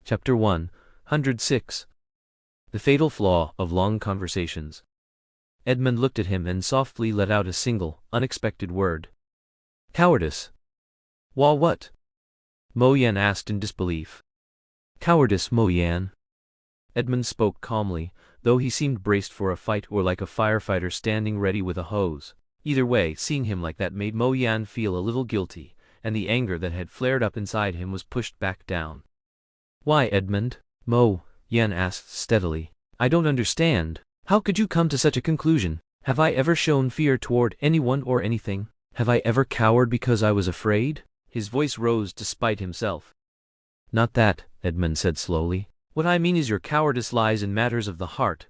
Chapter 106. The Fatal Flaw of Long Conversations. Edmund looked at him and softly let out a single, unexpected word. Cowardice. Wha what? Mo Yan asked in disbelief. Cowardice, Mo Yan. Edmund spoke calmly, though he seemed braced for a fight or like a firefighter standing ready with a hose. Either way, seeing him like that made Mo Yan feel a little guilty, and the anger that had flared up inside him was pushed back down. Why, Edmund? Mo Yan asked steadily. I don't understand. How could you come to such a conclusion? Have I ever shown fear toward anyone or anything? Have I ever cowered because I was afraid? His voice rose despite himself. Not that, Edmund said slowly. What I mean is your cowardice lies in matters of the heart.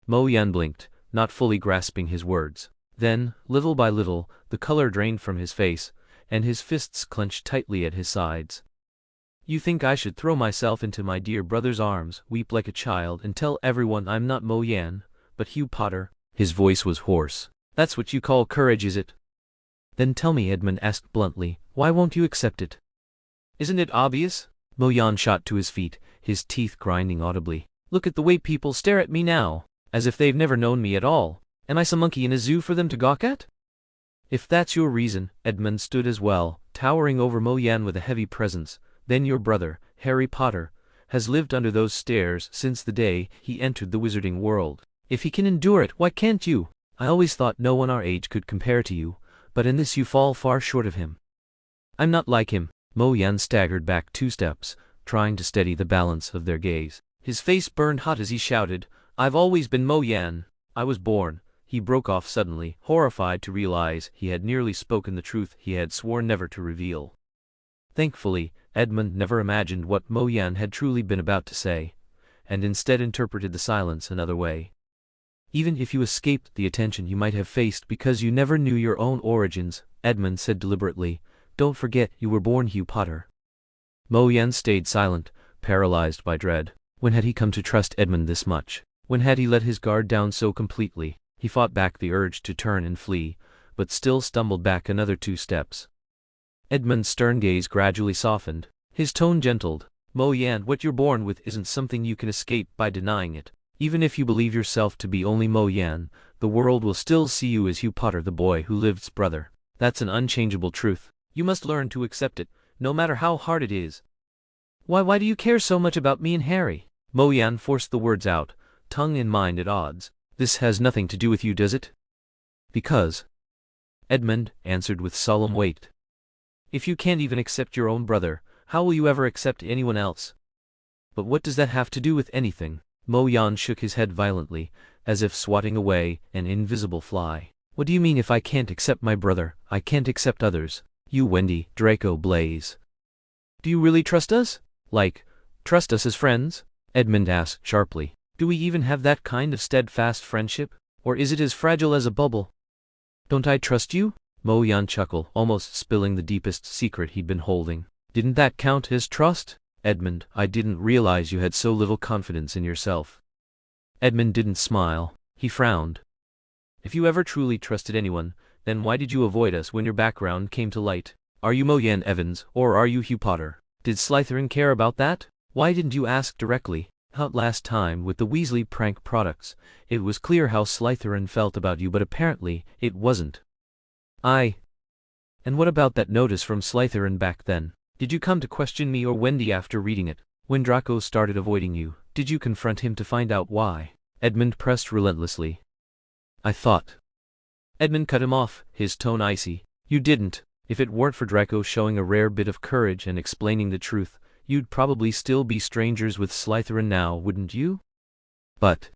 Mo Yan blinked, not fully grasping his words. Then, little by little, the color drained from his face, and his fists clenched tightly at his sides. You think I should throw myself into my dear brother's arms, weep like a child, and tell everyone I'm not Mo Yan, but Hugh Potter? His voice was hoarse. That's what you call courage, is it? Then tell me, Edmund asked bluntly, why won't you accept it? Isn't it obvious? Mo Yan shot to his feet, his teeth grinding audibly. Look at the way people stare at me now, as if they've never known me at all. Am I some monkey in a zoo for them to gawk at? If that's your reason, Edmund stood as well, towering over Mo Yan with a heavy presence, then your brother, Harry Potter, has lived under those stares since the day he entered the wizarding world. If he can endure it, why can't you? I always thought no one our age could compare to you, but in this you fall far short of him. I'm not like him. Mo Yan staggered back 2 steps, trying to steady the balance of their gaze. His face burned hot as he shouted, I've always been Mo Yan. I was born. He broke off suddenly, horrified to realize he had nearly spoken the truth he had sworn never to reveal. Thankfully, Edmund never imagined what Mo Yan had truly been about to say, and instead interpreted the silence another way. Even if you escaped the attention you might have faced because you never knew your own origins, Edmund said deliberately, don't forget you were born Hugh Potter. Mo Yan stayed silent, paralyzed by dread. When had he come to trust Edmund this much? When had he let his guard down so completely? He fought back the urge to turn and flee, but still stumbled back another 2 steps. Edmund's stern gaze gradually softened. His tone gentled. Mo Yan, what you're born with isn't something you can escape by denying it. Even if you believe yourself to be only Mo Yan, the world will still see you as Hugh Potter, the boy who lived's brother. That's an unchangeable truth. You must learn to accept it, no matter how hard it is. Why do you care so much about me and Harry? Mo Yan forced the words out, tongue and mind at odds. This has nothing to do with you, does it? Because. Edmund answered with solemn weight. If you can't even accept your own brother, how will you ever accept anyone else? But what does that have to do with anything? Mo Yan shook his head violently, as if swatting away an invisible fly. What do you mean if I can't accept my brother, I can't accept others? You, Wendy, Draco, Blaze. Do you really trust us? Trust us as friends? Edmund asked sharply. Do we even have that kind of steadfast friendship? Or is it as fragile as a bubble? Don't I trust you? Mo Yan chuckled, almost spilling the deepest secret he'd been holding. Didn't that count as trust? Edmund, I didn't realize you had so little confidence in yourself. Edmund didn't smile. He frowned. If you ever truly trusted anyone, then why did you avoid us when your background came to light? Are you Mo Yan Evans, or are you Hugh Potter? Did Slytherin care about that? Why didn't you ask directly? Out last time with the Weasley prank products, it was clear how Slytherin felt about you, but apparently, it wasn't. And what about that notice from Slytherin back then? Did you come to question me or Wendy after reading it? When Draco started avoiding you, did you confront him to find out why? Edmund pressed relentlessly. I thought. Edmund cut him off, his tone icy. You didn't. If it weren't for Draco showing a rare bit of courage and explaining the truth, you'd probably still be strangers with Slytherin now, wouldn't you? But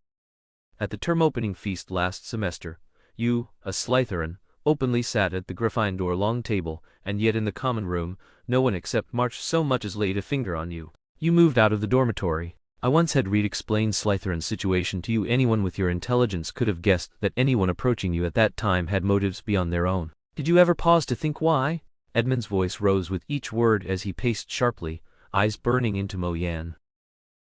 at the term opening feast last semester, you, a Slytherin, openly sat at the Gryffindor long table, and yet in the common room, no one except March so much as laid a finger on you. You moved out of the dormitory. I once had Reed explain Slytherin's situation to you. Anyone with your intelligence could have guessed that anyone approaching you at that time had motives beyond their own. Did you ever pause to think why? Edmund's voice rose with each word as he paced sharply, eyes burning into Mo Yan.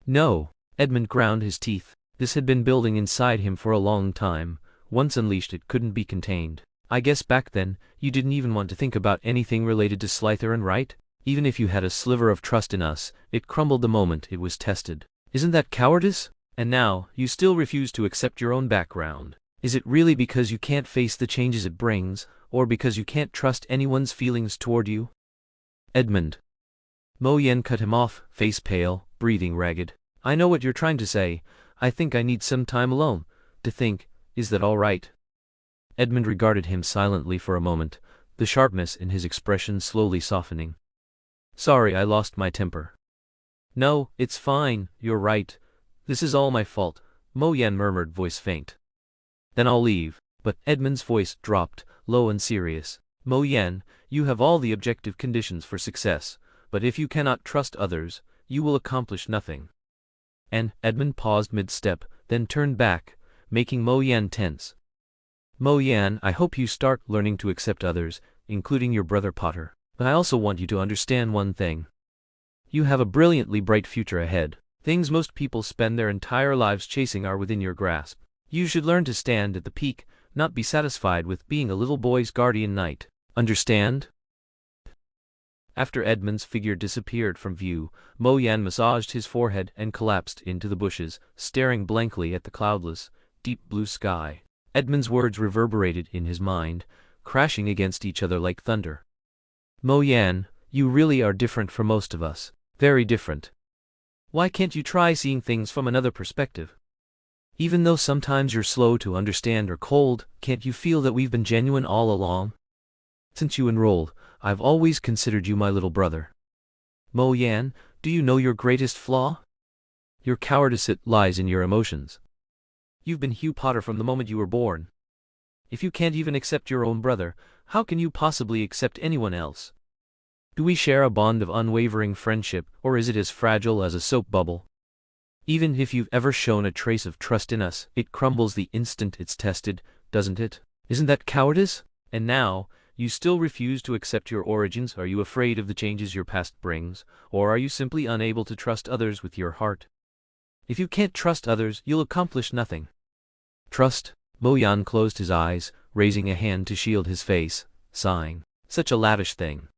No. Edmund ground his teeth. This had been building inside him for a long time. Once unleashed, it couldn't be contained. I guess back then, you didn't even want to think about anything related to Slytherin, right? Even if you had a sliver of trust in us, it crumbled the moment it was tested. Isn't that cowardice? And now, you still refuse to accept your own background. Is it really because you can't face the changes it brings, or because you can't trust anyone's feelings toward you? Edmund. Mo Yan cut him off, face pale, breathing ragged. I know what you're trying to say. I think I need some time alone. To think, is that all right? Edmund regarded him silently for a moment, the sharpness in his expression slowly softening. Sorry, I lost my temper. No, it's fine, you're right. This is all my fault, Mo Yan murmured, voice faint. Then I'll leave. But Edmund's voice dropped, low and serious. Mo Yan, you have all the objective conditions for success, but if you cannot trust others, you will accomplish nothing. And Edmund paused mid-step, then turned back, making Mo Yan tense. Mo Yan, I hope you start learning to accept others, including your brother Potter. But I also want you to understand one thing. You have a brilliantly bright future ahead. Things most people spend their entire lives chasing are within your grasp. You should learn to stand at the peak, not be satisfied with being a little boy's guardian knight. Understand? After Edmund's figure disappeared from view, Mo Yan massaged his forehead and collapsed into the bushes, staring blankly at the cloudless, deep blue sky. Edmund's words reverberated in his mind, crashing against each other like thunder. Mo Yan, you really are different from most of us. Very different. Why can't you try seeing things from another perspective? Even though sometimes you're slow to understand or cold, can't you feel that we've been genuine all along? Since you enrolled, I've always considered you my little brother. Mo Yan, do you know your greatest flaw? Your cowardice lies in your emotions. You've been Hugh Potter from the moment you were born. If you can't even accept your own brother, how can you possibly accept anyone else? Do we share a bond of unwavering friendship, or is it as fragile as a soap bubble? Even if you've ever shown a trace of trust in us, it crumbles the instant it's tested, doesn't it? Isn't that cowardice? And now, you still refuse to accept your origins. Are you afraid of the changes your past brings, or are you simply unable to trust others with your heart? If you can't trust others, you'll accomplish nothing. Trust? Mo Yan closed his eyes, raising a hand to shield his face, sighing. Such a lavish thing.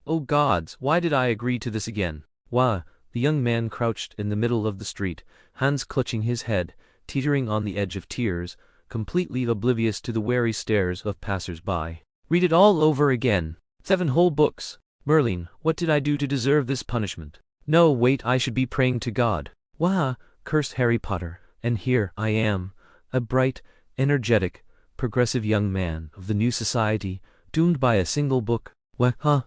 Oh gods, why did I agree to this again? Why? The young man crouched in the middle of the street, hands clutching his head, teetering on the edge of tears, completely oblivious to the wary stares of passers-by. Read it all over again. 7 whole books. Merlin, what did I do to deserve this punishment? No, wait, I should be praying to God. Wah! Cursed Harry Potter. And here I am, a bright, energetic, progressive young man of the new society, doomed by a single book. What, huh?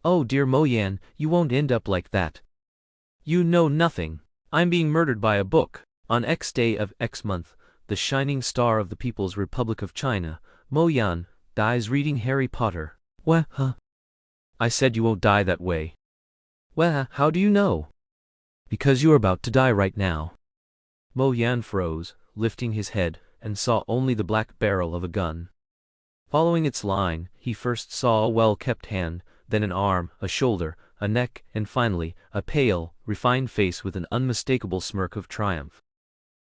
Oh dear Mo Yan, you won't end up like that. You know nothing. I'm being murdered by a book. On X day of X month, the shining star of the People's Republic of China, Mo Yan, dies reading Harry Potter. What, huh? I said you won't die that way. Well, how do you know? Because you're about to die right now. Mo Yan froze, lifting his head, and saw only the black barrel of a gun. Following its line, he first saw a well-kept hand, then an arm, a shoulder, a neck, and finally, a pale, refined face with an unmistakable smirk of triumph.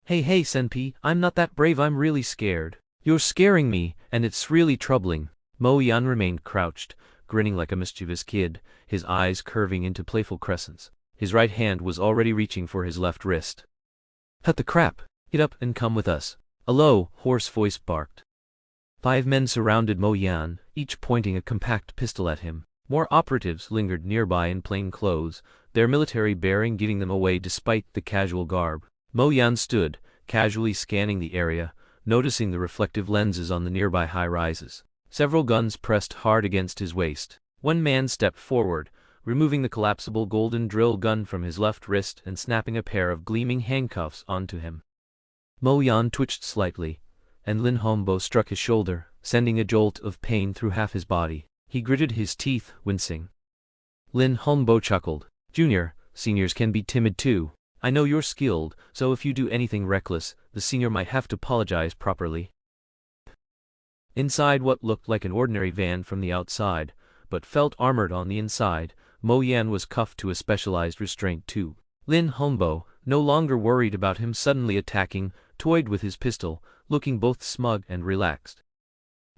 Hey Senpai, I'm not that brave, I'm really scared. You're scaring me, and it's really troubling. Mo Yan remained crouched, grinning like a mischievous kid, his eyes curving into playful crescents. His right hand was already reaching for his left wrist. Cut the crap! Get up and come with us. A low, hoarse voice barked. 5 men surrounded Mo Yan, each pointing a compact pistol at him. More operatives lingered nearby in plain clothes, their military bearing giving them away despite the casual garb. Mo Yan stood, casually scanning the area, noticing the reflective lenses on the nearby high-rises. Several guns pressed hard against his waist. One man stepped forward, removing the collapsible golden drill gun from his left wrist and snapping a pair of gleaming handcuffs onto him. Mo Yan twitched slightly, and Lin Hongbo struck his shoulder, sending a jolt of pain through half his body. He gritted his teeth, wincing. Lin Hongbo chuckled. Junior, seniors can be timid too. I know you're skilled, so if you do anything reckless, the senior might have to apologize properly. Inside what looked like an ordinary van from the outside, but felt armored on the inside, Mo Yan was cuffed to a specialized restraint tube. Lin Hongbo, no longer worried about him suddenly attacking, toyed with his pistol, looking both smug and relaxed.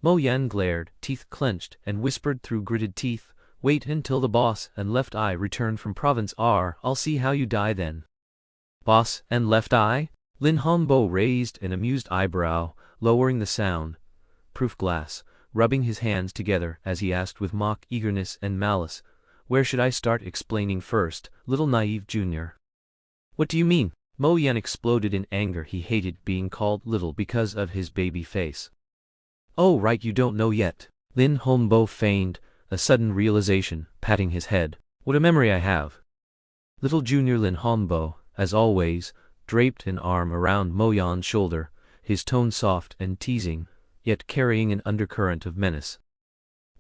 Mo Yan glared, teeth clenched, and whispered through gritted teeth, Wait until the boss and Left Eye return from Province R. I'll see how you die then. Boss and Left Eye? Lin Hongbo raised an amused eyebrow, lowering the sound-proof glass, rubbing his hands together as he asked with mock eagerness and malice, "Where should I start explaining first, little naive junior?" "What do you mean?" Mo Yan exploded in anger. He hated being called little because of his baby face. "Oh right, you don't know yet." Lin Hongbo feigned a sudden realization, patting his head. "What a memory I have." Little junior Lin Hongbo, as always, draped an arm around Mo Yan's shoulder, his tone soft and teasing, yet carrying an undercurrent of menace.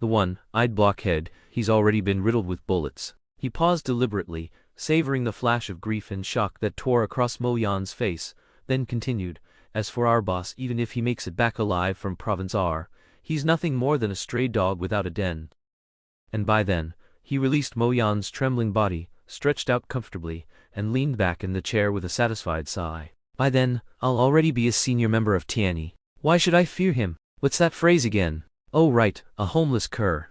"The one-eyed blockhead, he's already been riddled with bullets." He paused deliberately, savoring the flash of grief and shock that tore across Mo Yan's face, then continued, "As for our boss, even if he makes it back alive from Province R, he's nothing more than a stray dog without a den." And by then, he released Mo Yan's trembling body, stretched out comfortably, and leaned back in the chair with a satisfied sigh. "By then, I'll already be a senior member of Tianyi. Why should I fear him? What's that phrase again? Oh right, a homeless cur."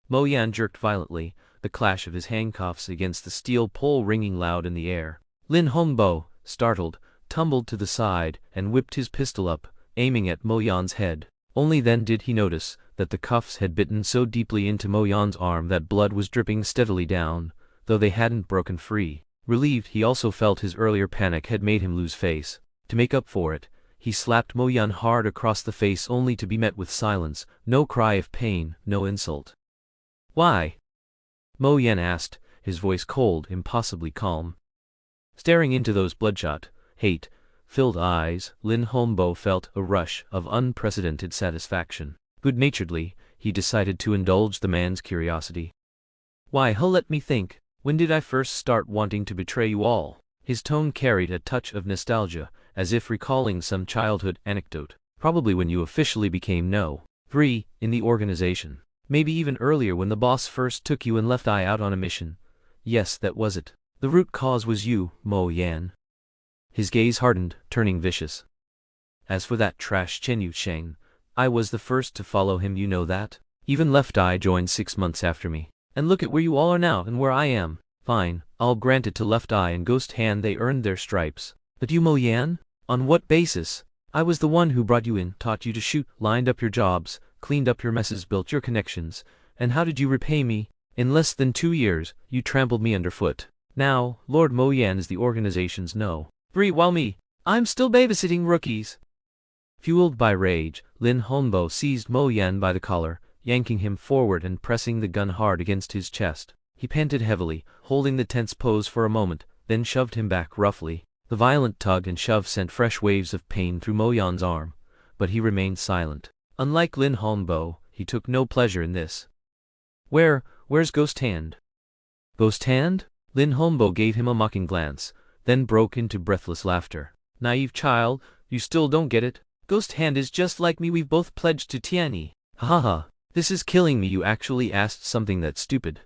Mo Yan jerked violently, the clash of his handcuffs against the steel pole ringing loud in the air. Lin Hongbo, startled, tumbled to the side and whipped his pistol up, aiming at Mo Yan's head. Only then did he notice that the cuffs had bitten so deeply into Mo Yan's arm that blood was dripping steadily down, though they hadn't broken free. Relieved, he also felt his earlier panic had made him lose face. To make up for it, he slapped Mo Yan hard across the face only to be met with silence, no cry of pain, no insult. "Why?" Mo Yan asked, his voice cold, impossibly calm. Staring into those bloodshot, hate-filled eyes, Lin Hongbo felt a rush of unprecedented satisfaction. Good-naturedly, he decided to indulge the man's curiosity. "Why, let me think. When did I first start wanting to betray you all?" His tone carried a touch of nostalgia, as if recalling some childhood anecdote. "Probably when you officially became No. 3 in the organization. Maybe even earlier when the boss first took you and Left Eye out on a mission. Yes, that was it. The root cause was you, Mo Yan." His gaze hardened, turning vicious. "As for that trash Chen Yucheng, I was the first to follow him, you know that. Even Left Eye joined 6 months after me. And look at where you all are now and where I am. Fine, I'll grant it to Left Eye and Ghost Hand, they earned their stripes. But you, Mo Yan? On what basis? I was the one who brought you in, taught you to shoot, lined up your jobs, cleaned up your messes, built your connections. And how did you repay me? In less than 2 years, you trampled me underfoot. Now, Lord Mo Yan is the organization's No. 3 while I'm still babysitting rookies." Fueled by rage, Lin Hongbo seized Mo Yan by the collar, yanking him forward and pressing the gun hard against his chest. He panted heavily, holding the tense pose for a moment, then shoved him back roughly. The violent tug and shove sent fresh waves of pain through Mo Yan's arm, but he remained silent. Unlike Lin Hongbo, he took no pleasure in this. Where's Ghost Hand?" "Ghost Hand?" Lin Hongbo gave him a mocking glance, then broke into breathless laughter. "Naive child, you still don't get it? Ghost Hand is just like me, we've both pledged to Tianyi. Ha ha ha, this is killing me, you actually asked something that stupid."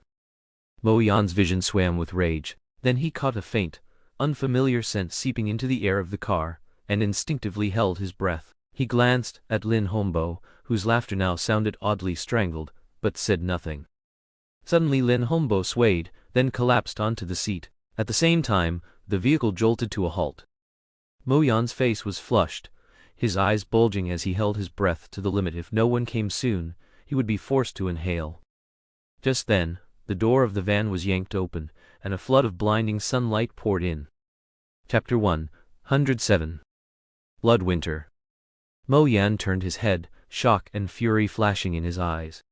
Mo Yan's vision swam with rage, then he caught a faint, unfamiliar scent seeping into the air of the car, and instinctively held his breath. He glanced at Lin Hongbo, whose laughter now sounded oddly strangled, but said nothing. Suddenly Lin Hongbo swayed, then collapsed onto the seat. At the same time, the vehicle jolted to a halt. Mo Yan's face was flushed, his eyes bulging as he held his breath to the limit. If no one came soon, he would be forced to inhale. Just then, the door of the van was yanked open, and a flood of blinding sunlight poured in. Chapter 107. Bloodwinter. Mo Yan turned his head, shock and fury flashing in his eyes.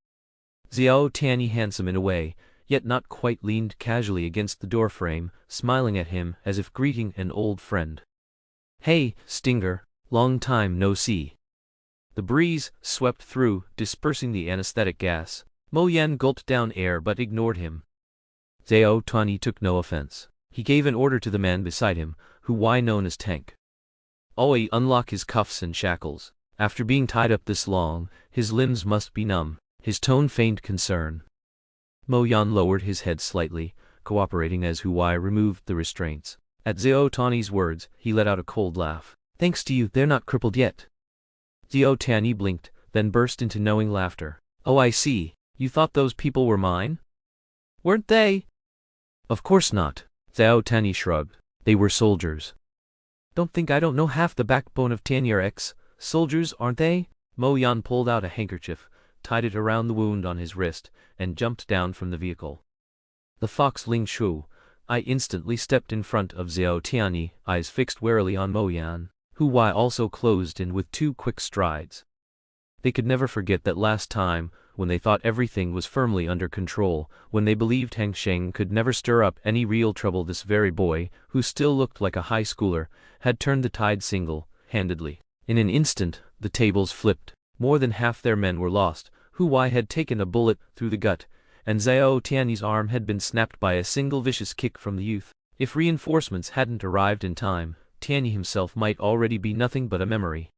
Xiao Tianyi, handsome in a way, yet not quite, leaned casually against the doorframe, smiling at him as if greeting an old friend. "Hey, Stinger, long time no see." The breeze swept through, dispersing the anesthetic gas. Mo Yan gulped down air but ignored him. Xiao Tianyi took no offense. He gave an order to the man beside him, who was known as Tank. "Oi, unlock his cuffs and shackles. After being tied up this long, his limbs must be numb." His tone feigned concern. Mo Yan lowered his head slightly, cooperating as Huai removed the restraints. At Xiao Tianyi's words, he let out a cold laugh. "Thanks to you, they're not crippled yet." Xiao Tianyi blinked, then burst into knowing laughter. "Oh, I see. You thought those people were mine? weren't they? Of course not. Zhao Tani shrugged. They were soldiers. Don't think I don't know half the backbone of Tianyr soldiers, aren't they? Mo Yan pulled out a handkerchief, tied it around the wound on his wrist, and jumped down from the vehicle. The fox Ling Shu. I instantly stepped in front of Zhao Tiani, eyes fixed warily on Mo Yan, who also closed in with 2 quick strides. They could never forget that last time, when they thought everything was firmly under control, when they believed Hang Sheng could never stir up any real trouble, this very boy, who still looked like a high schooler, had turned the tide single-handedly. In an instant, the tables flipped. More than half their men were lost. Hu had taken a bullet through the gut, and Zhao Tiani's arm had been snapped by a single vicious kick from the youth. If reinforcements hadn't arrived in time, Tiani himself might already be nothing but a memory.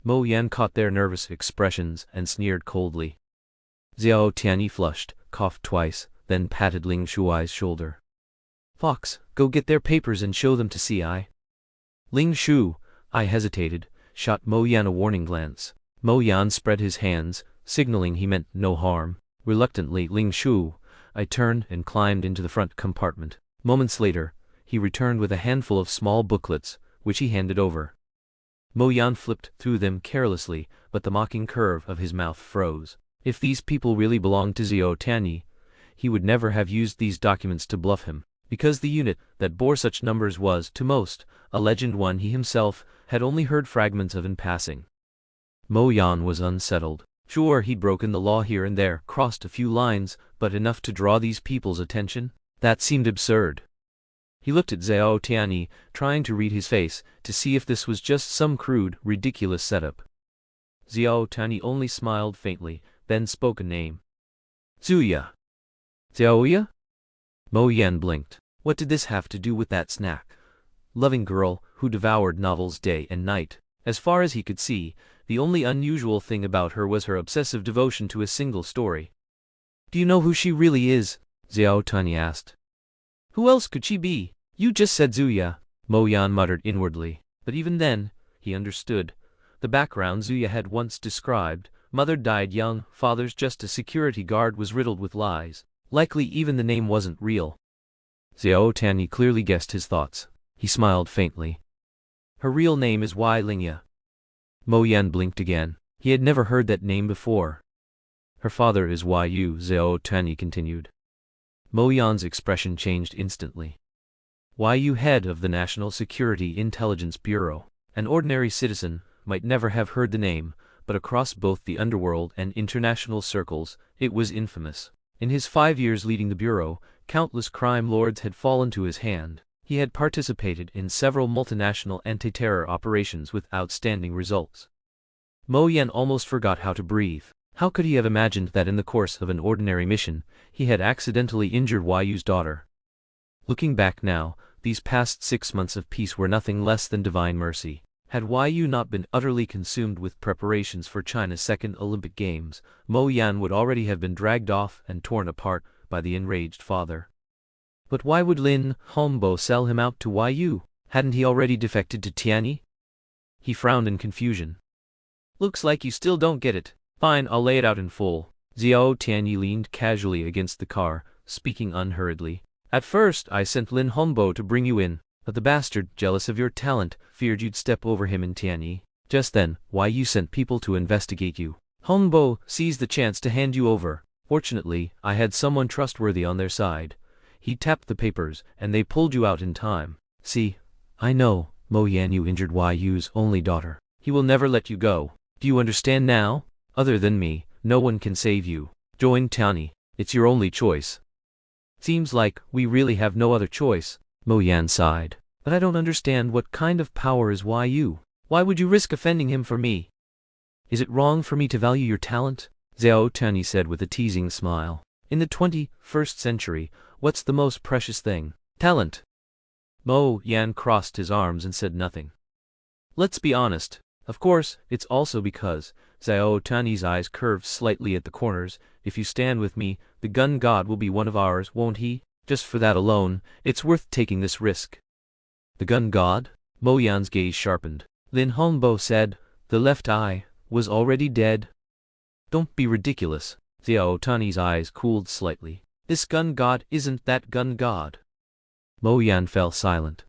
Mo Yan caught their nervous expressions and sneered coldly. Zhao Tiani flushed, coughed twice, then patted Ling Shuai's shoulder. Fox, go get their papers and show them to CI. Ling Shu, I hesitated, shot Mo Yan a warning glance. Mo Yan spread his hands, signaling he meant no harm. Reluctantly, Ling Shu, I turned and climbed into the front compartment. Moments later, he returned with a handful of small booklets, which he handed over. Mo Yan flipped through them carelessly, but the mocking curve of his mouth froze. If these people really belonged to Zhao Tiani, he would never have used these documents to bluff him, because the unit that bore such numbers was, to most, a legend one he himself had only heard fragments of in passing. Mo Yan was unsettled. Sure, he'd broken the law here and there, crossed a few lines, but enough to draw these people's attention? That seemed absurd. He looked at Zhao Tiani, trying to read his face, to see if this was just some crude, ridiculous setup. Zhao Tiani only smiled faintly, then spoke a name. Zuya. Zhaoya? Mo Yan blinked. What did this have to do with that snack-loving girl who devoured novels day and night? As far as he could see, the only unusual thing about her was her obsessive devotion to a single story. Do you know who she really is? Zhao Tiani asked. Who else could she be? You just said Zuya. Mo Yan muttered inwardly, but even then, he understood. The background Zuya had once described, mother died young, father's just a security guard, was riddled with lies. Likely even the name wasn't real. Zhao Tiani clearly guessed his thoughts. He smiled faintly. Her real name is Wai Lingya. Mo Yan blinked again. He had never heard that name before. Her father is Wai Yu, Zhao Tiani continued. Mo Yan's expression changed instantly. Wai Yu, head of the National Security Intelligence Bureau. An ordinary citizen might never have heard the name, but across both the underworld and international circles, it was infamous. In his 5 years leading the Bureau, countless crime lords had fallen to his hand. He had participated in several multinational anti-terror operations with outstanding results. Mo Yan almost forgot how to breathe. How could he have imagined that in the course of an ordinary mission, he had accidentally injured Wai Yu's daughter? Looking back now, these past 6 months of peace were nothing less than divine mercy. Had Wai Yu not been utterly consumed with preparations for China's second Olympic Games, Mo Yan would already have been dragged off and torn apart by the enraged father. But why would Lin Hongbo sell him out to Wai Yu? Hadn't he already defected to Tiani? He frowned in confusion. Looks like you still don't get it. Fine, I'll lay it out in full. Zhao Tiani leaned casually against the car, speaking unhurriedly. At first, I sent Lin Hongbo to bring you in, but the bastard, jealous of your talent, feared you'd step over him in Tiani. Just then, Wai Yu sent people to investigate you. Hongbo seized the chance to hand you over. Fortunately, I had someone trustworthy on their side. He tapped the papers, and they pulled you out in time. See, I know, Mo Yan, you injured Wai Yu's only daughter. He will never let you go. Do you understand now? Other than me, no one can save you. Join Tiani. It's your only choice. Seems like we really have no other choice. Mo Yan sighed. But I don't understand what kind of power is Wai Yu. Why would you risk offending him for me? Is it wrong for me to value your talent? Zhao Tiani said with a teasing smile. In the 21st century, what's the most precious thing? Talent. Mo Yan crossed his arms and said nothing. Let's be honest. Of course, it's also because, Zhao Tiani's eyes curved slightly at the corners, if you stand with me, the gun god will be one of ours, won't he? Just for that alone, it's worth taking this risk. The gun god? Mo Yan's gaze sharpened. Lin Hongbo said, the left eye was already dead. Don't be ridiculous. Zhao Tiani's eyes cooled slightly. This gun god isn't that gun god. Mo Yan fell silent.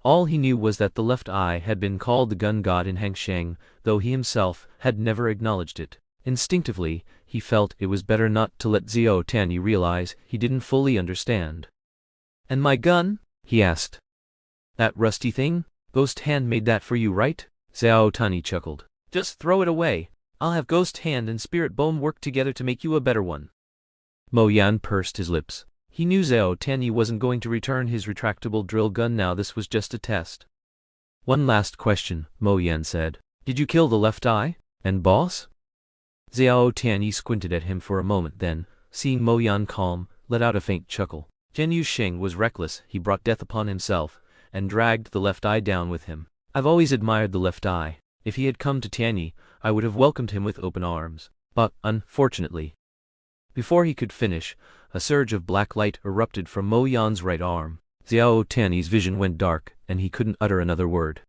All he knew was that the left eye had been called the gun god in Hangsheng, though he himself had never acknowledged it. Instinctively, he felt it was better not to let Xiao Tianyi realize he didn't fully understand. And my gun? He asked. That rusty thing? Ghost Hand made that for you, right? Xiao Tianyi chuckled. Just throw it away. I'll have Ghost Hand and Spirit Bone work together to make you a better one. Mo Yan pursed his lips. He knew Xiao Tianyi wasn't going to return his retractable drill gun now. This was just a test. One last question, Mo Yan said. Did you kill the left eye? And boss? Xiao Tianyi squinted at him for a moment, then, seeing Mo Yan calm, let out a faint chuckle. Zhen Yusheng was reckless. He brought death upon himself, and dragged the left eye down with him. I've always admired the left eye. If he had come to Tianyi, I would have welcomed him with open arms. But, unfortunately. Before he could finish, a surge of black light erupted from Mo Yan's right arm. Xiao Tianyi's vision went dark, and he couldn't utter another word.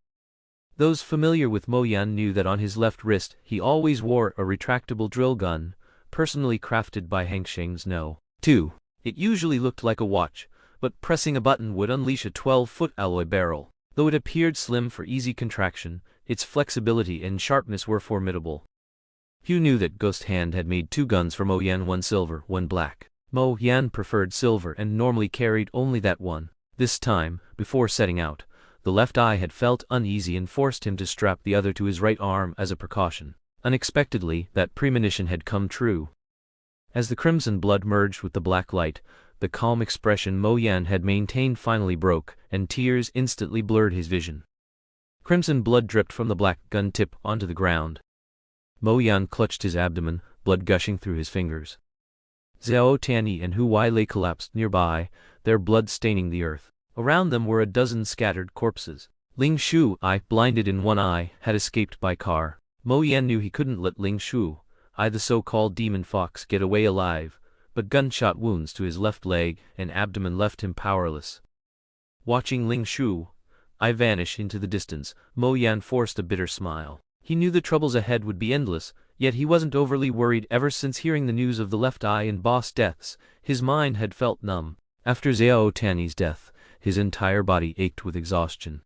Those familiar with Mo Yan knew that on his left wrist he always wore a retractable drill gun, personally crafted by Hangsheng's No. 2. It usually looked like a watch, but pressing a button would unleash a 12-foot alloy barrel. Though it appeared slim for easy contraction, its flexibility and sharpness were formidable. Few knew that Ghost Hand had made 2 guns for Mo Yan, one silver, one black. Mo Yan preferred silver and normally carried only that one. This time, before setting out, the left eye had felt uneasy and forced him to strap the other to his right arm as a precaution. Unexpectedly, that premonition had come true. As the crimson blood merged with the black light, the calm expression Mo Yan had maintained finally broke, and tears instantly blurred his vision. Crimson blood dripped from the black gun tip onto the ground. Mo Yan clutched his abdomen, blood gushing through his fingers. Xiao Tianyi and Hu Wei lay collapsed nearby, their blood staining the earth. Around them were a dozen scattered corpses. Ling Shu, blinded in one eye, had escaped by car. Mo Yan knew he couldn't let Ling Shu, the so-called demon fox, get away alive, but gunshot wounds to his left leg and abdomen left him powerless. Watching Ling Shu, vanish into the distance, Mo Yan forced a bitter smile. He knew the troubles ahead would be endless, yet he wasn't overly worried. Ever since hearing the news of the left eye and boss deaths, his mind had felt numb. After Xiao Tianyi's death, his entire body ached with exhaustion.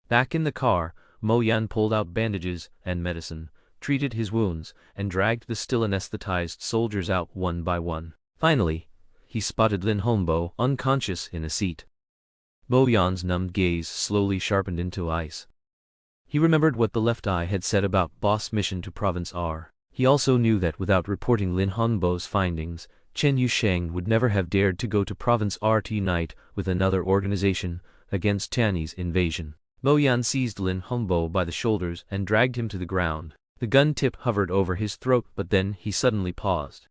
Back in the car, Mo Yan pulled out bandages and medicine, treated his wounds, and dragged the still anesthetized soldiers out one by one. Finally, he spotted Lin Hongbo unconscious in a seat. Mo Yan's numbed gaze slowly sharpened into ice. He remembered what the left eye had said about boss mission to Province R. He also knew that without reporting Lin Hongbo's findings, Chen Yusheng would never have dared to go to Province R to unite with another organization against Tianyi's invasion. Mo Yan seized Lin Hongbo by the shoulders and dragged him to the ground. The gun tip hovered over his throat, but then he suddenly paused.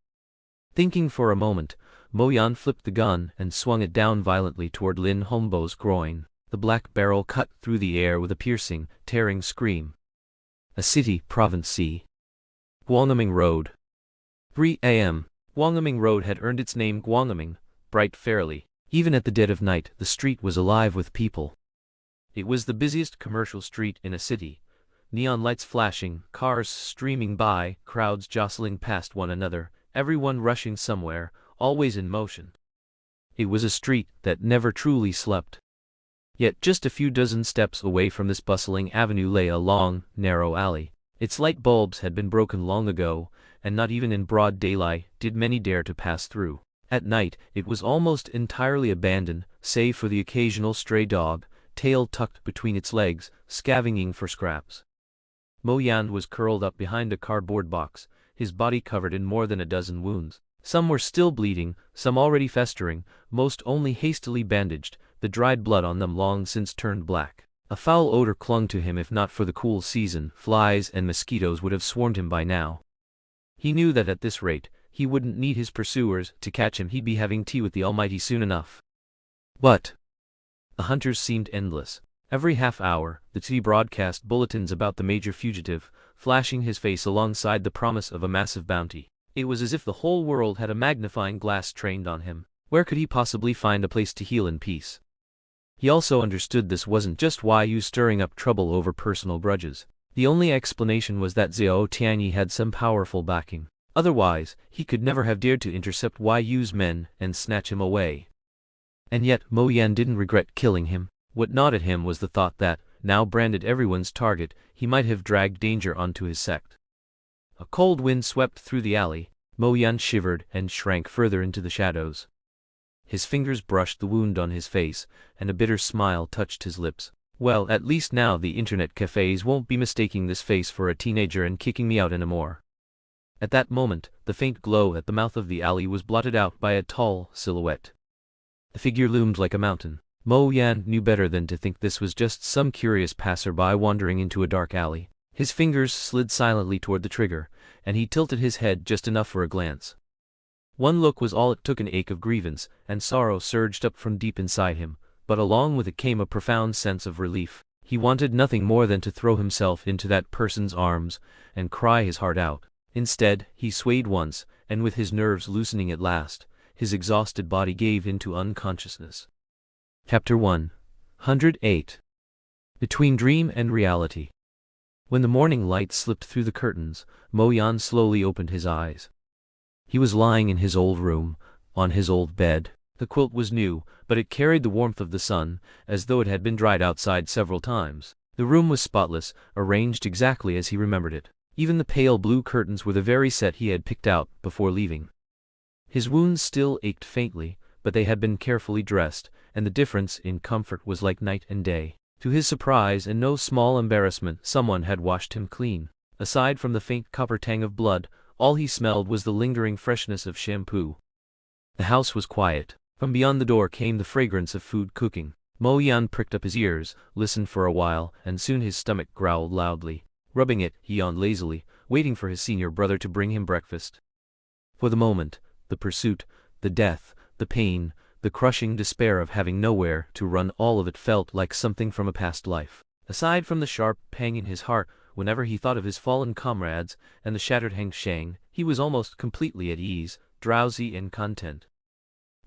Thinking for a moment, Mo Yan flipped the gun and swung it down violently toward Lin Hongbo's groin. The black barrel cut through the air with a piercing, tearing scream. A city, Province C. Guangaming Road. 3 a.m. Guangaming Road had earned its name Guangaming, bright fairly. Even at the dead of night, the street was alive with people. It was the busiest commercial street in a city. Neon lights flashing, cars streaming by, crowds jostling past one another, everyone rushing somewhere, always in motion. It was a street that never truly slept. Yet just a few dozen steps away from this bustling avenue lay a long, narrow alley. Its light bulbs had been broken long ago, and not even in broad daylight did many dare to pass through. At night, it was almost entirely abandoned, save for the occasional stray dog, tail tucked between its legs, scavenging for scraps. Mo Yan was curled up behind a cardboard box, his body covered in more than a dozen wounds. Some were still bleeding, some already festering, most only hastily bandaged, the dried blood on them long since turned black. A foul odor clung to him. If not for the cool season, flies and mosquitoes would have swarmed him by now. He knew that at this rate, he wouldn't need his pursuers to catch him. He'd be having tea with the Almighty soon enough. But the hunters seemed endless. Every half hour, the TV broadcast bulletins about the major fugitive, flashing his face alongside the promise of a massive bounty. It was as if the whole world had a magnifying glass trained on him. Where could he possibly find a place to heal in peace? He also understood this wasn't just Yu stirring up trouble over personal grudges. The only explanation was that Xiao Tianyi had some powerful backing. Otherwise, he could never have dared to intercept Yu's men and snatch him away. And yet Mo Yan didn't regret killing him. What gnawed at him was the thought that, now branded everyone's target, he might have dragged danger onto his sect. A cold wind swept through the alley. Mo Yan shivered and shrank further into the shadows. His fingers brushed the wound on his face, and a bitter smile touched his lips. Well, at least now the internet cafes won't be mistaking this face for a teenager and kicking me out anymore. At that moment, the faint glow at the mouth of the alley was blotted out by a tall silhouette. The figure loomed like a mountain. Mo Yan knew better than to think this was just some curious passerby wandering into a dark alley. His fingers slid silently toward the trigger, and he tilted his head just enough for a glance. One look was all it took. An ache of grievance and sorrow surged up from deep inside him, but along with it came a profound sense of relief. He wanted nothing more than to throw himself into that person's arms and cry his heart out. Instead, he swayed once, and with his nerves loosening at last, his exhausted body gave into unconsciousness. Chapter 108. Between Dream and Reality. When the morning light slipped through the curtains, Mo Yan slowly opened his eyes. He was lying in his old room, on his old bed. The quilt was new, but it carried the warmth of the sun, as though it had been dried outside several times. The room was spotless, arranged exactly as he remembered it. Even the pale blue curtains were the very set he had picked out before leaving. His wounds still ached faintly, but they had been carefully dressed, and the difference in comfort was like night and day. To his surprise and no small embarrassment, someone had washed him clean. Aside from the faint copper tang of blood, all he smelled was the lingering freshness of shampoo. The house was quiet. From beyond the door came the fragrance of food cooking. Mo Yan pricked up his ears, listened for a while, and soon his stomach growled loudly. Rubbing it, he yawned lazily, waiting for his senior brother to bring him breakfast. For the moment, the pursuit, the death, the pain, the crushing despair of having nowhere to run, all of it felt like something from a past life. Aside from the sharp pang in his heart whenever he thought of his fallen comrades and the shattered Heng Shang, he was almost completely at ease, drowsy and content.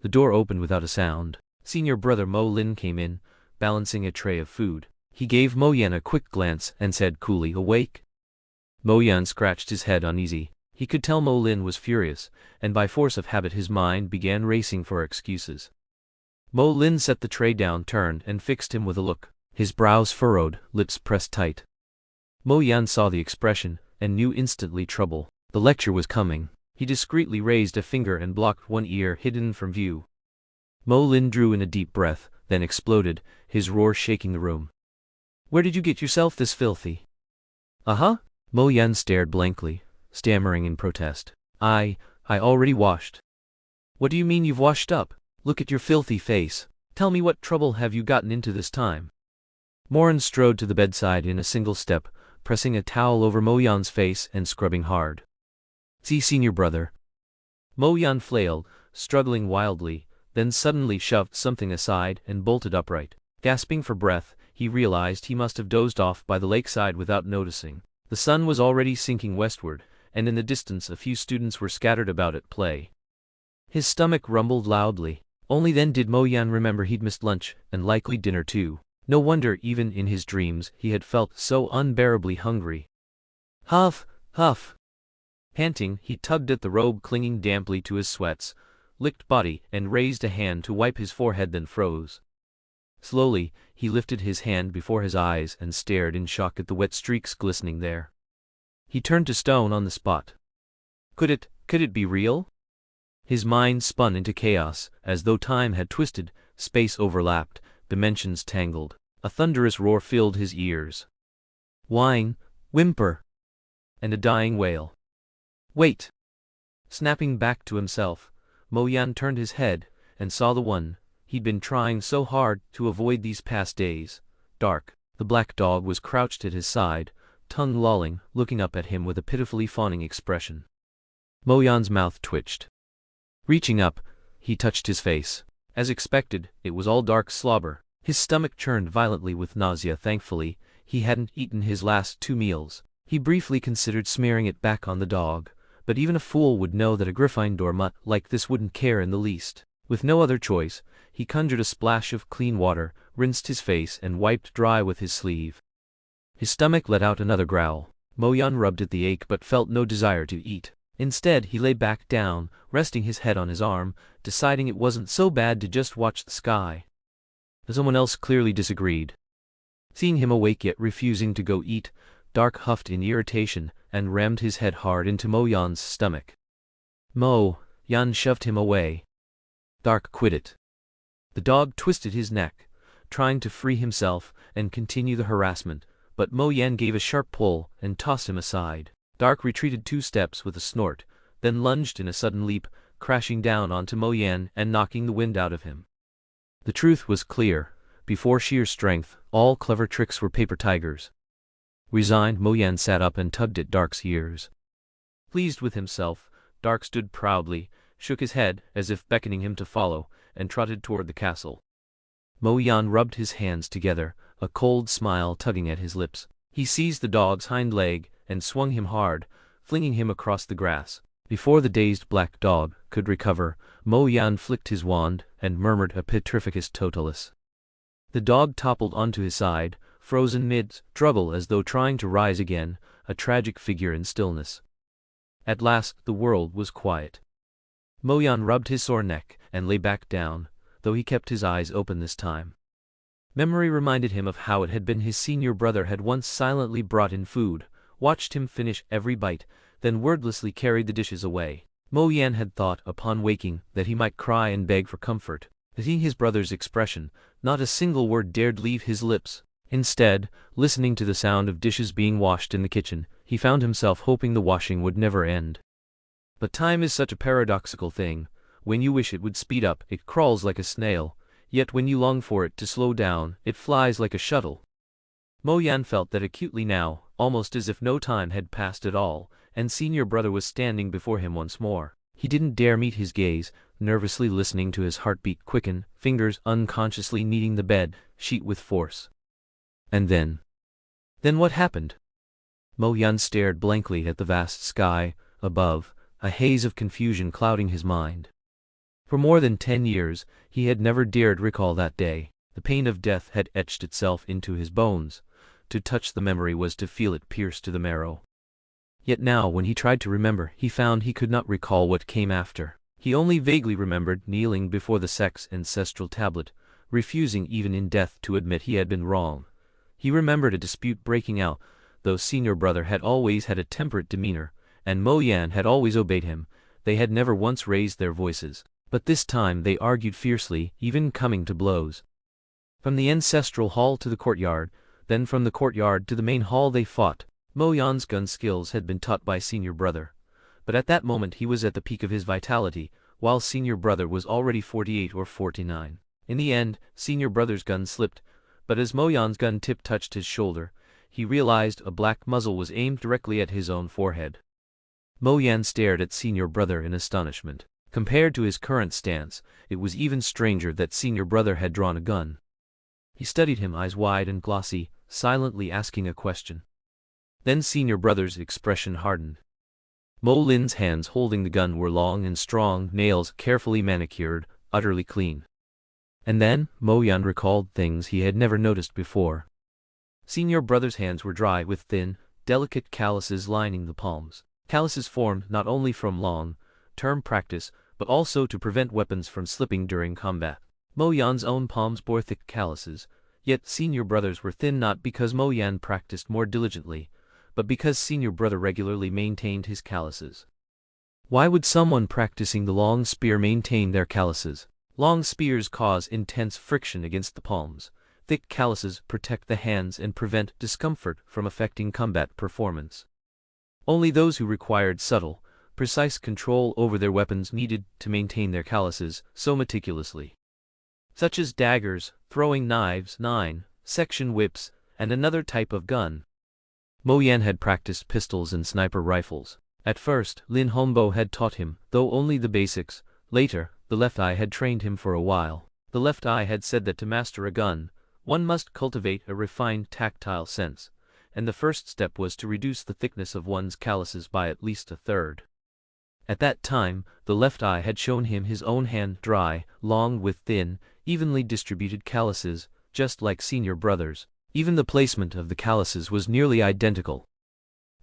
The door opened without a sound. Senior brother Mo Lin came in, balancing a tray of food. He gave Mo Yan a quick glance and said coolly, "Awake?" Mo Yan scratched his head uneasy. He could tell Mo Lin was furious, and by force of habit his mind began racing for excuses. Mo Lin set the tray down, turned, and fixed him with a look. His brows furrowed, lips pressed tight. Mo Yan saw the expression, and knew instantly trouble. The lecture was coming. He discreetly raised a finger and blocked one ear hidden from view. Mo Lin drew in a deep breath, then exploded, his roar shaking the room. "Where did you get yourself this filthy?" "Uh-huh." Mo Yan stared blankly, stammering in protest. I already washed." "What do you mean you've washed up? Look at your filthy face. Tell me, what trouble have you gotten into this time?" Morin strode to the bedside in a single step, pressing a towel over Mo Yan's face and scrubbing hard. "See, senior brother." Mo Yan flailed, struggling wildly, then suddenly shoved something aside and bolted upright. Gasping for breath, he realized he must have dozed off by the lakeside without noticing. The sun was already sinking westward, and in the distance a few students were scattered about at play. His stomach rumbled loudly. Only then did Mo Yan remember he'd missed lunch, and likely dinner too. No wonder even in his dreams he had felt so unbearably hungry. Huff, huff. Panting, he tugged at the robe clinging damply to his sweats, licked body, and raised a hand to wipe his forehead, then froze. Slowly, he lifted his hand before his eyes and stared in shock at the wet streaks glistening there. He turned to stone on the spot. Could it be real? His mind spun into chaos, as though time had twisted, space overlapped, dimensions tangled. A thunderous roar filled his ears. Whine, whimper, and a dying wail. Wait! Snapping back to himself, Mo Yan turned his head, and saw the one he'd been trying so hard to avoid these past days. Dark. The black dog was crouched at his side, tongue lolling, looking up at him with a pitifully fawning expression. Mo Yan's mouth twitched. Reaching up, he touched his face. As expected, it was all dark slobber. His stomach churned violently with nausea. Thankfully, he hadn't eaten his last 2 meals. He briefly considered smearing it back on the dog, but even a fool would know that a Gryffindor mutt like this wouldn't care in the least. With no other choice, he conjured a splash of clean water, rinsed his face, and wiped dry with his sleeve. His stomach let out another growl. Mo Yan rubbed at the ache but felt no desire to eat. Instead, he lay back down, resting his head on his arm, deciding it wasn't so bad to just watch the sky. Someone else clearly disagreed. Seeing him awake yet refusing to go eat, Dark huffed in irritation and rammed his head hard into Mo Yan's stomach. Mo Yan shoved him away. Dark quit it. The dog twisted his neck, trying to free himself and continue the harassment, but Mo Yan gave a sharp pull and tossed him aside. Dark retreated 2 steps with a snort, then lunged in a sudden leap, crashing down onto Mo Yan and knocking the wind out of him. The truth was clear. Before sheer strength, all clever tricks were paper tigers. Resigned, Mo Yan sat up and tugged at Dark's ears. Pleased with himself, Dark stood proudly, shook his head as if beckoning him to follow, and trotted toward the castle. Mo Yan rubbed his hands together, a cold smile tugging at his lips. He seized the dog's hind leg and swung him hard, flinging him across the grass. Before the dazed black dog could recover, Mo Yan flicked his wand and murmured a Petrificus totalis. The dog toppled onto his side, frozen mid-struggle as though trying to rise again, a tragic figure in stillness. At last the world was quiet. Mo Yan rubbed his sore neck and lay back down, though he kept his eyes open this time. Memory reminded him of how it had been his senior brother had once silently brought in food, watched him finish every bite, then wordlessly carried the dishes away. Mo Yan had thought, upon waking, that he might cry and beg for comfort. Seeing his brother's expression, not a single word dared leave his lips. Instead, listening to the sound of dishes being washed in the kitchen, he found himself hoping the washing would never end. But time is such a paradoxical thing. When you wish it would speed up, it crawls like a snail, yet when you long for it to slow down, it flies like a shuttle. Mo Yan felt that acutely now, almost as if no time had passed at all, and senior brother was standing before him once more. He didn't dare meet his gaze, nervously listening to his heartbeat quicken, fingers unconsciously kneading the bed sheet with force. And then what happened? Mo Yan stared blankly at the vast sky above, a haze of confusion clouding his mind. For more than 10 years, he had never dared recall that day. The pain of death had etched itself into his bones. To touch the memory was to feel it pierce to the marrow. Yet now, when he tried to remember, he found he could not recall what came after. He only vaguely remembered kneeling before the sect's ancestral tablet, refusing even in death to admit he had been wrong. He remembered a dispute breaking out, though senior brother had always had a temperate demeanor, and Mo Yan had always obeyed him. They had never once raised their voices, but this time they argued fiercely, even coming to blows. From the ancestral hall to the courtyard, then from the courtyard to the main hall they fought. Mo Yan's gun skills had been taught by senior brother, but at that moment he was at the peak of his vitality, while senior brother was already 48 or 49. In the end, senior brother's gun slipped, but as Mo Yan's gun tip touched his shoulder, he realized a black muzzle was aimed directly at his own forehead. Mo Yan stared at senior brother in astonishment. Compared to his current stance, it was even stranger that senior brother had drawn a gun. He studied him, eyes wide and glossy, silently asking a question. Then senior brother's expression hardened. Mo Lin's hands holding the gun were long and strong, nails carefully manicured, utterly clean. And then, Mo Yan recalled things he had never noticed before. Senior brother's hands were dry with thin, delicate calluses lining the palms. Calluses formed not only from long-term practice, but also to prevent weapons from slipping during combat. Mo Yan's own palms bore thick calluses, yet senior brother's were thin not because Mo Yan practiced more diligently, but because senior brother regularly maintained his calluses. Why would someone practicing the long spear maintain their calluses? Long spears cause intense friction against the palms. Thick calluses protect the hands and prevent discomfort from affecting combat performance. Only those who required subtle, precise control over their weapons needed to maintain their calluses so meticulously. Such as daggers, throwing knives, 9-section whips, and another type of gun. Mo Yan had practiced pistols and sniper rifles. At first, Lin Hongbo had taught him, though only the basics. Later, the left eye had trained him for a while. The left eye had said that to master a gun, one must cultivate a refined tactile sense, and the first step was to reduce the thickness of one's calluses by at least a third. At that time, the left eye had shown him his own hand dry, long with thin, evenly distributed calluses, just like senior brother's. Even the placement of the calluses was nearly identical.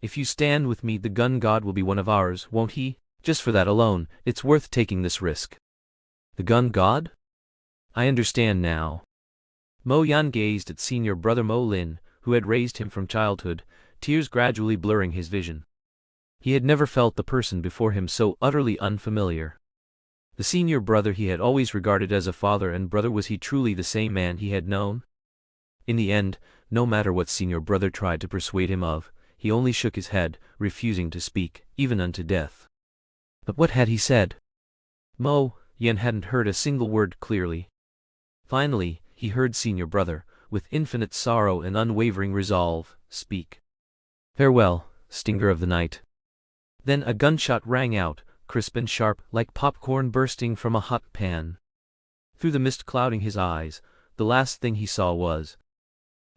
If you stand with me, the gun god will be one of ours, won't he? Just for that alone, it's worth taking this risk. The gun god? I understand now. Mo Yan gazed at senior brother Mo Lin, who had raised him from childhood, tears gradually blurring his vision. He had never felt the person before him so utterly unfamiliar. The senior brother he had always regarded as a father and brother, was he truly the same man he had known? In the end, no matter what senior brother tried to persuade him of, he only shook his head, refusing to speak, even unto death. But what had he said? Mo Yan hadn't heard a single word clearly. Finally, he heard senior brother, with infinite sorrow and unwavering resolve, speak. Farewell, stinger of the night. Then a gunshot rang out, crisp and sharp, like popcorn bursting from a hot pan. Through the mist clouding his eyes, the last thing he saw was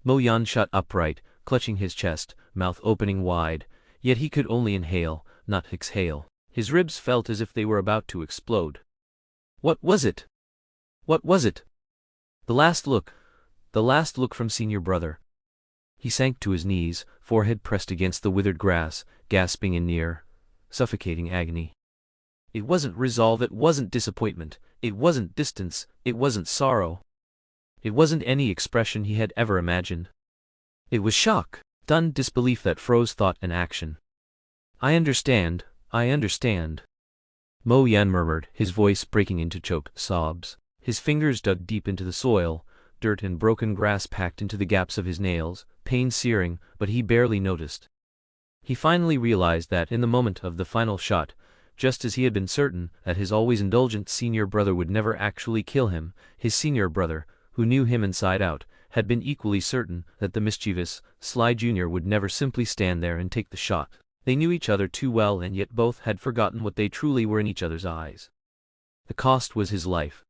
Mo Yan shot upright, clutching his chest, mouth opening wide, yet he could only inhale, not exhale. His ribs felt as if they were about to explode. What was it? What was it? The last look from senior brother. He sank to his knees, forehead pressed against the withered grass, gasping in near, suffocating agony. It wasn't resolve, it wasn't disappointment, it wasn't distance, it wasn't sorrow. It wasn't any expression he had ever imagined. It was shock, stunned disbelief that froze thought and action. I understand, I understand. Mo Yan murmured, his voice breaking into choked sobs. His fingers dug deep into the soil, dirt and broken grass packed into the gaps of his nails, pain searing, but he barely noticed. He finally realized that in the moment of the final shot, just as he had been certain that his always indulgent senior brother would never actually kill him, his senior brother, who knew him inside out, had been equally certain that the mischievous, sly junior would never simply stand there and take the shot. They knew each other too well, and yet both had forgotten what they truly were in each other's eyes. The cost was his life.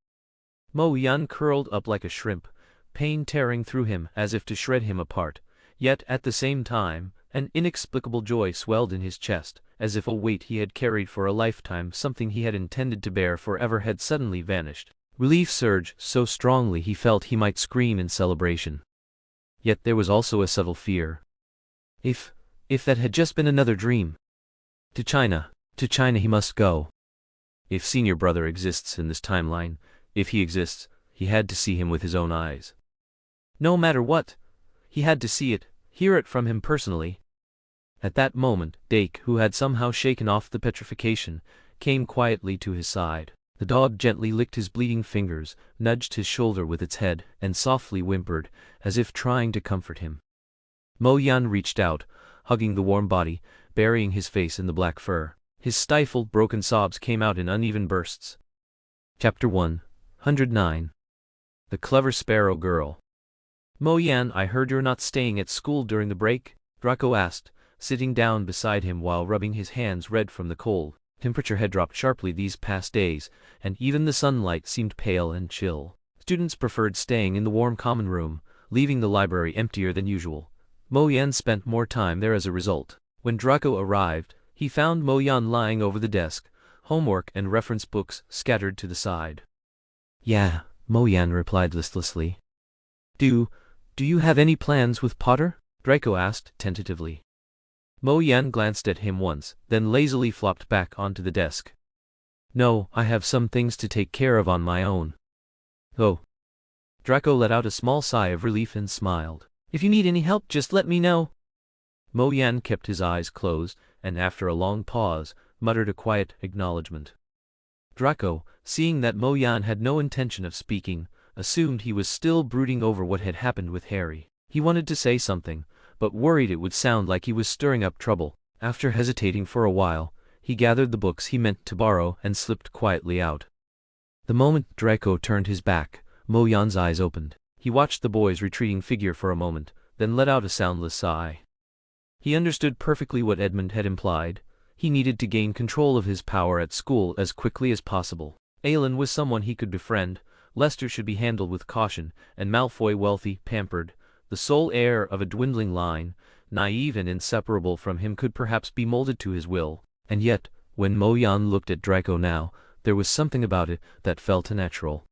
Mo Yan curled up like a shrimp, pain tearing through him as if to shred him apart, yet at the same time, an inexplicable joy swelled in his chest, as if a weight he had carried for a lifetime, something he had intended to bear forever, had suddenly vanished. Relief surged so strongly he felt he might scream in celebration. Yet there was also a subtle fear. If that had just been another dream. To China he must go. If senior brother exists in this timeline, if he exists, he had to see him with his own eyes. No matter what, he had to see it, hear it from him personally. At that moment, Dake, who had somehow shaken off the petrification, came quietly to his side. The dog gently licked his bleeding fingers, nudged his shoulder with its head, and softly whimpered, as if trying to comfort him. Mo Yan reached out, hugging the warm body, burying his face in the black fur. His stifled, broken sobs came out in uneven bursts. Chapter 109. The Clever Sparrow Girl. Mo Yan, I heard you're not staying at school during the break? Draco asked, sitting down beside him while rubbing his hands red from the cold. Temperature had dropped sharply these past days, and even the sunlight seemed pale and chill. Students preferred staying in the warm common room, leaving the library emptier than usual. Mo Yan spent more time there as a result. When Draco arrived, he found Mo Yan lying over the desk, homework and reference books scattered to the side. Yeah, Mo Yan replied listlessly. Do you have any plans with Potter? Draco asked tentatively. Mo Yan glanced at him once, then lazily flopped back onto the desk. No, I have some things to take care of on my own. Oh. Draco let out a small sigh of relief and smiled. If you need any help, just let me know. Mo Yan kept his eyes closed, and after a long pause, muttered a quiet acknowledgement. Draco, seeing that Mo Yan had no intention of speaking, assumed he was still brooding over what had happened with Harry. He wanted to say something, but worried it would sound like he was stirring up trouble. After hesitating for a while, he gathered the books he meant to borrow and slipped quietly out. The moment Draco turned his back, Mo Yan's eyes opened. He watched the boy's retreating figure for a moment, then let out a soundless sigh. He understood perfectly what Edmund had implied. He needed to gain control of his power at school as quickly as possible. Aelin was someone he could befriend, Lester should be handled with caution, and Malfoy wealthy, pampered, the sole heir of a dwindling line, naive and inseparable from him, could perhaps be molded to his will. And yet, when Mo Yan looked at Draco now, there was something about it that felt unnatural.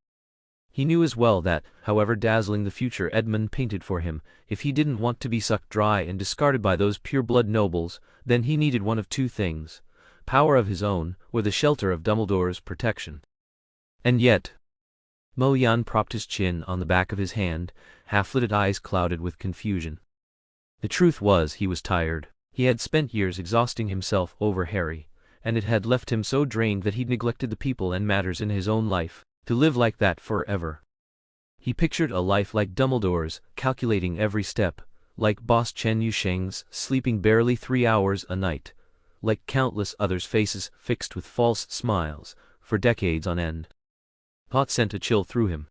He knew as well that, however dazzling the future Edmund painted for him, if he didn't want to be sucked dry and discarded by those pure-blood nobles, then he needed one of two things: power of his own, or the shelter of Dumbledore's protection. And yet, Mo Yan propped his chin on the back of his hand, half-lidded eyes clouded with confusion. The truth was, he was tired. He had spent years exhausting himself over Harry, and it had left him so drained that he'd neglected the people and matters in his own life. To live like that forever. He pictured a life like Dumbledore's, calculating every step, like Boss Chen Yusheng's, sleeping barely 3 hours a night, like countless others' faces fixed with false smiles, for decades on end. Thought sent a chill through him.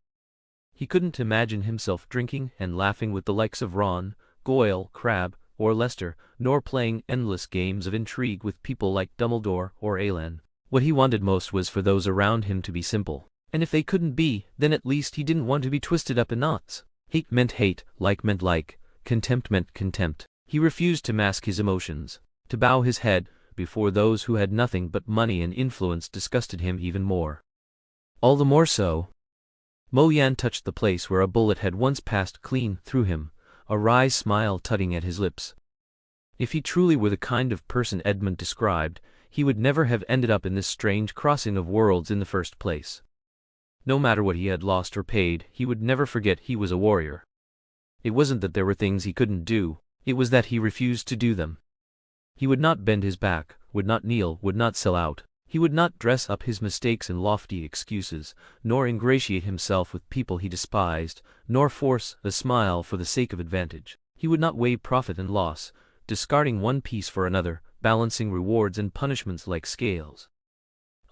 He couldn't imagine himself drinking and laughing with the likes of Ron, Goyle, Crabbe, or Lester, nor playing endless games of intrigue with people like Dumbledore or Alan. What he wanted most was for those around him to be simple. And if they couldn't be, then at least he didn't want to be twisted up in knots. Hate meant hate, like meant like, contempt meant contempt. He refused to mask his emotions. To bow his head before those who had nothing but money and influence disgusted him even more. All the more so. Mo Yan touched the place where a bullet had once passed clean through him, a wry smile tugging at his lips. If he truly were the kind of person Edmund described, he would never have ended up in this strange crossing of worlds in the first place. No matter what he had lost or paid, he would never forget he was a warrior. It wasn't that there were things he couldn't do, it was that he refused to do them. He would not bend his back, would not kneel, would not sell out. He would not dress up his mistakes in lofty excuses, nor ingratiate himself with people he despised, nor force a smile for the sake of advantage. He would not weigh profit and loss, discarding one piece for another, balancing rewards and punishments like scales.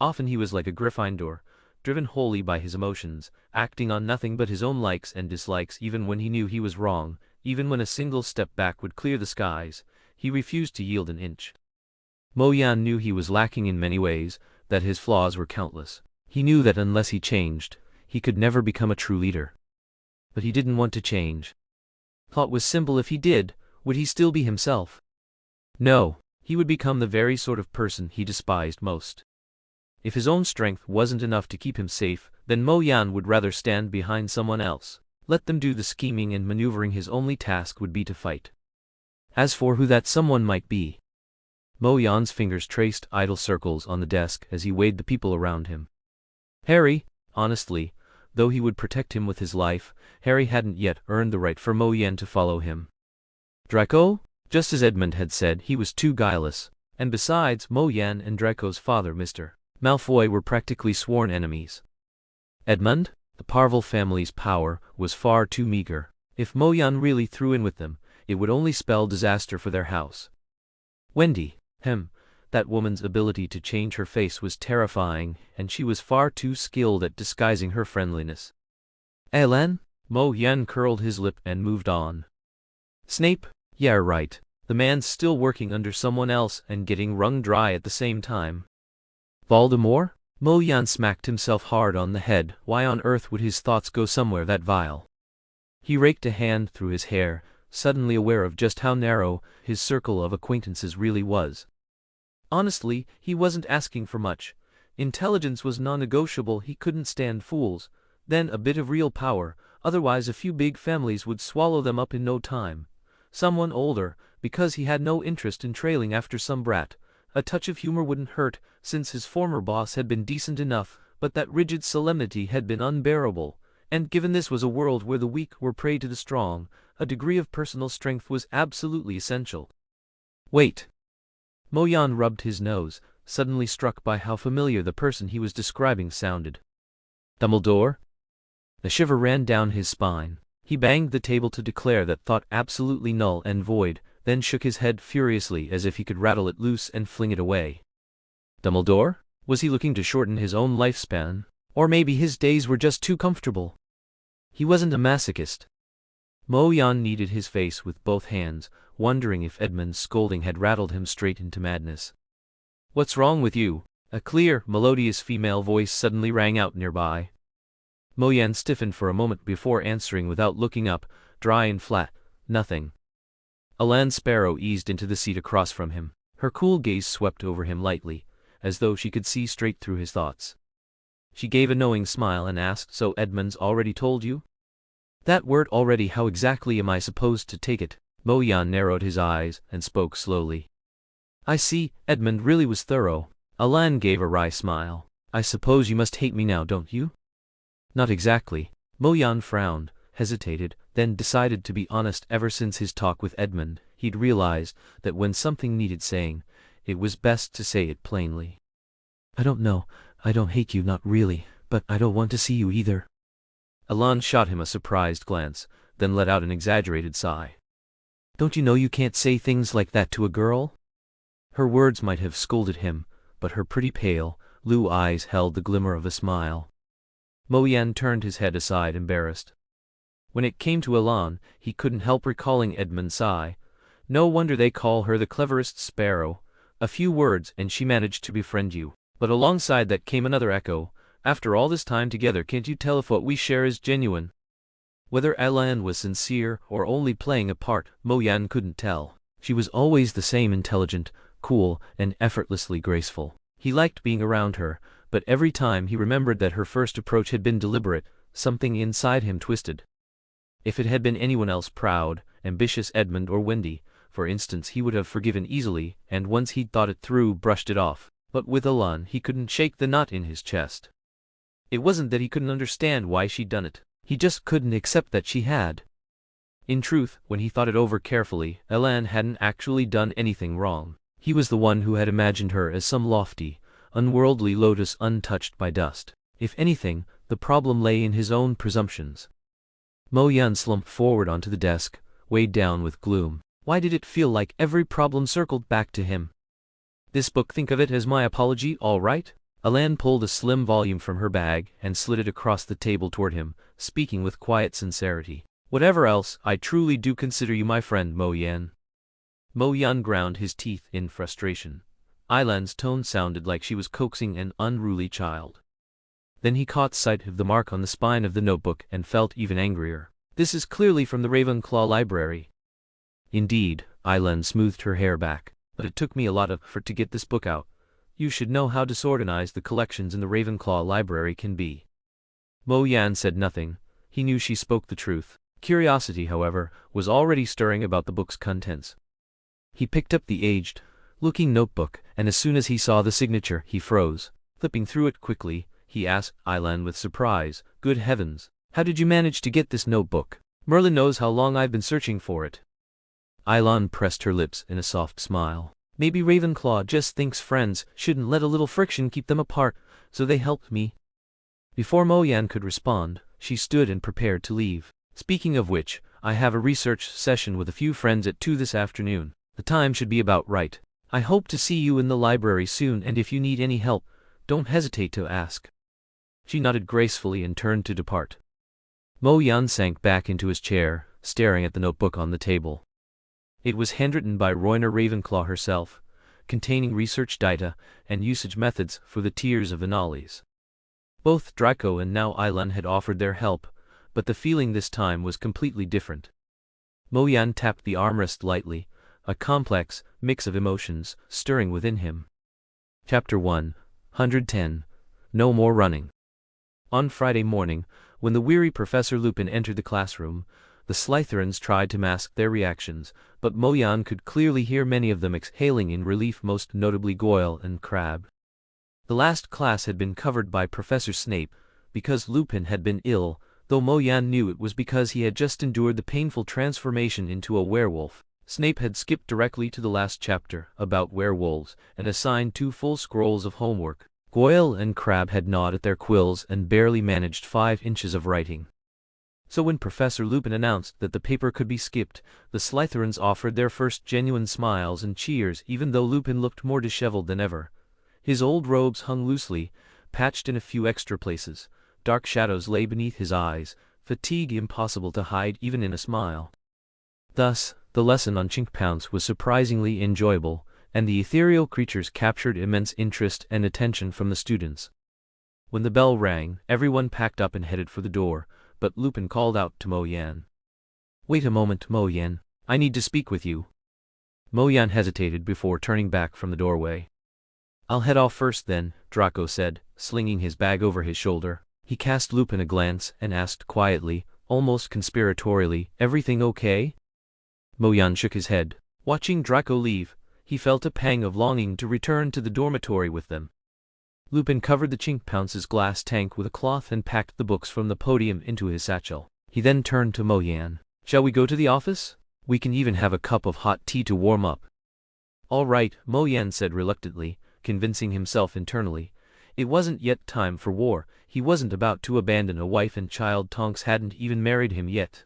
Often he was like a Gryffindor, driven wholly by his emotions, acting on nothing but his own likes and dislikes even when he knew he was wrong, even when a single step back would clear the skies, he refused to yield an inch. Mo Yan knew he was lacking in many ways, that his flaws were countless. He knew that unless he changed, he could never become a true leader. But he didn't want to change. Thought was simple: if he did, would he still be himself? No, he would become the very sort of person he despised most. If his own strength wasn't enough to keep him safe, then Mo Yan would rather stand behind someone else. Let them do the scheming and maneuvering. His only task would be to fight. As for who that someone might be, Mo Yan's fingers traced idle circles on the desk as he weighed the people around him. Harry, honestly, though he would protect him with his life, Harry hadn't yet earned the right for Mo Yan to follow him. Draco? Just as Edmund had said, he was too guileless, and besides, Mo Yan and Draco's father, Mr. Malfoy, were practically sworn enemies. Edmund, the Parvul family's power, was far too meager. If Mo Yan really threw in with them, it would only spell disaster for their house. Wendy, that woman's ability to change her face was terrifying, and she was far too skilled at disguising her friendliness. Alan? Mo Yan curled his lip and moved on. Snape? Yeah, right. The man's still working under someone else and getting wrung dry at the same time. Voldemort? Mo Yan smacked himself hard on the head. Why on earth would his thoughts go somewhere that vile? He raked a hand through his hair, suddenly aware of just how narrow his circle of acquaintances really was. Honestly, he wasn't asking for much. Intelligence was non-negotiable. He couldn't stand fools. Then a bit of real power, otherwise a few big families would swallow them up in no time. Someone older, because he had no interest in trailing after some brat. A touch of humor wouldn't hurt, since his former boss had been decent enough, but that rigid solemnity had been unbearable, and given this was a world where the weak were prey to the strong, a degree of personal strength was absolutely essential. Wait. Mo Yan rubbed his nose, suddenly struck by how familiar the person he was describing sounded. Dumbledore? A shiver ran down his spine. He banged the table to declare that thought absolutely null and void, then shook his head furiously as if he could rattle it loose and fling it away. Dumbledore? Was he looking to shorten his own lifespan? Or maybe his days were just too comfortable. He wasn't a masochist. Mo Yan kneaded his face with both hands, wondering if Edmund's scolding had rattled him straight into madness. What's wrong with you? A clear, melodious female voice suddenly rang out nearby. Mo Yan stiffened for a moment before answering without looking up, dry and flat. Nothing. Alan Sparrow eased into the seat across from him. Her cool gaze swept over him lightly, as though she could see straight through his thoughts. She gave a knowing smile and asked, "So Edmund's already told you?" "That word already, how exactly am I supposed to take it?" Mo Yan narrowed his eyes and spoke slowly. "I see, Edmund really was thorough." Alan gave a wry smile. "I suppose you must hate me now, don't you?" "Not exactly." Mo Yan frowned, hesitated, then decided to be honest. Ever since his talk with Edmund, he'd realized that when something needed saying, it was best to say it plainly. "I don't know, I don't hate you, not really, but I don't want to see you either." Alan shot him a surprised glance, then let out an exaggerated sigh. "Don't you know you can't say things like that to a girl?" Her words might have scolded him, but her pretty pale, blue eyes held the glimmer of a smile. Mo Yan turned his head aside, embarrassed. When it came to Alan, he couldn't help recalling Edmund's sigh. "No wonder they call her the cleverest sparrow. A few words and she managed to befriend you." But alongside that came another echo. "After all this time together, can't you tell if what we share is genuine?" Whether Alan was sincere or only playing a part, Mo Yan couldn't tell. She was always the same, intelligent, cool, and effortlessly graceful. He liked being around her, but every time he remembered that her first approach had been deliberate, something inside him twisted. If it had been anyone else, proud, ambitious Edmund or Wendy, for instance, he would have forgiven easily, and once he'd thought it through, brushed it off. But with Alan, he couldn't shake the knot in his chest. It wasn't that he couldn't understand why she'd done it. He just couldn't accept that she had. In truth, when he thought it over carefully, Alan hadn't actually done anything wrong. He was the one who had imagined her as some lofty, unworldly lotus untouched by dust. If anything, the problem lay in his own presumptions. Mo Yan slumped forward onto the desk, weighed down with gloom. Why did it feel like every problem circled back to him? "This book, think of it as my apology, all right?" Alan pulled a slim volume from her bag and slid it across the table toward him, speaking with quiet sincerity. "Whatever else, I truly do consider you my friend, Mo Yan." Mo Yan ground his teeth in frustration. Alan's tone sounded like she was coaxing an unruly child. Then he caught sight of the mark on the spine of the notebook and felt even angrier. "This is clearly from the Ravenclaw library." "Indeed," Alan smoothed her hair back, "but it took me a lot of effort to get this book out. You should know how disorganized the collections in the Ravenclaw library can be." Mo Yan said nothing. He knew she spoke the truth. Curiosity, however, was already stirring about the book's contents. He picked up the aged-looking notebook, and as soon as he saw the signature, he froze. Flipping through it quickly, he asked Alan with surprise, "Good heavens, how did you manage to get this notebook? Merlin knows how long I've been searching for it." Alan pressed her lips in a soft smile. "Maybe Ravenclaw just thinks friends shouldn't let a little friction keep them apart, so they helped me." Before Mo Yan could respond, she stood and prepared to leave. "Speaking of which, I have a research session with a few friends at 2 this afternoon. The time should be about right. I hope to see you in the library soon, and if you need any help, don't hesitate to ask." She nodded gracefully and turned to depart. Mo Yan sank back into his chair, staring at the notebook on the table. It was handwritten by Royna Ravenclaw herself, containing research data and usage methods for the tiers of Annales. Both Draco and now Alan had offered their help, but the feeling this time was completely different. Mo Yan tapped the armrest lightly, a complex mix of emotions stirring within him. Chapter 110. No More Running. On Friday morning, when the weary Professor Lupin entered the classroom, the Slytherins tried to mask their reactions, but Mo Yan could clearly hear many of them exhaling in relief, most notably Goyle and Crabbe. The last class had been covered by Professor Snape, because Lupin had been ill, though Mo Yan knew it was because he had just endured the painful transformation into a werewolf. Snape had skipped directly to the last chapter, about werewolves, and assigned 2 full scrolls of homework. Goyle and Crabbe had gnawed at their quills and barely managed 5 inches of writing. So when Professor Lupin announced that the paper could be skipped, the Slytherins offered their first genuine smiles and cheers, even though Lupin looked more disheveled than ever. His old robes hung loosely, patched in a few extra places. Dark shadows lay beneath his eyes, fatigue impossible to hide even in a smile. Thus, the lesson on Chinkpounce was surprisingly enjoyable, and the ethereal creatures captured immense interest and attention from the students. When the bell rang, everyone packed up and headed for the door, but Lupin called out to Mo Yan. "Wait a moment, Mo Yan. I need to speak with you." Mo Yan hesitated before turning back from the doorway. "I'll head off first then," Draco said, slinging his bag over his shoulder. He cast Lupin a glance and asked quietly, almost conspiratorially, "Everything okay?" Mo Yan shook his head. Watching Draco leave, he felt a pang of longing to return to the dormitory with them. Lupin covered the Chink Pounce's glass tank with a cloth and packed the books from the podium into his satchel. He then turned to Mo Yan. "Shall we go to the office? We can even have a cup of hot tea to warm up." "All right," Mo Yan said reluctantly, convincing himself internally. It wasn't yet time for war. He wasn't about to abandon a wife and child. Tonks hadn't even married him yet.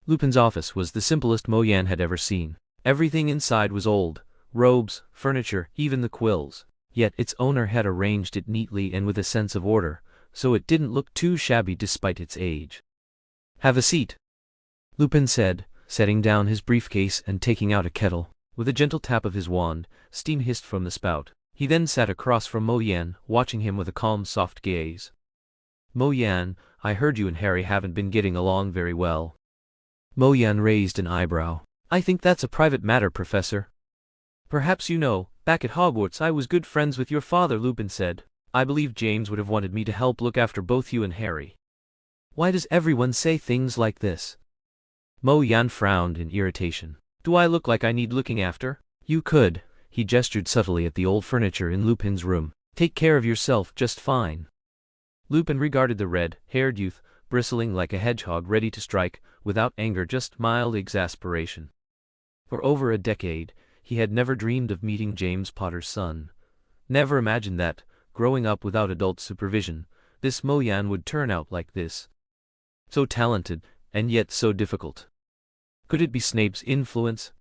Lupin's office was the simplest Mo Yan had ever seen. Everything inside was old. Robes, furniture, even the quills. Yet its owner had arranged it neatly and with a sense of order, so it didn't look too shabby despite its age. "Have a seat," Lupin said, setting down his briefcase and taking out a kettle. With a gentle tap of his wand, steam hissed from the spout. He then sat across from Mo Yan, watching him with a calm, soft gaze. "Mo Yan, I heard you and Harry haven't been getting along very well." Mo Yan raised an eyebrow. "I think that's a private matter, Professor." "Perhaps you know, back at Hogwarts I was good friends with your father," Lupin said. "I believe James would have wanted me to help look after both you and Harry." "Why does everyone say things like this?" Mo Yan frowned in irritation. "Do I look like I need looking after?" "You could." He gestured subtly at the old furniture in Lupin's room. "Take care of yourself just fine." Lupin regarded the red-haired youth, bristling like a hedgehog ready to strike, without anger, just mild exasperation. For over a decade, he had never dreamed of meeting James Potter's son. Never imagined that, growing up without adult supervision, this Mo Yan would turn out like this. So talented, and yet so difficult. Could it be Snape's influence?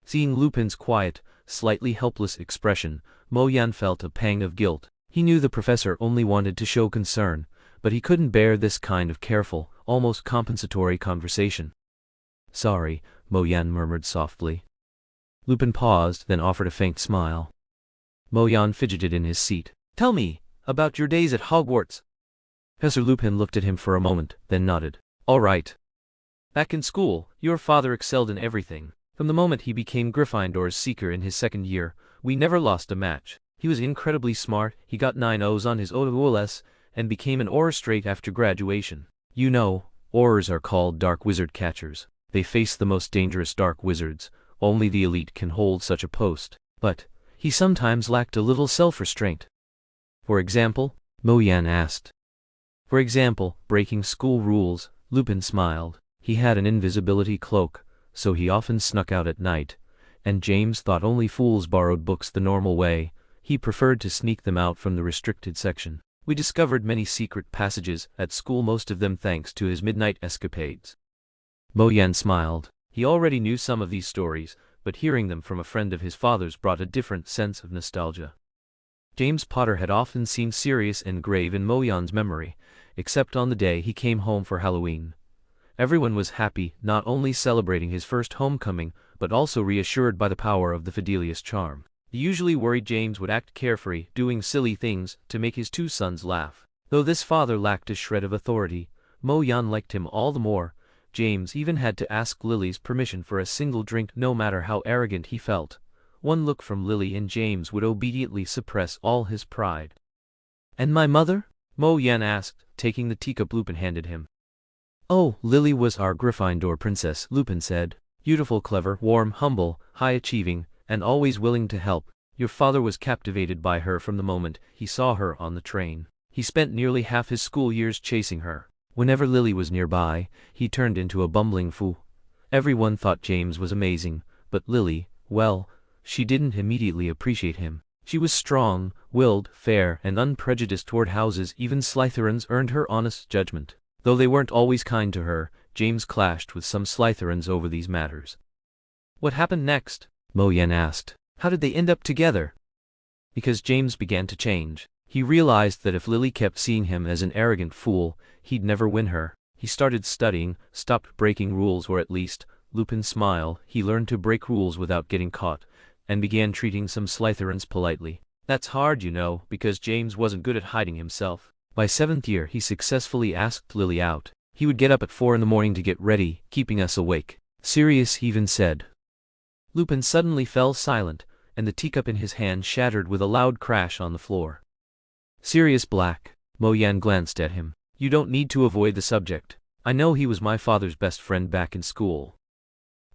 Seeing Lupin's quiet, slightly helpless expression, Mo Yan felt a pang of guilt. He knew the professor only wanted to show concern, but he couldn't bear this kind of careful, almost compensatory conversation. "Sorry," Mo Yan murmured softly. Lupin paused, then offered a faint smile. Mo Yan fidgeted in his seat. "Tell me about your days at Hogwarts." Professor Lupin looked at him for a moment, then nodded. "All right. Back in school, your father excelled in everything. From the moment he became Gryffindor's Seeker in his second year, we never lost a match. He was incredibly smart, he got 9 O's on his OWLS, and became an Auror straight after graduation. You know, Aurors are called Dark Wizard Catchers. They face the most dangerous Dark Wizards. Only the elite can hold such a post. But he sometimes lacked a little self-restraint." "For example?" Mo Yan asked. "For example, breaking school rules," Lupin smiled. He had an invisibility cloak, so he often snuck out at night, and James thought only fools borrowed books the normal way. He preferred to sneak them out from the restricted section. We discovered many secret passages at school, most of them thanks to his midnight escapades. Mo Yan smiled. He already knew some of these stories, but hearing them from a friend of his father's brought a different sense of nostalgia. James Potter had often seemed serious and grave in Mo Yan's memory, except on the day he came home for Halloween. Everyone was happy, not only celebrating his first homecoming, but also reassured by the power of the Fidelius charm. He usually worried James would act carefree, doing silly things to make his two sons laugh. Though this father lacked a shred of authority, Mo Yan liked him all the more. James even had to ask Lily's permission for a single drink, no matter how arrogant he felt. One look from Lily and James would obediently suppress all his pride. "And my mother?" Mo Yan asked, taking the teacup Lupin handed him. "Oh, Lily was our Gryffindor princess," Lupin said. "Beautiful, clever, warm, humble, high-achieving, and always willing to help. Your father was captivated by her from the moment he saw her on the train. He spent nearly half his school years chasing her. Whenever Lily was nearby, he turned into a bumbling fool. Everyone thought James was amazing, but Lily, well, she didn't immediately appreciate him. She was strong-willed, fair, and unprejudiced toward houses. Even Slytherins earned her honest judgment. Though they weren't always kind to her, James clashed with some Slytherins over these matters." "What happened next?" Mo Yan asked. "How did they end up together?" "Because James began to change. He realized that if Lily kept seeing him as an arrogant fool, he'd never win her. He started studying, stopped breaking rules, or at least, Lupin smiled, he learned to break rules without getting caught, and began treating some Slytherins politely. That's hard, you know, because James wasn't good at hiding himself. By 7th year he successfully asked Lily out. He would get up at 4 in the morning to get ready, keeping us awake. Sirius, he even said." Lupin suddenly fell silent, and the teacup in his hand shattered with a loud crash on the floor. Sirius Black. Mo Yan glanced at him. You don't need to avoid the subject. I know he was my father's best friend back in school.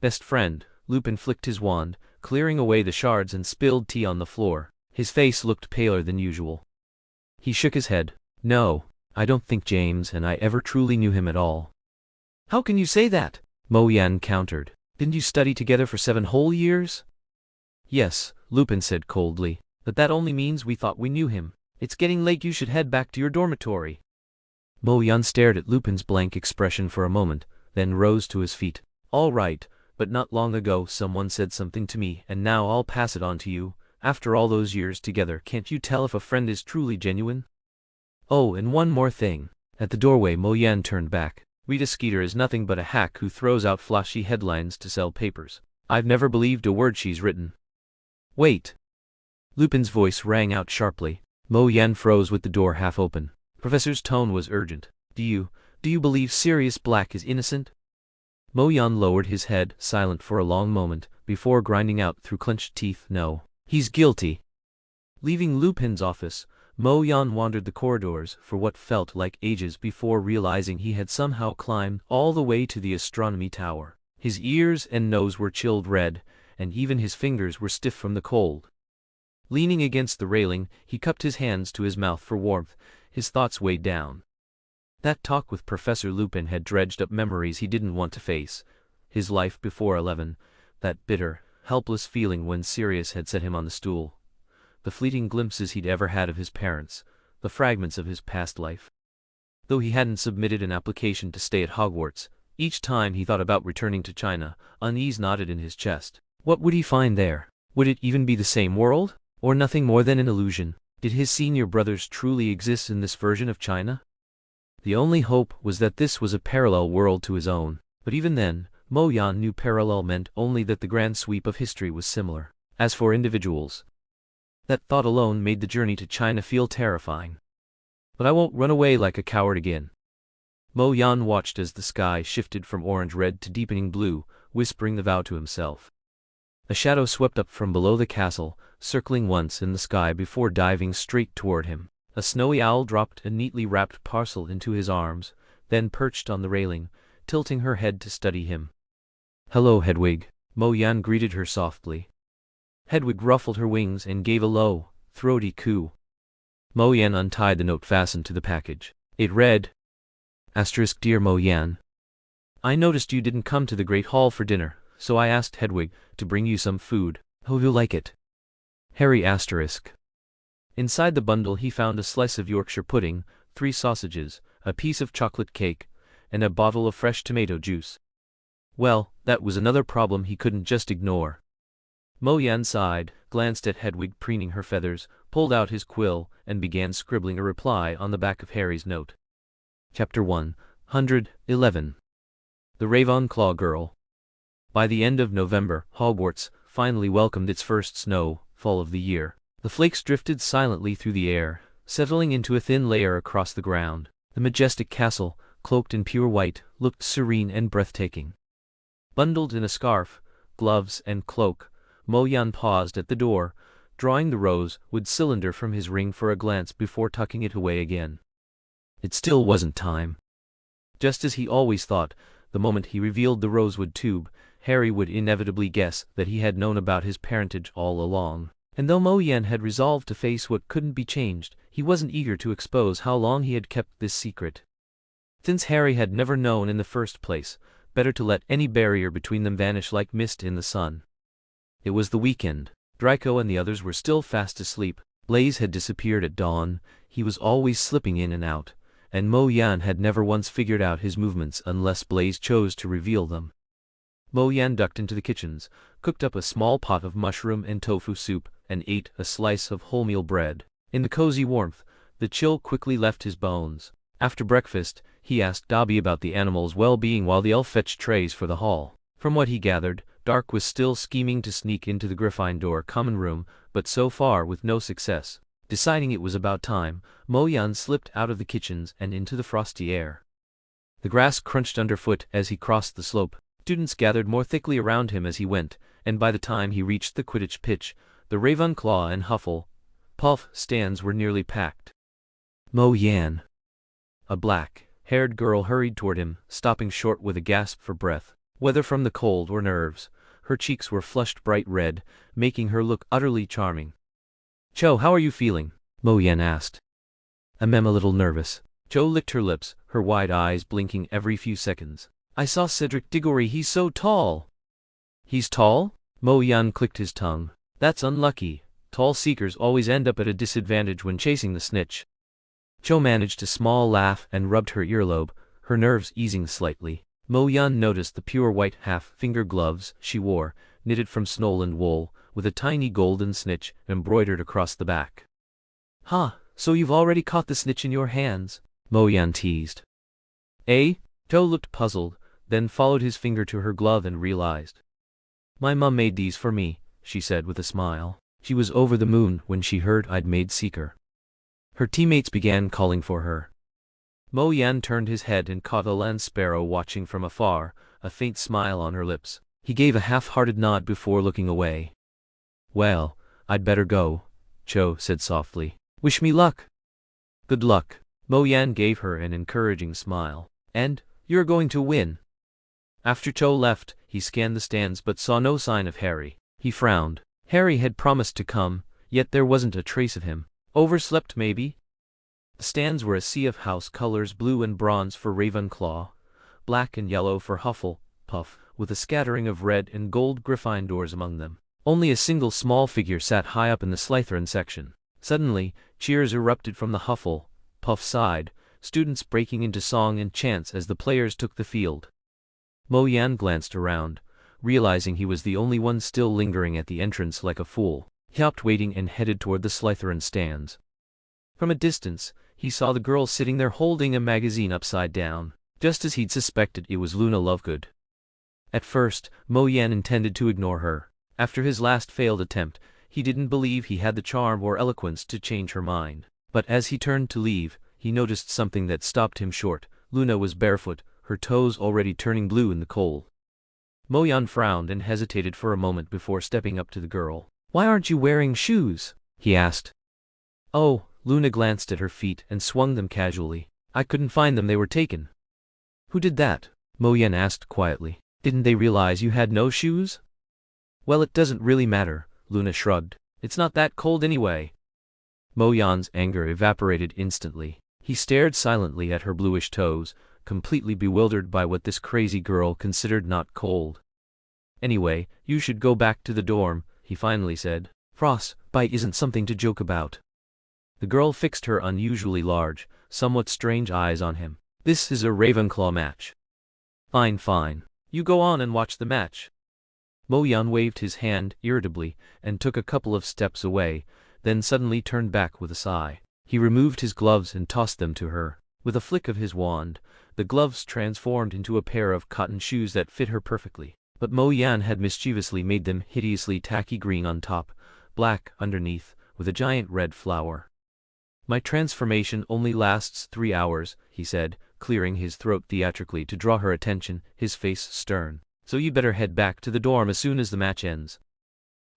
Best friend. Lupin flicked his wand, clearing away the shards and spilled tea on the floor. His face looked paler than usual. He shook his head. No, I don't think James and I ever truly knew him at all. How can you say that? Mo Yan countered. Didn't you study together for 7 whole years? Yes, Lupin said coldly. But that only means we thought we knew him. It's getting late, you should head back to your dormitory. Mo Yan stared at Lupin's blank expression for a moment, then rose to his feet. All right, but not long ago someone said something to me and now I'll pass it on to you. After all those years together, can't you tell if a friend is truly genuine? Oh, and one more thing. At the doorway Mo Yan turned back. Rita Skeeter is nothing but a hack who throws out flashy headlines to sell papers. I've never believed a word she's written. Wait. Lupin's voice rang out sharply. Mo Yan froze with the door half open. Professor's tone was urgent. Do you believe Sirius Black is innocent? Mo Yan lowered his head, silent for a long moment, before grinding out through clenched teeth, no. He's guilty. Leaving Lupin's office, Mo Yan wandered the corridors for what felt like ages before realizing he had somehow climbed all the way to the astronomy tower. His ears and nose were chilled red, and even his fingers were stiff from the cold. Leaning against the railing, he cupped his hands to his mouth for warmth, his thoughts weighed down. That talk with Professor Lupin had dredged up memories he didn't want to face. His life before 11, that bitter, helpless feeling when Sirius had set him on the stool. The fleeting glimpses he'd ever had of his parents, the fragments of his past life. Though he hadn't submitted an application to stay at Hogwarts, each time he thought about returning to China, unease knotted in his chest. What would he find there? Would it even be the same world? Or nothing more than an illusion? Did his senior brothers truly exist in this version of China? The only hope was that this was a parallel world to his own, but even then, Mo Yan knew parallel meant only that the grand sweep of history was similar. As for individuals, that thought alone made the journey to China feel terrifying. But I won't run away like a coward again. Mo Yan watched as the sky shifted from orange-red to deepening blue, whispering the vow to himself. A shadow swept up from below the castle, circling once in the sky before diving straight toward him. A snowy owl dropped a neatly wrapped parcel into his arms, then perched on the railing, tilting her head to study him. Hello, Hedwig. Mo Yan greeted her softly. Hedwig ruffled her wings and gave a low, throaty coo. Mo Yan untied the note fastened to the package. It read, Dear Mo Yan, I noticed you didn't come to the Great Hall for dinner, so I asked Hedwig to bring you some food. Hope you'll like it. Harry *. Inside the bundle he found a slice of Yorkshire pudding, 3 sausages, a piece of chocolate cake, and a bottle of fresh tomato juice. Well, that was another problem he couldn't just ignore. Mo Yan sighed, glanced at Hedwig preening her feathers, pulled out his quill, and began scribbling a reply on the back of Harry's note. Chapter 111. The Ravenclaw Girl. By the end of November, Hogwarts finally welcomed its first snowfall of the year. The flakes drifted silently through the air, settling into a thin layer across the ground. The majestic castle, cloaked in pure white, looked serene and breathtaking. Bundled in a scarf, gloves, and cloak, Mo Yan paused at the door, drawing the rosewood cylinder from his ring for a glance before tucking it away again. It still wasn't time. Just as he always thought, the moment he revealed the rosewood tube, Harry would inevitably guess that he had known about his parentage all along. And though Mo Yan had resolved to face what couldn't be changed, he wasn't eager to expose how long he had kept this secret. Since Harry had never known in the first place, better to let any barrier between them vanish like mist in the sun. It was the weekend. Draco and the others were still fast asleep. Blaze had disappeared at dawn. He was always slipping in and out, and Mo Yan had never once figured out his movements unless Blaze chose to reveal them. Mo Yan ducked into the kitchens, cooked up a small pot of mushroom and tofu soup, and ate a slice of wholemeal bread. In the cozy warmth, the chill quickly left his bones. After breakfast, he asked Dobby about the animals' well-being while the elf fetched trays for the hall. From what he gathered, Dark was still scheming to sneak into the Gryffindor common room, but so far with no success. Deciding it was about time, Mo Yan slipped out of the kitchens and into the frosty air. The grass crunched underfoot as he crossed the slope. Students gathered more thickly around him as he went, and by the time he reached the Quidditch pitch, the Ravenclaw and Hufflepuff stands were nearly packed. Mo Yan. A black-haired girl hurried toward him, stopping short with a gasp for breath. Whether from the cold or nerves, her cheeks were flushed bright red, making her look utterly charming. "Cho, how are you feeling?" Mo Yan asked. "I'm a little nervous." Cho licked her lips, her wide eyes blinking every few seconds. "I saw Cedric Diggory, he's so tall." "He's tall?" Mo Yan clicked his tongue. "That's unlucky. Tall seekers always end up at a disadvantage when chasing the snitch." Cho managed a small laugh and rubbed her earlobe, her nerves easing slightly. Mo Yan noticed the pure white half-finger gloves she wore, knitted from Snoland wool, with a tiny golden snitch embroidered across the back. "Huh, so you've already caught the snitch in your hands?" Mo Yan teased. "Eh?" Cho looked puzzled, then followed his finger to her glove and realized. "My mum made these for me," she said with a smile. She was over the moon when she heard I'd made Seeker. Her teammates began calling for her. Mo Yan turned his head and caught a land sparrow watching from afar, a faint smile on her lips. He gave a half-hearted nod before looking away. "Well, I'd better go," Cho said softly. "Wish me luck." "Good luck." Mo Yan gave her an encouraging smile. "And, you're going to win." After Cho left, he scanned the stands but saw no sign of Harry. He frowned. Harry had promised to come, yet there wasn't a trace of him. Overslept maybe? The stands were a sea of house colors, blue and bronze for Ravenclaw, black and yellow for Hufflepuff, with a scattering of red and gold Gryffindors among them. Only a single small figure sat high up in the Slytherin section. Suddenly, cheers erupted from the Hufflepuff side, students breaking into song and chants as the players took the field. Mo Yan glanced around, realizing he was the only one still lingering at the entrance like a fool. He stopped waiting and headed toward the Slytherin stands. From a distance, he saw the girl sitting there holding a magazine upside down. Just as he'd suspected, it was Luna Lovegood. At first, Mo Yan intended to ignore her. After his last failed attempt, he didn't believe he had the charm or eloquence to change her mind. But as he turned to leave, he noticed something that stopped him short. Luna was barefoot, her toes already turning blue in the cold. Mo Yan frowned and hesitated for a moment before stepping up to the girl. "Why aren't you wearing shoes?" he asked. "Oh," Luna glanced at her feet and swung them casually. "I couldn't find them, they were taken." "Who did that?" Mo Yan asked quietly. "Didn't they realize you had no shoes?" "Well, it doesn't really matter," Luna shrugged. "It's not that cold anyway." Mo Yan's anger evaporated instantly. He stared silently at her bluish toes, completely bewildered by what this crazy girl considered not cold. "Anyway, you should go back to the dorm," he finally said. "Frostbite isn't something to joke about." The girl fixed her unusually large, somewhat strange eyes on him. "This is a Ravenclaw match." "Fine, fine. You go on and watch the match." Mo Yan waved his hand irritably and took a couple of steps away, then suddenly turned back with a sigh. He removed his gloves and tossed them to her. With a flick of his wand, the gloves transformed into a pair of cotton shoes that fit her perfectly. But Mo Yan had mischievously made them hideously tacky green on top, black underneath, with a giant red flower. "My transformation only lasts 3 hours," he said, clearing his throat theatrically to draw her attention, his face stern. "So you'd better head back to the dorm as soon as the match ends."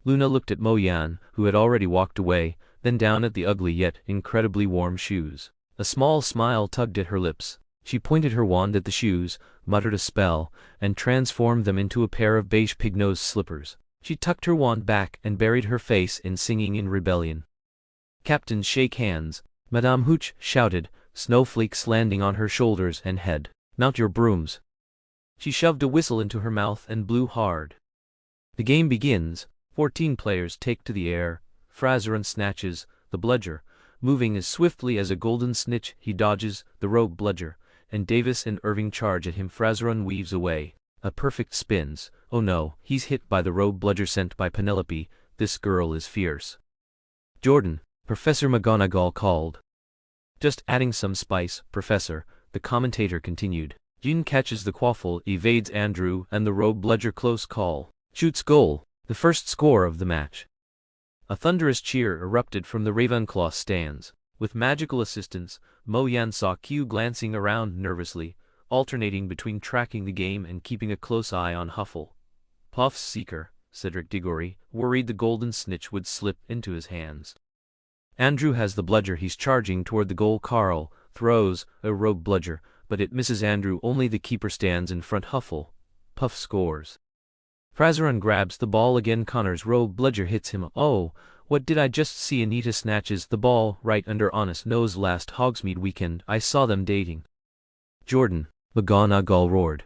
Luna looked at Mo Yan, who had already walked away, then down at the ugly yet incredibly warm shoes. A small smile tugged at her lips. She pointed her wand at the shoes, muttered a spell, and transformed them into a pair of beige pig-nosed slippers. She tucked her wand back and buried her face in singing in rebellion. "Captains, shake hands," Madame Hooch shouted, snowflakes landing on her shoulders and head. "Mount your brooms." She shoved a whistle into her mouth and blew hard. "The game begins." 14 players take to the air. Frazeron snatches the bludger, moving as swiftly as a golden snitch. He dodges the rogue bludger, and Davis and Irving charge at him. Frazeron weaves away. A perfect spins. Oh no, he's hit by the rogue bludger sent by Penelope. This girl is fierce. "Jordan," Professor McGonagall called. "Just adding some spice, Professor," the commentator continued. Jean catches the quaffle, evades Andrew and the rogue bludger. Close call. Shoots goal. The first score of the match. A thunderous cheer erupted from the Ravenclaw stands. With magical assistance, Mo Yan saw Q glancing around nervously, alternating between tracking the game and keeping a close eye on Hufflepuff's seeker. Cedric Diggory, worried the golden snitch would slip into his hands. Andrew has the bludger. He's charging toward the goal. Carl throws a rogue bludger, but it misses Andrew. Only the keeper stands in front. Huffle Puff scores. Frazeron grabs the ball again. Connor's rogue bludger hits him. Oh, what did I just see? Anita snatches the ball right under Honest nose. Last Hogsmeade weekend I saw them dating. Jordan, McGonagall roared.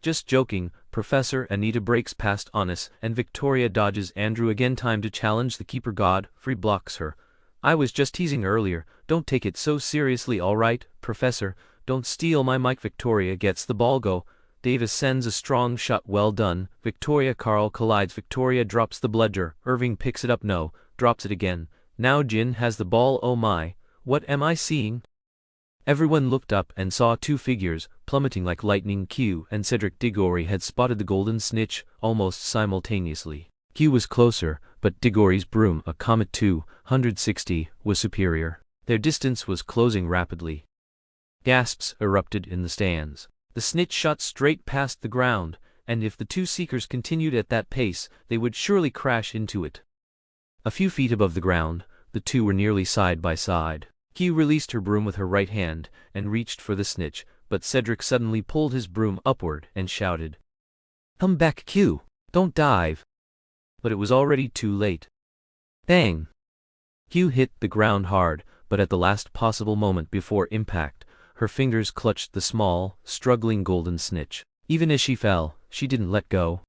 Just joking, Professor. Anita breaks past Honest and Victoria dodges Andrew again. Time to challenge the keeper. Godfrey blocks her. I was just teasing earlier. Don't take it so seriously. All right, Professor, don't steal my mic. Victoria gets the ball. Go. Davis sends a strong shot. Well done, Victoria. Carl collides. Victoria drops the bludger. Irving picks it up. No, drops it again. Now Jin has the ball. Oh my, what am I seeing? Everyone looked up and saw two figures, plummeting like lightning. Q and Cedric Diggory had spotted the golden snitch almost simultaneously. Q was closer, but Diggory's broom, a Comet 260, was superior. Their distance was closing rapidly. Gasps erupted in the stands. The snitch shot straight past the ground, and if the two seekers continued at that pace, they would surely crash into it. A few feet above the ground, the two were nearly side by side. Q released her broom with her right hand and reached for the snitch, but Cedric suddenly pulled his broom upward and shouted, "Come back, Q! Don't dive!" But it was already too late. Bang! Q hit the ground hard, but at the last possible moment before impact, her fingers clutched the small, struggling golden snitch. Even as she fell, she didn't let go.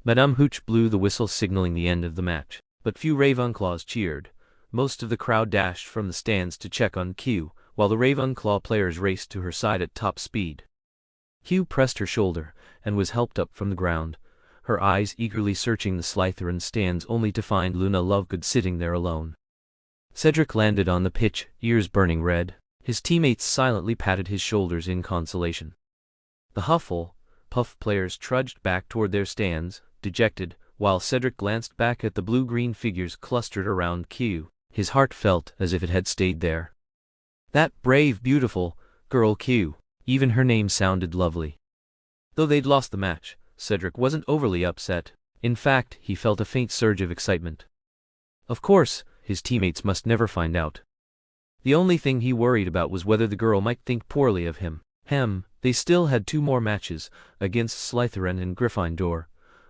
Madame Hooch blew the whistle signaling the end of the match, but few Ravenclaws cheered. Most of the crowd dashed from the stands to check on Q, while the Ravenclaw players raced to her side at top speed. Q pressed her shoulder, and was helped up from the ground, her eyes eagerly searching the Slytherin stands only to find Luna Lovegood sitting there alone. Cedric landed on the pitch, ears burning red. His teammates silently patted his shoulders in consolation. The Hufflepuff players trudged back toward their stands, dejected, while Cedric glanced back at the blue-green figures clustered around Q. His heart felt as if it had stayed there. That brave, beautiful girl Q. Even her name sounded lovely. Though they'd lost the match, Cedric wasn't overly upset. In fact, he felt a faint surge of excitement. Of course, his teammates must never find out. The only thing he worried about was whether the girl might think poorly of him. They still had 2 more matches, against Slytherin and Gryffindor.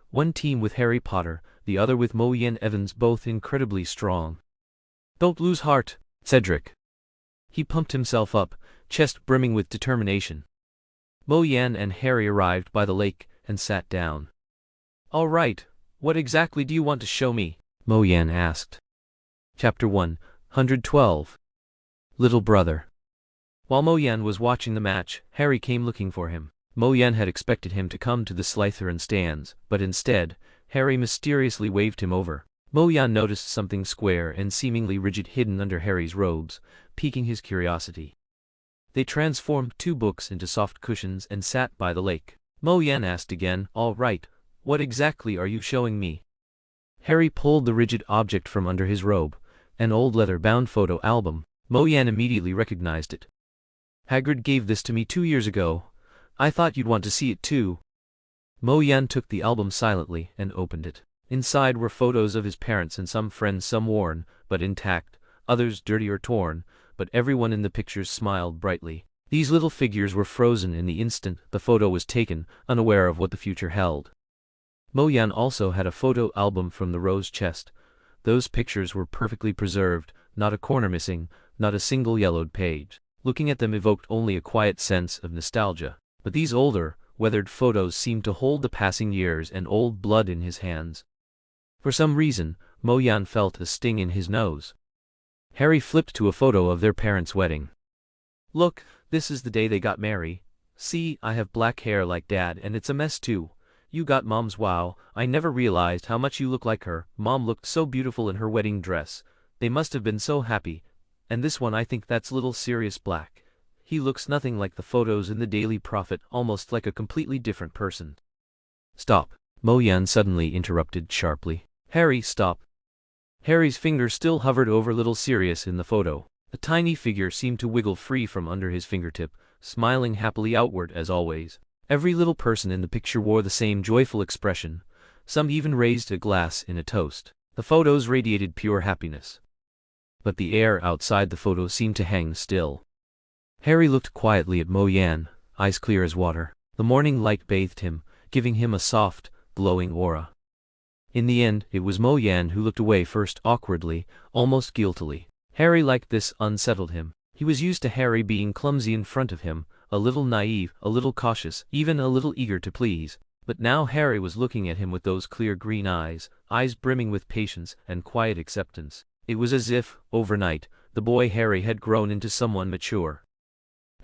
One team with Harry Potter, the other with Mo-Yen Evans, both incredibly strong. Don't lose heart, Cedric. He pumped himself up, chest brimming with determination. Mo-Yen and Harry arrived by the lake and sat down. All right, what exactly do you want to show me? Mo-Yen asked. Chapter 112. Little Brother. While Mo-Yen was watching the match, Harry came looking for him. Mo-Yen had expected him to come to the Slytherin stands, but instead, Harry mysteriously waved him over. Mo-Yen noticed something square and seemingly rigid hidden under Harry's robes, piquing his curiosity. They transformed 2 books into soft cushions and sat by the lake. Mo-Yen asked again, all right, what exactly are you showing me? Harry pulled the rigid object from under his robe, an old leather-bound photo album. Mo-Yen immediately recognized it. Hagrid gave this to me 2 years ago. I thought you'd want to see it too. Mo-Yen took the album silently and opened it. Inside were photos of his parents and some friends, some worn, but intact, others dirty or torn, but everyone in the pictures smiled brightly. These little figures were frozen in the instant the photo was taken, unaware of what the future held. Mo-Yen also had a photo album from the rose chest. Those pictures were perfectly preserved, not a corner missing, not a single yellowed page. Looking at them evoked only a quiet sense of nostalgia. But these older, weathered photos seemed to hold the passing years and old blood in his hands. For some reason, Mo-Yen felt a sting in his nose. Harry flipped to a photo of their parents' wedding. Look, this is the day they got married. See, I have black hair like Dad and it's a mess too. You got Mom's. Wow, I never realized how much you look like her. Mom looked so beautiful in her wedding dress. They must have been so happy. And this one, I think that's little Sirius Black. He looks nothing like the photos in the Daily Prophet, almost like a completely different person. Stop, Mo-Yen suddenly interrupted sharply. Harry, stop. Harry's finger still hovered over little Sirius in the photo. A tiny figure seemed to wiggle free from under his fingertip, smiling happily outward as always. Every little person in the picture wore the same joyful expression. Some even raised a glass in a toast. The photos radiated pure happiness. but the air outside the photo seemed to hang still. Harry looked quietly at Mo Yan, eyes clear as water. The morning light bathed him, giving him a soft, glowing aura. In the end, it was Mo Yan who looked away first, awkwardly, almost guiltily. Harry liked this unsettled him. He was used to Harry being clumsy in front of him, a little naive, a little cautious, even a little eager to please. But now Harry was looking at him with those clear green eyes brimming with patience and quiet acceptance. It was as if, overnight, the boy Harry had grown into someone mature.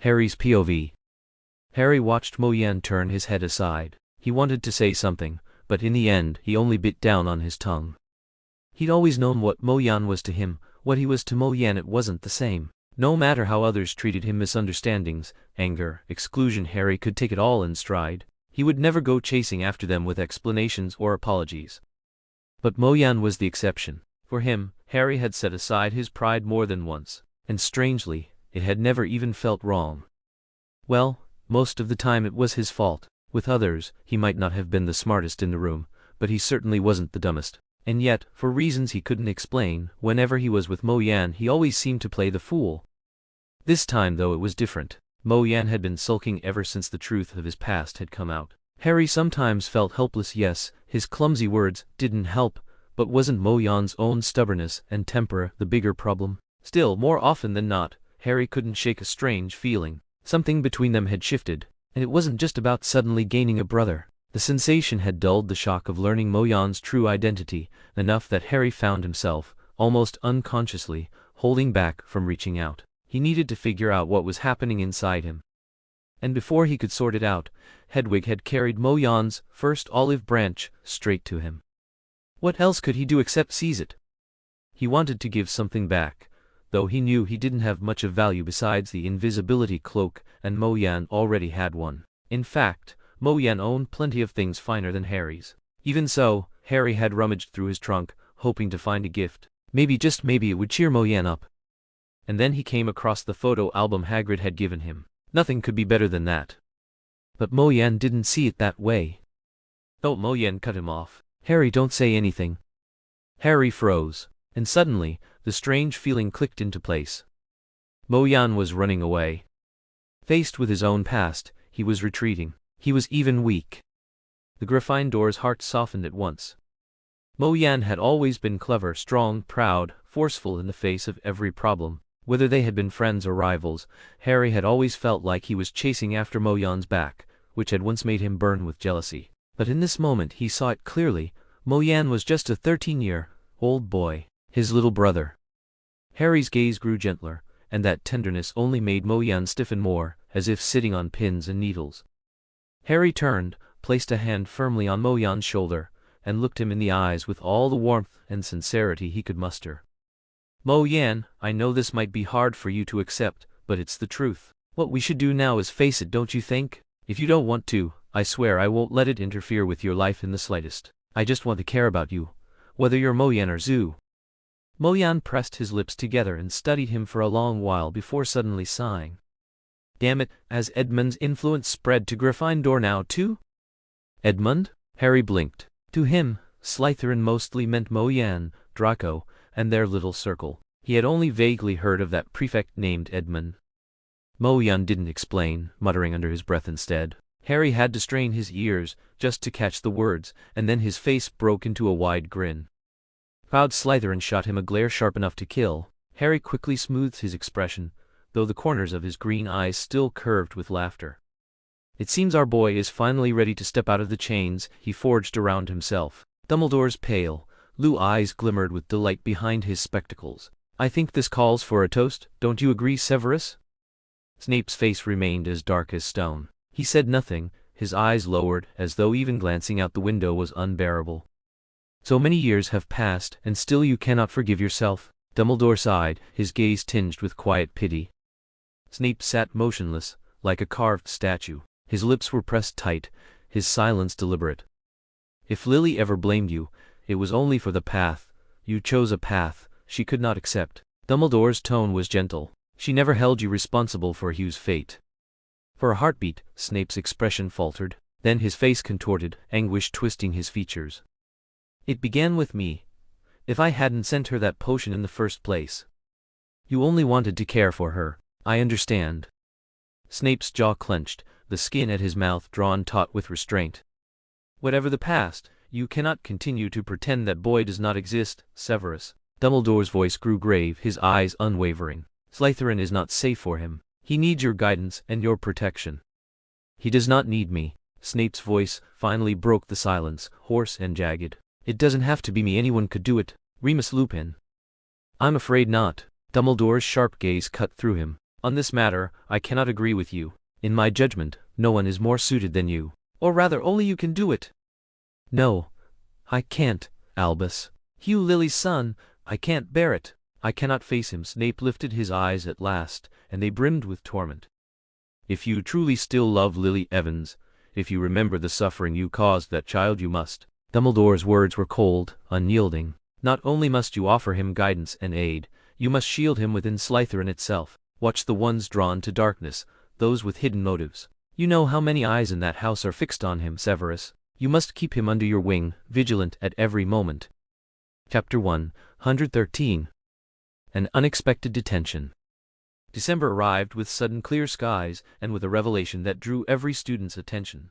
Harry's POV. Harry watched Mo Yan turn his head aside. He wanted to say something, but in the end he only bit down on his tongue. He'd always known what Mo Yan was to him, what he was to Mo Yan it wasn't the same. No matter how others treated him, misunderstandings, anger, exclusion, Harry could take it all in stride. He would never go chasing after them with explanations or apologies. But Mo Yan was the exception. For him, Harry had set aside his pride more than once, and strangely, it had never even felt wrong. Well, most of the time it was his fault. With others, he might not have been the smartest in the room, but he certainly wasn't the dumbest. And yet, for reasons he couldn't explain, whenever he was with Mo Yan he always seemed to play the fool. This time though it was different. Mo Yan had been sulking ever since the truth of his past had come out. Harry sometimes felt helpless. Yes, his clumsy words didn't help, but wasn't Mo Yan's own stubbornness and temper the bigger problem? Still, more often than not, Harry couldn't shake a strange feeling. Something between them had shifted, and it wasn't just about suddenly gaining a brother. The sensation had dulled the shock of learning Mo Yan's true identity enough that Harry found himself, almost unconsciously, holding back from reaching out. He needed to figure out what was happening inside him. And before he could sort it out, Hedwig had carried Mo Yan's first olive branch straight to him. What else could he do except seize it? He wanted to give something back, though he knew he didn't have much of value besides the invisibility cloak, and Mo Yan already had one. In fact, Mo Yan owned plenty of things finer than Harry's. Even so, Harry had rummaged through his trunk, hoping to find a gift. Maybe, just maybe, it would cheer Mo Yan up. And then he came across the photo album Hagrid had given him. Nothing could be better than that. But Mo Yan didn't see it that way. Oh, Mo Yan cut him off. Harry, don't say anything. Harry froze, and suddenly, the strange feeling clicked into place. Mo Yan was running away. Faced with his own past, he was retreating. He was even weak. The Gryffindor's heart softened at once. Mo Yan had always been clever, strong, proud, forceful in the face of every problem. Whether they had been friends or rivals, Harry had always felt like he was chasing after Mo Yan's back, which had once made him burn with jealousy. But in this moment he saw it clearly. Mo Yan was just a 13-year-old boy, his little brother. Harry's gaze grew gentler, and that tenderness only made Mo Yan stiffen more, as if sitting on pins and needles. Harry turned, placed a hand firmly on Mo Yan's shoulder, and looked him in the eyes with all the warmth and sincerity he could muster. Mo Yan, I know this might be hard for you to accept, but it's the truth. What we should do now is face it, don't you think? If you don't want to, I swear I won't let it interfere with your life in the slightest. I just want to care about you, whether you're Mo Yan or Zoo. Mo Yan pressed his lips together and studied him for a long while before suddenly sighing. Damn it, has Edmund's influence spread to Gryffindor now too? Edmund? Harry blinked. To him, Slytherin mostly meant Mo Yan, Draco, and their little circle. He had only vaguely heard of that prefect named Edmund. Mo Yan didn't explain, muttering under his breath instead. Harry had to strain his ears just to catch the words, and then his face broke into a wide grin. Proud Slytherin shot him a glare sharp enough to kill. Harry quickly smoothed his expression, though the corners of his green eyes still curved with laughter. It seems our boy is finally ready to step out of the chains he forged around himself. Dumbledore's pale, blue eyes glimmered with delight behind his spectacles. I think this calls for a toast, don't you agree, Severus? Snape's face remained as dark as stone. He said nothing, his eyes lowered, as though even glancing out the window was unbearable. So many years have passed, and still you cannot forgive yourself? Dumbledore sighed, his gaze tinged with quiet pity. Snape sat motionless, like a carved statue. His lips were pressed tight, his silence deliberate. If Lily ever blamed you, it was only for the path. You chose a path she could not accept. Dumbledore's tone was gentle. She never held you responsible for Hugh's fate. For a heartbeat, Snape's expression faltered. Then his face contorted, anguish twisting his features. It began with me. If I hadn't sent her that potion in the first place. You only wanted to care for her. I understand. Snape's jaw clenched, the skin at his mouth drawn taut with restraint. Whatever the past, you cannot continue to pretend that boy does not exist, Severus. Dumbledore's voice grew grave, his eyes unwavering. Slytherin is not safe for him. He needs your guidance and your protection. He does not need me. Snape's voice finally broke the silence, hoarse and jagged. It doesn't have to be me, anyone could do it. Remus Lupin. I'm afraid not. Dumbledore's sharp gaze cut through him. On this matter, I cannot agree with you. In my judgment, no one is more suited than you. Or rather, only you can do it. No. I can't, Albus. Hugh Lily's son, I can't bear it. I cannot face him. Snape lifted his eyes at last, and they brimmed with torment. If you truly still love Lily Evans, if you remember the suffering you caused that child, you must. Dumbledore's words were cold, unyielding. Not only must you offer him guidance and aid, you must shield him within Slytherin itself. Watch the ones drawn to darkness, those with hidden motives. You know how many eyes in that house are fixed on him, Severus. You must keep him under your wing, vigilant at every moment. Chapter 113. An unexpected detention. December arrived with sudden clear skies and with a revelation that drew every student's attention.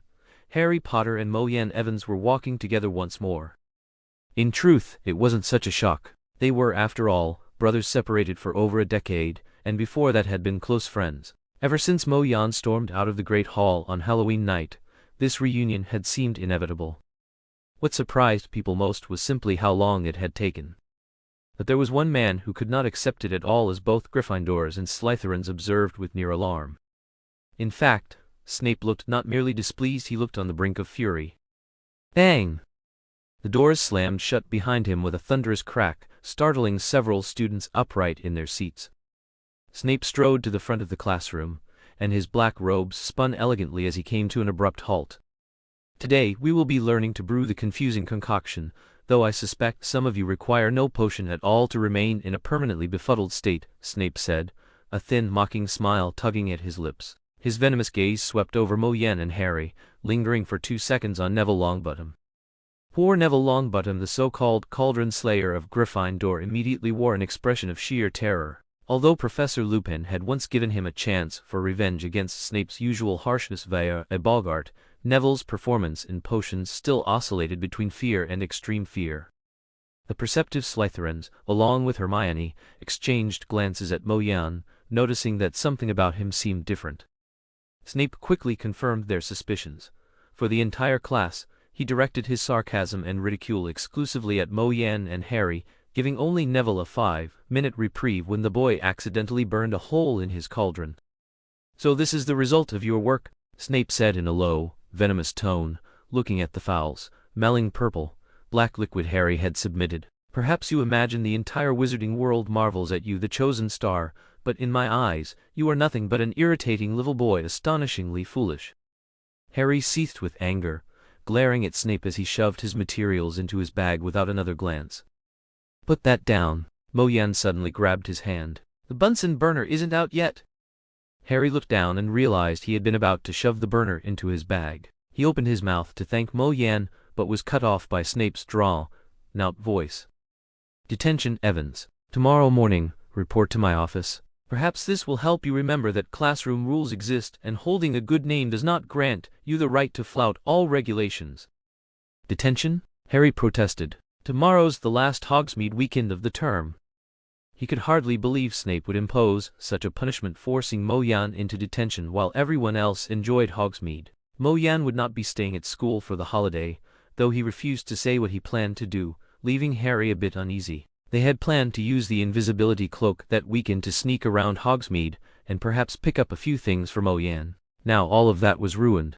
Harry Potter and Moyan Evans were walking together once more. In truth, it wasn't such a shock. They were, after all, brothers separated for over a decade, and before that had been close friends. Ever since Moyan stormed out of the Great Hall on Halloween night, this reunion had seemed inevitable. What surprised people most was simply how long it had taken. But there was one man who could not accept it at all, as both Gryffindors and Slytherins observed with near alarm. In fact, Snape looked not merely displeased, he looked on the brink of fury. Bang! The doors slammed shut behind him with a thunderous crack, startling several students upright in their seats. Snape strode to the front of the classroom, and his black robes spun elegantly as he came to an abrupt halt. Today we will be learning to brew the confusing concoction, though I suspect some of you require no potion at all to remain in a permanently befuddled state, Snape said, a thin, mocking smile tugging at his lips. His venomous gaze swept over Moyan and Harry, lingering for 2 seconds on Neville Longbottom. Poor Neville Longbottom, the so-called Cauldron Slayer of Gryffindor, immediately wore an expression of sheer terror. Although Professor Lupin had once given him a chance for revenge against Snape's usual harshness via a Boggart, Neville's performance in potions still oscillated between fear and extreme fear. The perceptive Slytherins, along with Hermione, exchanged glances at Moyan, noticing that something about him seemed different. Snape quickly confirmed their suspicions. For the entire class, he directed his sarcasm and ridicule exclusively at Moyan and Harry, giving only Neville a 5-minute reprieve when the boy accidentally burned a hole in his cauldron. So this is the result of your work, Snape said in a low, venomous tone, looking at the foul, smelling purple, black liquid Harry had submitted. Perhaps you imagine the entire wizarding world marvels at you, the chosen star, but in my eyes, you are nothing but an irritating little boy, astonishingly foolish. Harry seethed with anger, glaring at Snape as he shoved his materials into his bag without another glance. Put that down. Moyan suddenly grabbed his hand. The Bunsen burner isn't out yet. Harry looked down and realized he had been about to shove the burner into his bag. He opened his mouth to thank Moyan, but was cut off by Snape's drawn-out voice. Detention, Evans. Tomorrow morning, report to my office. Perhaps this will help you remember that classroom rules exist, and holding a good name does not grant you the right to flout all regulations. Detention? Harry protested. Tomorrow's the last Hogsmeade weekend of the term. He could hardly believe Snape would impose such a punishment, forcing Moyan into detention while everyone else enjoyed Hogsmeade. Moyan would not be staying at school for the holiday, though he refused to say what he planned to do, leaving Harry a bit uneasy. They had planned to use the invisibility cloak that weekend to sneak around Hogsmeade, and perhaps pick up a few things for Moyan. Now all of that was ruined.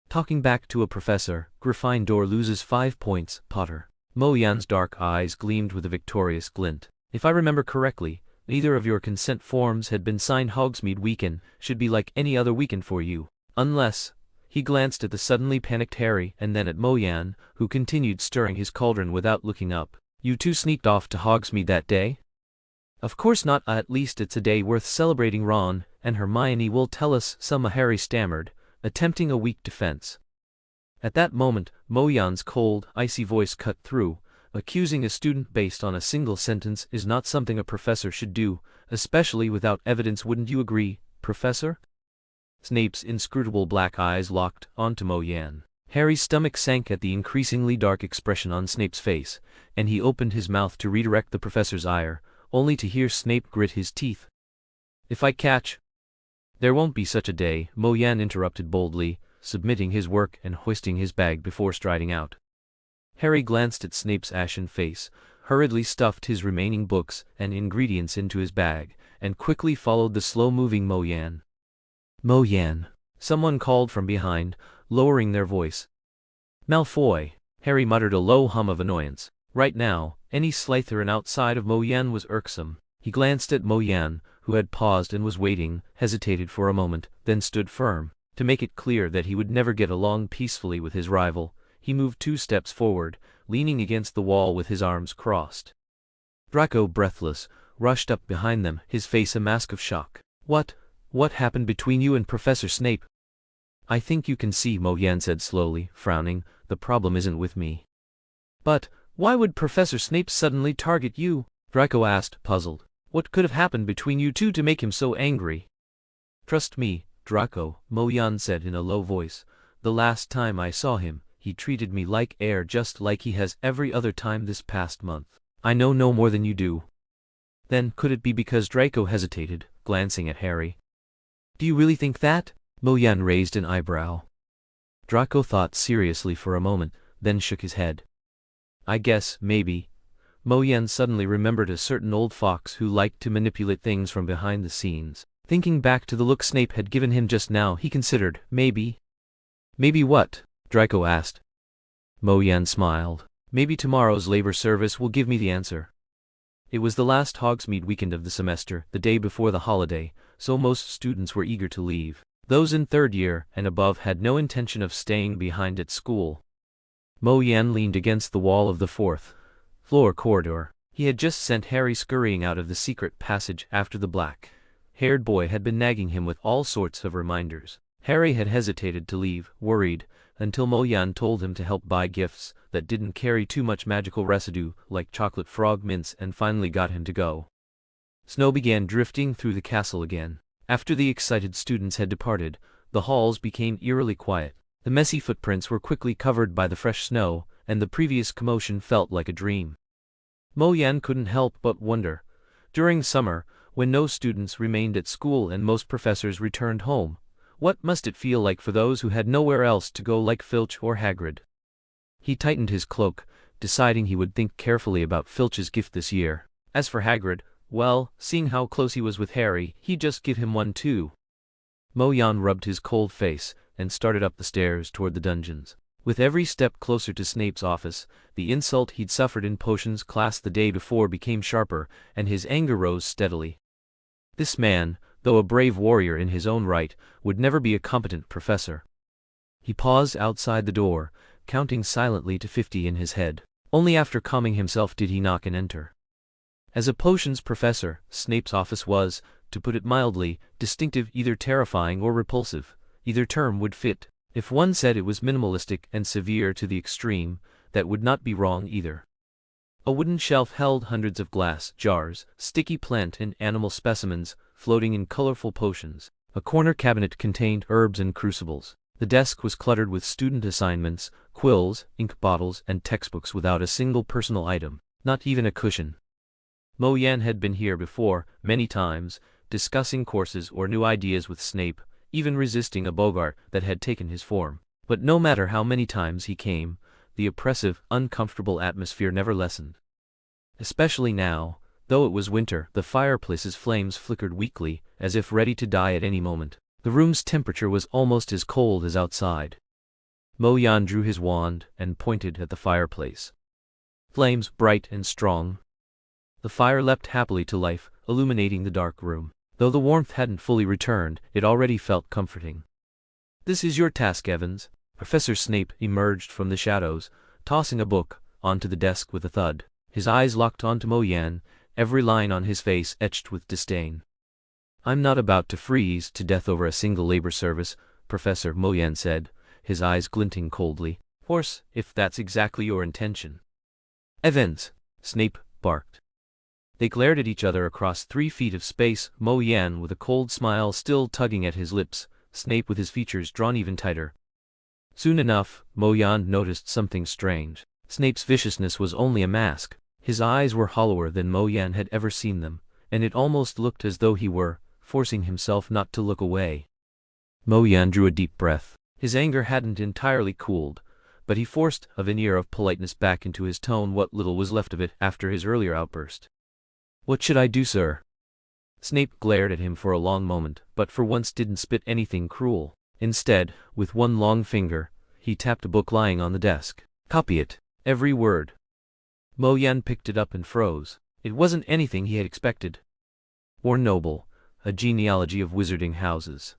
Talking back to a professor, Gryffindor loses 5 points, Potter. Moyan's dark eyes gleamed with a victorious glint. If I remember correctly, neither of your consent forms had been signed. Hogsmeade weekend should be like any other weekend for you. Unless... He glanced at the suddenly panicked Harry and then at Moyan, who continued stirring his cauldron without looking up. You two sneaked off to Hogsmeade that day? Of course not. At least it's a day worth celebrating. Ron and Hermione will tell us some. Harry stammered, attempting a weak defense. At that moment, Moyan's cold, icy voice cut through, Accusing a student based on a single sentence is not something a professor should do, especially without evidence. Wouldn't you agree, Professor? Snape's inscrutable black eyes locked onto Mo Yan. Harry's stomach sank at the increasingly dark expression on Snape's face, and he opened his mouth to redirect the professor's ire, only to hear Snape grit his teeth. If I catch... There won't be such a day, Mo Yan interrupted boldly, submitting his work and hoisting his bag before striding out. Harry glanced at Snape's ashen face, hurriedly stuffed his remaining books and ingredients into his bag, and quickly followed the slow-moving Mo Yan. Mo Yan, someone called from behind, lowering their voice. Malfoy, Harry muttered a low hum of annoyance. Right now, any Slytherin outside of Mo Yan was irksome. He glanced at Mo Yan, who had paused and was waiting, hesitated for a moment, then stood firm. To make it clear that he would never get along peacefully with his rival, he moved 2 steps forward, leaning against the wall with his arms crossed. Draco, breathless, rushed up behind them, his face a mask of shock. What happened between you and Professor Snape? I think you can see, Mo Yan said slowly, frowning, the problem isn't with me. But, why would Professor Snape suddenly target you? Draco asked, puzzled. What could have happened between you two to make him so angry? Trust me, Draco, Mo Yan said in a low voice. The last time I saw him, he treated me like air, just like he has every other time this past month. I know no more than you do. Then, could it be because Draco hesitated, glancing at Harry? Do you really think that? Mo Yan raised an eyebrow. Draco thought seriously for a moment, then shook his head. I guess, maybe. Mo Yan suddenly remembered a certain old fox who liked to manipulate things from behind the scenes. Thinking back to the look Snape had given him just now, he considered, maybe. Maybe what? Draco asked. Mo Yan smiled. Maybe tomorrow's labor service will give me the answer. It was the last Hogsmeade weekend of the semester, the day before the holiday, so most students were eager to leave. Those in 3rd year and above had no intention of staying behind at school. Mo Yan leaned against the wall of the 4th floor corridor. He had just sent Harry scurrying out of the secret passage after the black-haired boy had been nagging him with all sorts of reminders. Harry had hesitated to leave, worried, until Mo Yan told him to help buy gifts that didn't carry too much magical residue, like chocolate frog mints, and finally got him to go. Snow began drifting through the castle again. After the excited students had departed, the halls became eerily quiet. The messy footprints were quickly covered by the fresh snow, and the previous commotion felt like a dream. Mo Yan couldn't help but wonder. During summer, when no students remained at school and most professors returned home, what must it feel like for those who had nowhere else to go, like Filch or Hagrid? He tightened his cloak, deciding he would think carefully about Filch's gift this year. As for Hagrid, well, seeing how close he was with Harry, he'd just give him one too. Mo Yan rubbed his cold face and started up the stairs toward the dungeons. With every step closer to Snape's office, the insult he'd suffered in potions class the day before became sharper, and his anger rose steadily. This man, though a brave warrior in his own right, would never be a competent professor. He paused outside the door, counting silently to 50 in his head. Only after calming himself did he knock and enter. As a potions professor, Snape's office was, to put it mildly, distinctive, either terrifying or repulsive. Either term would fit. If one said it was minimalistic and severe to the extreme, that would not be wrong either. A wooden shelf held hundreds of glass jars, sticky plant and animal specimens, floating in colorful potions. A corner cabinet contained herbs and crucibles. The desk was cluttered with student assignments, quills, ink bottles, and textbooks without a single personal item, not even a cushion. Mo Yan had been here before, many times, discussing courses or new ideas with Snape, even resisting a Bogart that had taken his form. But no matter how many times he came, the oppressive, uncomfortable atmosphere never lessened. Especially now, though it was winter, the fireplace's flames flickered weakly, as if ready to die at any moment. The room's temperature was almost as cold as outside. Mo Yan drew his wand and pointed at the fireplace. Flames bright and strong. The fire leapt happily to life, illuminating the dark room. Though the warmth hadn't fully returned, it already felt comforting. This is your task, Evans. Professor Snape emerged from the shadows, tossing a book onto the desk with a thud. His eyes locked onto Mo Yan, every line on his face etched with disdain. I'm not about to freeze to death over a single labor service, Professor, Mo Yan said, his eyes glinting coldly. Of course, if that's exactly your intention. Evans! Snape barked. They glared at each other across 3 feet of space, Mo Yan with a cold smile still tugging at his lips, Snape with his features drawn even tighter. Soon enough, Mo Yan noticed something strange. Snape's viciousness was only a mask. His eyes were hollower than Mo Yan had ever seen them, and it almost looked as though he were forcing himself not to look away. Mo Yan drew a deep breath. His anger hadn't entirely cooled, but he forced a veneer of politeness back into his tone, what little was left of it after his earlier outburst. "What should I do, sir?" Snape glared at him for a long moment, but for once didn't spit anything cruel. Instead, with one long finger, he tapped a book lying on the desk. "Copy it, every word." Mo Yan picked it up and froze. It wasn't anything he had expected. More noble, a genealogy of wizarding houses.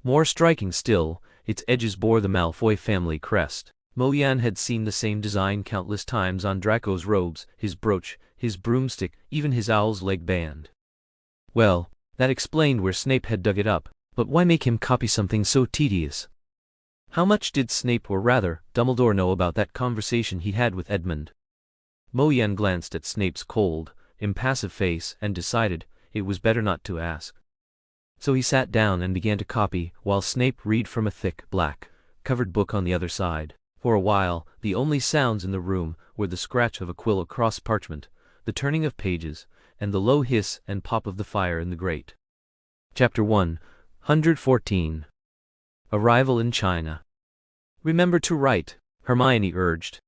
More striking still, its edges bore the Malfoy family crest. Mo Yan had seen the same design countless times on Draco's robes, his brooch, his broomstick, even his owl's leg band. Well, that explained where Snape had dug it up, but why make him copy something so tedious? How much did Snape, or rather, Dumbledore, know about that conversation he had with Edmund? Mo Yan glanced at Snape's cold, impassive face and decided it was better not to ask. So he sat down and began to copy, while Snape read from a thick, black-covered book on the other side. For a while, the only sounds in the room were the scratch of a quill across parchment, the turning of pages, and the low hiss and pop of the fire in the grate. Chapter 114. Arrival in China. "Remember to write," Hermione urged.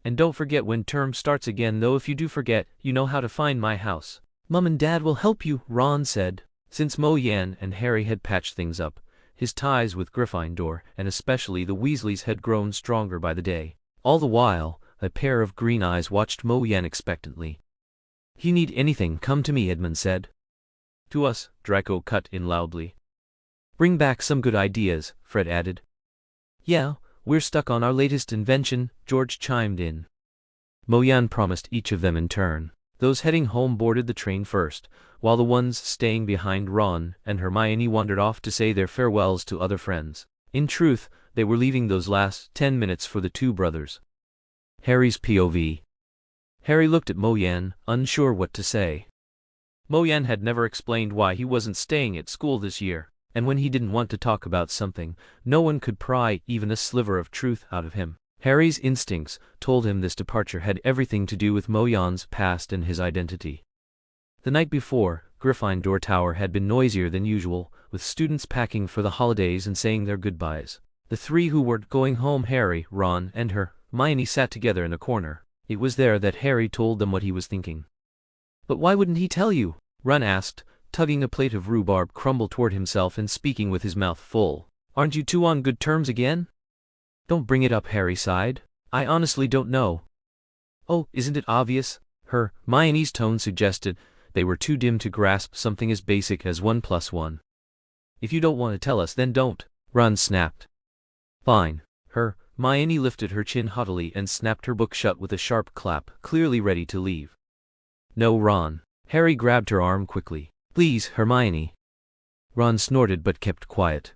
"And don't forget when term starts again, though if you do forget, you know how to find my house." "Mum and Dad will help you," Ron said. Since Mo Yan and Harry had patched things up, his ties with Gryffindor, and especially the Weasleys, had grown stronger by the day. All the while, a pair of green eyes watched Mo Yan expectantly. "If you need anything, come to me," Edmund said. "To us," Draco cut in loudly. "Bring back some good ideas," Fred added. "Yeah, we're stuck on our latest invention," George chimed in. Mo Yan promised each of them in turn. Those heading home boarded the train first, while the ones staying behind, Ron and Hermione, wandered off to say their farewells to other friends. In truth, they were leaving those last 10 minutes for the 2 brothers. Harry's POV. Harry looked at Mo Yan, unsure what to say. Mo Yan had never explained why he wasn't staying at school this year, and when he didn't want to talk about something, no one could pry even a sliver of truth out of him. Harry's instincts told him this departure had everything to do with Mo Yan's past and his identity. The night before, Gryffindor Tower had been noisier than usual, with students packing for the holidays and saying their goodbyes. The 3 who were going home, Harry, Ron, and Hermione, sat together in a corner. It was there that Harry told them what he was thinking. "But why wouldn't he tell you?" Ron asked, tugging a plate of rhubarb crumble toward himself and speaking with his mouth full. "Aren't you 2 on good terms again?" "Don't bring it up," Harry sighed. "I honestly don't know." "Oh, isn't it obvious?" Hermione's tone suggested they were too dim to grasp something as basic as 1 + 1. "If you don't want to tell us, then don't," Ron snapped. "Fine." Hermione lifted her chin haughtily and snapped her book shut with a sharp clap, clearly ready to leave. "No, Ron." Harry grabbed her arm quickly. "Please, Hermione." Ron snorted but kept quiet.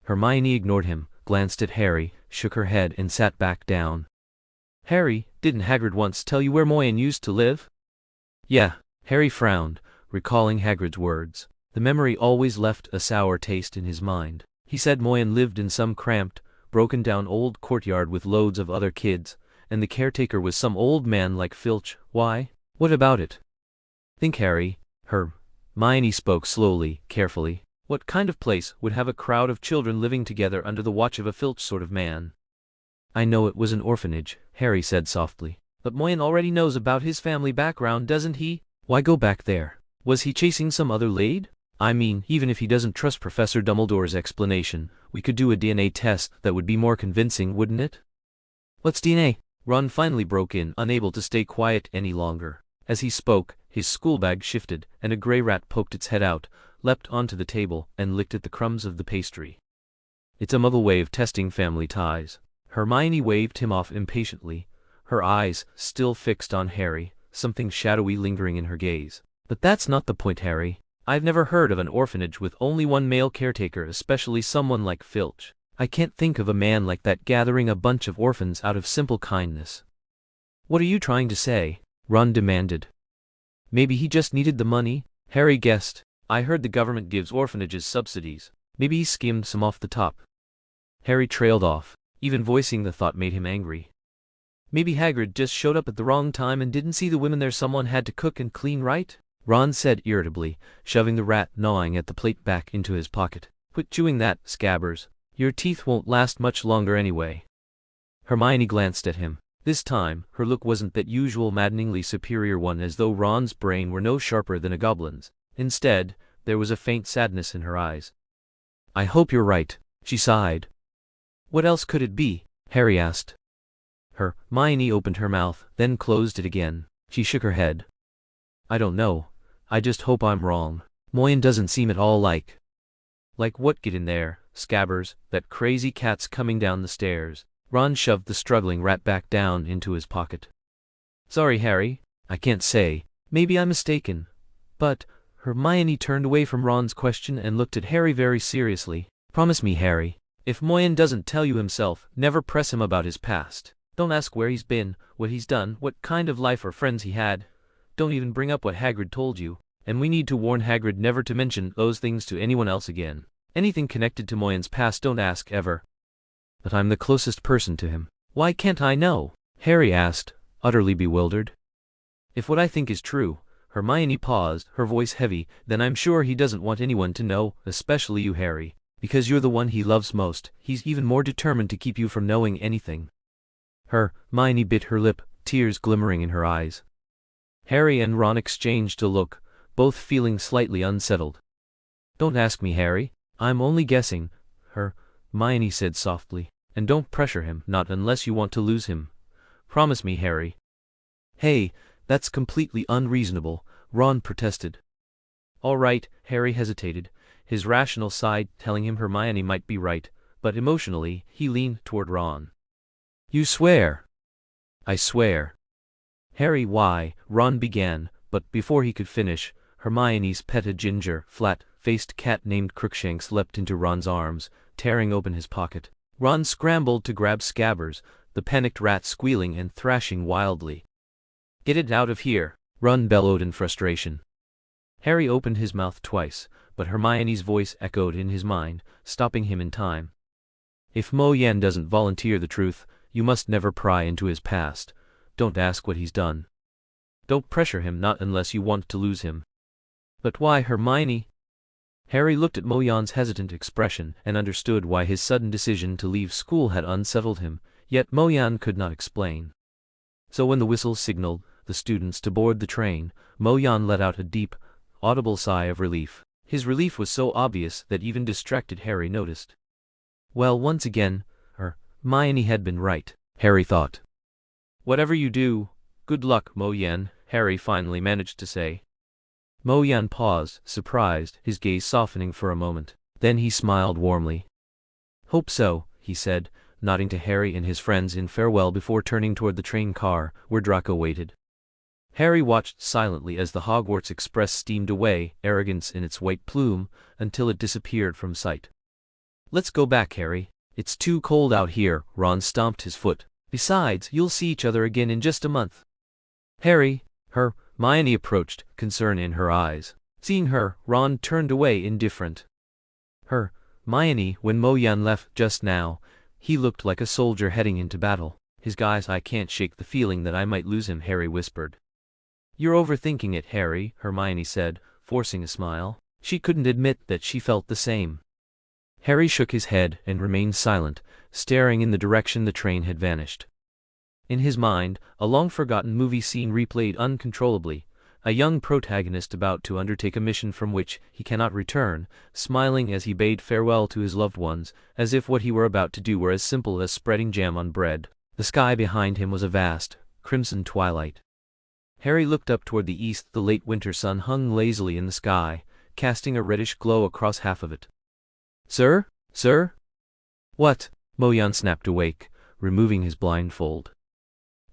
Hermione ignored him, glanced at Harry, shook her head and sat back down. "Harry, didn't Hagrid once tell you where Moyen used to live?" "Yeah." Harry frowned, recalling Hagrid's words. The memory always left a sour taste in his mind. He said Moyen lived in some cramped, broken-down old courtyard with loads of other kids, and the caretaker was some old man like Filch. Why? What about it? "Think, Harry." Hermione spoke slowly, carefully. "What kind of place would have a crowd of children living together under the watch of a Filch sort of man?" "I know it was an orphanage," Harry said softly. "But Moyen already knows about his family background, doesn't he? Why go back there? Was he chasing some other lady? I mean, even if he doesn't trust Professor Dumbledore's explanation, we could do a DNA test that would be more convincing, wouldn't it?" "What's DNA?" Ron finally broke in, unable to stay quiet any longer. As he spoke, his schoolbag shifted, and a gray rat poked its head out, leapt onto the table, and licked at the crumbs of the pastry. "It's a Muggle way of testing family ties." Hermione waved him off impatiently, her eyes still fixed on Harry, something shadowy lingering in her gaze. "But that's not the point, Harry. I've never heard of an orphanage with only one male caretaker, especially someone like Filch. I can't think of a man like that gathering a bunch of orphans out of simple kindness." What are you trying to say? Ron demanded. Maybe he just needed the money, Harry guessed. I heard the government gives orphanages subsidies. Maybe he skimmed some off the top. Harry trailed off. Even voicing the thought made him angry. Maybe Hagrid just showed up at the wrong time and didn't see the women there someone had to cook and clean, right? Ron said irritably, shoving the rat gnawing at the plate back into his pocket. Quit chewing that, Scabbers. Your teeth won't last much longer anyway. Hermione glanced at him. This time, her look wasn't that usual maddeningly superior one, as though Ron's brain were no sharper than a goblin's. Instead, there was a faint sadness in her eyes. I hope you're right, she sighed. What else could it be? Harry asked. Hermione opened her mouth, then closed it again. She shook her head. I don't know. I just hope I'm wrong. Moyen doesn't seem at all like. Like what? Get in there, Scabbers, that crazy cat's coming down the stairs. Ron shoved the struggling rat back down into his pocket. Sorry, Harry, I can't say. Maybe I'm mistaken. But, Hermione turned away from Ron's question and looked at Harry very seriously. Promise me, Harry. If Moyen doesn't tell you himself, never press him about his past. Don't ask where he's been, what he's done, what kind of life or friends he had. Don't even bring up what Hagrid told you. And we need to warn Hagrid never to mention those things to anyone else again. Anything connected to Moyen's past, don't ask ever. But I'm the closest person to him. Why can't I know? Harry asked, utterly bewildered. If what I think is true, Hermione paused, her voice heavy, then I'm sure he doesn't want anyone to know, especially you, Harry. Because you're the one he loves most, he's even more determined to keep you from knowing anything. Hermione bit her lip, tears glimmering in her eyes. Harry and Ron exchanged a look, both feeling slightly unsettled. Don't ask me, Harry. I'm only guessing, Hermione said softly. And don't pressure him, not unless you want to lose him. Promise me, Harry. Hey, that's completely unreasonable, Ron protested. All right, Harry hesitated, his rational side telling him Hermione might be right, but emotionally, he leaned toward Ron. You swear? I swear. Harry, why? Ron began, but before he could finish, Hermione's petted ginger, flat-faced cat named Crookshanks leapt into Ron's arms, tearing open his pocket. Ron scrambled to grab Scabbers, the panicked rat squealing and thrashing wildly. Get it out of here, Ron bellowed in frustration. Harry opened his mouth twice, but Hermione's voice echoed in his mind, stopping him in time. If Moyen doesn't volunteer the truth, you must never pry into his past. Don't ask what he's done. Don't pressure him, not unless you want to lose him. But why, Hermione? Harry looked at Moyen's hesitant expression and understood why his sudden decision to leave school had unsettled him, yet Moyen could not explain. So when the whistle signaled the students to board the train, Moyen let out a deep, audible sigh of relief. His relief was so obvious that even distracted Harry noticed. Well, once again, Hermione had been right, Harry thought. Whatever you do, good luck, Moyen, Harry finally managed to say. Moyen paused, surprised, his gaze softening for a moment. Then he smiled warmly. Hope so, he said, nodding to Harry and his friends in farewell before turning toward the train car, where Draco waited. Harry watched silently as the Hogwarts Express steamed away, arrogance in its white plume, until it disappeared from sight. Let's go back, Harry. It's too cold out here, Ron stomped his foot. Besides, you'll see each other again in just a month. Harry, Hermione approached, concern in her eyes. Seeing her, Ron turned away indifferent. Hermione, when Moyen left just now, he looked like a soldier heading into battle. His guys, I can't shake the feeling that I might lose him, Harry whispered. You're overthinking it, Harry, Hermione said, forcing a smile. She couldn't admit that she felt the same. Harry shook his head and remained silent, staring in the direction the train had vanished. In his mind, a long-forgotten movie scene replayed uncontrollably, a young protagonist about to undertake a mission from which he cannot return, smiling as he bade farewell to his loved ones, as if what he were about to do were as simple as spreading jam on bread. The sky behind him was a vast, crimson twilight. Harry looked up toward the east. The late winter sun hung lazily in the sky, casting a reddish glow across half of it. Sir? Sir? What? Moyen snapped awake, removing his blindfold.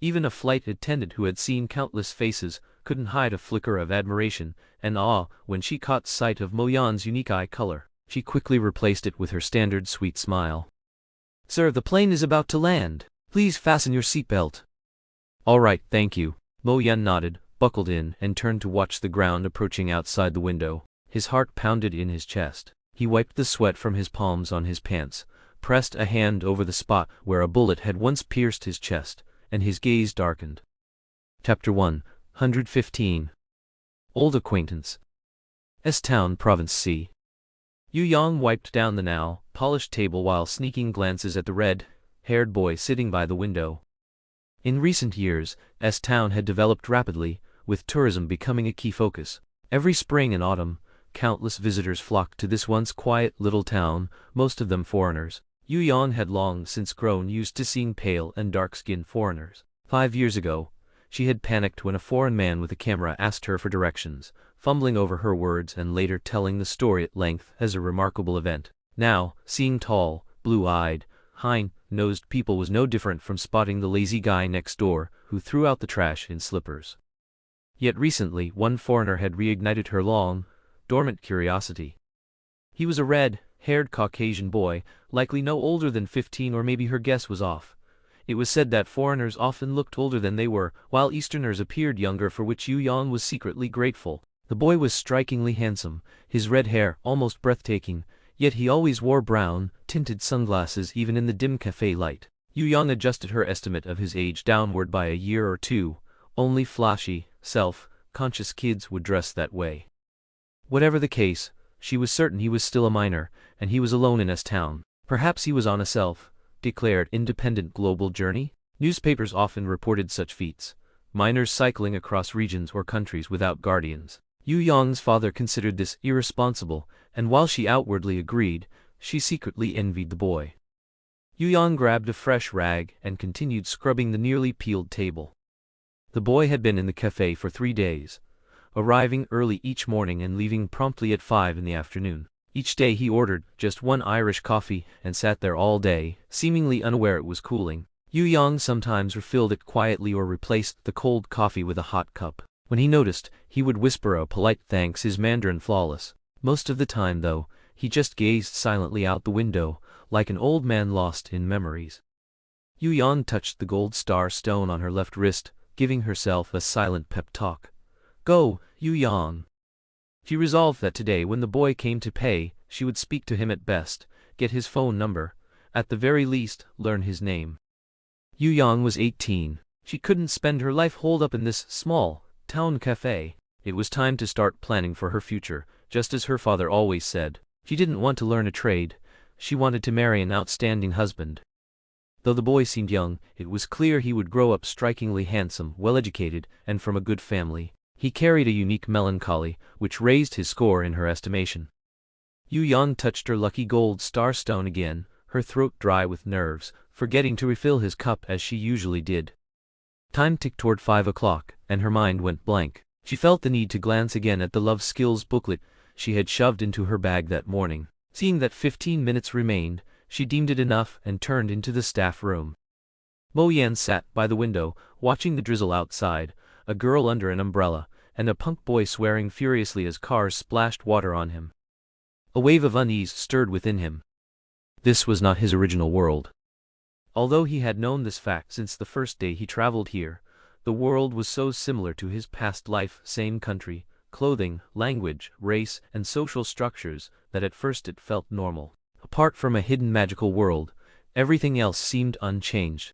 Even a flight attendant who had seen countless faces couldn't hide a flicker of admiration and awe when she caught sight of Moyen's unique eye color. She quickly replaced it with her standard sweet smile. Sir, the plane is about to land. Please fasten your seatbelt. All right, thank you. Mo Yan nodded, buckled in, and turned to watch the ground approaching outside the window. His heart pounded in his chest. He wiped the sweat from his palms on his pants, pressed a hand over the spot where a bullet had once pierced his chest, and his gaze darkened. Chapter 115. Old Acquaintance. S-Town, Province C. Yu Yang wiped down the now polished table while sneaking glances at the red-haired boy sitting by the window. In recent years, S-Town had developed rapidly, with tourism becoming a key focus. Every spring and autumn, countless visitors flocked to this once quiet little town, most of them foreigners. Yu Yang had long since grown used to seeing pale and dark-skinned foreigners. 5 years ago, she had panicked when a foreign man with a camera asked her for directions, fumbling over her words and later telling the story at length as a remarkable event. Now, seeing tall, blue-eyed, high-nosed people was no different from spotting the lazy guy next door who threw out the trash in slippers. Yet recently, one foreigner had reignited her long, dormant curiosity. He was a red-haired Caucasian boy, likely no older than 15, or maybe her guess was off. It was said that foreigners often looked older than they were, while Easterners appeared younger, for which Yu Yang was secretly grateful. The boy was strikingly handsome, his red hair almost breathtaking, yet he always wore brown-tinted sunglasses even in the dim cafe light. Yu Yang adjusted her estimate of his age downward by a year or two. Only flashy, self-conscious kids would dress that way. Whatever the case, she was certain he was still a minor, and he was alone in S-Town. Perhaps he was on a self-declared independent global journey? Newspapers often reported such feats, minors cycling across regions or countries without guardians. Yu Yang's father considered this irresponsible, and while she outwardly agreed, she secretly envied the boy. Yu Yang grabbed a fresh rag and continued scrubbing the nearly peeled table. The boy had been in the cafe for 3 days, arriving early each morning and leaving promptly at 5 in the afternoon. Each day he ordered just one Irish coffee and sat there all day, seemingly unaware it was cooling. Yu Yang sometimes refilled it quietly or replaced the cold coffee with a hot cup. When he noticed, he would whisper a polite thanks, his Mandarin flawless. Most of the time, though, he just gazed silently out the window, like an old man lost in memories. Yu Yang touched the gold star stone on her left wrist, giving herself a silent pep talk. Go, Yu Yang. She resolved that today, when the boy came to pay, she would speak to him at best, get his phone number, at the very least, learn his name. Yu Yang was 18. She couldn't spend her life holed up in this small town cafe. It was time to start planning for her future, just as her father always said. She didn't want to learn a trade. She wanted to marry an outstanding husband. Though the boy seemed young, it was clear he would grow up strikingly handsome, well-educated, and from a good family. He carried a unique melancholy, which raised his score in her estimation. Yu Yang touched her lucky gold star stone again, her throat dry with nerves, forgetting to refill his cup as she usually did. Time ticked toward 5 o'clock, and her mind went blank. She felt the need to glance again at the love skills booklet she had shoved into her bag that morning. Seeing that 15 minutes remained, she deemed it enough and turned into the staff room. Mo Yan sat by the window, watching the drizzle outside, a girl under an umbrella, and a punk boy swearing furiously as cars splashed water on him. A wave of unease stirred within him. This was not his original world. Although he had known this fact since the first day he traveled here, the world was so similar to his past life, same country, clothing, language, race, and social structures, that at first it felt normal. Apart from a hidden magical world, everything else seemed unchanged.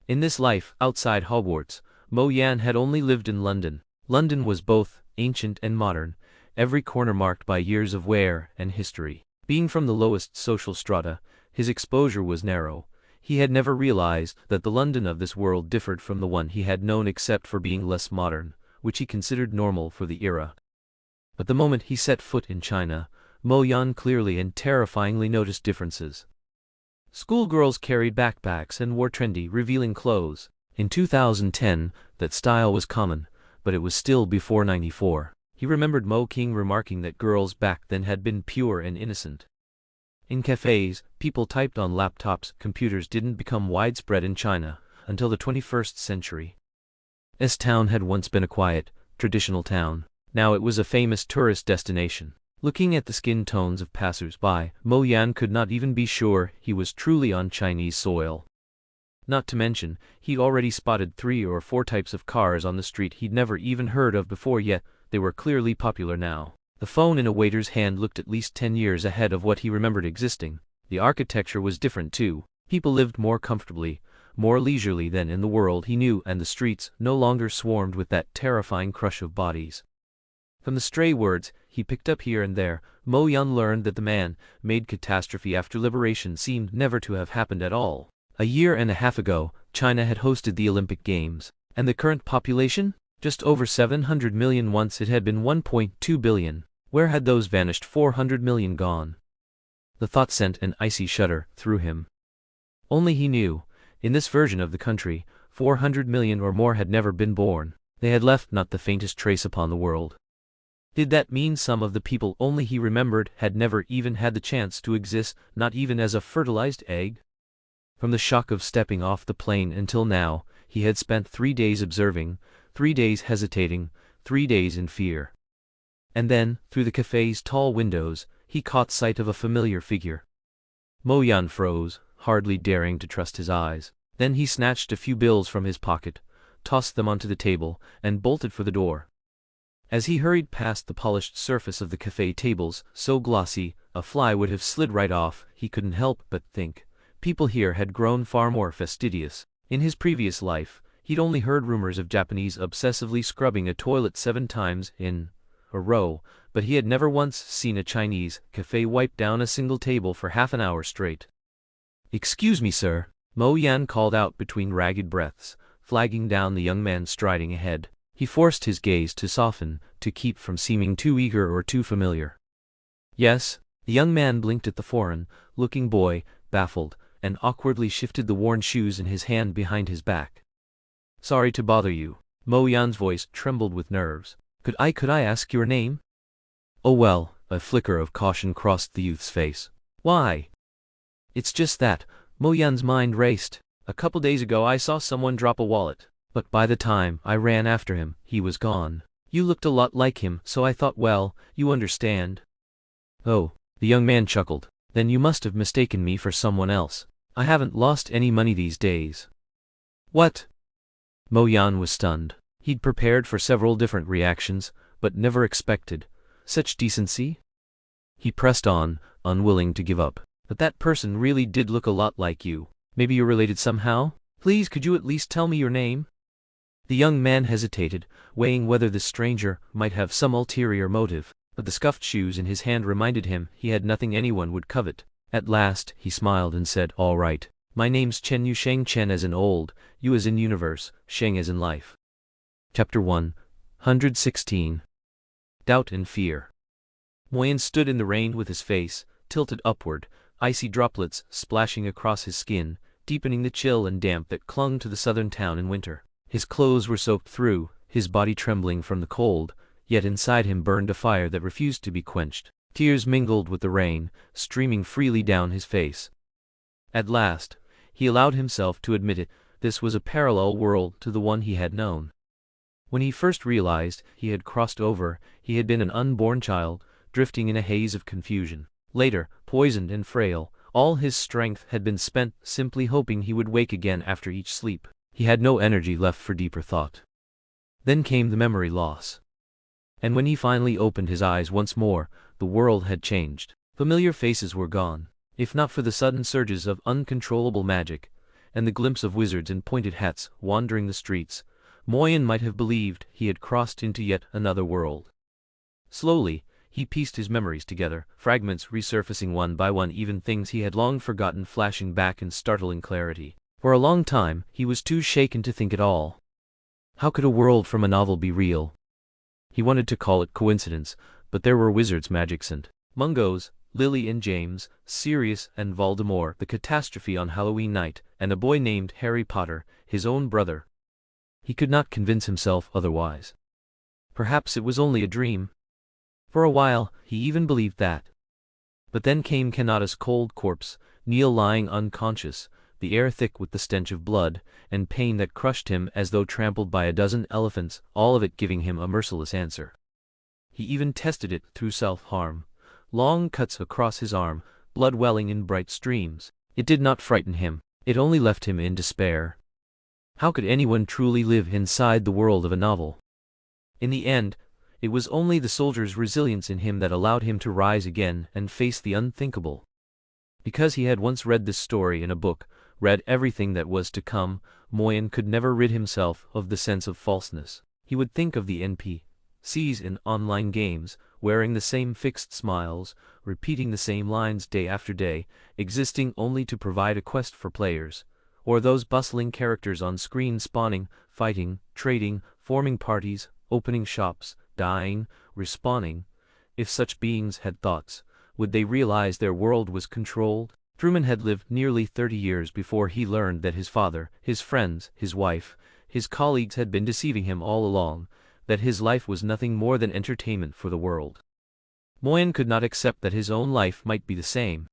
In this life, outside Hogwarts, Mo Yan had only lived in London. London was both ancient and modern, every corner marked by years of wear and history. Being from the lowest social strata, his exposure was narrow. He had never realized that the London of this world differed from the one he had known except for being less modern, which he considered normal for the era. But the moment he set foot in China, Mo Yan clearly and terrifyingly noticed differences. Schoolgirls carried backpacks and wore trendy, revealing clothes. In 2010, that style was common, but it was still before '94. He remembered Mo King remarking that girls back then had been pure and innocent. In cafes, people typed on laptops. Computers didn't become widespread in China until the 21st century. S-Town had once been a quiet, traditional town. Now it was a famous tourist destination. Looking at the skin tones of passers-by, Mo Yan could not even be sure he was truly on Chinese soil. Not to mention, he'd already spotted 3 or 4 types of cars on the street he'd never even heard of before, yet they were clearly popular now. The phone in a waiter's hand looked at least 10 years ahead of what he remembered existing. The architecture was different too. People lived more comfortably, more leisurely than in the world he knew, and the streets no longer swarmed with that terrifying crush of bodies. From the stray words he picked up here and there, Mo Yan learned that the man-made catastrophe after liberation seemed never to have happened at all. A year and a half ago, China had hosted the Olympic Games. And the current population? Just over 700 million. Once it had been 1.2 billion. Where had those vanished 400 million gone? The thought sent an icy shudder through him. Only he knew, in this version of the country, 400 million or more had never been born. They had left not the faintest trace upon the world. Did that mean some of the people only he remembered had never even had the chance to exist, not even as a fertilized egg? From the shock of stepping off the plane until now, he had spent 3 days observing, 3 days hesitating, 3 days in fear. And then, through the cafe's tall windows, he caught sight of a familiar figure. Mo Yan froze, hardly daring to trust his eyes. Then he snatched a few bills from his pocket, tossed them onto the table, and bolted for the door. As he hurried past the polished surface of the cafe tables, so glossy, a fly would have slid right off, he couldn't help but think. People here had grown far more fastidious. In his previous life, he'd only heard rumors of Japanese obsessively scrubbing a toilet 7 times in a row, but he had never once seen a Chinese cafe wipe down a single table for half an hour straight. "Excuse me, sir," Mo Yan called out between ragged breaths, flagging down the young man striding ahead. He forced his gaze to soften, to keep from seeming too eager or too familiar. "Yes." The young man blinked at the foreign-looking boy, baffled, and awkwardly shifted the worn shoes in his hand behind his back. "Sorry to bother you." Mo Yan's voice trembled with nerves. Could I ask your name?" "Oh well," a flicker of caution crossed the youth's face. "Why?" "It's just that," Mo Yan's mind raced. "A couple days ago I saw someone drop a wallet. But by the time I ran after him, he was gone. You looked a lot like him, so I thought, well, you understand." "Oh," the young man chuckled. "Then you must have mistaken me for someone else. I haven't lost any money these days." "What?" Mo Yan was stunned. He'd prepared for several different reactions, but never expected such decency. He pressed on, unwilling to give up. "But that person really did look a lot like you. Maybe you're related somehow? Please, could you at least tell me your name?" The young man hesitated, weighing whether this stranger might have some ulterior motive, but the scuffed shoes in his hand reminded him he had nothing anyone would covet. At last, he smiled and said, "All right. My name's Chen Yu Sheng, Chen as in old, Yu as in universe, Sheng as in life." Chapter 116. Doubt and Fear. Mo Yan stood in the rain with his face tilted upward, icy droplets splashing across his skin, deepening the chill and damp that clung to the southern town in winter. His clothes were soaked through, his body trembling from the cold, yet inside him burned a fire that refused to be quenched. Tears mingled with the rain, streaming freely down his face. At last, he allowed himself to admit it, this was a parallel world to the one he had known. When he first realized he had crossed over, he had been an unborn child, drifting in a haze of confusion. Later, poisoned and frail, all his strength had been spent simply hoping he would wake again after each sleep. He had no energy left for deeper thought. Then came the memory loss. And when he finally opened his eyes once more, the world had changed. Familiar faces were gone. If not for the sudden surges of uncontrollable magic, and the glimpse of wizards in pointed hats wandering the streets, Mo Yan might have believed he had crossed into yet another world. Slowly, he pieced his memories together, fragments resurfacing one by one, even things he had long forgotten flashing back in startling clarity. For a long time, he was too shaken to think at all. How could a world from a novel be real? He wanted to call it coincidence, but there were wizards' magics and Mungos, Lily and James, Sirius and Voldemort, the catastrophe on Halloween night, and a boy named Harry Potter, his own brother. He could not convince himself otherwise. Perhaps it was only a dream. For a while, he even believed that. But then came Kanata's cold corpse, Neil lying unconscious, the air thick with the stench of blood, and pain that crushed him as though trampled by a dozen elephants, all of it giving him a merciless answer. He even tested it through self-harm. Long cuts across his arm, blood welling in bright streams. It did not frighten him. It only left him in despair. How could anyone truly live inside the world of a novel? In the end, it was only the soldier's resilience in him that allowed him to rise again and face the unthinkable. Because he had once read this story in a book, read everything that was to come, Moyen could never rid himself of the sense of falseness. He would think of the NPCs in online games, wearing the same fixed smiles, repeating the same lines day after day, existing only to provide a quest for players, or those bustling characters on screen spawning, fighting, trading, forming parties, opening shops, dying, respawning. If such beings had thoughts, would they realize their world was controlled? Truman had lived nearly 30 years before he learned that his father, his friends, his wife, his colleagues had been deceiving him all along, that his life was nothing more than entertainment for the world. Moyen could not accept that his own life might be the same.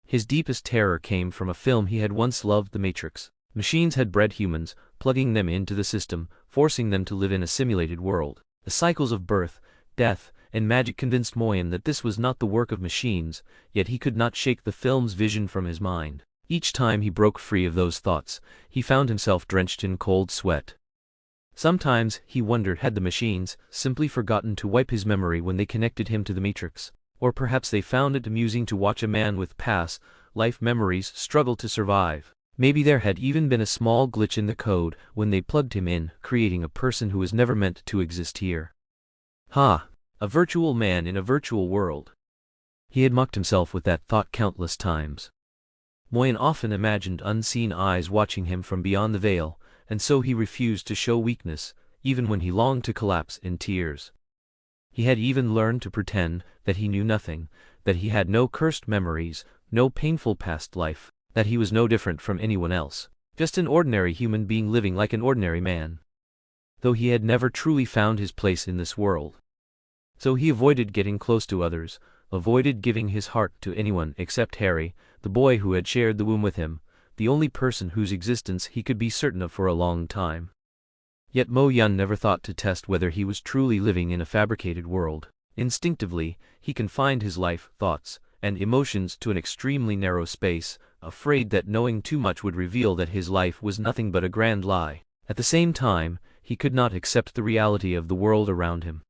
His deepest terror came from a film he had once loved, The Matrix. Machines had bred humans, plugging them into the system, forcing them to live in a simulated world. The cycles of birth, death, and magic convinced Moyen that this was not the work of machines, yet he could not shake the film's vision from his mind. Each time he broke free of those thoughts, he found himself drenched in cold sweat. Sometimes he wondered, had the machines simply forgotten to wipe his memory when they connected him to the Matrix, or perhaps they found it amusing to watch a man with past life memories struggle to survive. Maybe there had even been a small glitch in the code when they plugged him in, creating a person who was never meant to exist here. A virtual man in a virtual world. He had mocked himself with that thought countless times. Moyen often imagined unseen eyes watching him from beyond the veil, and so he refused to show weakness, even when he longed to collapse in tears. He had even learned to pretend that he knew nothing, that he had no cursed memories, no painful past life, that he was no different from anyone else, just an ordinary human being living like an ordinary man. Though he had never truly found his place in this world. So he avoided getting close to others, avoided giving his heart to anyone except Harry, the boy who had shared the womb with him, the only person whose existence he could be certain of for a long time. Yet Moyen never thought to test whether he was truly living in a fabricated world. Instinctively, he confined his life, thoughts, and emotions to an extremely narrow space, afraid that knowing too much would reveal that his life was nothing but a grand lie. At the same time, he could not accept the reality of the world around him.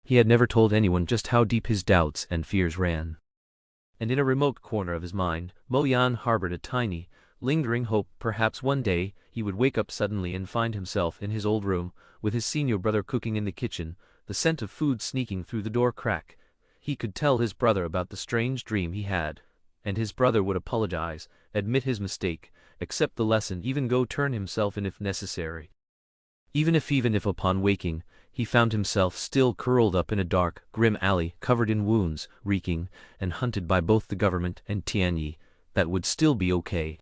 He had never told anyone just how deep his doubts and fears ran. And in a remote corner of his mind, Moyen harbored a tiny, lingering hope perhaps one day he would wake up suddenly and find himself in his old room, with his senior brother cooking in the kitchen, the scent of food sneaking through the door crack. He could tell his brother about the strange dream he had, and his brother would apologize, admit his mistake, accept the lesson, even go turn himself in if necessary. Even if upon waking, he found himself still curled up in a dark, grim alley, covered in wounds, reeking, and hunted by both the government and Tianyi, that would still be okay.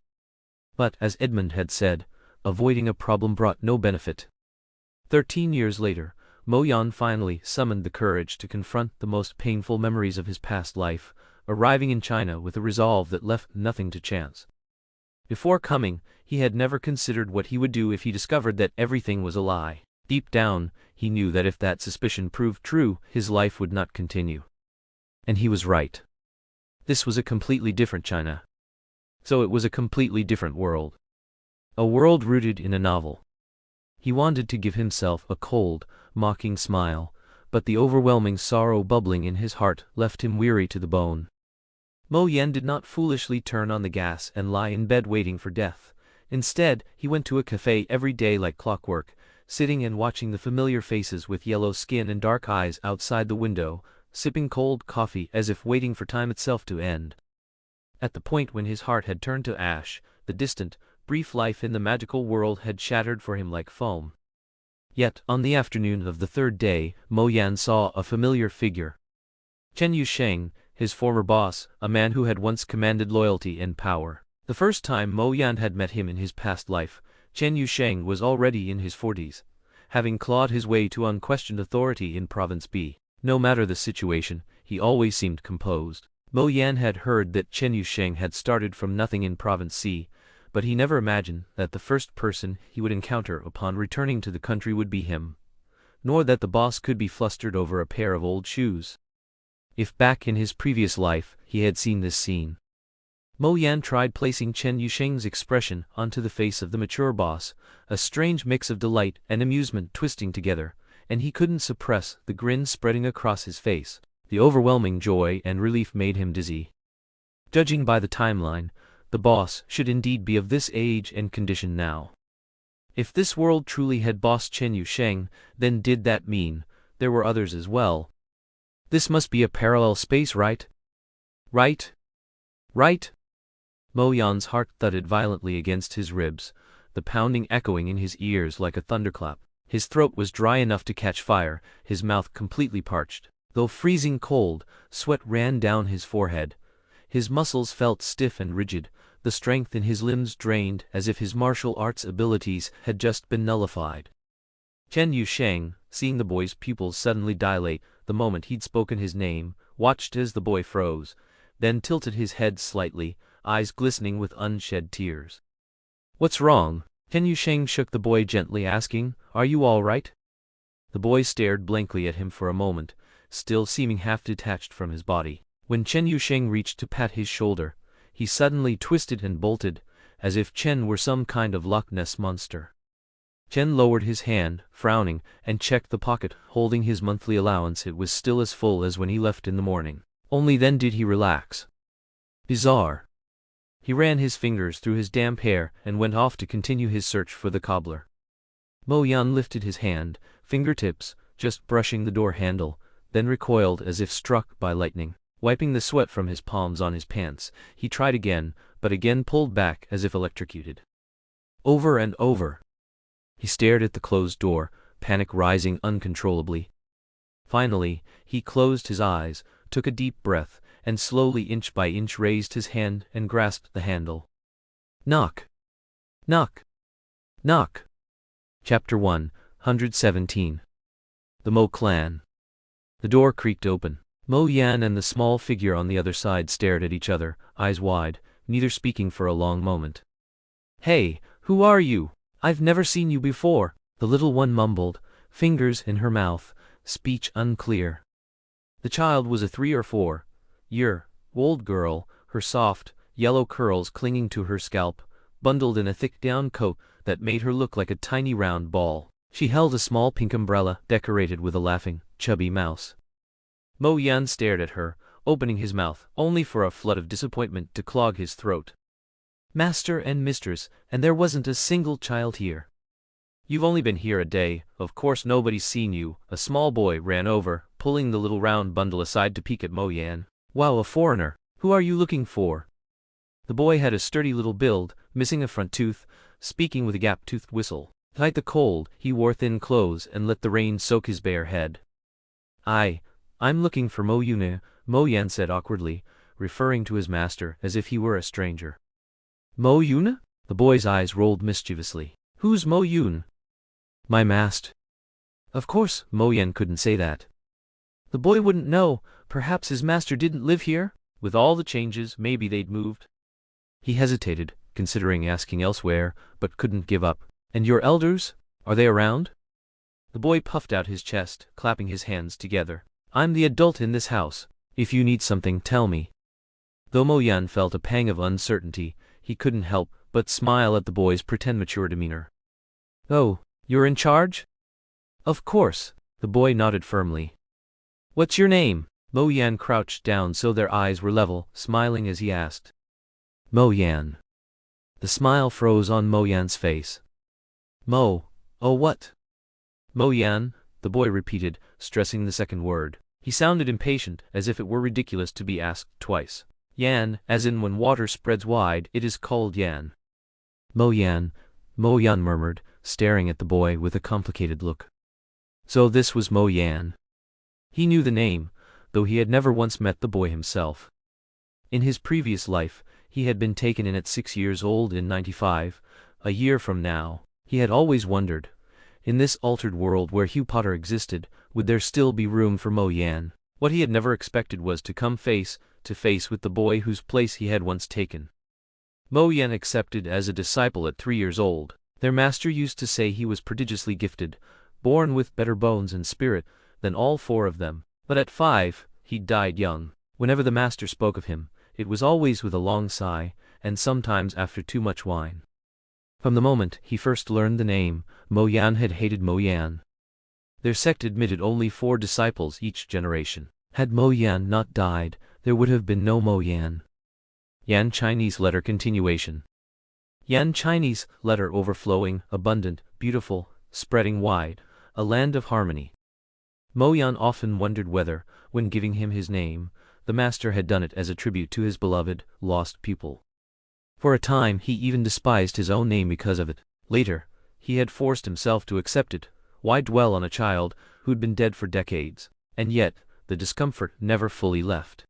But, as Edmund had said, avoiding a problem brought no benefit. 13 years later, Moyen finally summoned the courage to confront the most painful memories of his past life, arriving in China with a resolve that left nothing to chance. Before coming, he had never considered what he would do if he discovered that everything was a lie. Deep down, he knew that if that suspicion proved true, his life would not continue. And he was right. This was a completely different China. So it was a completely different world. A world rooted in a novel. He wanted to give himself a cold, mocking smile, but the overwhelming sorrow bubbling in his heart left him weary to the bone. Moyen did not foolishly turn on the gas and lie in bed waiting for death. Instead, he went to a cafe every day like clockwork, sitting and watching the familiar faces with yellow skin and dark eyes outside the window, sipping cold coffee as if waiting for time itself to end. At the point when his heart had turned to ash, the distant, brief life in the magical world had shattered for him like foam. Yet, on the afternoon of the third day, Moyen saw a familiar figure. Chen Yusheng, his former boss, a man who had once commanded loyalty and power. The first time Moyen had met him in his past life, Chen Yusheng was already in his 40s, having clawed his way to unquestioned authority in Province B. No matter the situation, he always seemed composed. Moyen had heard that Chen Yusheng had started from nothing in Province C, but he never imagined that the first person he would encounter upon returning to the country would be him, nor that the boss could be flustered over a pair of old shoes. If back in his previous life he had seen this scene, Mo Yan tried placing Chen Yusheng's expression onto the face of the mature boss, a strange mix of delight and amusement twisting together, and he couldn't suppress the grin spreading across his face. The overwhelming joy and relief made him dizzy. Judging by the timeline, the boss should indeed be of this age and condition now. If this world truly had boss Chen Yusheng, then did that mean there were others as well? This must be a parallel space, right? Right? Right? Mo Yan's heart thudded violently against his ribs, the pounding echoing in his ears like a thunderclap. His throat was dry enough to catch fire, his mouth completely parched. Though freezing cold, sweat ran down his forehead. His muscles felt stiff and rigid, the strength in his limbs drained as if his martial arts abilities had just been nullified. Chen Yusheng, seeing the boy's pupils suddenly dilate the moment he'd spoken his name, watched as the boy froze, then tilted his head slightly, eyes glistening with unshed tears. "What's wrong?" Chen Yusheng shook the boy gently, asking, "Are you all right?" The boy stared blankly at him for a moment, still seeming half detached from his body. When Chen Yusheng reached to pat his shoulder, he suddenly twisted and bolted, as if Chen were some kind of Loch Ness monster. Chen lowered his hand, frowning, and checked the pocket holding his monthly allowance. It was still as full as when he left in the morning. Only then did he relax. Bizarre. He ran his fingers through his damp hair and went off to continue his search for the cobbler. Mo Yan lifted his hand, fingertips just brushing the door handle, then recoiled as if struck by lightning. Wiping the sweat from his palms on his pants, he tried again, but again pulled back as if electrocuted. Over and over. He stared at the closed door, panic rising uncontrollably. Finally, he closed his eyes, took a deep breath, and slowly inch by inch raised his hand and grasped the handle. Knock. Knock. Knock. Chapter 117. The Mo Clan. The door creaked open. Mo Yan and the small figure on the other side stared at each other, eyes wide, neither speaking for a long moment. "Hey, who are you? I've never seen you before," the little one mumbled, fingers in her mouth, speech unclear. The child was a 3 or 4-year-old girl, her soft, yellow curls clinging to her scalp, bundled in a thick down coat that made her look like a tiny round ball. She held a small pink umbrella decorated with a laughing, chubby mouse. Mo Yan stared at her, opening his mouth, only for a flood of disappointment to clog his throat. "Master and mistress, and there wasn't a single child here." "You've only been here a day, of course nobody's seen you." A small boy ran over, pulling the little round bundle aside to peek at Mo Yan. "Wow, a foreigner. Who are you looking for?" The boy had a sturdy little build, missing a front tooth, speaking with a gap-toothed whistle. Despite the cold, he wore thin clothes and let the rain soak his bare head. I'm looking for Mo Yuna," Mo Yan said awkwardly, referring to his master as if he were a stranger. "Mo Yuna?" The boy's eyes rolled mischievously. "Who's Mo Yun?" "My master." Of course, Mo Yan couldn't say that. The boy wouldn't know, perhaps his master didn't live here? With all the changes, maybe they'd moved. He hesitated, considering asking elsewhere, but couldn't give up. "And your elders? Are they around?" The boy puffed out his chest, clapping his hands together. "I'm the adult in this house. If you need something, tell me." Though Mo Yan felt a pang of uncertainty, he couldn't help but smile at the boy's pretend mature demeanor. "Oh, you're in charge?" "Of course." The boy nodded firmly. "What's your name?" Mo Yan crouched down so their eyes were level, smiling as he asked. "Mo Yan." The smile froze on Mo Yan's face. "Mo, oh what?" "Mo Yan," the boy repeated, stressing the second word. He sounded impatient, as if it were ridiculous to be asked twice. "Yan, as in when water spreads wide, it is called Yan." Mo Yan murmured, staring at the boy with a complicated look. So this was Mo Yan. He knew the name, though he had never once met the boy himself. In his previous life, he had been taken in at 6 years old in 95, a year from now. He had always wondered, in this altered world where Hugh Potter existed, would there still be room for Mo Yan? What he had never expected was to come face to face with the boy whose place he had once taken. Mo Yan accepted as a disciple at 3 years old. Their master used to say he was prodigiously gifted, born with better bones and spirit than all 4 of them. But at 5, he died young. Whenever the master spoke of him, it was always with a long sigh, and sometimes after too much wine. From the moment he first learned the name, Mo Yan had hated Mo Yan. Their sect admitted only 4 disciples each generation. Had Mo Yan not died, there would have been no Mo Yan. Yan Chinese letter continuation. Yan Chinese letter overflowing, abundant, beautiful, spreading wide, a land of harmony. Mo Yan often wondered whether, when giving him his name, the master had done it as a tribute to his beloved, lost pupil. For a time he even despised his own name because of it. Later, he had forced himself to accept it. Why dwell on a child who'd been dead for decades? And yet, the discomfort never fully left.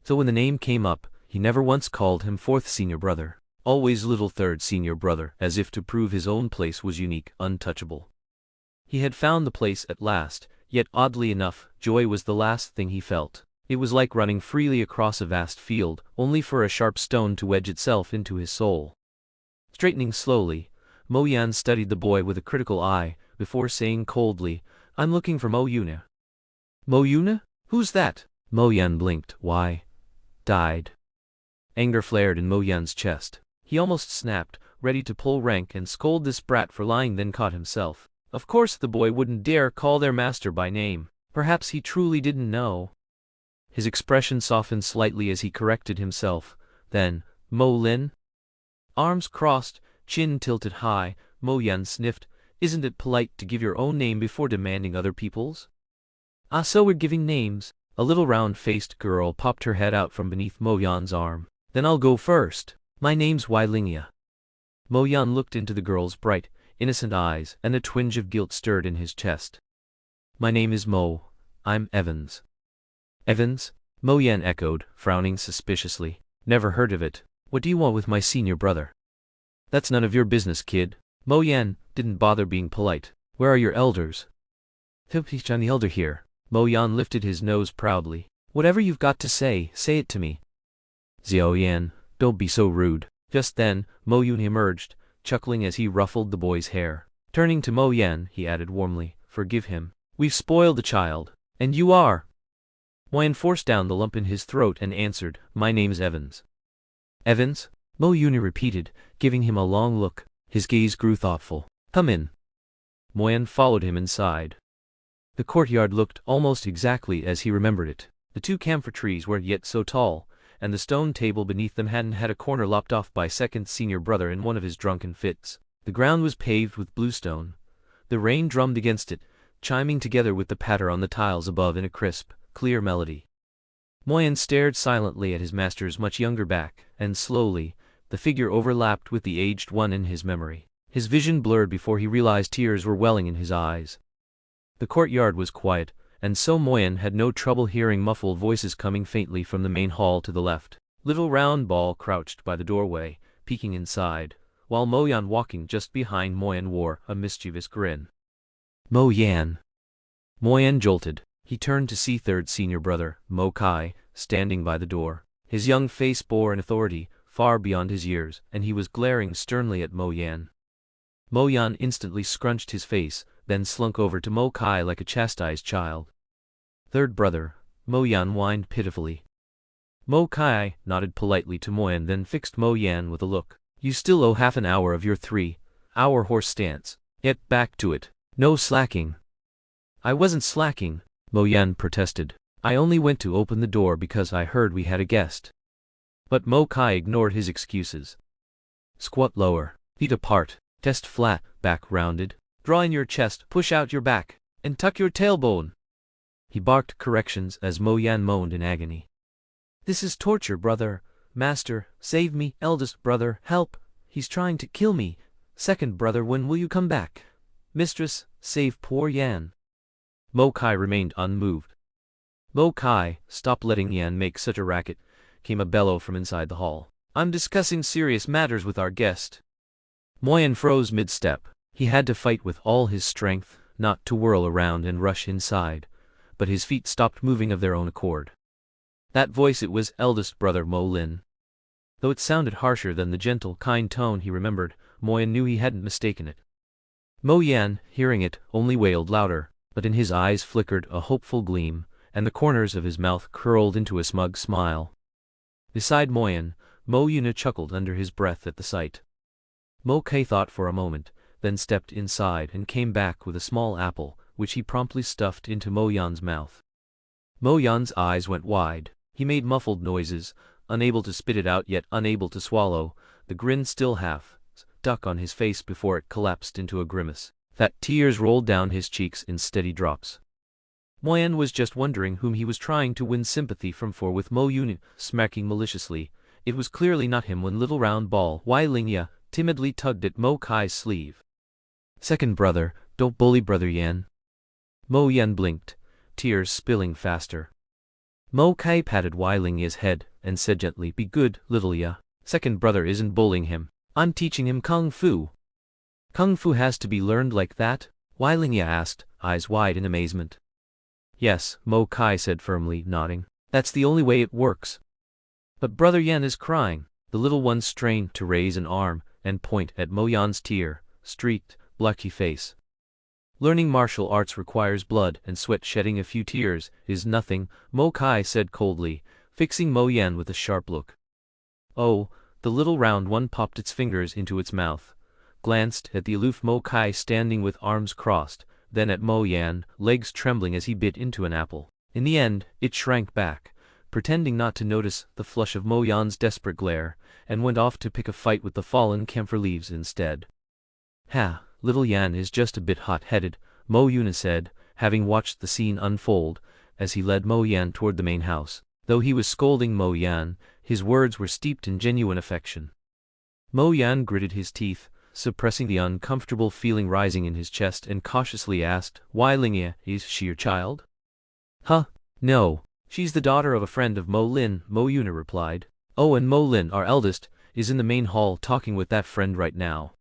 So when the name came up, he never once called him 4th senior brother. Always little 3rd senior brother, as if to prove his own place was unique, untouchable. He had found the place at last, yet oddly enough, joy was the last thing he felt. It was like running freely across a vast field, only for a sharp stone to wedge itself into his soul. Straightening slowly, Mo Yan studied the boy with a critical eye, before saying coldly, "I'm looking for Mo Yuna." "Mo Yuna? Who's that?" Mo Yan blinked. "Why? Died." Anger flared in Mo Yan's chest. He almost snapped, ready to pull rank and scold this brat for lying, then caught himself. Of course the boy wouldn't dare call their master by name. Perhaps he truly didn't know. His expression softened slightly as he corrected himself. Then, "Mo Lin?" Arms crossed, chin tilted high, Mo Yan sniffed. "Isn't it polite to give your own name before demanding other people's?" "Ah, so we're giving names." A little round-faced girl popped her head out from beneath Mo Yan's arm. "Then I'll go first. My name's Wai Lingya." Mo Yan looked into the girl's bright, innocent eyes, and a twinge of guilt stirred in his chest. "My name is Mo. I'm Evans." "Evans?" Mo Yan echoed, frowning suspiciously. "Never heard of it. What do you want with my senior brother?" "That's none of your business, kid." Mo Yan didn't bother being polite. "Where are your elders?" "I'm the elder here." Mo Yan lifted his nose proudly. "Whatever you've got to say it to me." "Xiao Yan, don't be so rude." Just then, Mo Yun emerged, chuckling as he ruffled the boy's hair. Turning to Mo Yan, he added warmly, "Forgive him. We've spoiled the child. And you are?" Mo Yan forced down the lump in his throat and answered, "My name's Evans." "Evans?" Mo Yun repeated, giving him a long look. His gaze grew thoughtful. "Come in." Mo Yan followed him inside. The courtyard looked almost exactly as he remembered it. The 2 camphor trees weren't yet so tall, and the stone table beneath them hadn't had a corner lopped off by 2nd senior brother in one of his drunken fits. The ground was paved with bluestone. The rain drummed against it, chiming together with the patter on the tiles above in a crisp, clear melody. Mo Yan stared silently at his master's much younger back, and slowly, the figure overlapped with the aged one in his memory. His vision blurred before he realized tears were welling in his eyes. The courtyard was quiet, and so Mo Yan had no trouble hearing muffled voices coming faintly from the main hall to the left. Little Round Ball crouched by the doorway, peeking inside, while Mo Yan walking just behind Mo Yan wore a mischievous grin. "Mo Yan." Mo Yan jolted. He turned to see 3rd senior brother, Mo Kai, standing by the door. His young face bore an authority far beyond his years, and he was glaring sternly at Mo Yan. Mo Yan instantly scrunched his face, then slunk over to Mo Kai like a chastised child. "3rd brother," Mo Yan whined pitifully. Mo Kai nodded politely to Mo Yan, then fixed Mo Yan with a look. "You still owe half an hour of your 3-hour horse stance. Get back to it. No slacking." "I wasn't slacking," Mo Yan protested. "I only went to open the door because I heard we had a guest." But Mo Kai ignored his excuses. "Squat lower. Feet apart. Chest flat, back rounded. Draw in your chest, push out your back, and tuck your tailbone." He barked corrections as Mo Yan moaned in agony. "This is torture, brother. Master, save me. Eldest brother, help. He's trying to kill me. 2nd brother, when will you come back? Mistress, save poor Yan." Mo Kai remained unmoved. "Mo Kai, stop letting Yan make such a racket," came a bellow from inside the hall. "I'm discussing serious matters with our guest." Mo Yan froze mid-step. He had to fight with all his strength, not to whirl around and rush inside, but his feet stopped moving of their own accord. That voice, it was eldest brother Mo Lin. Though it sounded harsher than the gentle, kind tone he remembered, Mo Yan knew he hadn't mistaken it. Mo Yan, hearing it, only wailed louder, but in his eyes flickered a hopeful gleam, and the corners of his mouth curled into a smug smile. Beside Moyan, Mo Yuna chuckled under his breath at the sight. Mo Kai thought for a moment, then stepped inside and came back with a small apple, which he promptly stuffed into Mo Yan's mouth. Mo Yan's eyes went wide. He made muffled noises, unable to spit it out yet unable to swallow, the grin still half stuck on his face before it collapsed into a grimace. Fat tears rolled down his cheeks in steady drops. Moyan was just wondering whom he was trying to win sympathy from, for with Mo Yuna smacking maliciously, it was clearly not him when little round ball Wai Lingya timidly tugged at Mo Kai's sleeve. "Second brother, don't bully brother Yan." Mo Yan blinked, tears spilling faster. Mo Kai patted Wai Lingya's head and said gently, "Be good, little Ya. Second brother isn't bullying him. I'm teaching him kung fu." "Kung fu has to be learned like that?" Wai Lingya asked, eyes wide in amazement. "Yes," Mo Kai said firmly, nodding. "That's the only way it works." "But brother Yan is crying." The little one strained to raise an arm and point at Mo Yan's tear-streaked, blocky face. "Learning martial arts requires blood and sweat. Shedding a few tears is nothing," Mo Kai said coldly, fixing Mo Yan with a sharp look. "Oh," the little round one popped its fingers into its mouth, glanced at the aloof Mo Kai standing with arms crossed, then at Mo Yan, legs trembling as he bit into an apple. In the end, it shrank back, pretending not to notice the flush of Mo Yan's desperate glare, and went off to pick a fight with the fallen camphor leaves instead. "Ha, little Yan is just a bit hot-headed," Mo Yuna said, having watched the scene unfold, as he led Mo Yan toward the main house. Though he was scolding Mo Yan, his words were steeped in genuine affection. Mo Yan gritted his teeth, suppressing the uncomfortable feeling rising in his chest, and cautiously asked, "Wai Lingya, is she your child?" "Huh? No. She's the daughter of a friend of Mo Lin," Mo Yuna replied. "Oh, and Mo Lin, our eldest, is in the main hall talking with that friend right now."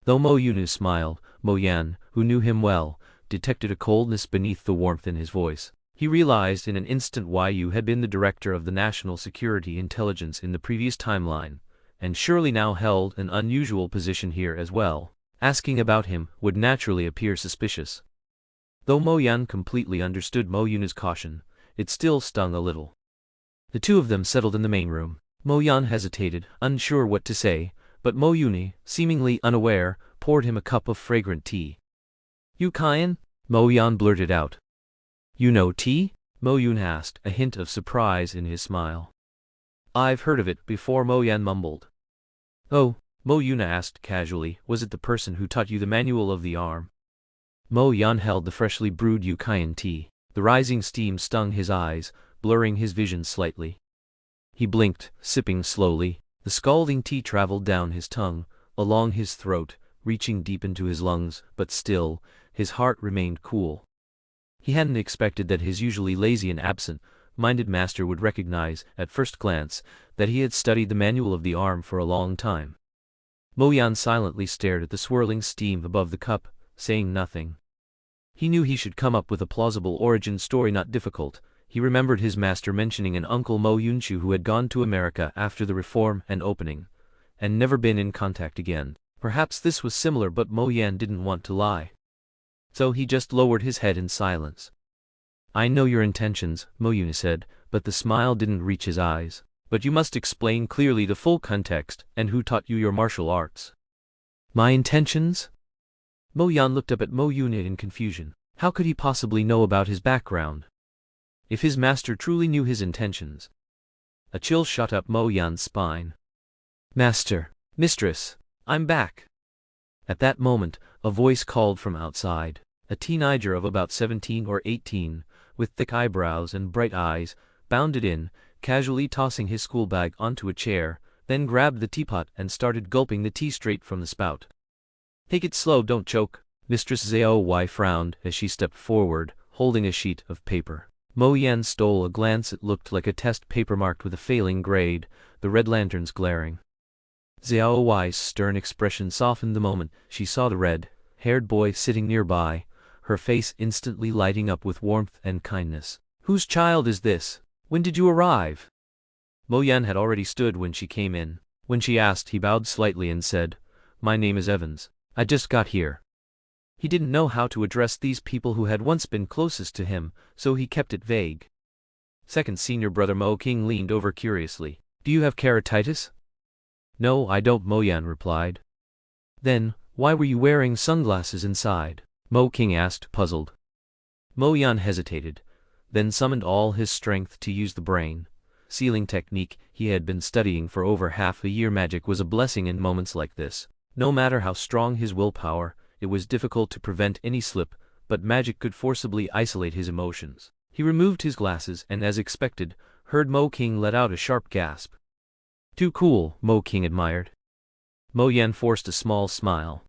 Though Mo Yuna smiled, Mo Yan, who knew him well, detected a coldness beneath the warmth in his voice. He realized in an instant why Yu had been the director of the National Security Intelligence in the previous timeline, and surely now held an unusual position here as well. Asking about him would naturally appear suspicious. Though Mo Yan completely understood Mo Yuna's caution, it still stung a little. The two of them settled in the main room. Mo Yan hesitated, unsure what to say, but Mo Yuna, seemingly unaware, poured him a cup of fragrant tea. "You Kyan?" Mo Yan blurted out. "You know tea?" Mo Yun asked, a hint of surprise in his smile. "I've heard of it before," Mo Yan mumbled. "Oh," Mo Yuna asked casually, "was it the person who taught you the manual of the arm?" Mo Yan held the freshly brewed Yukayan tea. The rising steam stung his eyes, blurring his vision slightly. He blinked, sipping slowly. The scalding tea traveled down his tongue, along his throat, reaching deep into his lungs, but still, his heart remained cool. He hadn't expected that his usually lazy and absent-minded master would recognize, at first glance, that he had studied the manual of the arm for a long time. Mo Yan silently stared at the swirling steam above the cup, saying nothing. He knew he should come up with a plausible origin story not difficult. He remembered his master mentioning an uncle Mo Yunchu who had gone to America after the reform and opening, and never been in contact again. Perhaps this was similar, but Mo Yan didn't want to lie. So he just lowered his head in silence. "I know your intentions," Mo Yuna said, but the smile didn't reach his eyes. "But you must explain clearly the full context, and who taught you your martial arts." "My intentions?" Mo Yan looked up at Mo Yuna in confusion. How could he possibly know about his background? If his master truly knew his intentions. A chill shot up Mo Yan's spine. "Master, mistress, I'm back." At that moment, a voice called from outside. A teenager of about 17 or 18, with thick eyebrows and bright eyes, bounded in, casually tossing his school bag onto a chair, then grabbed the teapot and started gulping the tea straight from the spout. "Take it slow, don't choke." Mistress Zhao Wei frowned as she stepped forward, holding a sheet of paper. Mo Yan stole a glance. It looked like a test paper marked with a failing grade, the red lanterns glaring. Zhao Wei's stern expression softened the moment she saw the red-haired boy sitting nearby, her face instantly lighting up with warmth and kindness. "Whose child is this? When did you arrive?" Mo Yan had already stood when she came in. When she asked, he bowed slightly and said, "My name is Evans. I just got here." He didn't know how to address these people who had once been closest to him, so he kept it vague. Second senior brother Mo King leaned over curiously. Do you have keratitis? No, I don't, Mo Yan replied. Then, why were you wearing sunglasses inside? Mo King asked, puzzled. Mo Yan hesitated, then summoned all his strength to use the brain. Sealing technique he had been studying for over half a year. Magic was a blessing in moments like this. No matter how strong his willpower, it was difficult to prevent any slip, but magic could forcibly isolate his emotions. He removed his glasses and, as expected, heard Mo King let out a sharp gasp. Too cool, Mo King admired. Mo Yan forced a small smile.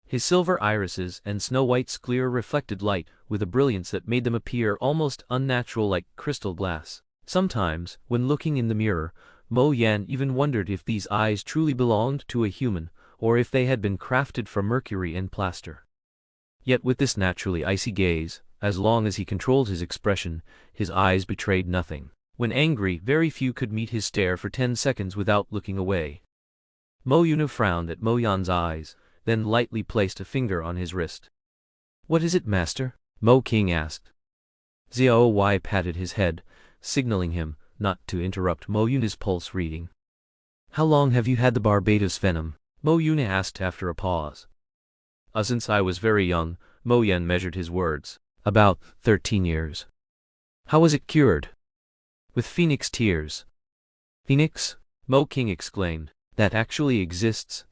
His silver irises and Snow White's clear reflected light with a brilliance that made them appear almost unnatural, like crystal glass. Sometimes, when looking in the mirror, Mo Yan even wondered if these eyes truly belonged to a human, or if they had been crafted from mercury and plaster. Yet with this naturally icy gaze, as long as he controlled his expression, his eyes betrayed nothing. When angry, very few could meet his stare for 10 seconds without looking away. Mo Yuna frowned at Mo Yan's eyes, then lightly placed a finger on his wrist. What is it, master? Mo King asked. Xiao Wei patted his head, signaling him not to interrupt Mo Yuna's pulse reading. How long have you had the Barbados venom? Mo Yuna asked after a pause. Since I was very young, Mo Yan measured his words. About 13 years. How was it cured? With phoenix tears. Phoenix? Mo King exclaimed. That actually exists?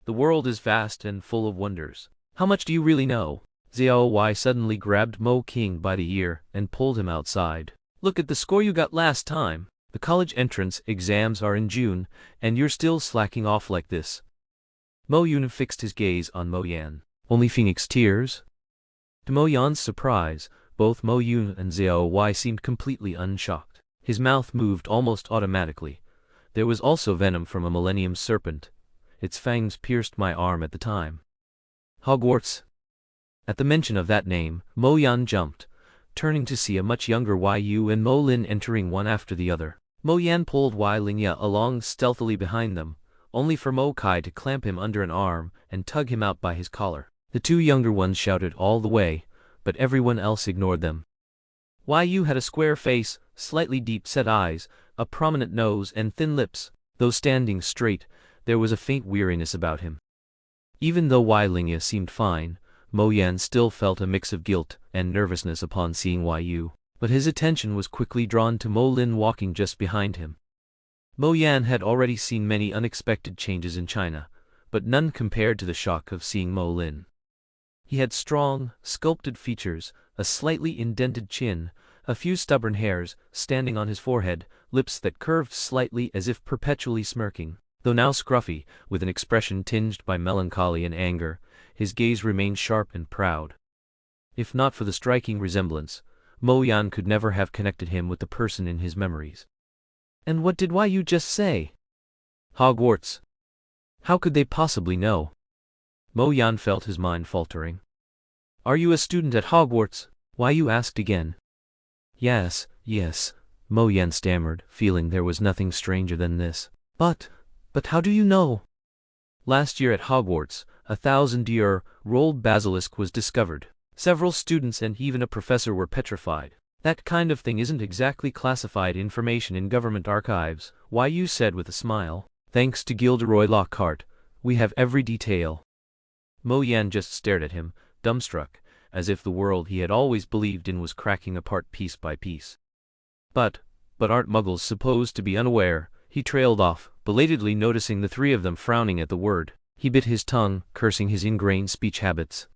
The world is vast and full of wonders. How much do you really know? Xiao Wei suddenly grabbed Mo King by the ear and pulled him outside. Look at the score you got last time. The college entrance exams are in June, and you're still slacking off like this. Mo Yun fixed his gaze on Mo Yan. Only phoenix tears? To Mo Yan's surprise, both Mo Yun and Xiao Wei seemed completely unshocked. His mouth moved almost automatically. There was also venom from a millennium serpent. Its fangs pierced my arm at the time. Hogwarts? At the mention of that name, Mo Yan jumped, turning to see a much younger Yu and Mo Lin entering one after the other. Mo Yan pulled Lingya along stealthily behind them, only for Mo Kai to clamp him under an arm and tug him out by his collar. The two younger ones shouted all the way, but everyone else ignored them. Yu had a square face, slightly deep-set eyes, a prominent nose and thin lips. Though standing straight, there was a faint weariness about him. Even though Lingya seemed fine, Mo Yan still felt a mix of guilt and nervousness upon seeing Yu, but his attention was quickly drawn to Mo Lin walking just behind him. Mo Yan had already seen many unexpected changes in China, but none compared to the shock of seeing Mo Lin. He had strong, sculpted features, a slightly indented chin, a few stubborn hairs standing on his forehead, lips that curved slightly as if perpetually smirking. Though now scruffy, with an expression tinged by melancholy and anger, his gaze remained sharp and proud. If not for the striking resemblance, Mo Yan could never have connected him with the person in his memories. And what did Yu just say? Hogwarts. How could they possibly know? Mo Yan felt his mind faltering. Are you a student at Hogwarts? Yu asked again. Yes, Mo Yan stammered, feeling there was nothing stranger than this. But how do you know? Last year at Hogwarts, a 1,000-year-old basilisk was discovered. Several students and even a professor were petrified. That kind of thing isn't exactly classified information in government archives, Yu said with a smile. Thanks to Gilderoy Lockhart, we have every detail. Mo Yan just stared at him, dumbstruck, as if the world he had always believed in was cracking apart piece by piece. But aren't muggles supposed to be unaware? He trailed off, belatedly noticing the three of them frowning at the word. He bit his tongue, cursing his ingrained speech habits.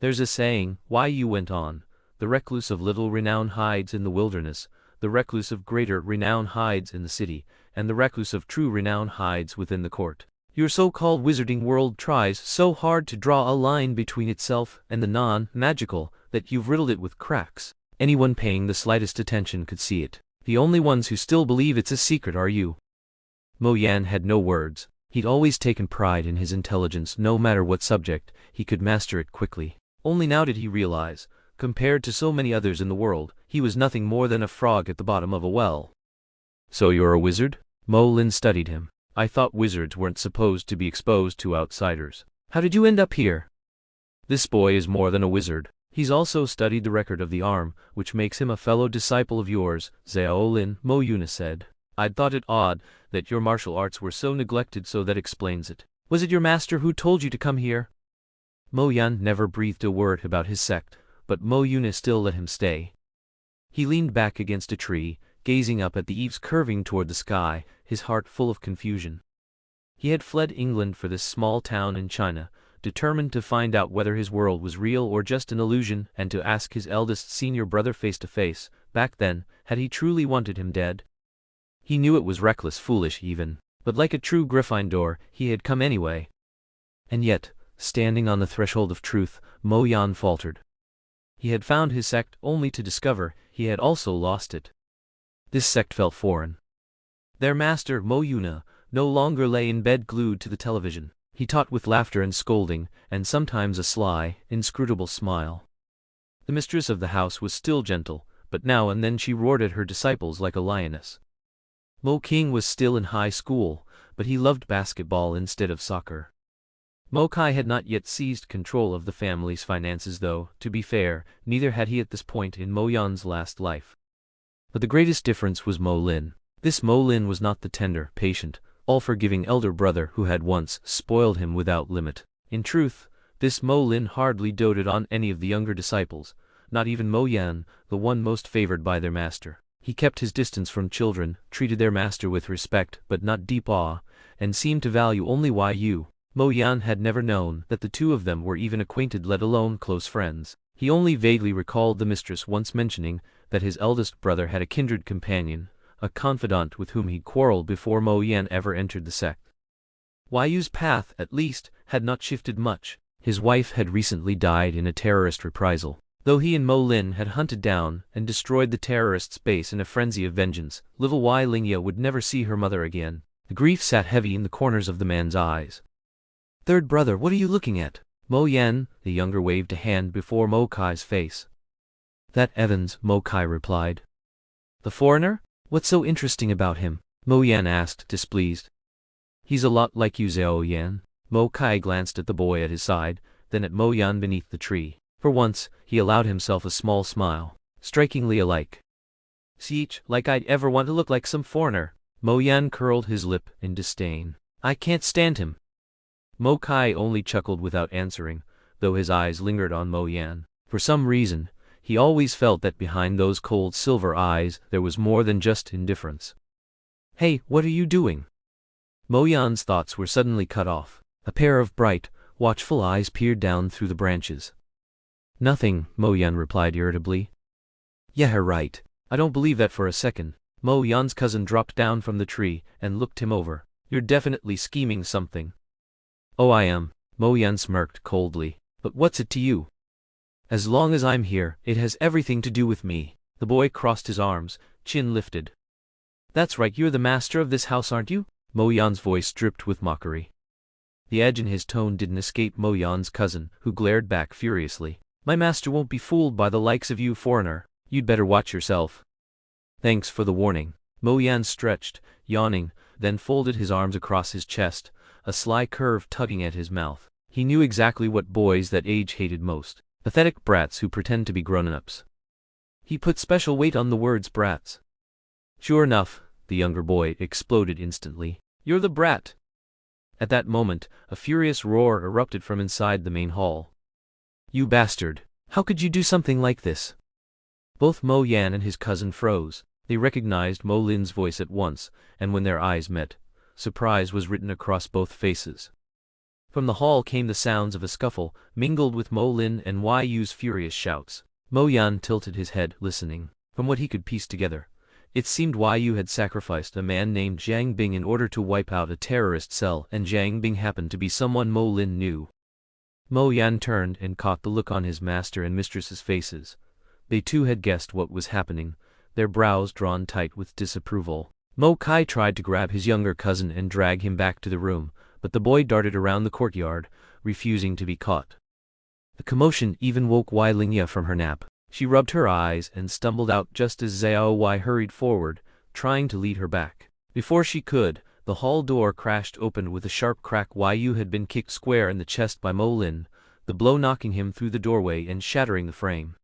There's a saying, Yu went on, the recluse of little renown hides in the wilderness, the recluse of greater renown hides in the city, and the recluse of true renown hides within the court. Your so-called wizarding world tries so hard to draw a line between itself and the non-magical that you've riddled it with cracks. Anyone paying the slightest attention could see it. The only ones who still believe it's a secret are you. Mo Yan had no words. He'd always taken pride in his intelligence. No matter what subject, he could master it quickly. Only now did he realize, compared to so many others in the world, he was nothing more than a frog at the bottom of a well. So you're a wizard? Mo Lin studied him. I thought wizards weren't supposed to be exposed to outsiders. How did you end up here? This boy is more than a wizard. He's also studied the record of the arm, which makes him a fellow disciple of yours, Xiao Lin, Mo Yuna said. I'd thought it odd that your martial arts were so neglected, so that explains it. Was it your master who told you to come here? Mo Yan never breathed a word about his sect, but Mo Yuna still let him stay. He leaned back against a tree, gazing up at the eaves curving toward the sky, his heart full of confusion. He had fled England for this small town in China, determined to find out whether his world was real or just an illusion, and to ask his eldest senior brother face to face. Back then, had he truly wanted him dead? He knew it was reckless, foolish even, but like a true Gryffindor, he had come anyway. And yet, standing on the threshold of truth, Mo Yan faltered. He had found his sect only to discover he had also lost it. This sect felt foreign. Their master, Mo Yuna, no longer lay in bed glued to the television. He taught with laughter and scolding, and sometimes a sly, inscrutable smile. The mistress of the house was still gentle, but now and then she roared at her disciples like a lioness. Mo King was still in high school, but he loved basketball instead of soccer. Mo Kai had not yet seized control of the family's finances, though, to be fair, neither had he at this point in Mo Yan's last life. But the greatest difference was Mo Lin. This Mo Lin was not the tender, patient, all-forgiving elder brother who had once spoiled him without limit. In truth, this Mo Lin hardly doted on any of the younger disciples, not even Mo Yan, the one most favored by their master. He kept his distance from children, treated their master with respect but not deep awe, and seemed to value only Yu. Mo Yan had never known that the two of them were even acquainted, let alone close friends. He only vaguely recalled the mistress once mentioning that his eldest brother had a kindred companion, a confidant with whom he'd quarreled before Mo Yan ever entered the sect. Yu's path, at least, had not shifted much. His wife had recently died in a terrorist reprisal. Though he and Mo Lin had hunted down and destroyed the terrorists' base in a frenzy of vengeance, little Lingya would never see her mother again. The grief sat heavy in the corners of the man's eyes. "Third brother, what are you looking at?" Mo Yan, the younger, waved a hand before Mo Kai's face. "That Evans," Mo Kai replied. "The foreigner? What's so interesting about him?" Mo Yan asked, displeased. "He's a lot like you, Zhao Yan." Mo Kai glanced at the boy at his side, then at Mo Yan beneath the tree. For once, he allowed himself a small smile. Strikingly alike. "Seech, like I'd ever want to look like some foreigner." Mo Yan curled his lip in disdain. "I can't stand him." Mo Kai only chuckled without answering, though his eyes lingered on Mo Yan. For some reason, he always felt that behind those cold silver eyes there was more than just indifference. "Hey, what are you doing?" Mo Yan's thoughts were suddenly cut off. A pair of bright, watchful eyes peered down through the branches. "Nothing," Mo Yan replied irritably. "Yeah, right. I don't believe that for a second." Mo Yan's cousin dropped down from the tree and looked him over. "You're definitely scheming something." "Oh, I am." Mo Yan smirked coldly. "But what's it to you?" "As long as I'm here, it has everything to do with me." The boy crossed his arms, chin lifted. "That's right, you're the master of this house, aren't you?" Mo Yan's voice dripped with mockery. The edge in his tone didn't escape Mo Yan's cousin, who glared back furiously. "My master won't be fooled by the likes of you, foreigner. You'd better watch yourself." "Thanks for the warning." Mo Yan stretched, yawning, then folded his arms across his chest, a sly curve tugging at his mouth. He knew exactly what boys that age hated most. Pathetic brats who pretend to be grown-ups. He put special weight on the words brats. "Sure enough," the younger boy exploded instantly. "You're the brat." At that moment, a furious roar erupted from inside the main hall. "You bastard! How could you do something like this?" Both Mo Yan and his cousin froze. They recognized Mo Lin's voice at once, and when their eyes met, surprise was written across both faces. From the hall came the sounds of a scuffle, mingled with Mo Lin and Yu's furious shouts. Mo Yan tilted his head, listening. From what he could piece together, it seemed Yu had sacrificed a man named Jiang Bing in order to wipe out a terrorist cell, and Jiang Bing happened to be someone Mo Lin knew. Mo Yan turned and caught the look on his master and mistress's faces. They too had guessed what was happening, their brows drawn tight with disapproval. Mo Kai tried to grab his younger cousin and drag him back to the room, but the boy darted around the courtyard, refusing to be caught. The commotion even woke Lingya from her nap. She rubbed her eyes and stumbled out just as Zhao hurried forward, trying to lead her back. Before she could, the hall door crashed open with a sharp crack. Yu had been kicked square in the chest by Mo Lin, the blow knocking him through the doorway and shattering the frame.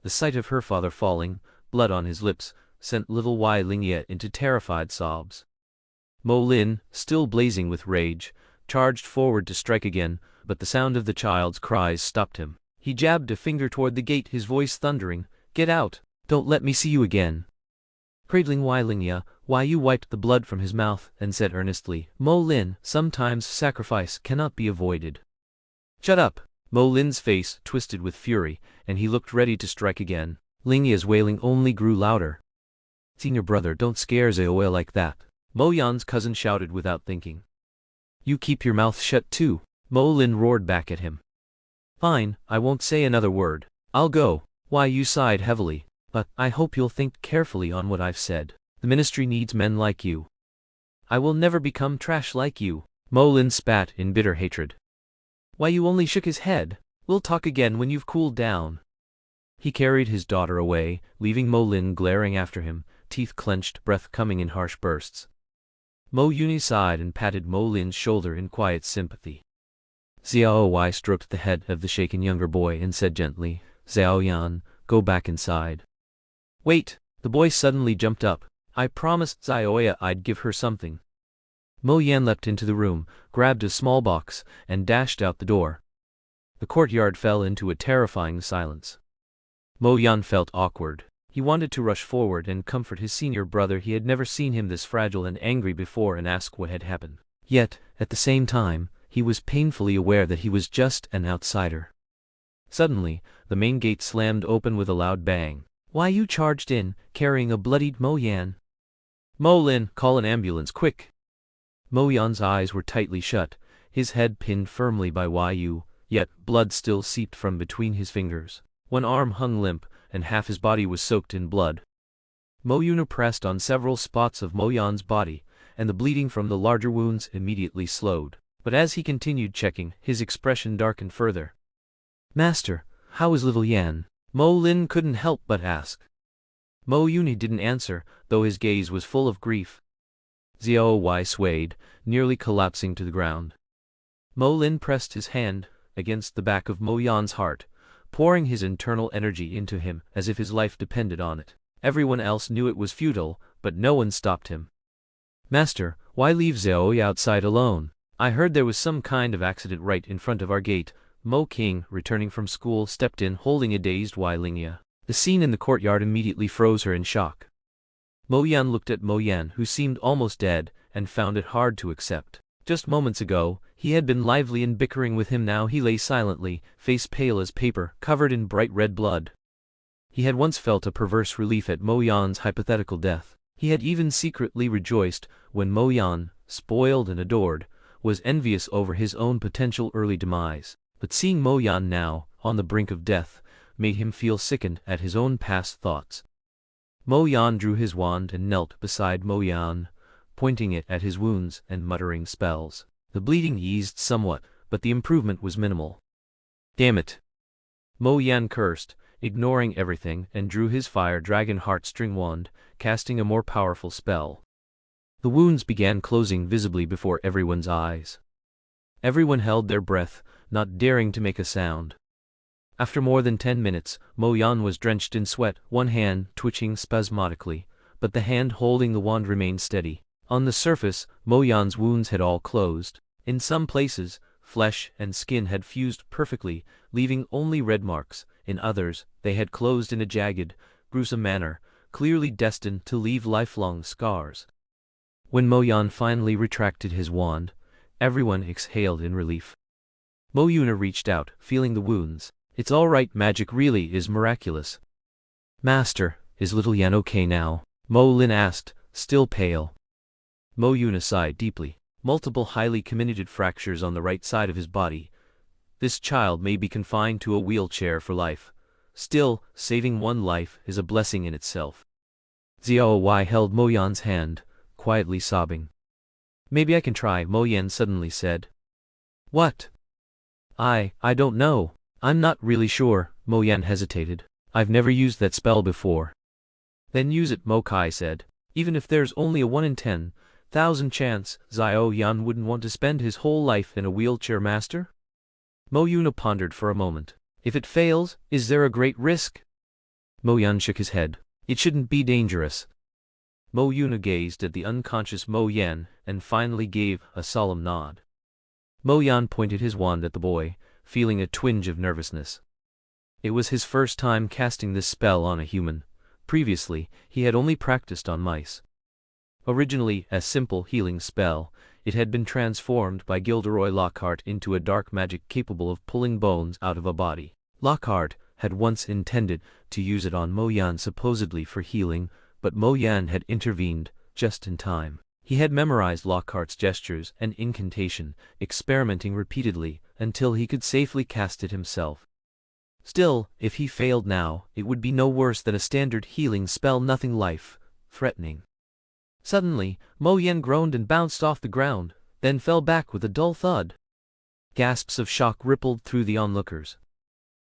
The sight of her father falling, blood on his lips, sent little Wai Lingye into terrified sobs. Mo Lin, still blazing with rage, charged forward to strike again, but the sound of the child's cries stopped him. He jabbed a finger toward the gate, his voice thundering, "Get out! Don't let me see you again!" Cradling Wai Lingye, Wai Yu wiped the blood from his mouth and said earnestly, "Mo Lin, sometimes sacrifice cannot be avoided." "Shut up!" Mo Lin's face twisted with fury, and he looked ready to strike again. Lingye's wailing only grew louder. "Senior brother, don't scare Zaoya like that," Mo Yan's cousin shouted without thinking. "You keep your mouth shut too," Mo Lin roared back at him. "Fine, I won't say another word. I'll go." Wai Yu sighed heavily, "But I hope you'll think carefully on what I've said. The ministry needs men like you. I will never become trash like you." Mo Lin spat in bitter hatred. Wai Yu only shook his head. "We'll talk again when you've cooled down." He carried his daughter away, leaving Mo Lin glaring after him, teeth clenched, breath coming in harsh bursts. Mo Yuni sighed and patted Mo Lin's shoulder in quiet sympathy. Xiao Wai stroked the head of the shaken younger boy and said gently, "Xiao Yan, go back inside." "Wait!" The boy suddenly jumped up. "I promised Zaoya I'd give her something." Mo Yan leapt into the room, grabbed a small box, and dashed out the door. The courtyard fell into a terrifying silence. Mo Yan felt awkward. He wanted to rush forward and comfort his senior brother. He had never seen him this fragile and angry before and ask what had happened. Yet, at the same time, he was painfully aware that he was just an outsider. Suddenly, the main gate slammed open with a loud bang. Wai Yu charged in, carrying a bloodied Mo Yan. "Mo Lin, call an ambulance, quick!" Mo Yan's eyes were tightly shut, his head pinned firmly by Wai Yu, yet blood still seeped from between his fingers. One arm hung limp, and half his body was soaked in blood. Mo Yuna pressed on several spots of Mo Yan's body, and the bleeding from the larger wounds immediately slowed. But as he continued checking, his expression darkened further. "Master, how is little Yan?" Mo Lin couldn't help but ask. Mo Yuni didn't answer, though his gaze was full of grief. Xiao Wai swayed, nearly collapsing to the ground. Mo Lin pressed his hand against the back of Mo Yan's heart, pouring his internal energy into him as if his life depended on it. Everyone else knew it was futile, but no one stopped him. "Master, why leave Zaoya outside alone? I heard there was some kind of accident right in front of our gate." Mo King, returning from school, stepped in holding a dazed Wai Lingye. The scene in the courtyard immediately froze her in shock. Mo Yan looked at Mo Yan, who seemed almost dead, and found it hard to accept. Just moments ago, he had been lively and bickering with him. Now he lay silently, face pale as paper, covered in bright red blood. He had once felt a perverse relief at Mo Yan's hypothetical death. He had even secretly rejoiced when Mo Yan, spoiled and adored, was envious over his own potential early demise. But seeing Mo Yan now, on the brink of death, made him feel sickened at his own past thoughts. Mo Yan drew his wand and knelt beside Mo Yan, pointing it at his wounds and muttering spells. The bleeding eased somewhat, but the improvement was minimal. "Damn it!" Mo Yan cursed, ignoring everything, and drew his fire dragon heartstring wand, casting a more powerful spell. The wounds began closing visibly before everyone's eyes. Everyone held their breath, not daring to make a sound. After more than 10 minutes, Mo Yan was drenched in sweat, one hand twitching spasmodically, but the hand holding the wand remained steady. On the surface, Mo Yan's wounds had all closed. In some places, flesh and skin had fused perfectly, leaving only red marks. In others, they had closed in a jagged, gruesome manner, clearly destined to leave lifelong scars. When Mo Yan finally retracted his wand, everyone exhaled in relief. Mo Yuna reached out, feeling the wounds. "It's all right, magic really is miraculous." "Master, is little Yan okay now?" Mo Lin asked, still pale. Mo Yuna sighed deeply. Multiple highly comminuted fractures on the right side of his body. This child may be confined to a wheelchair for life. Still, saving one life is a blessing in itself. Xiao Wai held Mo Yan's hand, quietly sobbing. "Maybe I can try," Mo Yan suddenly said. "What?" I don't know. I'm not really sure," Mo Yan hesitated. "I've never used that spell before." "Then use it," Mo Kai said. "Even if there's only a 1 in 10,000 chance, Xiao Yan wouldn't want to spend his whole life in a wheelchair, master?" Mo Yuna pondered for a moment. "If it fails, is there a great risk?" Mo Yan shook his head. "It shouldn't be dangerous. Mo Yuna gazed at the unconscious Mo Yan and finally gave a solemn nod. Mo Yan pointed his wand at the boy, feeling a twinge of nervousness. It was his first time casting this spell on a human. Previously, he had only practiced on mice. Originally a simple healing spell, it had been transformed by Gilderoy Lockhart into a dark magic capable of pulling bones out of a body. Lockhart had once intended to use it on Mo Yan supposedly for healing, but Mo Yan had intervened just in time. He had memorized Lockhart's gestures and incantation, experimenting repeatedly until he could safely cast it himself. Still, if he failed now, it would be no worse than a standard healing spell, nothing life-threatening. Suddenly, Mo Yan groaned and bounced off the ground, then fell back with a dull thud. Gasps of shock rippled through the onlookers.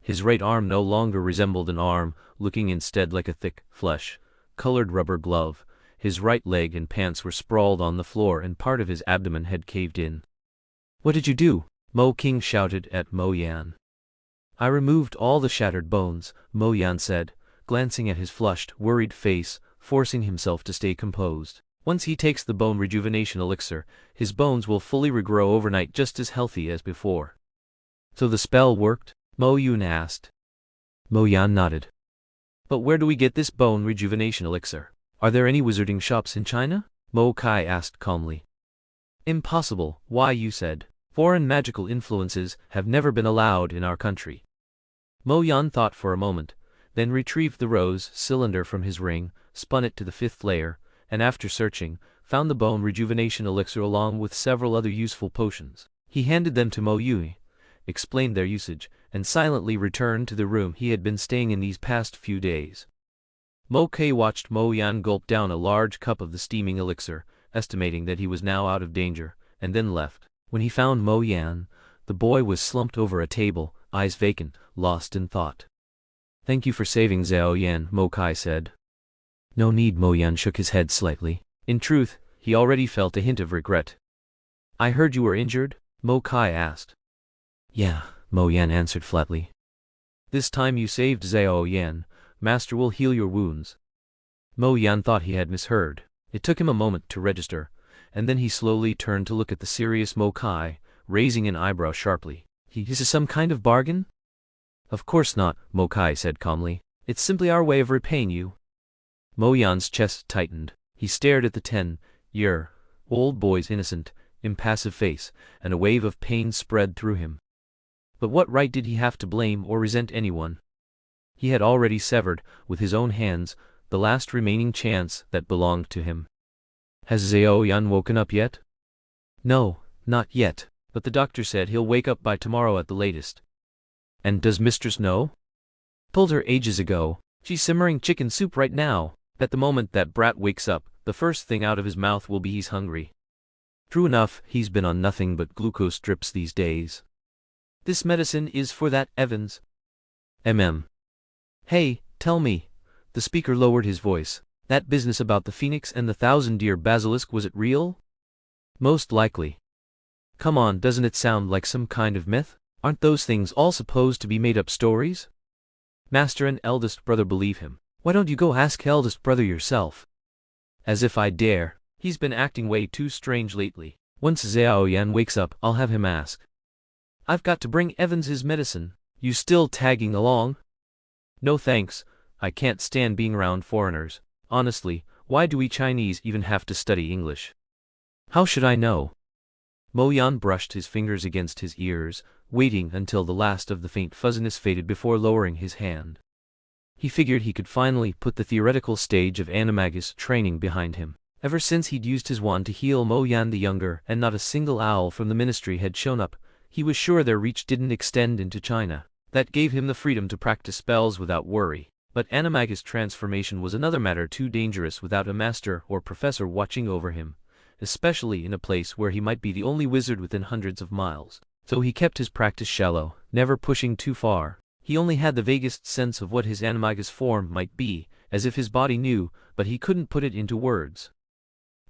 His right arm no longer resembled an arm, looking instead like a thick, flesh-colored rubber glove. His right leg and pants were sprawled on the floor and part of his abdomen had caved in. "What did you do?" Mo King shouted at Mo Yan. "I removed all the shattered bones," Mo Yan said, glancing at his flushed, worried face, forcing himself to stay composed. "Once he takes the bone rejuvenation elixir, his bones will fully regrow overnight just as healthy as before." "So the spell worked?" Mo Yun asked. Mo Yan nodded. "But where do we get this bone rejuvenation elixir? Are there any wizarding shops in China?" Mo Kai asked calmly. "Impossible," Yu said. "Foreign magical influences have never been allowed in our country." Mo Yan thought for a moment, then retrieved the rose cylinder from his ring, spun it to the 5th layer, and after searching, found the bone rejuvenation elixir along with several other useful potions. He handed them to Mo Yui, explained their usage, and silently returned to the room he had been staying in these past few days. Mo Kai watched Mo Yan gulp down a large cup of the steaming elixir, estimating that he was now out of danger, and then left. When he found Mo Yan, the boy was slumped over a table, eyes vacant, lost in thought. "Thank you for saving Zhao Yan," Mo Kai said. "No need." Mo Yan shook his head slightly. In truth, he already felt a hint of regret. "I heard you were injured?" Mo Kai asked. "Yeah," Mo Yan answered flatly. "This time you saved Zhao Yan. Master will heal your wounds." Mo Yan thought he had misheard. It took him a moment to register, and then he slowly turned to look at the serious Mo Kai, raising an eyebrow sharply. "Is this some kind of bargain?" "Of course not," Mo Kai said calmly. "It's simply our way of repaying you." Mo Yan's chest tightened. He stared at the 10-year-old boy's innocent, impassive face, and a wave of pain spread through him. But what right did he have to blame or resent anyone? He had already severed, with his own hands, the last remaining chance that belonged to him. "Has Zhao Yan woken up yet?" "No, not yet, but the doctor said he'll wake up by tomorrow at the latest." "And does mistress know?" "Told her ages ago. She's simmering chicken soup right now. At the moment that brat wakes up, the first thing out of his mouth will be he's hungry. True enough, he's been on nothing but glucose drips these days. This medicine is for that Evans. Hey, tell me." The speaker lowered his voice. "That business about the phoenix and the 1,000-year basilisk, was it real?" "Most likely." "Come on, doesn't it sound like some kind of myth? Aren't those things all supposed to be made-up stories?" "Master and eldest brother believe him. Why don't you go ask eldest brother yourself?" "As if I dare. He's been acting way too strange lately. Once Zhao Yan wakes up, I'll have him ask." "I've got to bring Evans his medicine. You still tagging along?" "No thanks. I can't stand being around foreigners. Honestly, why do we Chinese even have to study English?" "How should I know?" Mo Yan brushed his fingers against his ears, waiting until the last of the faint fuzziness faded before lowering his hand. He figured he could finally put the theoretical stage of animagus training behind him. Ever since he'd used his wand to heal Mo Yan the younger and not a single owl from the ministry had shown up, he was sure their reach didn't extend into China. That gave him the freedom to practice spells without worry. But animagus transformation was another matter, too dangerous without a master or professor watching over him, especially in a place where he might be the only wizard within hundreds of miles. So he kept his practice shallow, never pushing too far. He only had the vaguest sense of what his animagus form might be, as if his body knew, but he couldn't put it into words.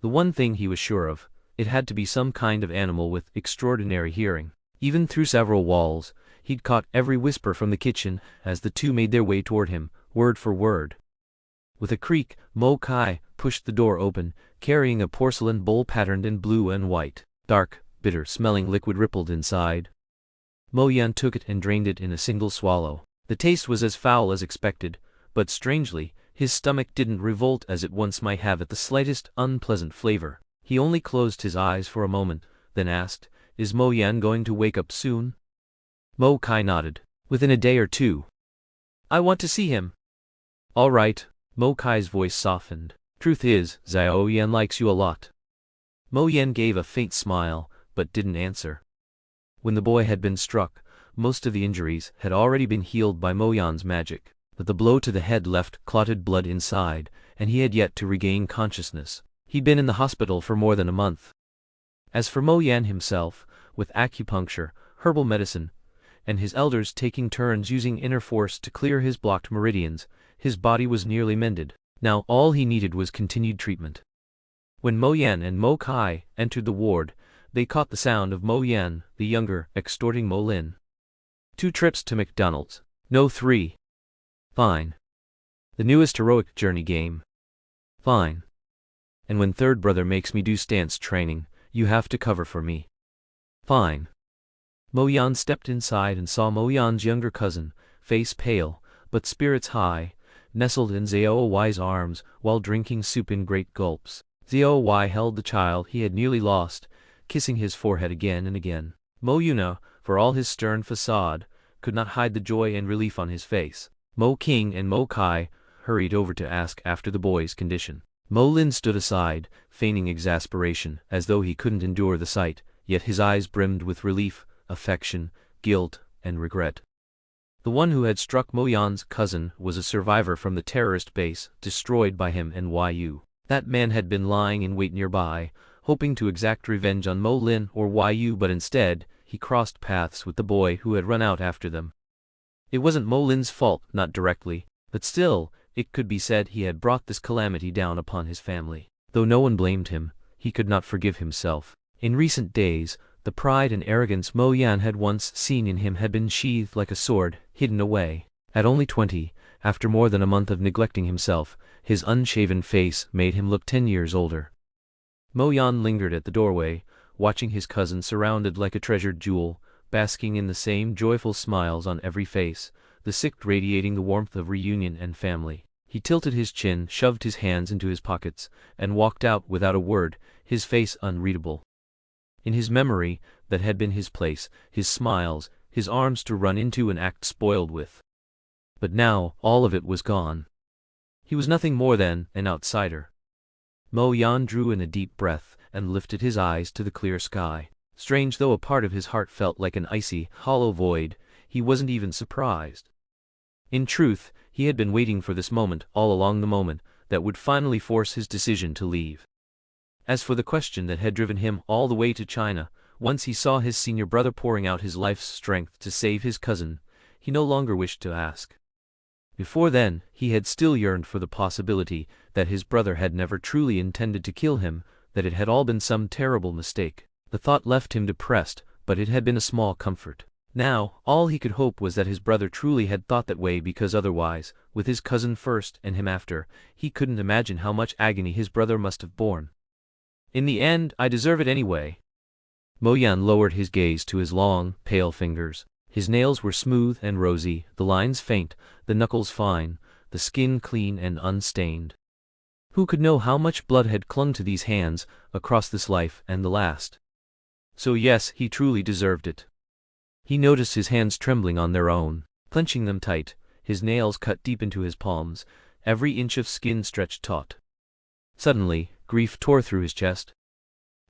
The one thing he was sure of, it had to be some kind of animal with extraordinary hearing. Even through several walls, he'd caught every whisper from the kitchen as the two made their way toward him, word for word. With a creak, Mo Kai pushed the door open, carrying a porcelain bowl patterned in blue and white. Dark, bitter-smelling liquid rippled inside. Mo Yan took it and drained it in a single swallow. The taste was as foul as expected, but strangely, his stomach didn't revolt as it once might have at the slightest unpleasant flavor. He only closed his eyes for a moment, then asked, "Is Mo Yan going to wake up soon?" Mo Kai nodded. "Within a day or two." "I want to see him." "All right." Mo Kai's voice softened. "Truth is, Xiao Yan likes you a lot." Mo Yan gave a faint smile, but didn't answer. When the boy had been struck, most of the injuries had already been healed by Mo Yan's magic, but the blow to the head left clotted blood inside, and he had yet to regain consciousness. He'd been in the hospital for more than a month. As for Mo Yan himself, with acupuncture, herbal medicine, and his elders taking turns using inner force to clear his blocked meridians, his body was nearly mended. Now all he needed was continued treatment. When Mo Yan and Mo Kai entered the ward, they caught the sound of Mo Yan, the younger, extorting Mo Lin. 2 trips to McDonald's. No 3. Fine. The newest heroic journey game. Fine. And when third brother makes me do stance training, you have to cover for me. Fine. Mo Yan stepped inside and saw Mo Yan's younger cousin, face pale, but spirits high, nestled in Xiao Y's arms while drinking soup in great gulps. Xiao Y held the child he had nearly lost, kissing his forehead again and again. Mo Yuna, for all his stern facade, could not hide the joy and relief on his face. Mo King and Mo Kai hurried over to ask after the boy's condition. Mo Lin stood aside, feigning exasperation, as though he couldn't endure the sight, yet his eyes brimmed with relief, affection, guilt, and regret. The one who had struck Mo Yan's cousin was a survivor from the terrorist base, destroyed by him and Yu. That man had been lying in wait nearby, hoping to exact revenge on Mo Lin or Yu, but instead, he crossed paths with the boy who had run out after them. It wasn't Mo Lin's fault, not directly, but still, it could be said he had brought this calamity down upon his family. Though no one blamed him, he could not forgive himself. In recent days, the pride and arrogance Mo Yan had once seen in him had been sheathed like a sword, hidden away. At only 20, after more than a month of neglecting himself, his unshaven face made him look 10 years older. Mo Yan lingered at the doorway, watching his cousin surrounded like a treasured jewel, basking in the same joyful smiles on every face, the sick radiating the warmth of reunion and family. He tilted his chin, shoved his hands into his pockets, and walked out without a word, his face unreadable. In his memory, that had been his place, his smiles, his arms to run into and act spoiled with. But now, all of it was gone. He was nothing more than an outsider. Mo Yan drew in a deep breath and lifted his eyes to the clear sky. Strange though a part of his heart felt like an icy, hollow void, he wasn't even surprised. In truth, he had been waiting for this moment all along, the moment that would finally force his decision to leave. As for the question that had driven him all the way to China, once he saw his senior brother pouring out his life's strength to save his cousin, he no longer wished to ask. Before then, he had still yearned for the possibility that his brother had never truly intended to kill him, that it had all been some terrible mistake. The thought left him depressed, but it had been a small comfort. Now, all he could hope was that his brother truly had thought that way, because otherwise, with his cousin first and him after, he couldn't imagine how much agony his brother must have borne. In the end, I deserve it anyway. Mo Yan lowered his gaze to his long, pale fingers. His nails were smooth and rosy, the lines faint, the knuckles fine, the skin clean and unstained. Who could know how much blood had clung to these hands, across this life and the last? So yes, he truly deserved it. He noticed his hands trembling on their own, clenching them tight, his nails cut deep into his palms, every inch of skin stretched taut. Suddenly, grief tore through his chest.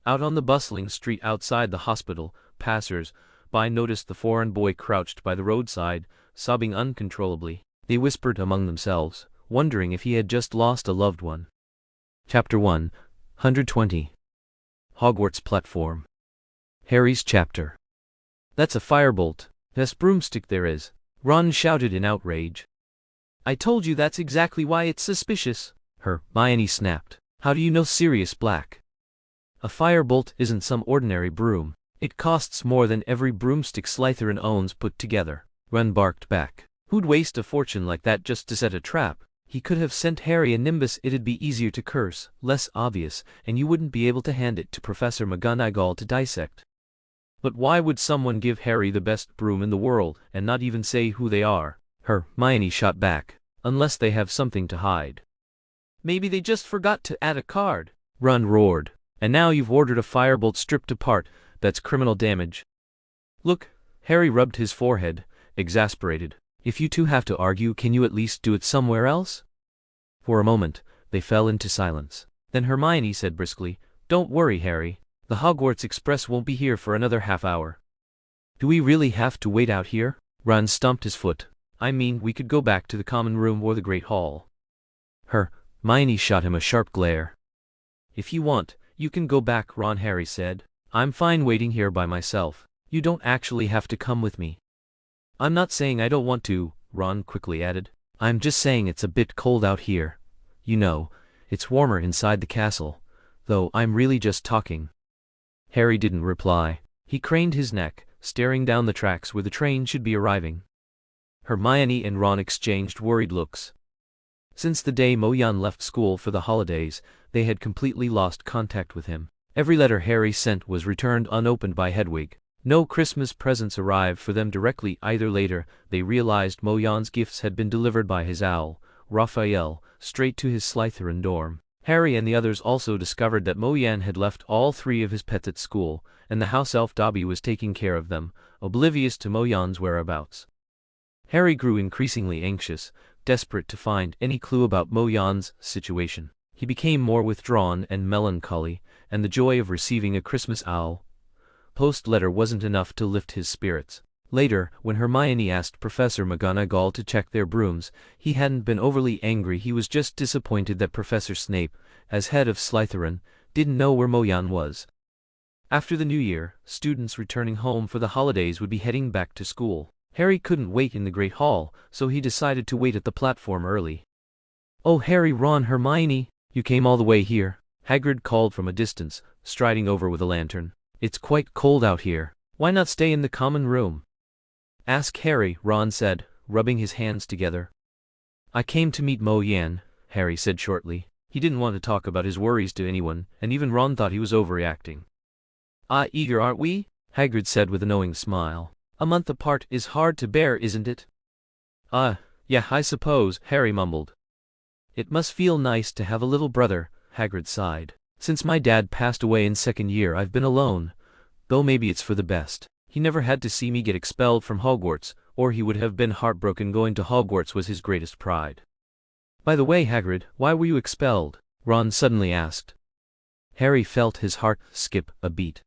Out on the bustling street outside the hospital, passers-by noticed the foreign boy crouched by the roadside, sobbing uncontrollably. They whispered among themselves, wondering if he had just lost a loved one. Chapter 120. Hogwarts Platform. Harry's chapter. That's a firebolt. Best broomstick there is, Ron shouted in outrage. I told you that's exactly why it's suspicious. Hermione snapped. How do you know Sirius Black? A firebolt isn't some ordinary broom. It costs more than every broomstick Slytherin owns put together. Ron barked back. Who'd waste a fortune like that just to set a trap? He could have sent Harry a Nimbus. It'd be easier to curse, less obvious, and you wouldn't be able to hand it to Professor McGonagall to dissect. But why would someone give Harry the best broom in the world and not even say who they are? Hermione shot back. Unless they have something to hide. Maybe they just forgot to add a card. Ron roared. And now you've ordered a firebolt stripped apart. That's criminal damage. Look, Harry rubbed his forehead, exasperated. If you two have to argue, can you at least do it somewhere else? For a moment, they fell into silence. Then Hermione said briskly, "Don't worry, Harry. The Hogwarts Express won't be here for another half hour." Do we really have to wait out here? Ron stomped his foot. I mean, we could go back to the common room or the Great Hall. Hermione shot him a sharp glare. If you want, you can go back, Ron. Harry said. I'm fine waiting here by myself. You don't actually have to come with me. I'm not saying I don't want to, Ron quickly added. I'm just saying it's a bit cold out here. You know, it's warmer inside the castle, though I'm really just talking. Harry didn't reply. He craned his neck, staring down the tracks where the train should be arriving. Hermione and Ron exchanged worried looks. Since the day Moyan left school for the holidays, they had completely lost contact with him. Every letter Harry sent was returned unopened by Hedwig. No Christmas presents arrived for them directly either. Later, they realized Moyan's gifts had been delivered by his owl, Raphael, straight to his Slytherin dorm. Harry and the others also discovered that Moyan had left all three of his pets at school, and the house elf Dobby was taking care of them, oblivious to Moyan's whereabouts. Harry grew increasingly anxious, desperate to find any clue about Moyan's situation. He became more withdrawn and melancholy, and the joy of receiving a Christmas owl post letter wasn't enough to lift his spirits. Later, when Hermione asked Professor McGonagall to check their brooms, he hadn't been overly angry. He was just disappointed that Professor Snape, as head of Slytherin, didn't know where Moyan was. After the new year, students returning home for the holidays would be heading back to school. Harry couldn't wait in the Great Hall, so he decided to wait at the platform early. Oh, Harry, Ron, Hermione, you came all the way here? Hagrid called from a distance, striding over with a lantern. It's quite cold out here. Why not stay in the common room? Ask Harry, Ron said, rubbing his hands together. I came to meet Moyan, Harry said shortly. He didn't want to talk about his worries to anyone, and even Ron thought he was overreacting. Eager, aren't we? Hagrid said with a knowing smile. A month apart is hard to bear, isn't it? Yeah, I suppose, Harry mumbled. It must feel nice to have a little brother, Hagrid sighed. Since my dad passed away in second year, I've been alone, though maybe it's for the best. He never had to see me get expelled from Hogwarts, or he would have been heartbroken. Going to Hogwarts was his greatest pride. By the way, Hagrid, why were you expelled? Ron suddenly asked. Harry felt his heart skip a beat.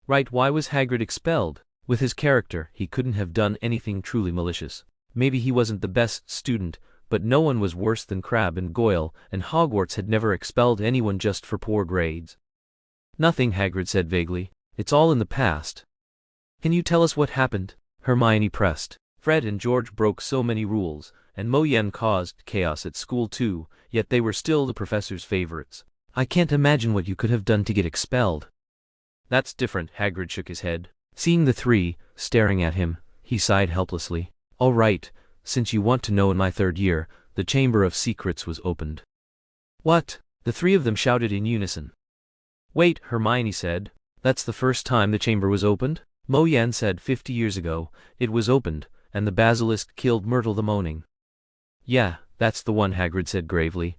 Right, why was Hagrid expelled? With his character, he couldn't have done anything truly malicious. Maybe he wasn't the best student, but no one was worse than Crabbe and Goyle, and Hogwarts had never expelled anyone just for poor grades. Nothing, Hagrid said vaguely. It's all in the past. Can you tell us what happened? Hermione pressed. Fred and George broke so many rules, and Moyan caused chaos at school too, yet they were still the professor's favorites. I can't imagine what you could have done to get expelled. That's different, Hagrid shook his head. Seeing the three staring at him, he sighed helplessly. All right, since you want to know, in my third year, the Chamber of Secrets was opened. What? The three of them shouted in unison. Wait, Hermione said. That's the first time the chamber was opened? Moyan said 50 years ago, it was opened, and the basilisk killed Myrtle the Moaning. Yeah, that's the one, Hagrid said gravely.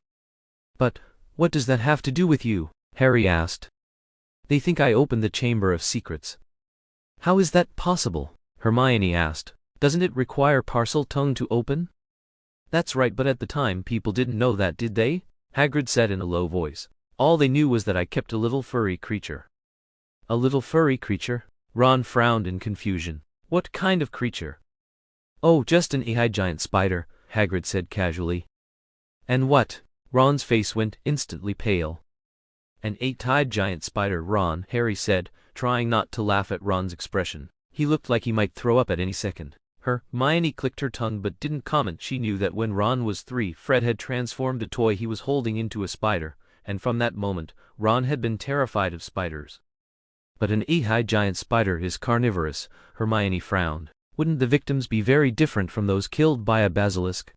But, what does that have to do with you? Harry asked. They think I opened the Chamber of Secrets. How is that possible? Hermione asked. Doesn't it require Parseltongue to open? That's right, but at the time people didn't know that, did they? Hagrid said in a low voice. All they knew was that I kept a little furry creature. A little furry creature? Ron frowned in confusion. What kind of creature? Oh, just an eight-eyed giant spider, Hagrid said casually. And what? Ron's face went instantly pale. An eight-eyed giant spider, Ron, Harry said, trying not to laugh at Ron's expression. He looked like he might throw up at any second. Hermione clicked her tongue but didn't comment. She knew that when Ron was 3, Fred had transformed a toy he was holding into a spider, and from that moment, Ron had been terrified of spiders. But an eight-eyed giant spider is carnivorous, Hermione frowned. Wouldn't the victims be very different from those killed by a basilisk?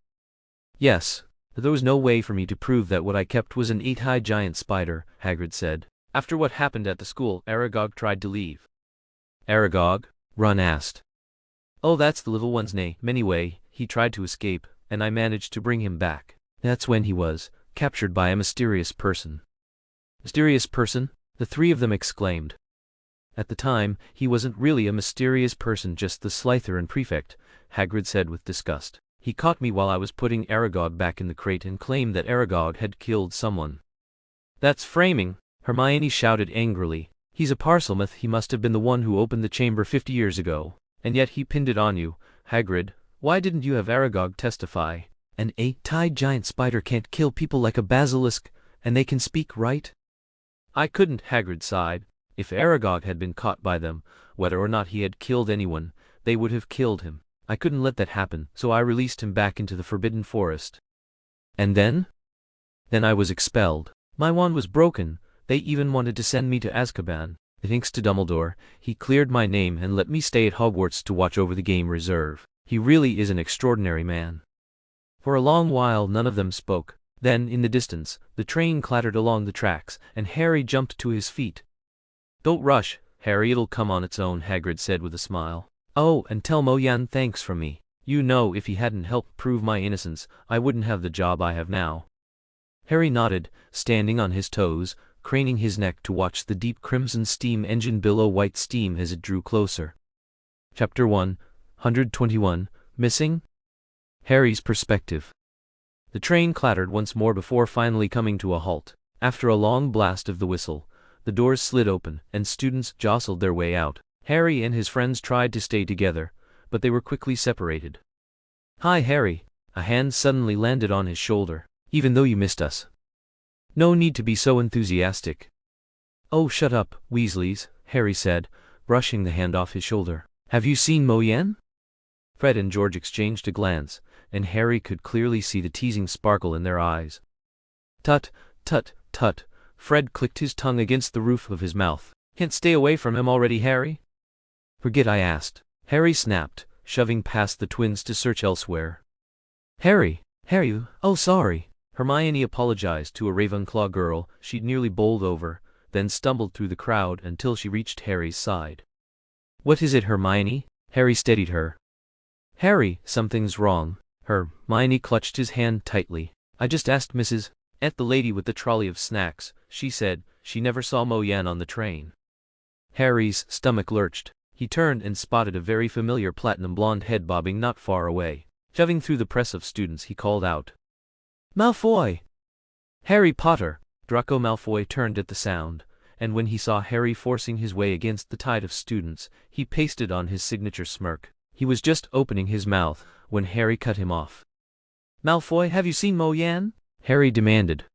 Yes, There was no way for me to prove that what I kept was an 8-high giant spider, Hagrid said. After what happened at the school, Aragog tried to leave. Aragog? Ron asked. Oh, that's the little one's name. Anyway, he tried to escape, and I managed to bring him back. That's when he was captured by a mysterious person. Mysterious person? The three of them exclaimed. At the time, he wasn't really a mysterious person, just the Slytherin prefect, Hagrid said with disgust. He caught me while I was putting Aragog back in the crate and claimed that Aragog had killed someone. That's framing, Hermione shouted angrily. He's a Parselmouth. He must have been the one who opened the chamber 50 years ago. And yet he pinned it on you, Hagrid. Why didn't you have Aragog testify? An 8-high giant spider can't kill people like a basilisk, and they can speak, right? I couldn't, Hagrid sighed. If Aragog had been caught by them, whether or not he had killed anyone, they would have killed him. I couldn't let that happen, so I released him back into the Forbidden Forest. And then? Then I was expelled. My wand was broken. They even wanted to send me to Azkaban. Thanks to Dumbledore, he cleared my name and let me stay at Hogwarts to watch over the game reserve. He really is an extraordinary man. For a long while none of them spoke. Then, in the distance, the train clattered along the tracks, and Harry jumped to his feet. Don't rush, Harry, it'll come on its own, Hagrid said with a smile. Oh, and tell Moyan thanks from me. You know, if he hadn't helped prove my innocence, I wouldn't have the job I have now. Harry nodded, standing on his toes, craning his neck to watch the deep crimson steam engine billow white steam as it drew closer. Chapter 121, Missing? Harry's Perspective. The train clattered once more before finally coming to a halt. After a long blast of the whistle, the doors slid open, and students jostled their way out. Harry and his friends tried to stay together, but they were quickly separated. Hi, Harry. A hand suddenly landed on his shoulder. Even though you missed us. No need to be so enthusiastic. Oh, shut up, Weasleys, Harry said, brushing the hand off his shoulder. Have you seen Moyan? Fred and George exchanged a glance, and Harry could clearly see the teasing sparkle in their eyes. Tut, tut, tut, Fred clicked his tongue against the roof of his mouth. Can't stay away from him already, Harry? Forget I asked, Harry snapped, shoving past the twins to search elsewhere. Harry, oh sorry. Hermione apologized to a Ravenclaw girl she'd nearly bowled over, then stumbled through the crowd until she reached Harry's side. What is it, Hermione? Harry steadied her. Harry, something's wrong. Hermione clutched his hand tightly. I just asked Mrs. the lady with the trolley of snacks. She said she never saw Moyan on the train. Harry's stomach lurched. He turned and spotted a very familiar platinum blonde head bobbing not far away. Shoving through the press of students, he called out, Malfoy! Harry Potter! Draco Malfoy turned at the sound, and when he saw Harry forcing his way against the tide of students, he pasted on his signature smirk. He was just opening his mouth when Harry cut him off. Malfoy, have you seen Moyan? Harry demanded.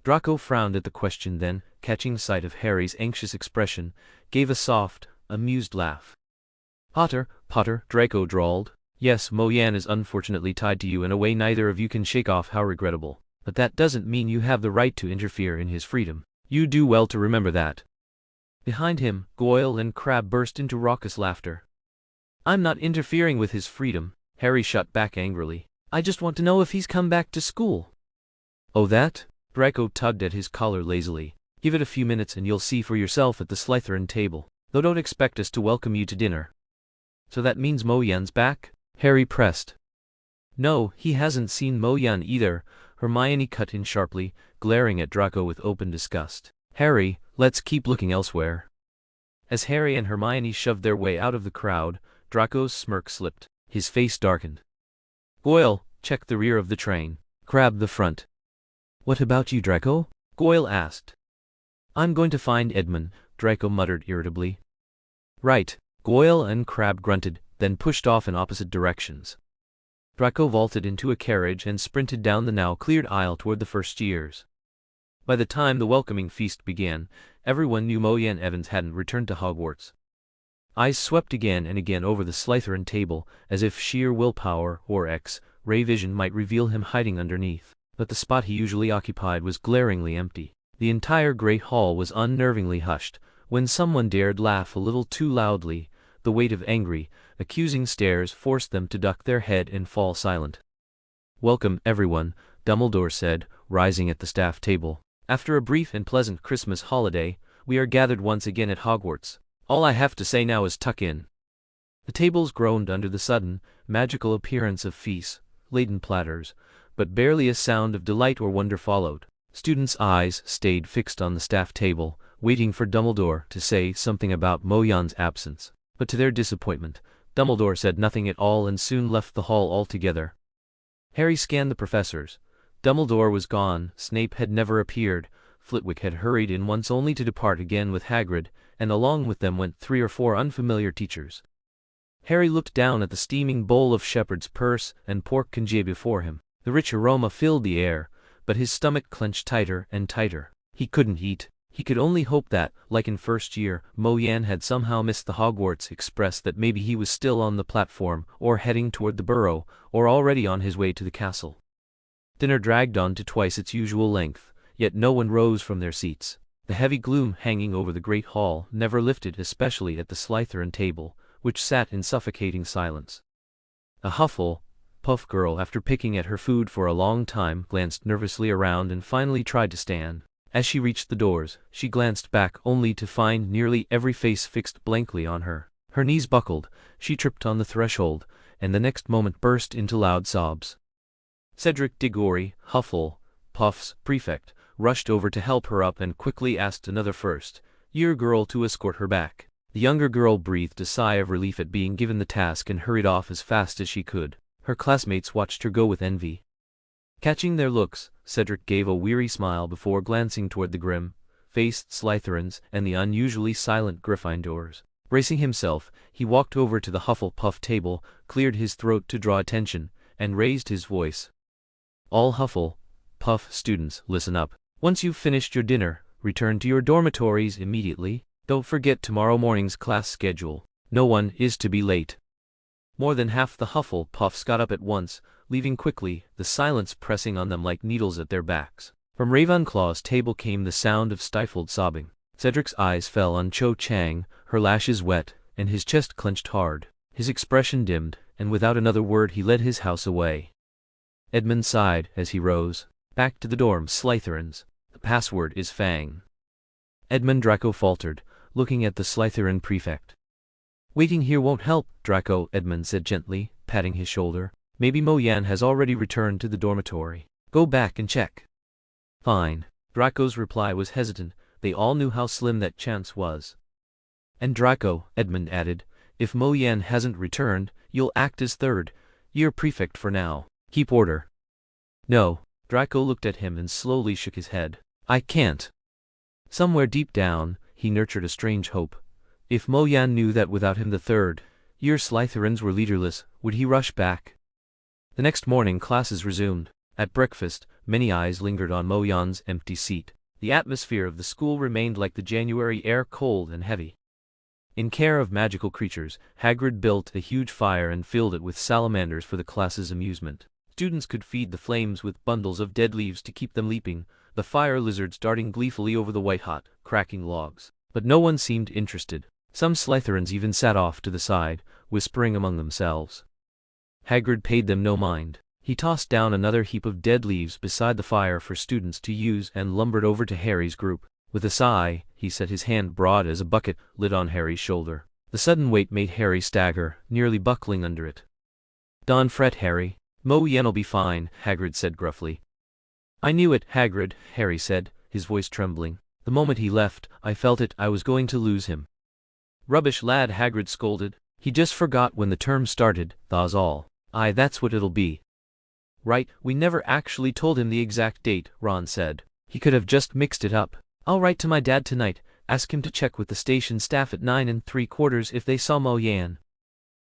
Draco frowned at the question, then, catching sight of Harry's anxious expression, gave a soft, amused laugh. Potter, Draco drawled. Yes, Moyan is unfortunately tied to you in a way neither of you can shake off. How regrettable. But that doesn't mean you have the right to interfere in his freedom. You do well to remember that. Behind him, Goyle and Crabbe burst into raucous laughter. I'm not interfering with his freedom, Harry shot back angrily. I just want to know if he's come back to school. Oh that? Draco tugged at his collar lazily. Give it a few minutes and you'll see for yourself at the Slytherin table. Though don't expect us to welcome you to dinner. So that means Moyan's back? Harry pressed. No, he hasn't seen Moyan either, Hermione cut in sharply, glaring at Draco with open disgust. Harry, let's keep looking elsewhere. As Harry and Hermione shoved their way out of the crowd, Draco's smirk slipped. His face darkened. Goyle, check the rear of the train. Crabbe the front. What about you, Draco? Goyle asked. I'm going to find Edmund, Draco muttered irritably. Right. Goyle and Crabbe grunted, then pushed off in opposite directions. Draco vaulted into a carriage and sprinted down the now cleared aisle toward the first years. By the time the welcoming feast began, everyone knew Moyan Evans hadn't returned to Hogwarts. Eyes swept again and again over the Slytherin table, as if sheer willpower or X-ray vision might reveal him hiding underneath. But the spot he usually occupied was glaringly empty. The entire great hall was unnervingly hushed. When someone dared laugh a little too loudly, the weight of angry, accusing stares forced them to duck their head and fall silent. Welcome, everyone, Dumbledore said, rising at the staff table. After a brief and pleasant Christmas holiday, we are gathered once again at Hogwarts. All I have to say now is tuck in. The tables groaned under the sudden, magical appearance of feast-laden platters, but barely a sound of delight or wonder followed. Students' eyes stayed fixed on the staff table, waiting for Dumbledore to say something about Moyan's absence. But to their disappointment, Dumbledore said nothing at all and soon left the hall altogether. Harry scanned the professors. Dumbledore was gone, Snape had never appeared, Flitwick had hurried in once only to depart again with Hagrid, and along with them went 3 or 4 unfamiliar teachers. Harry looked down at the steaming bowl of shepherd's purse and pork conge before him. The rich aroma filled the air, but his stomach clenched tighter and tighter. He couldn't eat. He could only hope that, like in first year, Moyan had somehow missed the Hogwarts Express, that maybe he was still on the platform, or heading toward the burrow, or already on his way to the castle. Dinner dragged on to twice its usual length, yet no one rose from their seats. The heavy gloom hanging over the great hall never lifted, especially at the Slytherin table, which sat in suffocating silence. A Hufflepuff girl, after picking at her food for a long time, glanced nervously around and finally tried to stand. As she reached the doors, she glanced back only to find nearly every face fixed blankly on her. Her knees buckled, she tripped on the threshold, and the next moment burst into loud sobs. Cedric Diggory, Hufflepuff's prefect, rushed over to help her up and quickly asked another first-year girl to escort her back. The younger girl breathed a sigh of relief at being given the task and hurried off as fast as she could. Her classmates watched her go with envy. Catching their looks, Cedric gave a weary smile before glancing toward the grim-faced Slytherins and the unusually silent Gryffindors. Bracing himself, he walked over to the Hufflepuff table, cleared his throat to draw attention, and raised his voice. All Hufflepuff students, listen up. Once you've finished your dinner, return to your dormitories immediately. Don't forget tomorrow morning's class schedule. No one is to be late. More than half the Hufflepuffs got up at once, leaving quickly, the silence pressing on them like needles at their backs. From Ravenclaw's table came the sound of stifled sobbing. Cedric's eyes fell on Cho Chang, her lashes wet, and his chest clenched hard. His expression dimmed, and without another word he led his house away. Edmund sighed as he rose. Back to the dorm, Slytherins. The password is Fang. Edmund Draco faltered, looking at the Slytherin prefect. Waiting here won't help, Draco, Edmund said gently, patting his shoulder. Maybe Moyan has already returned to the dormitory. Go back and check. Fine. Draco's reply was hesitant. They all knew how slim that chance was. And Draco, Edmund added, if Moyan hasn't returned, you'll act as third-year prefect for now. Keep order. No. Draco looked at him and slowly shook his head. I can't. Somewhere deep down, he nurtured a strange hope. If Moyan knew that without him the third-year Slytherins were leaderless, would he rush back? The next morning classes resumed. At breakfast, many eyes lingered on Moyan's empty seat. The atmosphere of the school remained like the January air, cold and heavy. In care of magical creatures, Hagrid built a huge fire and filled it with salamanders for the class's amusement. Students could feed the flames with bundles of dead leaves to keep them leaping, the fire lizards darting gleefully over the white-hot, cracking logs. But no one seemed interested. Some Slytherins even sat off to the side, whispering among themselves. Hagrid paid them no mind. He tossed down another heap of dead leaves beside the fire for students to use and lumbered over to Harry's group. With a sigh, he set his hand broad as a bucket lit on Harry's shoulder. The sudden weight made Harry stagger, nearly buckling under it. Don't fret, Harry. Moyan'll be fine, Hagrid said gruffly. I knew it, Hagrid, Harry said, his voice trembling. The moment he left, I felt it, I was going to lose him. Rubbish, lad, Hagrid scolded. He just forgot when the term started, tha's all. Aye, that's what it'll be. Right, we never actually told him the exact date, Ron said. He could have just mixed it up. I'll write to my dad tonight, ask him to check with the station staff at 9 3/4 if they saw Moyan.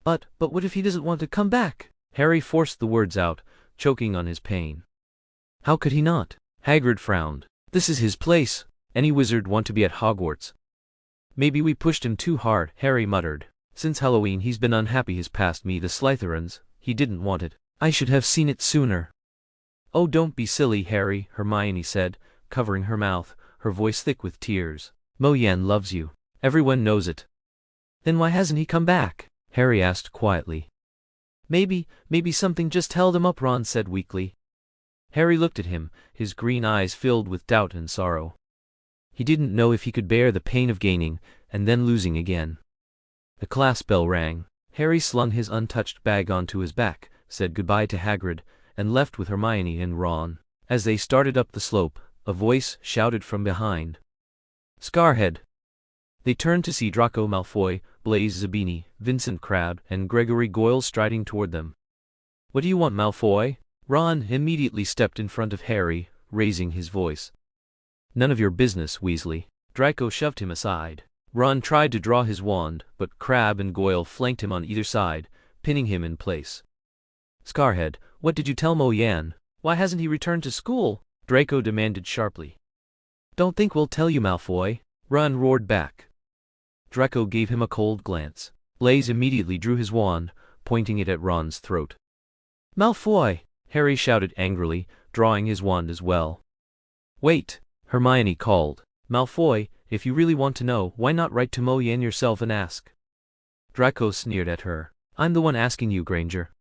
But what if he doesn't want to come back? Harry forced the words out, choking on his pain. How could he not? Hagrid frowned. This is his place. Any wizard want to be at Hogwarts. Maybe we pushed him too hard, Harry muttered. Since Halloween he's been unhappy his past me the Slytherins. He didn't want it. I should have seen it sooner. Oh, don't be silly, Harry, Hermione said, covering her mouth, her voice thick with tears. Moyan loves you. Everyone knows it. Then why hasn't he come back? Harry asked quietly. Maybe something just held him up, Ron said weakly. Harry looked at him, his green eyes filled with doubt and sorrow. He didn't know if he could bear the pain of gaining, and then losing again. The class bell rang. Harry slung his untouched bag onto his back, said goodbye to Hagrid, and left with Hermione and Ron. As they started up the slope, a voice shouted from behind. "Scarhead!" They turned to see Draco Malfoy, Blaise Zabini, Vincent Crabbe, and Gregory Goyle striding toward them. "What do you want, Malfoy?" Ron immediately stepped in front of Harry, raising his voice. "None of your business, Weasley." Draco shoved him aside. Ron tried to draw his wand, but Crabbe and Goyle flanked him on either side, pinning him in place. "Scarhead, what did you tell Moyan? Why hasn't he returned to school?" Draco demanded sharply. "Don't think we'll tell you, Malfoy," Ron roared back. Draco gave him a cold glance. Blaise immediately drew his wand, pointing it at Ron's throat. "Malfoy!" Harry shouted angrily, drawing his wand as well. "Wait!" Hermione called. "Malfoy, if you really want to know, why not write to Moyan yourself and ask?" Draco sneered at her. "I'm the one asking you, Granger."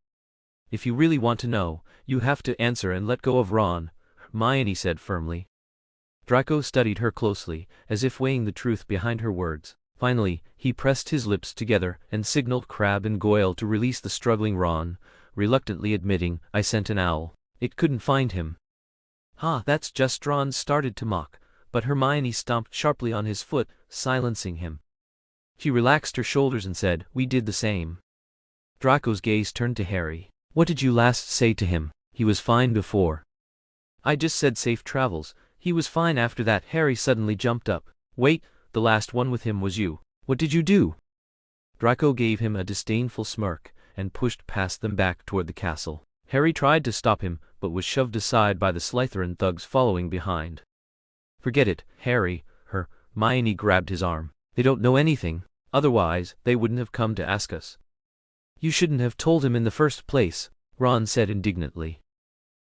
"If you really want to know, you have to answer and let go of Ron," Hermione said firmly. Draco studied her closely, as if weighing the truth behind her words. Finally, he pressed his lips together and signaled Crabbe and Goyle to release the struggling Ron, reluctantly admitting, "I sent an owl. It couldn't find him." "Ha, that's just," Ron started to mock, but Hermione stomped sharply on his foot, silencing him. She relaxed her shoulders and said, "We did the same." Draco's gaze turned to Harry. "What did you last say to him? He was fine before." "I just said safe travels. He was fine after that." Harry suddenly jumped up. "Wait, the last one with him was you. What did you do?" Draco gave him a disdainful smirk, and pushed past them back toward the castle. Harry tried to stop him, but was shoved aside by the Slytherin thugs following behind. "Forget it, Harry," Hermione grabbed his arm. "They don't know anything, otherwise they wouldn't have come to ask us." "You shouldn't have told him in the first place," Ron said indignantly.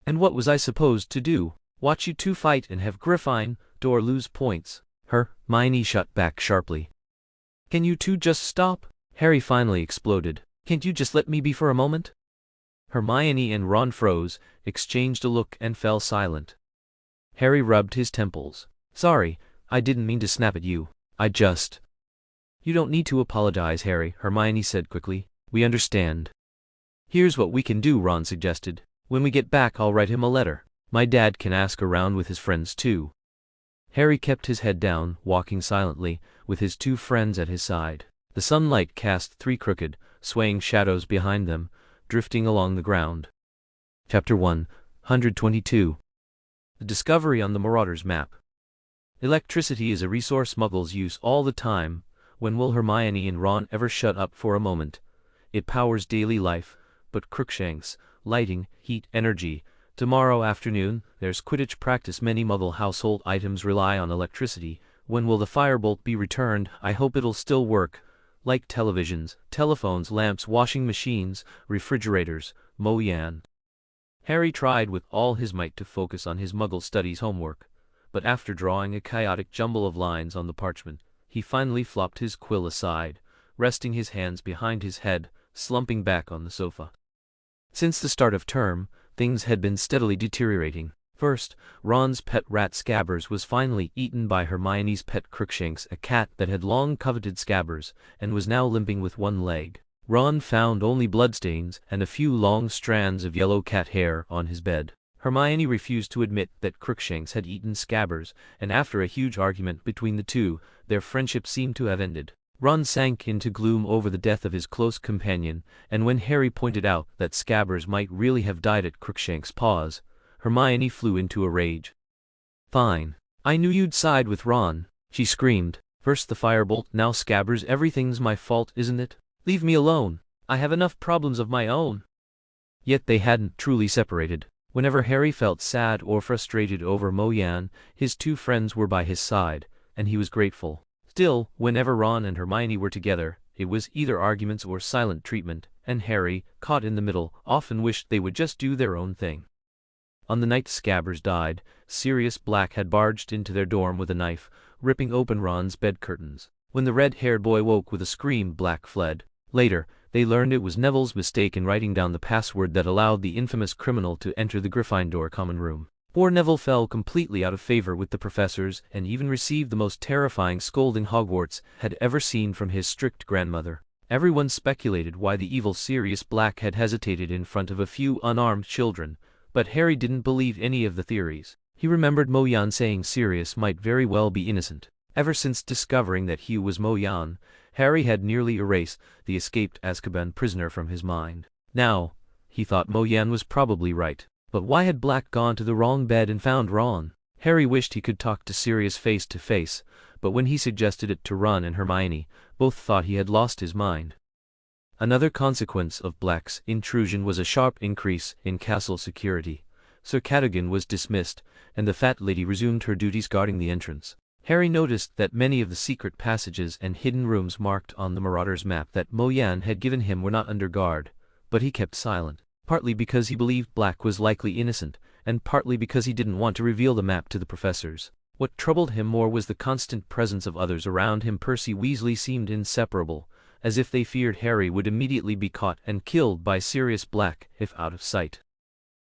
"And what was I supposed to do? Watch you two fight and have Gryffindor lose points?" Hermione shot back sharply. "Can you two just stop?" Harry finally exploded. "Can't you just let me be for a moment?" Hermione and Ron froze, exchanged a look and fell silent. Harry rubbed his temples. "Sorry, I didn't mean to snap at you. I just—" "You don't need to apologize, Harry," Hermione said quickly. "We understand." "Here's what we can do," Ron suggested. "When we get back, I'll write him a letter. My dad can ask around with his friends too." Harry kept his head down, walking silently, with his two friends at his side. The sunlight cast 3 crooked, swaying shadows behind them, drifting along the ground. Chapter 122. The discovery on the Marauders map. Electricity is a resource Muggles use all the time. When will Hermione and Ron ever shut up for a moment? It powers daily life, but Crookshanks, lighting, heat, energy. Tomorrow afternoon, there's Quidditch practice. Many Muggle household items rely on electricity. When will the firebolt be returned? I hope it'll still work. Like televisions, telephones, lamps, washing machines, refrigerators, Moyan. Harry tried with all his might to focus on his Muggle studies homework, but after drawing a chaotic jumble of lines on the parchment, he finally flopped his quill aside, resting his hands behind his head, slumping back on the sofa. Since the start of term, things had been steadily deteriorating. First, Ron's pet rat Scabbers was finally eaten by Hermione's pet Crookshanks, a cat that had long coveted Scabbers, and was now limping with one leg. Ron found only bloodstains and a few long strands of yellow cat hair on his bed. Hermione refused to admit that Crookshanks had eaten Scabbers, and after a huge argument between the two, their friendship seemed to have ended. Ron sank into gloom over the death of his close companion, and when Harry pointed out that Scabbers might really have died at Crookshanks' paws, Hermione flew into a rage. "Fine. I knew you'd side with Ron," she screamed. "First the firebolt, now Scabbers. Everything's my fault, isn't it? Leave me alone. I have enough problems of my own." Yet they hadn't truly separated. Whenever Harry felt sad or frustrated over Moyan, his two friends were by his side, and he was grateful. Still, whenever Ron and Hermione were together, it was either arguments or silent treatment, and Harry, caught in the middle, often wished they would just do their own thing. On the night Scabbers died, Sirius Black had barged into their dorm with a knife, ripping open Ron's bed curtains. When the red-haired boy woke with a scream, Black fled. Later, they learned it was Neville's mistake in writing down the password that allowed the infamous criminal to enter the Gryffindor common room. Poor Neville fell completely out of favor with the professors and even received the most terrifying scolding Hogwarts had ever seen from his strict grandmother. Everyone speculated why the evil Sirius Black had hesitated in front of a few unarmed children, but Harry didn't believe any of the theories. He remembered Mo Yan saying Sirius might very well be innocent. Ever since discovering that Hugh was Mo Yan, Harry had nearly erased the escaped Azkaban prisoner from his mind. Now, he thought Mo Yan was probably right. But why had Black gone to the wrong bed and found Ron? Harry wished he could talk to Sirius face to face, but when he suggested it to Ron and Hermione, both thought he had lost his mind. Another consequence of Black's intrusion was a sharp increase in castle security. Sir Cadogan was dismissed, and the fat lady resumed her duties guarding the entrance. Harry noticed that many of the secret passages and hidden rooms marked on the Marauder's map that Mo Yan had given him were not under guard, but he kept silent. Partly because he believed Black was likely innocent, and partly because he didn't want to reveal the map to the professors. What troubled him more was the constant presence of others around him. Percy Weasley seemed inseparable, as if they feared Harry would immediately be caught and killed by Sirius Black if out of sight.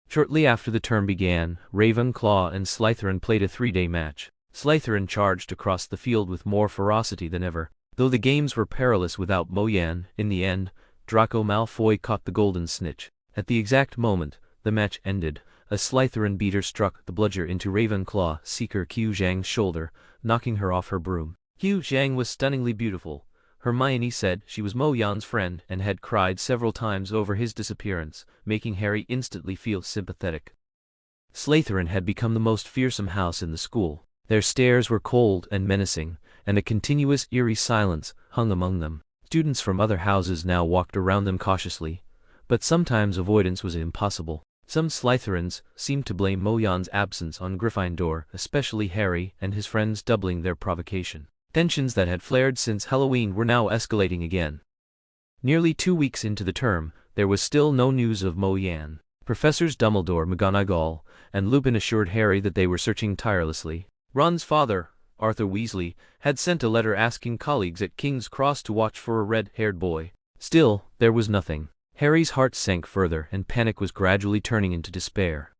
Shortly after the term began, Ravenclaw and Slytherin played a 3-day match. Slytherin charged across the field with more ferocity than ever. Though the games were perilous without Mo Yan, in the end, Draco Malfoy caught the golden snitch. At the exact moment the match ended, a Slytherin beater struck the bludger into Ravenclaw seeker Qiu Zhang's shoulder, knocking her off her broom. Qiu Zhang was stunningly beautiful. Hermione said she was Mo Yan's friend and had cried several times over his disappearance, making Harry instantly feel sympathetic. Slytherin had become the most fearsome house in the school. Their stares were cold and menacing, and a continuous eerie silence hung among them. Students from other houses now walked around them cautiously, but sometimes avoidance was impossible. Some Slytherins seemed to blame Mo Yan's absence on Gryffindor, especially Harry and his friends, doubling their provocation. Tensions that had flared since Halloween were now escalating again. Nearly 2 weeks into the term, there was still no news of Mo Yan. Professors Dumbledore, McGonagall, and Lupin assured Harry that they were searching tirelessly. Ron's father, Arthur Weasley, had sent a letter asking colleagues at King's Cross to watch for a red-haired boy. Still, there was nothing. Harry's heart sank further, and panic was gradually turning into despair.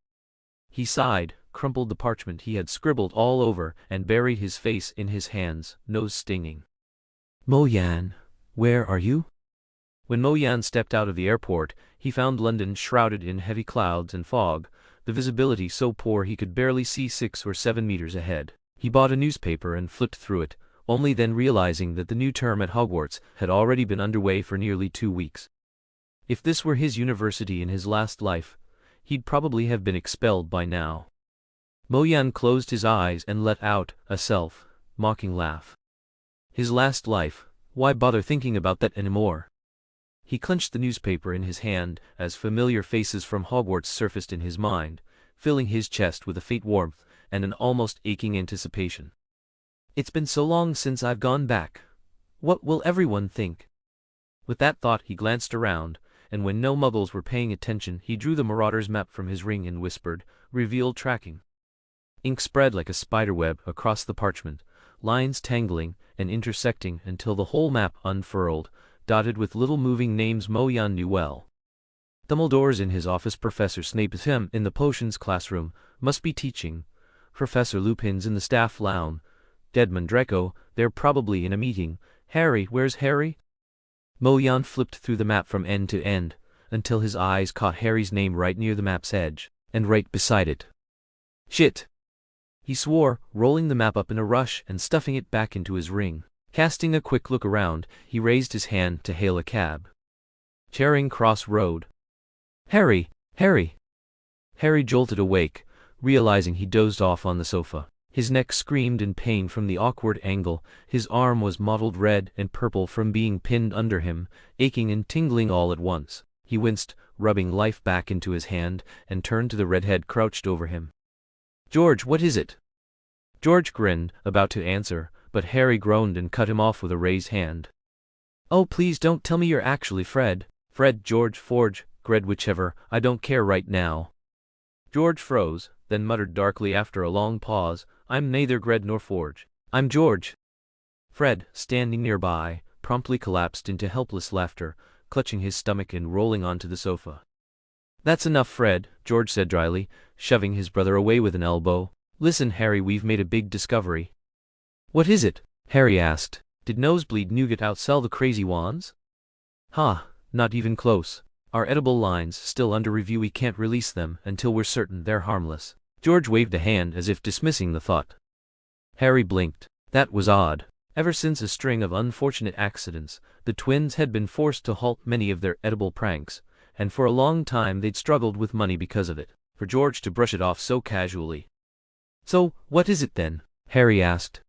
He sighed, crumpled the parchment he had scribbled all over, and buried his face in his hands, nose stinging. "Mo Yan, where are you?" When Mo Yan stepped out of the airport, he found London shrouded in heavy clouds and fog, the visibility so poor he could barely see 6 or 7 meters ahead. He bought a newspaper and flipped through it, only then realizing that the new term at Hogwarts had already been underway for nearly 2 weeks. If this were his university in his last life, he'd probably have been expelled by now. Mo Yan closed his eyes and let out a self-mocking laugh. His last life, why bother thinking about that anymore? He clenched the newspaper in his hand as familiar faces from Hogwarts surfaced in his mind, filling his chest with a faint warmth and an almost aching anticipation. It's been so long since I've gone back. What will everyone think? With that thought he glanced around, and when no muggles were paying attention he drew the Marauder's map from his ring and whispered, "Reveal tracking." Ink spread like a spiderweb across the parchment, lines tangling and intersecting until the whole map unfurled, dotted with little moving names Mo Yan knew well. Dumbledore's in his office, Professor Snape's in the potions classroom, must be teaching. Professor Lupin's in the staff lounge. Deadman Draco, they're probably in a meeting. Harry, where's Harry? Mo Yan flipped through the map from end to end, until his eyes caught Harry's name right near the map's edge, and right beside it. Shit! He swore, rolling the map up in a rush and stuffing it back into his ring. Casting a quick look around, he raised his hand to hail a cab. Charing Cross Road. Harry! Harry! Harry jolted awake, realizing he dozed off on the sofa. His neck screamed in pain from the awkward angle, his arm was mottled red and purple from being pinned under him, aching and tingling all at once. He winced, rubbing life back into his hand, and turned to the redhead crouched over him. "George, what is it?" George grinned, about to answer, but Harry groaned and cut him off with a raised hand. "Oh, please don't tell me you're actually Fred." "Fred, George, Forge, Gred, whichever, I don't care right now." George froze, then muttered darkly after a long pause, "I'm neither Gred nor Forge. I'm George." Fred, standing nearby, promptly collapsed into helpless laughter, clutching his stomach and rolling onto the sofa. "That's enough, Fred," George said dryly, shoving his brother away with an elbow. "Listen, Harry, we've made a big discovery." "What is it?" Harry asked. "Did Nosebleed Nougat outsell the crazy wands?" "Ha, not even close. Our edible lines still under review. We can't release them until we're certain they're harmless." George waved a hand as if dismissing the thought. Harry blinked. That was odd. Ever since a string of unfortunate accidents, the twins had been forced to halt many of their edible pranks, and for a long time they'd struggled with money because of it. For George to brush it off so casually. "So, what is it then?" Harry asked.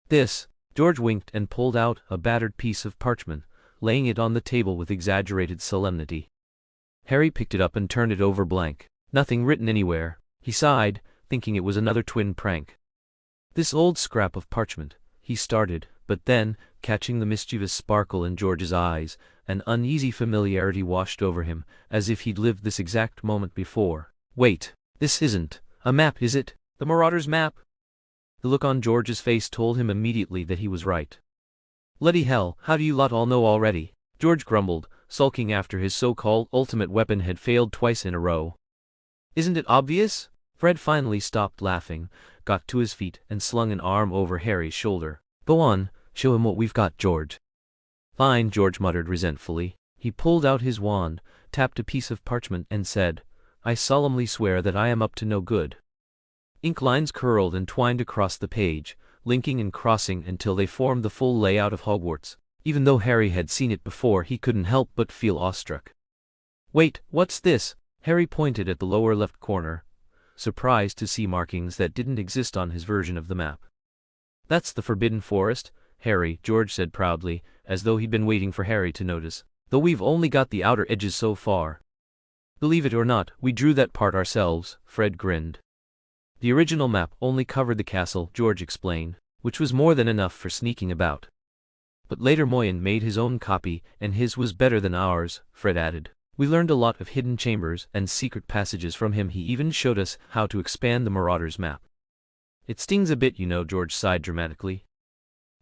"This." George winked and pulled out a battered piece of parchment, laying it on the table with exaggerated solemnity. Harry picked it up and turned it over blank. Nothing written anywhere. He sighed, thinking it was another twin prank. "This old scrap of parchment," he started, but then, catching the mischievous sparkle in George's eyes, an uneasy familiarity washed over him, as if he'd lived this exact moment before. "Wait, this isn't a map, is it? The Marauder's map?" The look on George's face told him immediately that he was right. "Bloody hell, how do you lot all know already?" George grumbled, sulking after his so-called ultimate weapon had failed twice in a row. "Isn't it obvious?" Fred finally stopped laughing, got to his feet, and slung an arm over Harry's shoulder. "Go on, show him what we've got, George." "Fine," George muttered resentfully. He pulled out his wand, tapped a piece of parchment, and said, "I solemnly swear that I am up to no good." Ink lines curled and twined across the page, linking and crossing until they formed the full layout of Hogwarts. Even though Harry had seen it before, he couldn't help but feel awestruck. "Wait, what's this?" Harry pointed at the lower left corner, surprised to see markings that didn't exist on his version of the map. "That's the Forbidden Forest, Harry," George said proudly, as though he'd been waiting for Harry to notice. "Though we've only got the outer edges so far." "Believe it or not, we drew that part ourselves," Fred grinned. "The original map only covered the castle," George explained, "which was more than enough for sneaking about. But later Moyen made his own copy, and his was better than ours," Fred added. "We learned a lot of hidden chambers and secret passages from him. He even showed us how to expand the Marauder's map." "It stings a bit, you know," George sighed dramatically.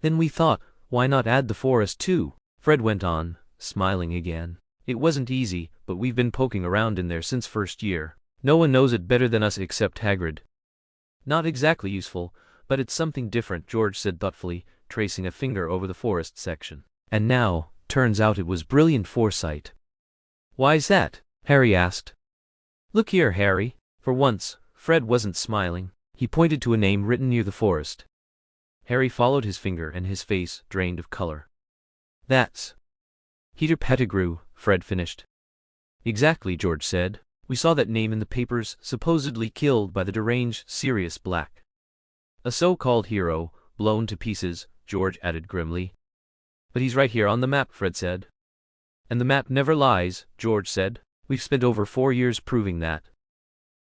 "Then we thought, why not add the forest too?" Fred went on, smiling again. "It wasn't easy, but we've been poking around in there since first year. No one knows it better than us except Hagrid." "Not exactly useful, but it's something different," George said thoughtfully, tracing a finger over the forest section. "And now, turns out it was brilliant foresight." "Why's that?" Harry asked. "Look here, Harry." For once, Fred wasn't smiling. He pointed to a name written near the forest. Harry followed his finger and his face drained of color. "That's Peter Pettigrew," Fred finished. "Exactly," George said. "We saw that name in the papers, supposedly killed by the deranged Sirius Black." "A so-called hero, blown to pieces," George added grimly. "But he's right here on the map," Fred said. "And the map never lies," George said. "We've spent over 4 years proving that."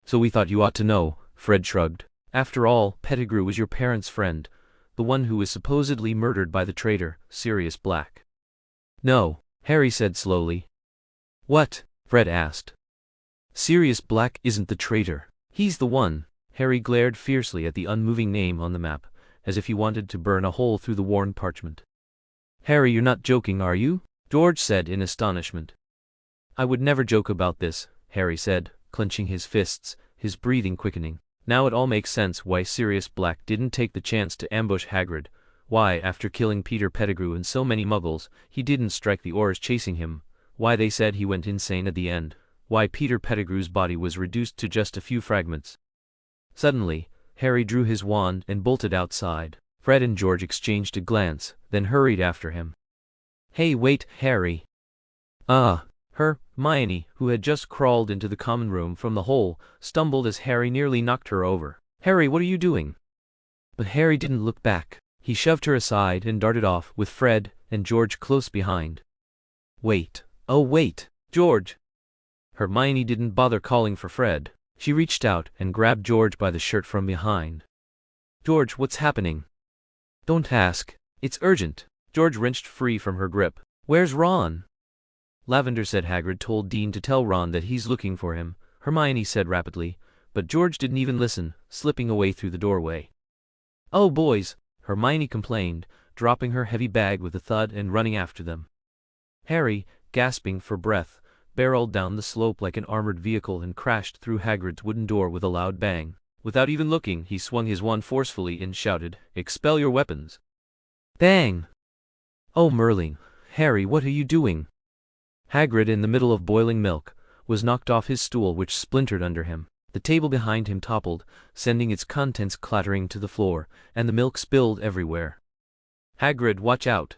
"So we thought you ought to know," Fred shrugged. "After all, Pettigrew was your parents' friend, the one who was supposedly murdered by the traitor, Sirius Black." "No," Harry said slowly. "What?" Fred asked. "Sirius Black isn't the traitor. He's the one." Harry glared fiercely at the unmoving name on the map, as if he wanted to burn a hole through the worn parchment. "Harry, you're not joking, are you?" George said in astonishment. "I would never joke about this," Harry said, clenching his fists, his breathing quickening. "Now it all makes sense why Sirius Black didn't take the chance to ambush Hagrid, why, after killing Peter Pettigrew and so many muggles, he didn't strike the oars chasing him, why they said he went insane at the end, why Peter Pettigrew's body was reduced to just a few fragments." Suddenly, Harry drew his wand and bolted outside. Fred and George exchanged a glance, then hurried after him. "Hey, wait, Harry." Hermione, who had just crawled into the common room from the hole, stumbled as Harry nearly knocked her over. "Harry, what are you doing?" But Harry didn't look back. He shoved her aside and darted off, with Fred and George close behind. "Wait. Oh, wait, George." Hermione didn't bother calling for Fred. She reached out and grabbed George by the shirt from behind. "George, what's happening?" "Don't ask. It's urgent." George wrenched free from her grip. "Where's Ron?" "Lavender said Hagrid told Dean to tell Ron that he's looking for him," Hermione said rapidly, but George didn't even listen, slipping away through the doorway. "Oh, boys," Hermione complained, dropping her heavy bag with a thud and running after them. "Harry, gasping for breath, barreled down the slope like an armored vehicle and crashed through Hagrid's wooden door with a loud bang. Without even looking, he swung his wand forcefully and shouted, "Expel your weapons!" Bang! "Oh, Merlin! Harry, what are you doing?" Hagrid, in the middle of boiling milk, was knocked off his stool, which splintered under him. The table behind him toppled, sending its contents clattering to the floor, and the milk spilled everywhere. "Hagrid, watch out!"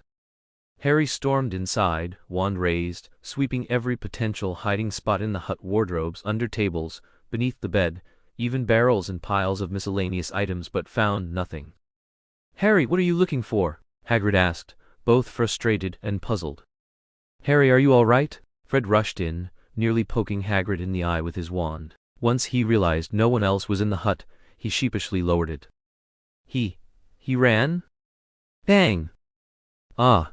Harry stormed inside, wand raised, sweeping every potential hiding spot in the hut: wardrobes, under tables, beneath the bed, even barrels and piles of miscellaneous items, but found nothing. "Harry, what are you looking for?" Hagrid asked, both frustrated and puzzled. "Harry, are you all right?" Fred rushed in, nearly poking Hagrid in the eye with his wand. Once he realized no one else was in the hut, he sheepishly lowered it. He ran? Bang! Ah!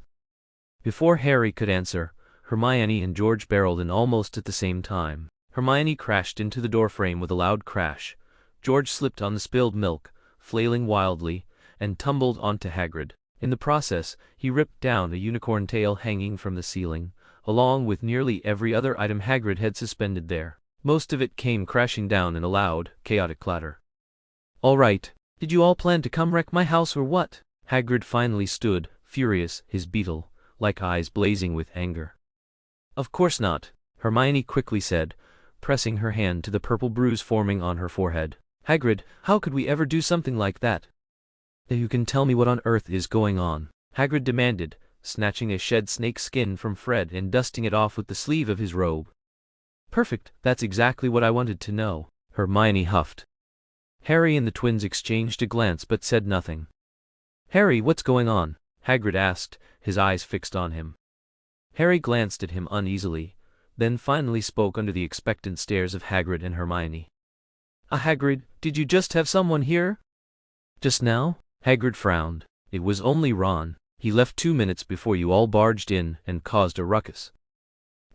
Before Harry could answer, Hermione and George barreled in almost at the same time. Hermione crashed into the doorframe with a loud crash. George slipped on the spilled milk, flailing wildly, and tumbled onto Hagrid. In the process, he ripped down a unicorn tail hanging from the ceiling, along with nearly every other item Hagrid had suspended there. Most of it came crashing down in a loud, chaotic clatter. "All right, did you all plan to come wreck my house or what?" Hagrid finally stood, furious, his beetle-like eyes blazing with anger. "Of course not," Hermione quickly said, pressing her hand to the purple bruise forming on her forehead. "Hagrid, how could we ever do something like that?" "You can tell me what on earth is going on," Hagrid demanded, snatching a shed snake skin from Fred and dusting it off with the sleeve of his robe. "Perfect, that's exactly what I wanted to know," Hermione huffed. Harry and the twins exchanged a glance but said nothing. "Harry, what's going on?" Hagrid asked, his eyes fixed on him. Harry glanced at him uneasily, then finally spoke under the expectant stares of Hagrid and Hermione. Hagrid, did you just have someone here?" "Just now?" Hagrid frowned. "It was only Ron. He left 2 minutes before you all barged in and caused a ruckus."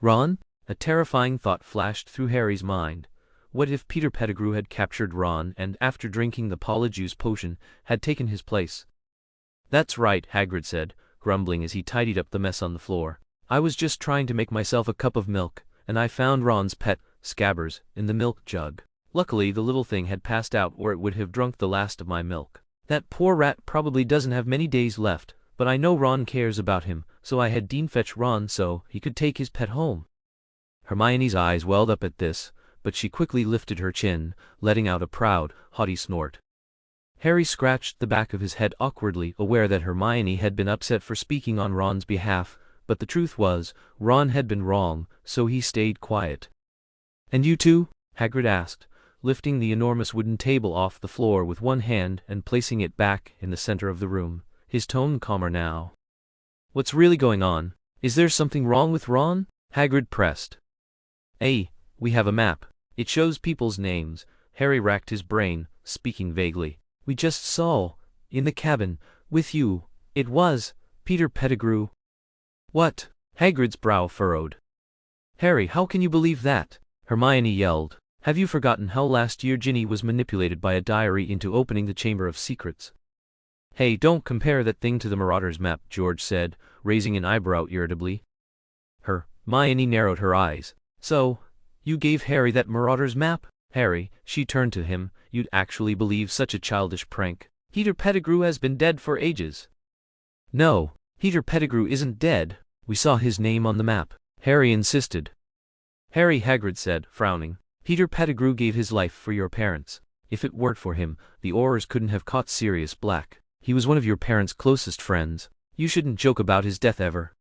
"Ron?" A terrifying thought flashed through Harry's mind. What if Peter Pettigrew had captured Ron and, after drinking the Polyjuice potion, had taken his place? "That's right," Hagrid said, grumbling as he tidied up the mess on the floor. "I was just trying to make myself a cup of milk, and I found Ron's pet, Scabbers, in the milk jug. Luckily the little thing had passed out or it would have drunk the last of my milk. That poor rat probably doesn't have many days left, but I know Ron cares about him, so I had Dean fetch Ron so he could take his pet home." Hermione's eyes welled up at this, but she quickly lifted her chin, letting out a proud, haughty snort. Harry scratched the back of his head awkwardly, aware that Hermione had been upset for speaking on Ron's behalf, but the truth was, Ron had been wrong, so he stayed quiet. "And you too?" Hagrid asked, lifting the enormous wooden table off the floor with one hand and placing it back in the center of the room, his tone calmer now. "What's really going on? Is there something wrong with Ron?" Hagrid pressed. We have a map. It shows people's names." Harry racked his brain, speaking vaguely. "We just saw, in the cabin, with you, it was Peter Pettigrew." "What?" Hagrid's brow furrowed. "Harry, how can you believe that?" Hermione yelled. "Have you forgotten how last year Ginny was manipulated by a diary into opening the Chamber of Secrets?" "Hey, don't compare that thing to the Marauder's map," George said, raising an eyebrow irritably. Hermione narrowed her eyes. "So, you gave Harry that Marauder's map?" "Harry," she turned to him, "you'd actually believe such a childish prank? Peter Pettigrew has been dead for ages." "No, Peter Pettigrew isn't dead. We saw his name on the map," Harry insisted. "Harry," Hagrid said, frowning, "Peter Pettigrew gave his life for your parents. If it weren't for him, the Aurors couldn't have caught Sirius Black. He was one of your parents' closest friends. You shouldn't joke about his death ever."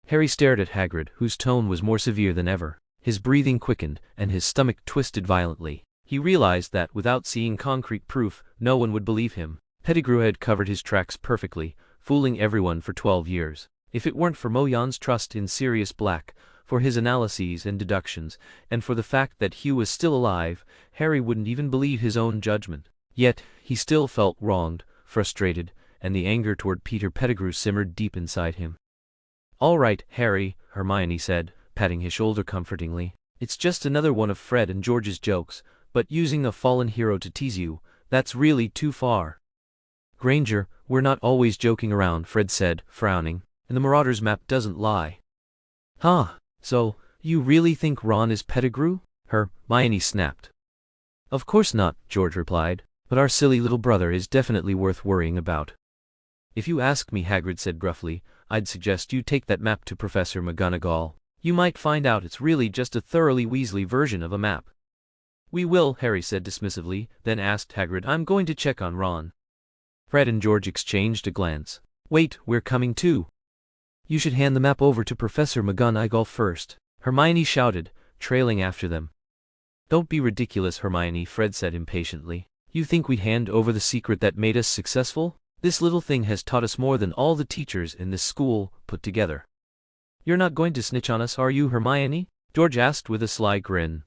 Harry stared at Hagrid, whose tone was more severe than ever. His breathing quickened, and his stomach twisted violently. He realized that, without seeing concrete proof, no one would believe him. Pettigrew had covered his tracks perfectly, fooling everyone for 12 years. If it weren't for Moyan's trust in Sirius Black, for his analyses and deductions, and for the fact that Hugh was still alive, Harry wouldn't even believe his own judgment. Yet, he still felt wronged, frustrated, and the anger toward Peter Pettigrew simmered deep inside him. "All right, Harry," Hermione said, patting his shoulder comfortingly. "It's just another one of Fred and George's jokes, but using a fallen hero to tease you, that's really too far." "Granger, we're not always joking around," Fred said, frowning, "and the Marauder's map doesn't lie." Huh, so, you really think Ron is Pettigrew? Hermione snapped. Of course not, George replied, but our silly little brother is definitely worth worrying about. If you ask me, Hagrid said gruffly, I'd suggest you take that map to Professor McGonagall. You might find out it's really just a thoroughly Weasley version of a map. We will, Harry said dismissively, then asked Hagrid, I'm going to check on Ron. Fred and George exchanged a glance. Wait, we're coming too. You should hand the map over to Professor McGonagall first, Hermione shouted, trailing after them. Don't be ridiculous, Hermione, Fred said impatiently. You think we'd hand over the secret that made us successful? This little thing has taught us more than all the teachers in this school put together. You're not going to snitch on us, are you, Hermione? George asked with a sly grin.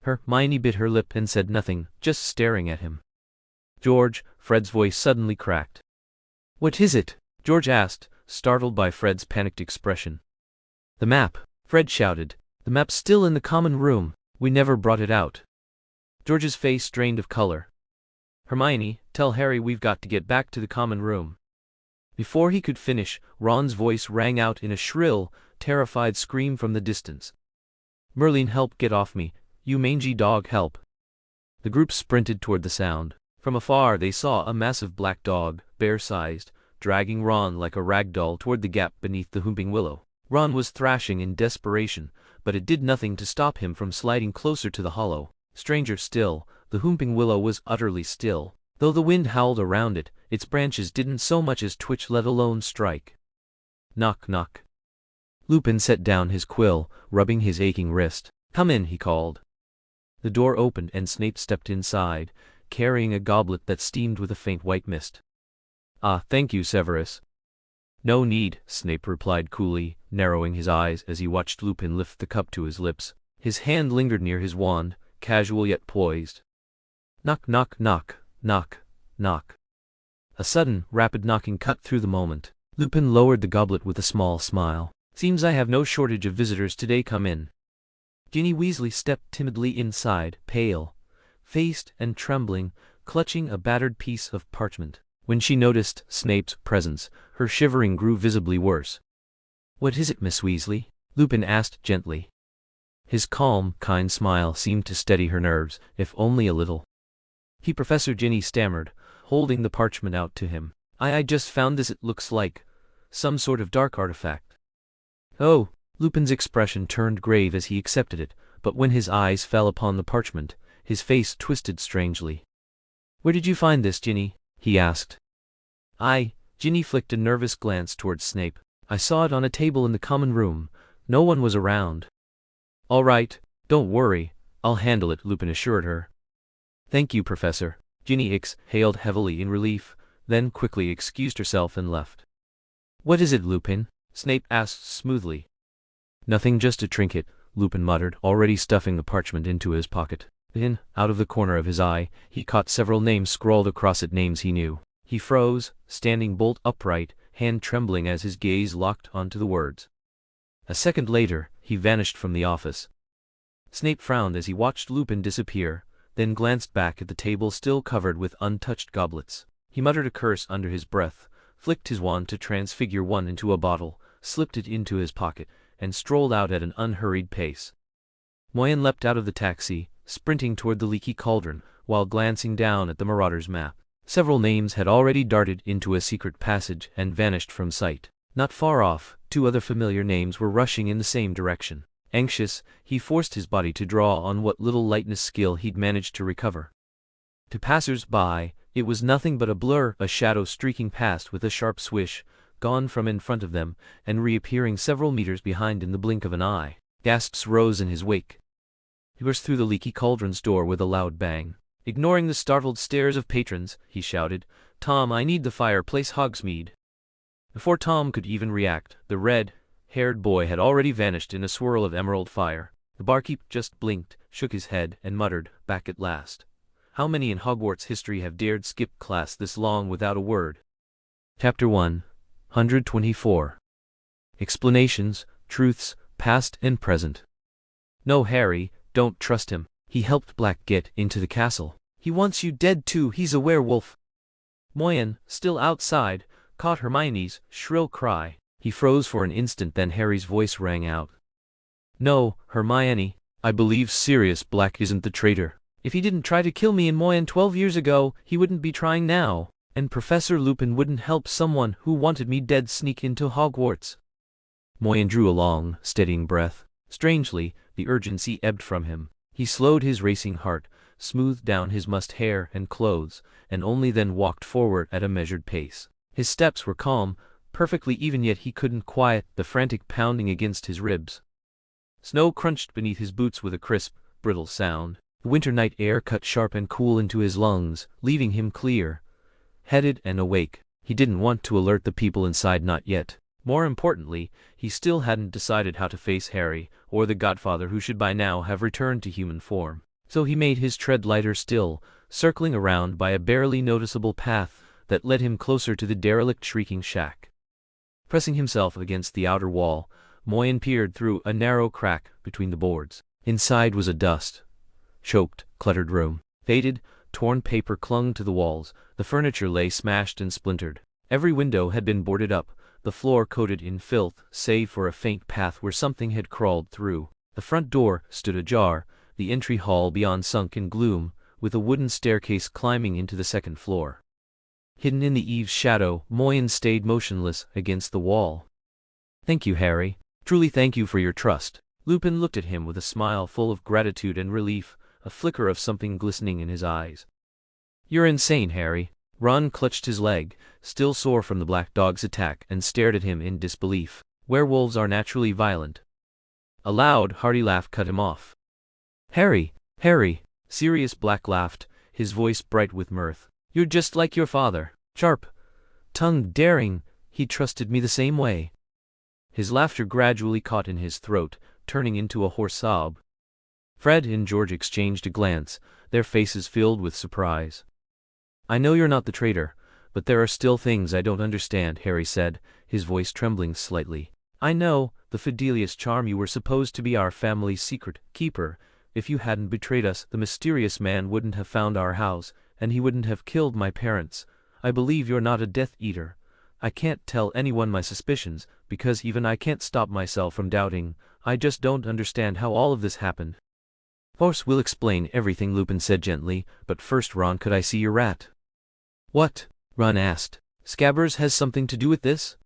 Hermione bit her lip and said nothing, just staring at him. George, Fred's voice suddenly cracked. What is it? George asked, startled by Fred's panicked expression. The map, Fred shouted. The map's still in the common room. We never brought it out. George's face drained of color. Hermione, tell Harry we've got to get back to the common room. Before he could finish, Ron's voice rang out in a shrill, terrified scream from the distance. Merlin, help, get off me, you mangy dog, help. The group sprinted toward the sound. From afar they saw a massive black dog, bear-sized, dragging Ron like a rag doll toward the gap beneath the whooping willow. Ron was thrashing in desperation, but it did nothing to stop him from sliding closer to the hollow. Stranger still, the whooping willow was utterly still. Though the wind howled around it, its branches didn't so much as twitch, let alone strike. Knock, knock. Lupin set down his quill, rubbing his aching wrist. Come in, he called. The door opened and Snape stepped inside, carrying a goblet that steamed with a faint white mist. Ah, thank you, Severus. No need, Snape replied coolly, narrowing his eyes as he watched Lupin lift the cup to his lips. His hand lingered near his wand, casual yet poised. Knock, knock, knock, knock, knock. A sudden, rapid knocking cut through the moment. Lupin lowered the goblet with a small smile. Seems I have no shortage of visitors today, come in. Ginny Weasley stepped timidly inside, pale-faced and trembling, clutching a battered piece of parchment. When she noticed Snape's presence, her shivering grew visibly worse. What is it, Miss Weasley? Lupin asked gently. His calm, kind smile seemed to steady her nerves, if only a little. Professor Ginny stammered, holding the parchment out to him. I just found this, it looks like some sort of dark artifact. Oh, Lupin's expression turned grave as he accepted it, but when his eyes fell upon the parchment, his face twisted strangely. Where did you find this, Ginny? He asked. Ginny flicked a nervous glance towards Snape. I saw it on a table in the common room. No one was around. All right, don't worry, I'll handle it, Lupin assured her. Thank you, Professor. Ginny exhaled heavily in relief, then quickly excused herself and left. What is it, Lupin? Snape asked smoothly. Nothing, just a trinket, Lupin muttered, already stuffing the parchment into his pocket. Then, out of the corner of his eye, he caught several names scrawled across it, names he knew. He froze, standing bolt upright, hand trembling as his gaze locked onto the words. A second later, he vanished from the office. Snape frowned as he watched Lupin disappear, then glanced back at the table still covered with untouched goblets. He muttered a curse under his breath, flicked his wand to transfigure one into a bottle, slipped it into his pocket, and strolled out at an unhurried pace. Moyen leapt out of the taxi, sprinting toward the leaky cauldron, while glancing down at the Marauder's map. Several names had already darted into a secret passage and vanished from sight. Not far off, two other familiar names were rushing in the same direction. Anxious, he forced his body to draw on what little lightness skill he'd managed to recover. To passers-by, it was nothing but a blur, a shadow streaking past with a sharp swish, gone from in front of them, and reappearing several meters behind in the blink of an eye. Gasps rose in his wake. He burst through the leaky cauldron's door with a loud bang. Ignoring the startled stares of patrons, he shouted, Tom, I need the fireplace, Hogsmeade. Before Tom could even react, the red-haired boy had already vanished in a swirl of emerald fire. The barkeep just blinked, shook his head, and muttered, back at last. How many in Hogwarts history have dared skip class this long without a word? Chapter 124. Explanations, Truths, Past and Present. No, Harry, don't trust him. He helped Black get into the castle. He wants you dead too, he's a werewolf. Moyen, still outside, caught Hermione's shrill cry. He froze for an instant, then Harry's voice rang out. No, Hermione, I believe Sirius Black isn't the traitor. If he didn't try to kill me in Moyen 12 years ago, he wouldn't be trying now, and Professor Lupin wouldn't help someone who wanted me dead sneak into Hogwarts. Moyen drew a long, steadying breath. Strangely, the urgency ebbed from him. He slowed his racing heart, smoothed down his mussed hair and clothes, and only then walked forward at a measured pace. His steps were calm, perfectly even, yet he couldn't quiet the frantic pounding against his ribs. Snow crunched beneath his boots with a crisp, brittle sound. The winter night air cut sharp and cool into his lungs, leaving him clear-headed and awake. He didn't want to alert the people inside, not yet. More importantly, he still hadn't decided how to face Harry, or the Godfather who should by now have returned to human form. So he made his tread lighter still, circling around by a barely noticeable path that led him closer to the derelict shrieking shack. Pressing himself against the outer wall, Moyen peered through a narrow crack between the boards. Inside was a dust-choked, cluttered room. Faded, torn paper clung to the walls, the furniture lay smashed and splintered. Every window had been boarded up, the floor coated in filth, save for a faint path where something had crawled through. The front door stood ajar, the entry hall beyond sunk in gloom, with a wooden staircase climbing into the second floor. Hidden in the eaves shadow, Moyen stayed motionless against the wall. Thank you, Harry. Truly thank you for your trust. Lupin looked at him with a smile full of gratitude and relief, a flicker of something glistening in his eyes. You're insane, Harry. Ron clutched his leg, still sore from the black dog's attack, and stared at him in disbelief. Werewolves are naturally violent. A loud, hearty laugh cut him off. Harry! Harry! Sirius Black laughed, his voice bright with mirth. You're just like your father. Sharp, tongue daring, he trusted me the same way. His laughter gradually caught in his throat, turning into a hoarse sob. Fred and George exchanged a glance, their faces filled with surprise. I know you're not the traitor, but there are still things I don't understand, Harry said, his voice trembling slightly. I know, the Fidelius charm, you were supposed to be our family's secret keeper. If you hadn't betrayed us, the mysterious man wouldn't have found our house, and he wouldn't have killed my parents. I believe you're not a Death Eater. I can't tell anyone my suspicions, because even I can't stop myself from doubting. I just don't understand how all of this happened. Of course we'll explain everything, Lupin said gently, but first, Ron, could I see your rat? What? Ron asked. Scabbers has something to do with this?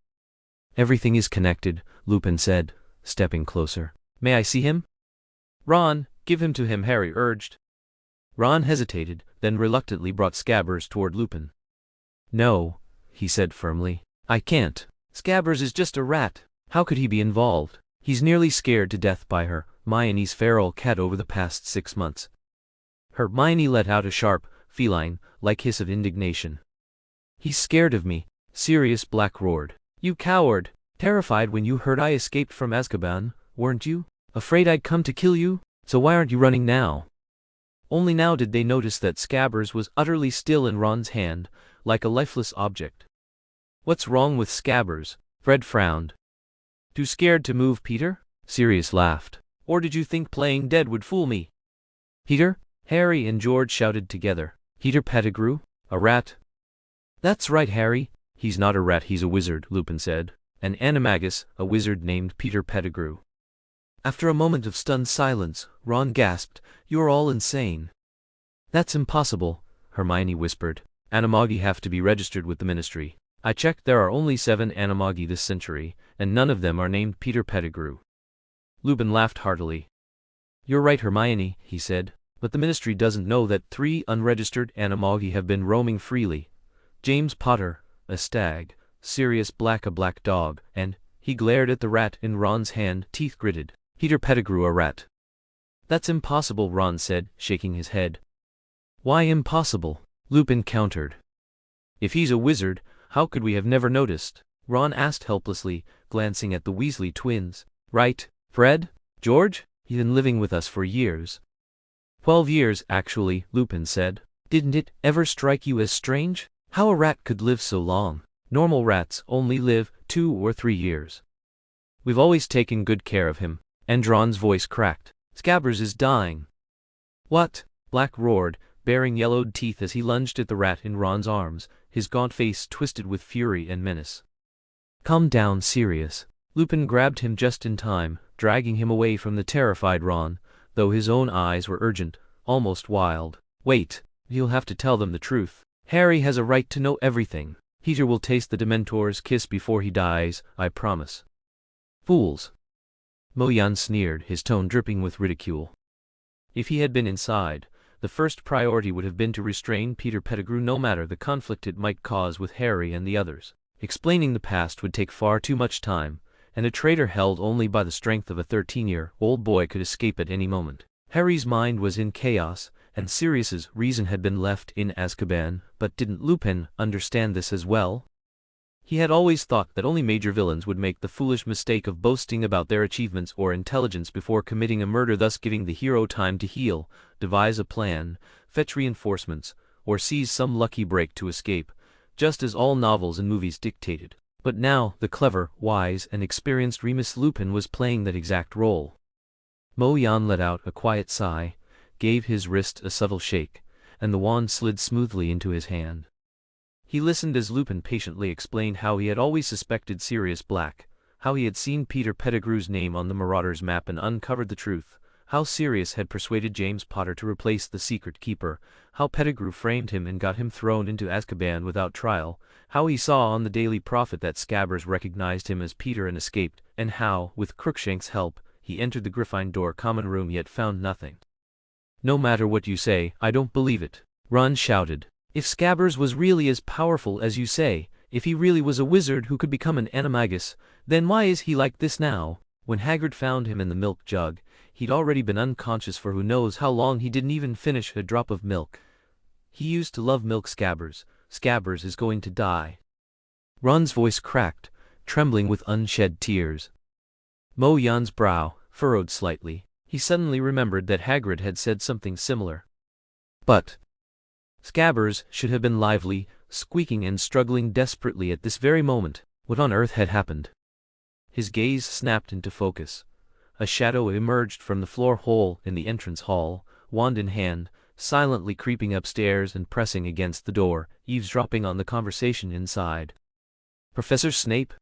Everything is connected, Lupin said, stepping closer. May I see him? Ron, give him to him, Harry urged. Ron hesitated, then reluctantly brought Scabbers toward Lupin. No, he said firmly. I can't. Scabbers is just a rat. How could he be involved? He's nearly scared to death by Hermione's feral cat over the past 6 months. Hermione let out a sharp, feline-like hiss of indignation. He's scared of me, Sirius Black roared. You coward! Terrified when you heard I escaped from Azkaban, weren't you? Afraid I'd come to kill you? So why aren't you running now? Only now did they notice that Scabbers was utterly still in Ron's hand, like a lifeless object. What's wrong with Scabbers? Fred frowned. Too scared to move, Peter? Sirius laughed. Or did you think playing dead would fool me? Peter? Harry and George shouted together. Peter Pettigrew? A rat? That's right, Harry. He's not a rat, he's a wizard, Lupin said. An animagus, a wizard named Peter Pettigrew. After a moment of stunned silence, Ron gasped, You're all insane. That's impossible, Hermione whispered. Animagi have to be registered with the Ministry. I checked, there are only 7 Animagi this century, and none of them are named Peter Pettigrew. Lupin laughed heartily. You're right, Hermione, he said, but the Ministry doesn't know that 3 unregistered Animagi have been roaming freely. James Potter, a stag, Sirius Black, a black dog, and, he glared at the rat in Ron's hand, teeth gritted, Peter Pettigrew, a rat. That's impossible, Ron said, shaking his head. Why impossible? Lupin countered. If he's a wizard, how could we have never noticed? Ron asked helplessly, glancing at the Weasley twins. Right, Fred? George? He's been living with us for years. 12 years, actually, Lupin said. Didn't it ever strike you as strange? How a rat could live so long? Normal rats only live 2 or 3 years. We've always taken good care of him. And Ron's voice cracked. Scabbers is dying. What? Black roared, baring yellowed teeth as he lunged at the rat in Ron's arms, his gaunt face twisted with fury and menace. Calm down, Sirius. Lupin grabbed him just in time, dragging him away from the terrified Ron, though his own eyes were urgent, almost wild. Wait, you'll have to tell them the truth. Harry has a right to know everything. Peter will taste the Dementor's kiss before he dies, I promise. Fools. Mo-Yan sneered, his tone dripping with ridicule. If he had been inside, the first priority would have been to restrain Peter Pettigrew no matter the conflict it might cause with Harry and the others. Explaining the past would take far too much time, and a traitor held only by the strength of a 13-year-old boy could escape at any moment. Harry's mind was in chaos, and Sirius's reason had been left in Azkaban, but didn't Lupin understand this as well? He had always thought that only major villains would make the foolish mistake of boasting about their achievements or intelligence before committing a murder, thus giving the hero time to heal, devise a plan, fetch reinforcements, or seize some lucky break to escape, just as all novels and movies dictated. But now, the clever, wise, and experienced Remus Lupin was playing that exact role. Mo-Yan let out a quiet sigh, gave his wrist a subtle shake, and the wand slid smoothly into his hand. He listened as Lupin patiently explained how he had always suspected Sirius Black, how he had seen Peter Pettigrew's name on the Marauder's map and uncovered the truth, how Sirius had persuaded James Potter to replace the secret keeper, how Pettigrew framed him and got him thrown into Azkaban without trial, how he saw on the Daily Prophet that Scabbers recognized him as Peter and escaped, and how, with Crookshank's help, he entered the Gryffindor common room yet found nothing. No matter what you say, I don't believe it, Ron shouted. If Scabbers was really as powerful as you say, if he really was a wizard who could become an animagus, then why is he like this now? When Hagrid found him in the milk jug, he'd already been unconscious for who knows how long. He didn't even finish a drop of milk. He used to love milk. Scabbers. Scabbers is going to die. Ron's voice cracked, trembling with unshed tears. Mo-Yan's brow furrowed slightly. He suddenly remembered that Hagrid had said something similar. But Scabbers should have been lively, squeaking and struggling desperately at this very moment. What on earth had happened? His gaze snapped into focus. A shadow emerged from the floor hole in the entrance hall, wand in hand, silently creeping upstairs and pressing against the door, eavesdropping on the conversation inside. Professor Snape?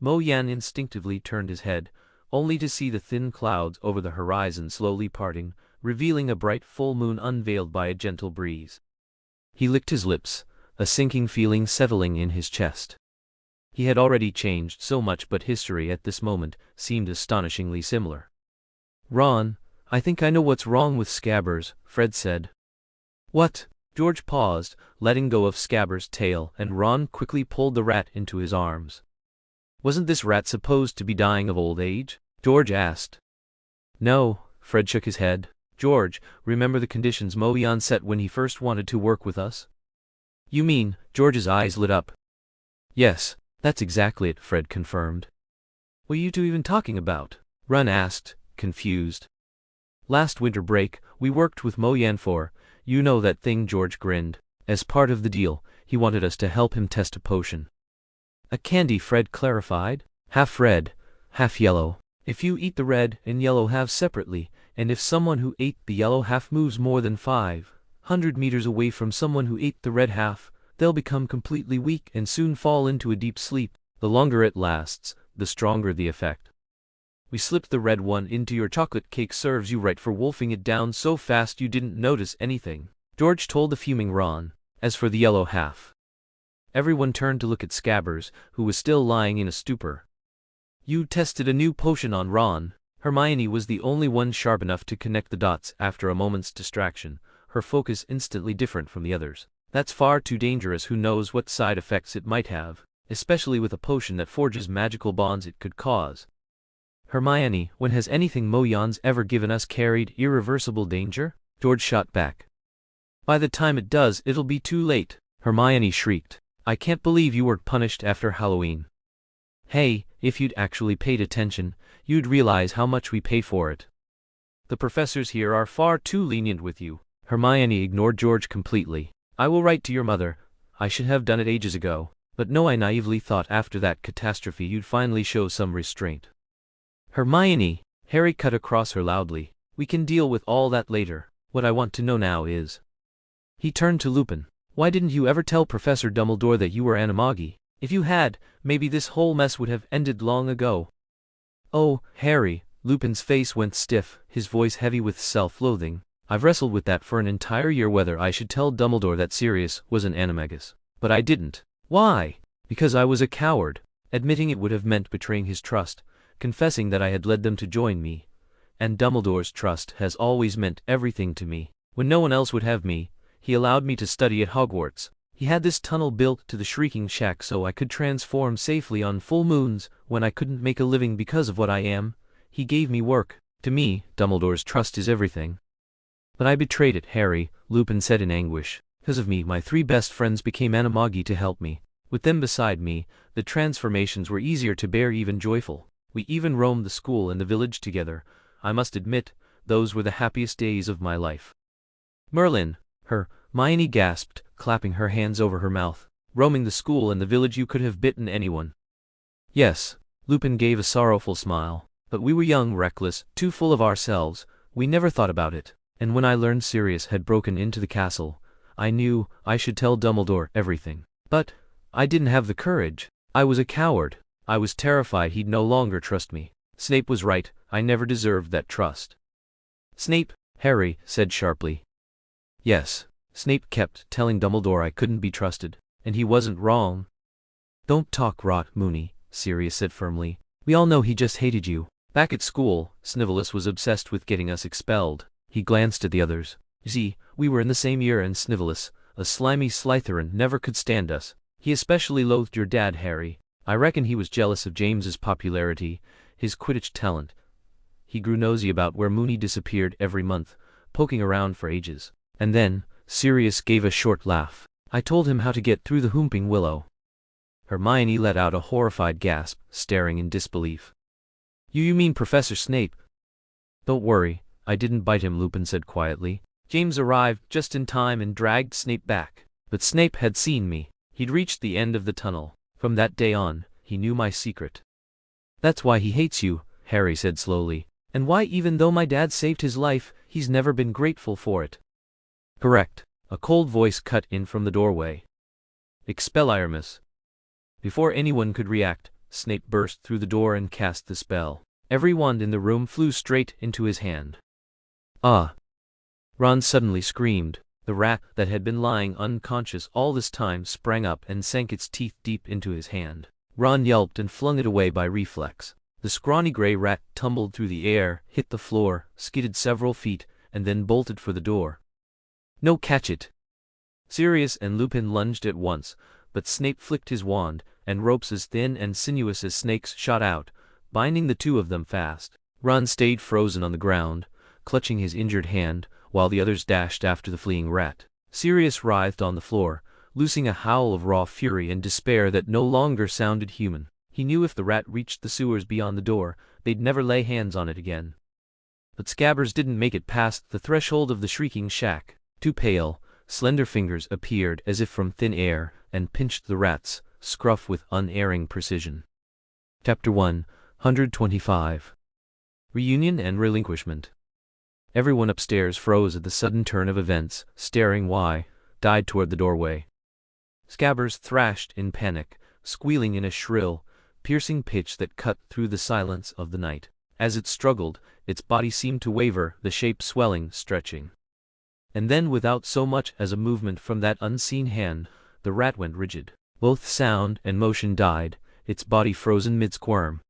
Mo-Yan instinctively turned his head, only to see the thin clouds over the horizon slowly parting, revealing a bright full moon unveiled by a gentle breeze. He licked his lips, a sinking feeling settling in his chest. He had already changed so much, but history at this moment seemed astonishingly similar. Ron, I think I know what's wrong with Scabbers, Fred said. What? George paused, letting go of Scabbers' tail, and Ron quickly pulled the rat into his arms. Wasn't this rat supposed to be dying of old age? George asked. No, Fred shook his head. George, remember the conditions Mo-Yan set when he first wanted to work with us? You mean? George's eyes lit up. Yes, that's exactly it, Fred confirmed. What are you two even talking about? Ron asked, confused. Last winter break, we worked with Mo-Yan for, you know that thing. George grinned. As part of the deal, he wanted us to help him test a potion. A candy, Fred clarified. Half red, half yellow. If you eat the red and yellow halves separately, and if someone who ate the yellow half moves more than 500 meters away from someone who ate the red half, they'll become completely weak and soon fall into a deep sleep. The longer it lasts, the stronger the effect. We slipped the red one into your chocolate cake. Serves you right for wolfing it down so fast you didn't notice anything, George told the fuming Ron. As for the yellow half. Everyone turned to look at Scabbers, who was still lying in a stupor. You tested a new potion on Ron. Hermione was the only one sharp enough to connect the dots after a moment's distraction, her focus instantly different from the others. That's far too dangerous. Who knows what side effects it might have, especially with a potion that forges magical bonds it could cause. Hermione, when has anything Mo-Yan's ever given us carried irreversible danger? George shot back. By the time it does, it'll be too late, Hermione shrieked. I can't believe you weren't punished after Halloween. Hey, if you'd actually paid attention, you'd realize how much we pay for it. The professors here are far too lenient with you. Hermione ignored George completely. I will write to your mother. I should have done it ages ago. But no, I naively thought after that catastrophe you'd finally show some restraint. Hermione, Harry cut across her loudly. We can deal with all that later. What I want to know now is. He turned to Lupin. Why didn't you ever tell Professor Dumbledore that you were Animagi? If you had, maybe this whole mess would have ended long ago. Oh, Harry, Lupin's face went stiff, his voice heavy with self-loathing. I've wrestled with that for an entire year whether I should tell Dumbledore that Sirius was an animagus. But I didn't. Why? Because I was a coward. Admitting it would have meant betraying his trust, confessing that I had led them to join me. And Dumbledore's trust has always meant everything to me. When no one else would have me, he allowed me to study at Hogwarts. He had this tunnel built to the Shrieking Shack so I could transform safely on full moons when I couldn't make a living because of what I am. He gave me work. To me, Dumbledore's trust is everything. But I betrayed it, Harry, Lupin said in anguish. Because of me, my 3 best friends became animagi to help me. With them beside me, the transformations were easier to bear, even joyful. We even roamed the school and the village together. I must admit, those were the happiest days of my life. Merlin, Hermione gasped, clapping her hands over her mouth. Roaming the school and the village, you could have bitten anyone. Yes, Lupin gave a sorrowful smile. But we were young, reckless, too full of ourselves. We never thought about it. And when I learned Sirius had broken into the castle, I knew I should tell Dumbledore everything. But I didn't have the courage. I was a coward. I was terrified he'd no longer trust me. Snape was right, I never deserved that trust. Snape, Harry said sharply. Yes, Snape kept telling Dumbledore I couldn't be trusted, and he wasn't wrong. Don't talk rot, Moony, Sirius said firmly. We all know he just hated you. Back at school, Snivellus was obsessed with getting us expelled. He glanced at the others. You see, we were in the same year and Snivellus, a slimy Slytherin, never could stand us. He especially loathed your dad, Harry. I reckon he was jealous of James's popularity, his Quidditch talent. He grew nosy about where Moony disappeared every month, poking around for ages. And then, Sirius gave a short laugh. I told him how to get through the Whomping Willow. Hermione let out a horrified gasp, staring in disbelief. You mean Professor Snape? Don't worry, I didn't bite him, Lupin said quietly. James arrived just in time and dragged Snape back. But Snape had seen me. He'd reached the end of the tunnel. From that day on, he knew my secret. That's why he hates you, Harry said slowly. And why, even though my dad saved his life, he's never been grateful for it. Correct. A cold voice cut in from the doorway. Expelliarmus. Before anyone could react, Snape burst through the door and cast the spell. Every wand in the room flew straight into his hand. Ah! Ron suddenly screamed. The rat that had been lying unconscious all this time sprang up and sank its teeth deep into his hand. Ron yelped and flung it away by reflex. The scrawny gray rat tumbled through the air, hit the floor, skidded several feet, and then bolted for the door. No, catch it! Sirius and Lupin lunged at once, but Snape flicked his wand, and ropes as thin and sinuous as snakes shot out, binding the 2 of them fast. Ron stayed frozen on the ground, clutching his injured hand, while the others dashed after the fleeing rat. Sirius writhed on the floor, loosing a howl of raw fury and despair that no longer sounded human. He knew if the rat reached the sewers beyond the door, they'd never lay hands on it again. But Scabbers didn't make it past the threshold of the Shrieking Shack. 2 pale, slender fingers appeared as if from thin air, and pinched the rat's scruff with unerring precision. Chapter 125. Reunion and Relinquishment. Everyone upstairs froze at the sudden turn of events, staring wide-eyed toward the doorway. Scabbers thrashed in panic, squealing in a shrill, piercing pitch that cut through the silence of the night. As it struggled, its body seemed to waver, the shape swelling, stretching. And then, without so much as a movement from that unseen hand, the rat went rigid. Both sound and motion died, its body frozen mid-squirm.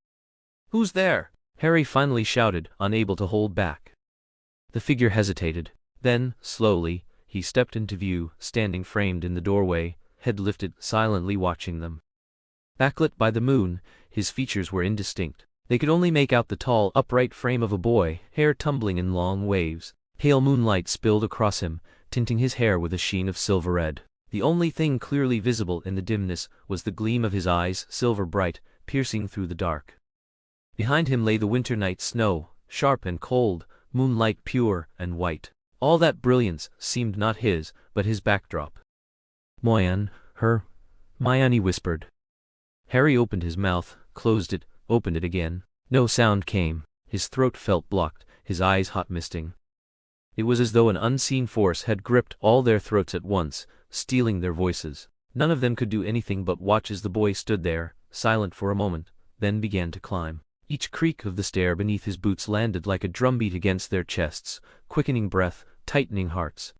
"Who's there?" Harry finally shouted, unable to hold back. The figure hesitated. Then, slowly, he stepped into view, standing framed in the doorway, head lifted, silently watching them. Backlit by the moon, his features were indistinct. They could only make out the tall, upright frame of a boy, hair tumbling in long waves. Pale moonlight spilled across him, tinting his hair with a sheen of silver red. The only thing clearly visible in the dimness was the gleam of his eyes, silver bright, piercing through the dark. Behind him lay the winter night snow, sharp and cold, moonlight pure and white. All that brilliance seemed not his, but his backdrop. "Moyan, Hermione whispered. Harry opened his mouth, closed it, opened it again. No sound came. His throat felt blocked, his eyes hot misting. It was as though an unseen force had gripped all their throats at once, stealing their voices. None of them could do anything but watch as the boy stood there, silent for a moment, then began to climb. Each creak of the stair beneath his boots landed like a drumbeat against their chests, quickening breath, tightening hearts.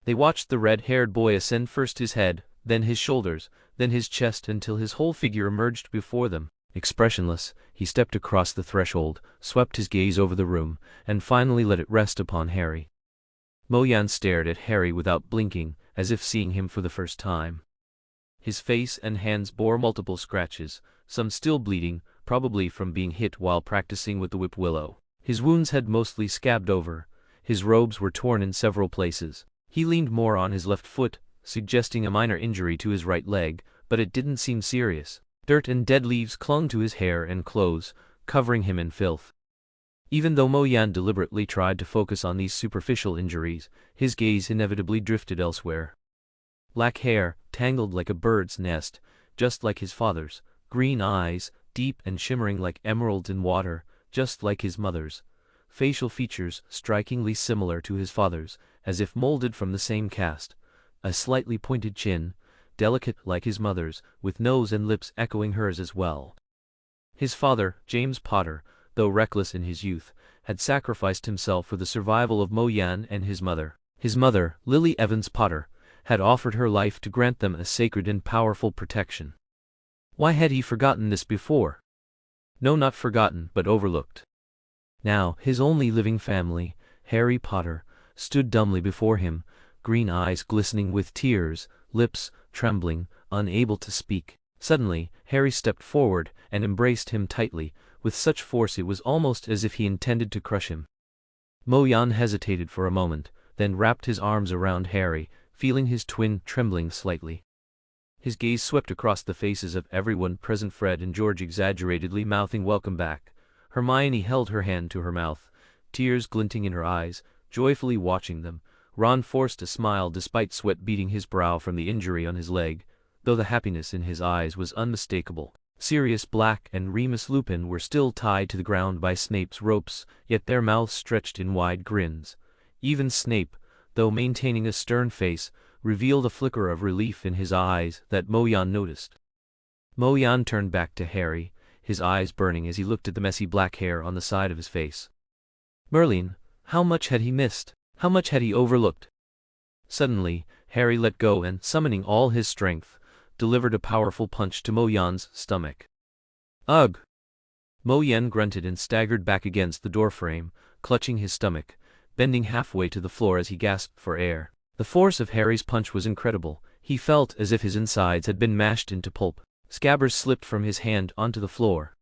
They watched the red-haired boy ascend first his head, then his shoulders, then his chest until his whole figure emerged before them. Expressionless, he stepped across the threshold, swept his gaze over the room, and finally let it rest upon Harry. Mo Yan stared at Harry without blinking, as if seeing him for the first time. His face and hands bore multiple scratches, some still bleeding, probably from being hit while practicing with the whip willow. His wounds had mostly scabbed over, his robes were torn in several places. He leaned more on his left foot, suggesting a minor injury to his right leg, but it didn't seem serious. Dirt and dead leaves clung to his hair and clothes, covering him in filth. Even though Mo Yan deliberately tried to focus on these superficial injuries, his gaze inevitably drifted elsewhere. Black hair, tangled like a bird's nest, just like his father's, green eyes, deep and shimmering like emeralds in water, just like his mother's. Facial features strikingly similar to his father's, as if molded from the same cast. A slightly pointed chin, delicate like his mother's, with nose and lips echoing hers as well. His father, James Potter, though reckless in his youth, had sacrificed himself for the survival of Mo Yan and his mother. His mother, Lily Evans Potter, had offered her life to grant them a sacred and powerful protection. Why had he forgotten this before? No, not forgotten, but overlooked. Now, his only living family, Harry Potter, stood dumbly before him, green eyes glistening with tears, lips trembling, unable to speak. Suddenly, Harry stepped forward and embraced him tightly, with such force it was almost as if he intended to crush him. Mo Yan hesitated for a moment, then wrapped his arms around Harry, feeling his twin trembling slightly. His gaze swept across the faces of everyone present, Fred and George exaggeratedly mouthing welcome back. Hermione held her hand to her mouth, tears glinting in her eyes, joyfully watching them. Ron forced a smile despite sweat beading his brow from the injury on his leg, though the happiness in his eyes was unmistakable. Sirius Black and Remus Lupin were still tied to the ground by Snape's ropes, yet their mouths stretched in wide grins. Even Snape, though maintaining a stern face, revealed a flicker of relief in his eyes that Mo Yan noticed. Mo Yan turned back to Harry, his eyes burning as he looked at the messy black hair on the side of his face. Merlin, how much had he missed? How much had he overlooked? Suddenly, Harry let go and, summoning all his strength, delivered a powerful punch to Mo Yan's stomach. Ugh! Mo Yan grunted and staggered back against the doorframe, clutching his stomach, bending halfway to the floor as he gasped for air. The force of Harry's punch was incredible. He felt as if his insides had been mashed into pulp. Scabbers slipped from his hand onto the floor.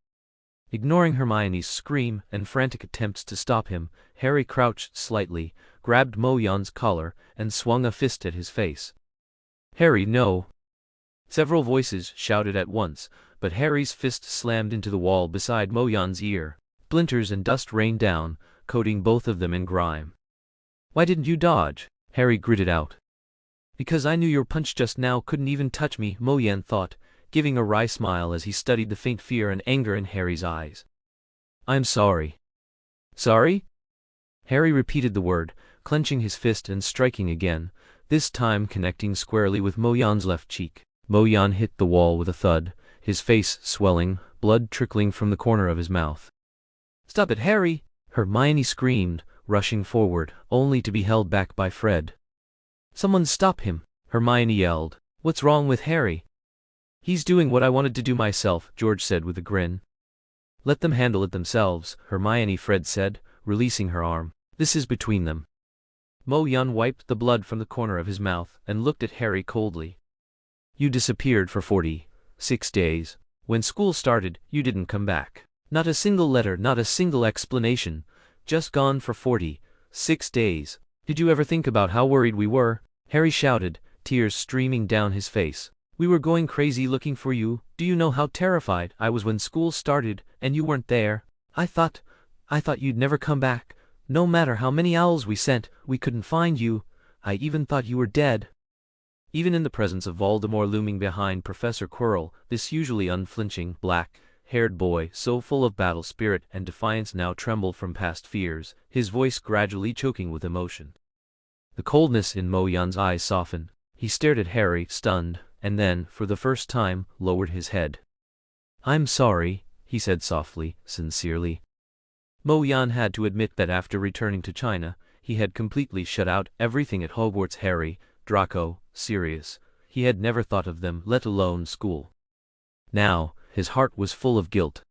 Ignoring Hermione's scream and frantic attempts to stop him, Harry crouched slightly, grabbed Mo Yan's collar, and swung a fist at his face. Harry, no! Several voices shouted at once, but Harry's fist slammed into the wall beside Mo Yan's ear. Splinters and dust rained down, coating both of them in grime. Why didn't you dodge? Harry gritted out. Because I knew your punch just now couldn't even touch me, Mo Yan thought, giving a wry smile as he studied the faint fear and anger in Harry's eyes. I'm sorry. Sorry? Harry repeated the word, clenching his fist and striking again, this time connecting squarely with Mo Yan's left cheek. Mo Yan hit the wall with a thud, his face swelling, blood trickling from the corner of his mouth. Stop it, Harry! Hermione screamed, rushing forward, only to be held back by Fred. Someone stop him! Hermione yelled. What's wrong with Harry? He's doing what I wanted to do myself, George said with a grin. Let them handle it themselves, Hermione, Fred said, releasing her arm. This is between them. Mo Yan wiped the blood from the corner of his mouth and looked at Harry coldly. You disappeared for 46 days. When school started, you didn't come back. Not a single letter, not a single explanation. Just gone for 46 days. Did you ever think about how worried we were? Harry shouted, tears streaming down his face. We were going crazy looking for you. Do you know how terrified I was when school started and you weren't there? I thought you'd never come back. No matter how many owls we sent, we couldn't find you. I even thought you were dead. Even in the presence of Voldemort looming behind Professor Quirrell, this usually unflinching, black-haired boy, so full of battle spirit and defiance, now trembled from past fears, his voice gradually choking with emotion. The coldness in Mo Yan's eyes softened. He stared at Harry, stunned, and then, for the first time, lowered his head. "I'm sorry," he said softly, sincerely. Mo Yan had to admit that after returning to China, he had completely shut out everything at Hogwarts. Harry, Draco, Sirius. He had never thought of them, let alone school. Now, his heart was full of guilt.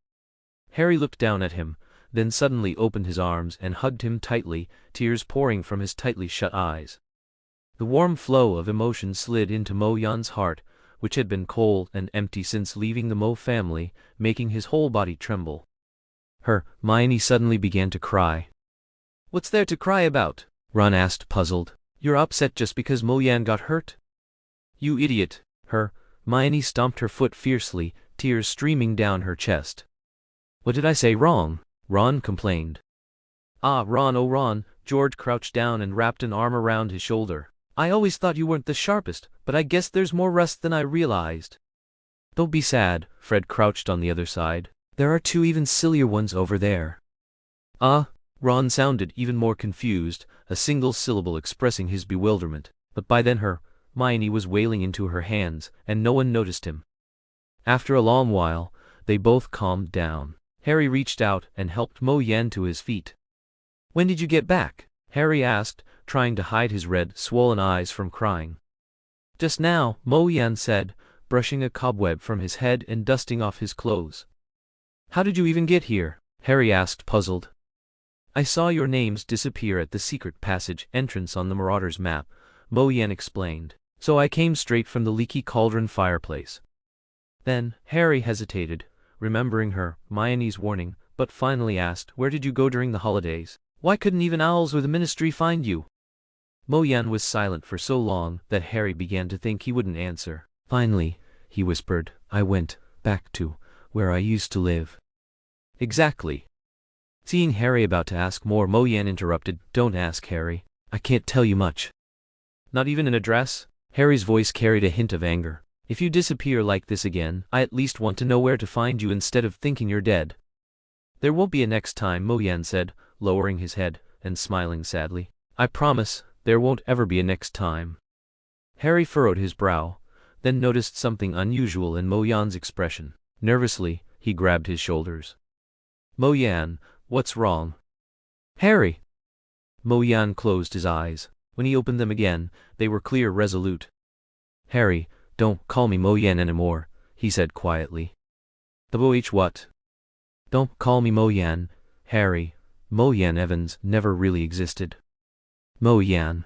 Harry looked down at him, then suddenly opened his arms and hugged him tightly, tears pouring from his tightly shut eyes. The warm flow of emotion slid into Mo Yan's heart, which had been cold and empty since leaving the Mo family, making his whole body tremble. Hermione suddenly began to cry. "What's there to cry about?" Ron asked, puzzled. "You're upset just because Mo Yan got hurt?" "You idiot." Hermione stomped her foot fiercely, tears streaming down her chest. "What did I say wrong?" Ron complained. "Ah, Ron, oh Ron," George crouched down and wrapped an arm around his shoulder. "I always thought you weren't the sharpest, but I guess there's more rust than I realized." "Don't be sad," Fred crouched on the other side. "There are two even sillier ones over there." Ron sounded even more confused, a single syllable expressing his bewilderment, but by then Hermione was wailing into her hands, and no one noticed him. After a long while, they both calmed down. Harry reached out and helped Mo Yan to his feet. "When did you get back?" Harry asked, trying to hide his red, swollen eyes from crying. "Just now," Mo Yan said, brushing a cobweb from his head and dusting off his clothes. "How did you even get here?" Harry asked, puzzled. "I saw your names disappear at the secret passage entrance on the Marauder's map," Mo Yan explained. "So I came straight from the leaky cauldron fireplace." Then, Harry hesitated, remembering Hermione's warning, but finally asked, "Where did you go during the holidays? Why couldn't even owls or the Ministry find you?" Mo Yan was silent for so long that Harry began to think he wouldn't answer. "Finally," he whispered, "I went back to where I used to live." "Exactly." Seeing Harry about to ask more, Mo Yan interrupted, "Don't ask, Harry. I can't tell you much." "Not even an address?" Harry's voice carried a hint of anger. "If you disappear like this again, I at least want to know where to find you instead of thinking you're dead." "There won't be a next time," Mo Yan said, lowering his head and smiling sadly. "I promise, there won't ever be a next time." Harry furrowed his brow, then noticed something unusual in Mo Yan's expression. Nervously, he grabbed his shoulders. "Mo Yan, what's wrong?" "Harry!" Mo Yan closed his eyes. When he opened them again, they were clear, resolute. "Harry, don't call me Mo Yan anymore," he said quietly. What? "Don't call me Mo Yan, Harry. Mo Yan Evans never really existed." "Mo Yan."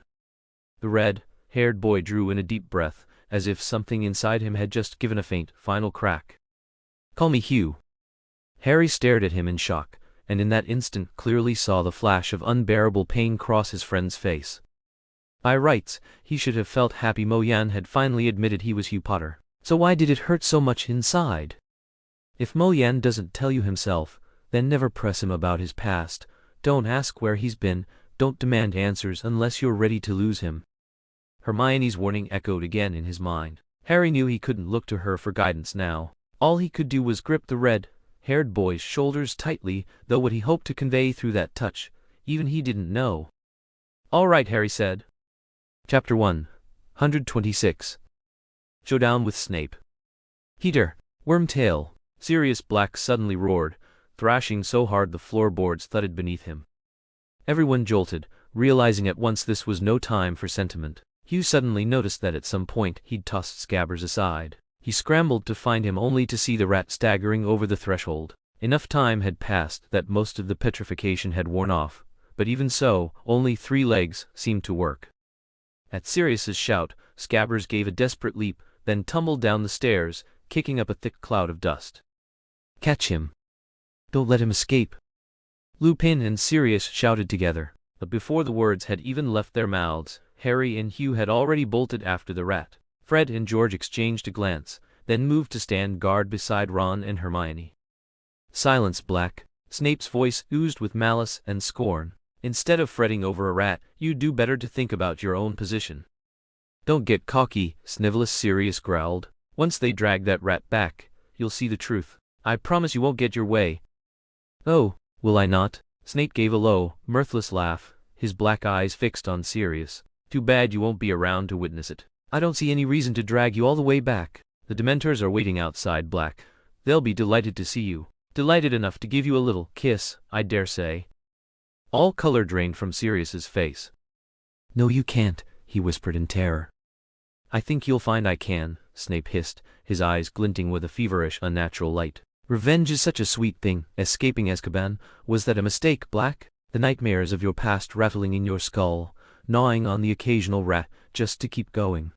The red-haired boy drew in a deep breath, as if something inside him had just given a faint, final crack. "Call me Hugh." Harry stared at him in shock, and in that instant clearly saw the flash of unbearable pain cross his friend's face. By rights, he should have felt happy Mo Yan had finally admitted he was Hugh Potter. So why did it hurt so much inside? If Mo Yan doesn't tell you himself, then never press him about his past. Don't ask where he's been, don't demand answers unless you're ready to lose him. Hermione's warning echoed again in his mind. Harry knew he couldn't look to her for guidance now. All he could do was grip the red-haired boy's shoulders tightly, though what he hoped to convey through that touch, even he didn't know. "All right," Harry said. Chapter 126. Showdown with Snape. "Heater, Wormtail!" Sirius Black suddenly roared, thrashing so hard the floorboards thudded beneath him. Everyone jolted, realizing at once this was no time for sentiment. Hugh suddenly noticed that at some point he'd tossed Scabbers aside. He scrambled to find him only to see the rat staggering over the threshold. Enough time had passed that most of the petrification had worn off, but even so, only 3 legs seemed to work. At Sirius's shout, Scabbers gave a desperate leap, then tumbled down the stairs, kicking up a thick cloud of dust. "Catch him! Don't let him escape!" Lupin and Sirius shouted together, but before the words had even left their mouths, Harry and Hugh had already bolted after the rat. Fred and George exchanged a glance, then moved to stand guard beside Ron and Hermione. "Silence, Black." Snape's voice oozed with malice and scorn. "Instead of fretting over a rat, you'd do better to think about your own position." "Don't get cocky," Snivelous Sirius growled. "Once they drag that rat back, you'll see the truth. I promise you won't get your way." "Oh, will I not?" Snape gave a low, mirthless laugh, his black eyes fixed on Sirius. "Too bad you won't be around to witness it." I don't see any reason to drag you all the way back. The Dementors are waiting outside, Black. They'll be delighted to see you. Delighted enough to give you a little kiss, I dare say." All color drained from Sirius's face. "No, you can't," he whispered in terror. "I think you'll find I can," Snape hissed, his eyes glinting with a feverish, unnatural light. "Revenge is such a sweet thing. Escaping Azkaban, was that a mistake, Black? The nightmares of your past rattling in your skull, gnawing on the occasional rat, just to keep going."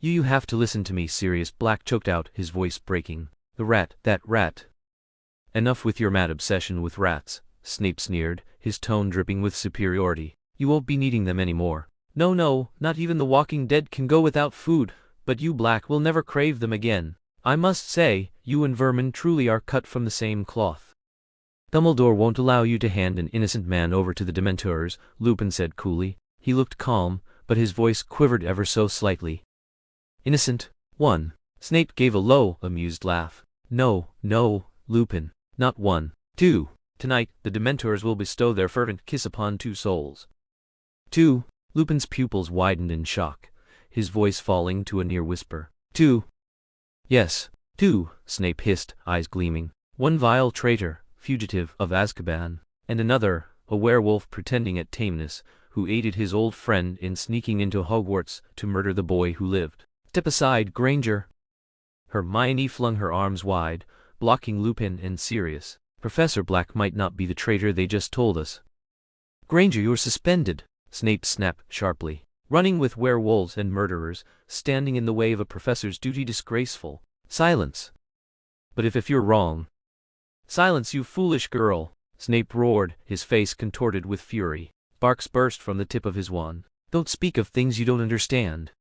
You have to listen to me," Sirius Black choked out, his voice breaking. "The rat, that rat." "Enough with your mad obsession with rats," Snape sneered, his tone dripping with superiority. "You won't be needing them anymore. No, not even the walking dead can go without food, but you, Black, will never crave them again. I must say, you and Vermin truly are cut from the same cloth." "Dumbledore won't allow you to hand an innocent man over to the Dementors," Lupin said coolly. He looked calm, but his voice quivered ever so slightly. "Innocent? One." Snape gave a low, amused laugh. No, Lupin. Not one. Two. Tonight, the Dementors will bestow their fervent kiss upon 2 souls. 2. Lupin's pupils widened in shock, his voice falling to a near whisper. 2. Yes, 2, Snape hissed, eyes gleaming. One vile traitor, fugitive of Azkaban, and another, a werewolf pretending at tameness, who aided his old friend in sneaking into Hogwarts to murder the boy who lived. "Step aside, Granger." Hermione flung her arms wide, blocking Lupin and Sirius. "Professor Black might not be the traitor they just told us." "Granger, you're suspended," Snape snapped sharply. "Running with werewolves and murderers, standing in the way of a professor's duty, disgraceful." "Silence." "But if you're wrong." "Silence, you foolish girl," Snape roared, his face contorted with fury. Sparks burst from the tip of his wand. "Don't speak of things you don't understand."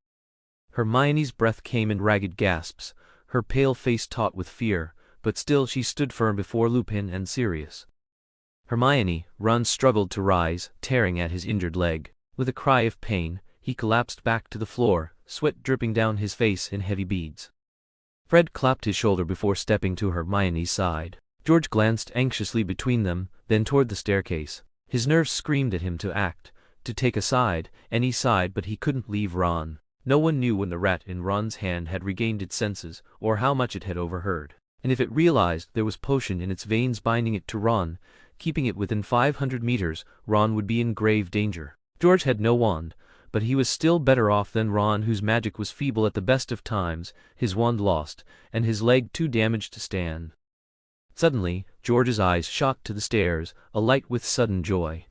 Hermione's breath came in ragged gasps, her pale face taut with fear, but still she stood firm before Lupin and Sirius. "Hermione," Ron struggled to rise, tearing at his injured leg. With a cry of pain, he collapsed back to the floor, sweat dripping down his face in heavy beads. Fred clapped his shoulder before stepping to Hermione's side. George glanced anxiously between them, then toward the staircase. His nerves screamed at him to act, to take a side, any side, but he couldn't leave Ron. No one knew when the rat in Ron's hand had regained its senses, or how much it had overheard. And if it realized there was potion in its veins binding it to Ron, keeping it within 500 meters, Ron would be in grave danger. George had no wand, but he was still better off than Ron, whose magic was feeble at the best of times, his wand lost, and his leg too damaged to stand. Suddenly, George's eyes shot to the stairs, alight with sudden joy.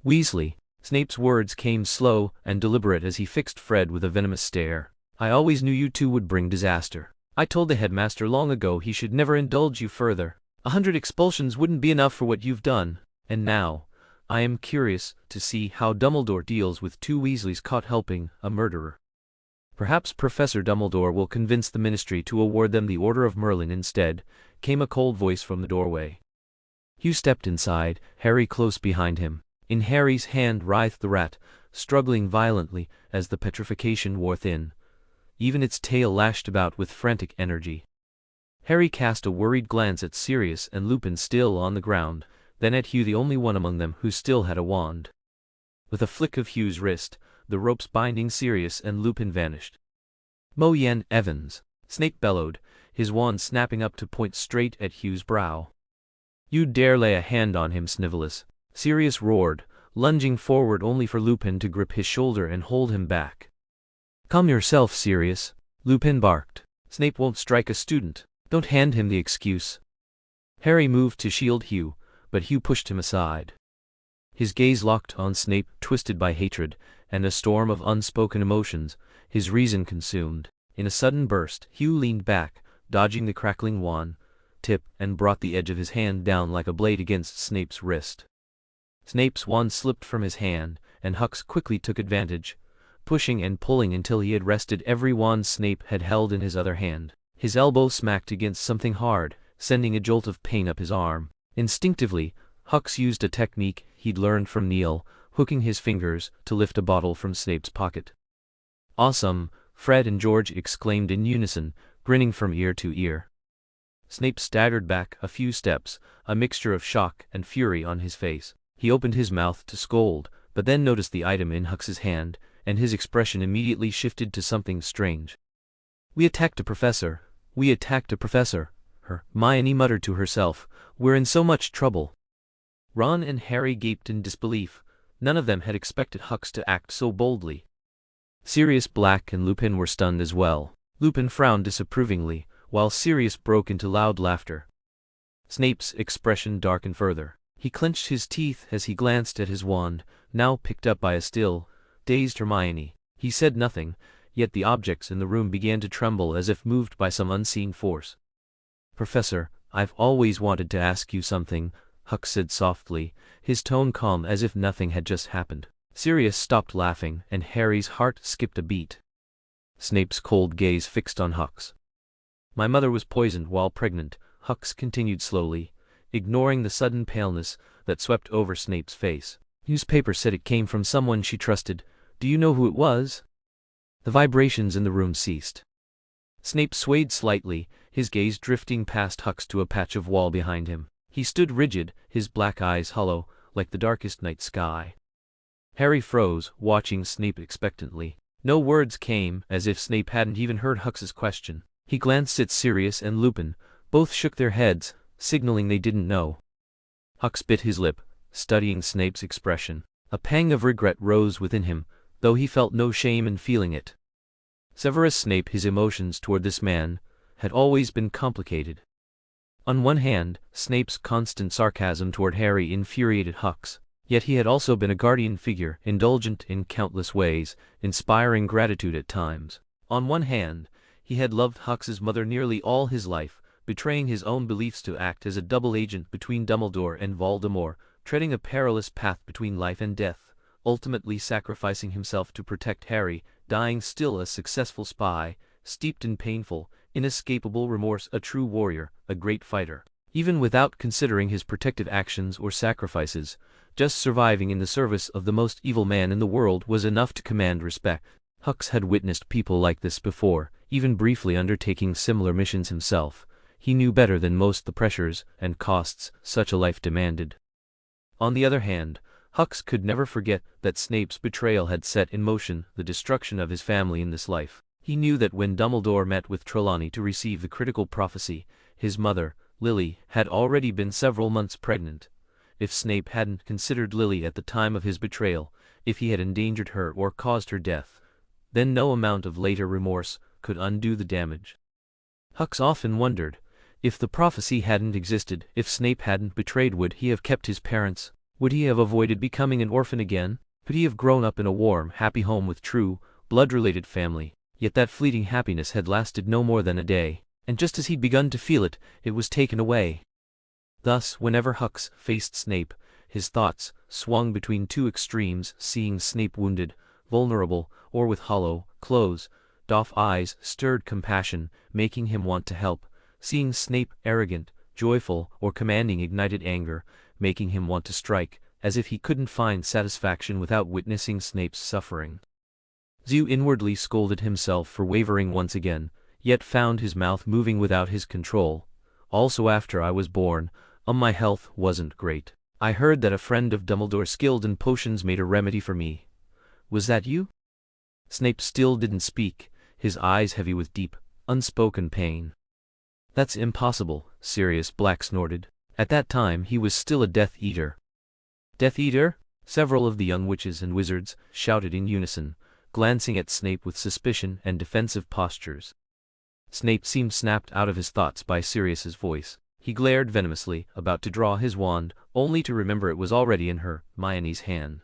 "Weasley." Snape's words came slow and deliberate as he fixed Fred with a venomous stare. "I always knew you two would bring disaster. I told the headmaster long ago he should never indulge you further. 100 expulsions wouldn't be enough for what you've done. And now, I am curious to see how Dumbledore deals with 2 Weasleys caught helping a murderer. Perhaps Professor Dumbledore will convince the Ministry to award them the Order of Merlin instead," came a cold voice from the doorway. Hugh stepped inside, Harry close behind him. In Harry's hand writhed the rat, struggling violently as the petrification wore thin. Even its tail lashed about with frantic energy. Harry cast a worried glance at Sirius and Lupin still on the ground, then at Hugh, the only one among them who still had a wand. With a flick of Hugh's wrist, the ropes binding Sirius and Lupin vanished. "Moyen Evans," Snape bellowed, his wand snapping up to point straight at Hugh's brow. "You dare lay a hand on him, Snivelus," Sirius roared, lunging forward only for Lupin to grip his shoulder and hold him back. "Calm yourself, Sirius," Lupin barked. "Snape won't strike a student. Don't hand him the excuse." Harry moved to shield Hugh, but Hugh pushed him aside. His gaze locked on Snape, twisted by hatred, and a storm of unspoken emotions, his reason consumed. In a sudden burst, Hugh leaned back, dodging the crackling wand tip, and brought the edge of his hand down like a blade against Snape's wrist. Snape's wand slipped from his hand, and Hux quickly took advantage, pushing and pulling until he had wrested every wand Snape had held in his other hand. His elbow smacked against something hard, sending a jolt of pain up his arm. Instinctively, Hux used a technique he'd learned from Neil, hooking his fingers to lift a bottle from Snape's pocket. "Awesome!" Fred and George exclaimed in unison, grinning from ear to ear. Snape staggered back a few steps, a mixture of shock and fury on his face. He opened his mouth to scold, but then noticed the item in Hux's hand, and his expression immediately shifted to something strange. "We attacked a professor. We attacked a professor," Hermione muttered to herself. "We're in so much trouble." Ron and Harry gaped in disbelief. None of them had expected Hux to act so boldly. Sirius Black and Lupin were stunned as well. Lupin frowned disapprovingly, while Sirius broke into loud laughter. Snape's expression darkened further. He clenched his teeth as he glanced at his wand, now picked up by a still, dazed Hermione. He said nothing, yet the objects in the room began to tremble as if moved by some unseen force. "Professor, I've always wanted to ask you something," Hux said softly, his tone calm as if nothing had just happened. Sirius stopped laughing, and Harry's heart skipped a beat. Snape's cold gaze fixed on Hux. "My mother was poisoned while pregnant," Hux continued slowly, ignoring the sudden paleness that swept over Snape's face. "Newspaper said it came from someone she trusted. Do you know who it was?" The vibrations in the room ceased. Snape swayed slightly, his gaze drifting past Hux to a patch of wall behind him. He stood rigid, his black eyes hollow, like the darkest night sky. Harry froze, watching Snape expectantly. No words came, as if Snape hadn't even heard Hux's question. He glanced at Sirius and Lupin. Both shook their heads, signaling they didn't know. Hux bit his lip, studying Snape's expression. A pang of regret rose within him, though he felt no shame in feeling it. Severus Snape, his emotions toward this man, had always been complicated. On one hand, Snape's constant sarcasm toward Harry infuriated Hux, yet he had also been a guardian figure, indulgent in countless ways, inspiring gratitude at times. On one hand, he had loved Hux's mother nearly all his life, betraying his own beliefs to act as a double agent between Dumbledore and Voldemort, treading a perilous path between life and death, ultimately sacrificing himself to protect Harry, dying still a successful spy, steeped in painful, inescapable remorse, a true warrior, a great fighter. Even without considering his protective actions or sacrifices, just surviving in the service of the most evil man in the world was enough to command respect. Hux had witnessed people like this before, even briefly undertaking similar missions himself. He knew better than most the pressures and costs such a life demanded. On the other hand, Hux could never forget that Snape's betrayal had set in motion the destruction of his family in this life. He knew that when Dumbledore met with Trelawney to receive the critical prophecy, his mother, Lily, had already been several months pregnant. If Snape hadn't considered Lily at the time of his betrayal, if he had endangered her or caused her death, then no amount of later remorse could undo the damage. Hux often wondered, if the prophecy hadn't existed, if Snape hadn't betrayed, would he have kept his parents? Would he have avoided becoming an orphan again? Could he have grown up in a warm, happy home with true, blood-related family? Yet that fleeting happiness had lasted no more than a day, and just as he'd begun to feel it, it was taken away. Thus, whenever Hux faced Snape, his thoughts swung between two extremes. Seeing Snape wounded, vulnerable, or with hollow, closed-off eyes stirred compassion, making him want to help. Seeing Snape arrogant, joyful, or commanding ignited anger, making him want to strike, as if he couldn't find satisfaction without witnessing Snape's suffering. Zu inwardly scolded himself for wavering once again, yet found his mouth moving without his control. "Also, after I was born, my health wasn't great. I heard that a friend of Dumbledore skilled in potions made a remedy for me. Was that you?" Snape still didn't speak, his eyes heavy with deep, unspoken pain. "That's impossible," Sirius Black snorted. At that time he was still a Death Eater. "Death Eater?" Several of the young witches and wizards shouted in unison, glancing at Snape with suspicion and defensive postures. Snape seemed snapped out of his thoughts by Sirius's voice. He glared venomously, about to draw his wand, only to remember it was already in Hermione's hand.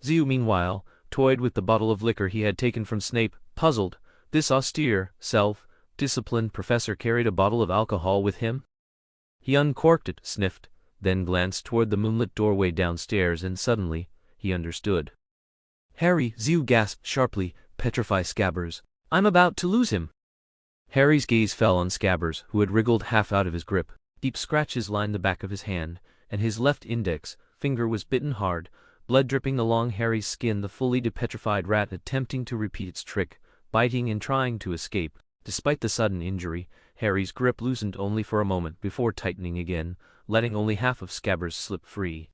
Zu, meanwhile, toyed with the bottle of liquor he had taken from Snape, puzzled. This austere, self-disciplined professor carried a bottle of alcohol with him? He uncorked it, sniffed, then glanced toward the moonlit doorway downstairs, and suddenly, he understood. "Harry!" Zu gasped sharply, "petrify Scabbers. I'm about to lose him." Harry's gaze fell on Scabbers, who had wriggled half out of his grip. Deep scratches lined the back of his hand, and his left index finger was bitten hard, blood dripping along Harry's skin. The fully depetrified rat attempting to repeat its trick, biting and trying to escape. Despite the sudden injury, Harry's grip loosened only for a moment before tightening again, letting only half of Scabbers slip free.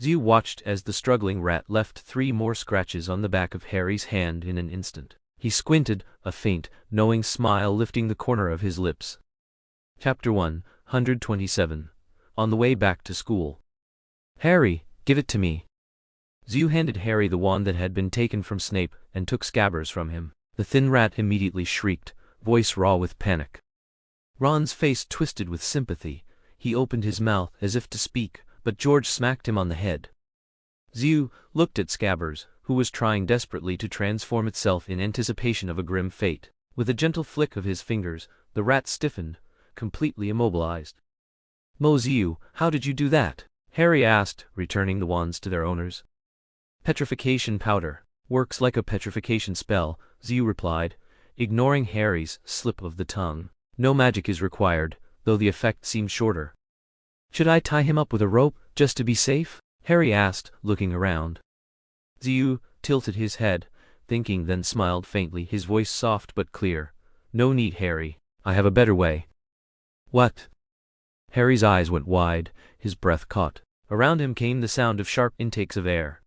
Zhu watched as the struggling rat left 3 more scratches on the back of Harry's hand in an instant. He squinted, a faint, knowing smile lifting the corner of his lips. Chapter 127. On the way back to school. Harry, give it to me. Zhu handed Harry the wand that had been taken from Snape and took Scabbers from him. The thin rat immediately shrieked, voice raw with panic. Ron's face twisted with sympathy. He opened his mouth as if to speak, but George smacked him on the head. Zhu looked at Scabbers, who was trying desperately to transform itself in anticipation of a grim fate. With a gentle flick of his fingers, the rat stiffened, completely immobilized. Zhu, how did you do that? Harry asked, returning the wands to their owners. Petrification powder. Works like a petrification spell, Zhu replied, ignoring Harry's slip of the tongue. No magic is required, though the effect seemed shorter. Should I tie him up with a rope, just to be safe? Harry asked, looking around. Zhu tilted his head, thinking, then smiled faintly, his voice soft but clear. No need, Harry. I have a better way. What? Harry's eyes went wide, his breath caught. Around him came the sound of sharp intakes of air.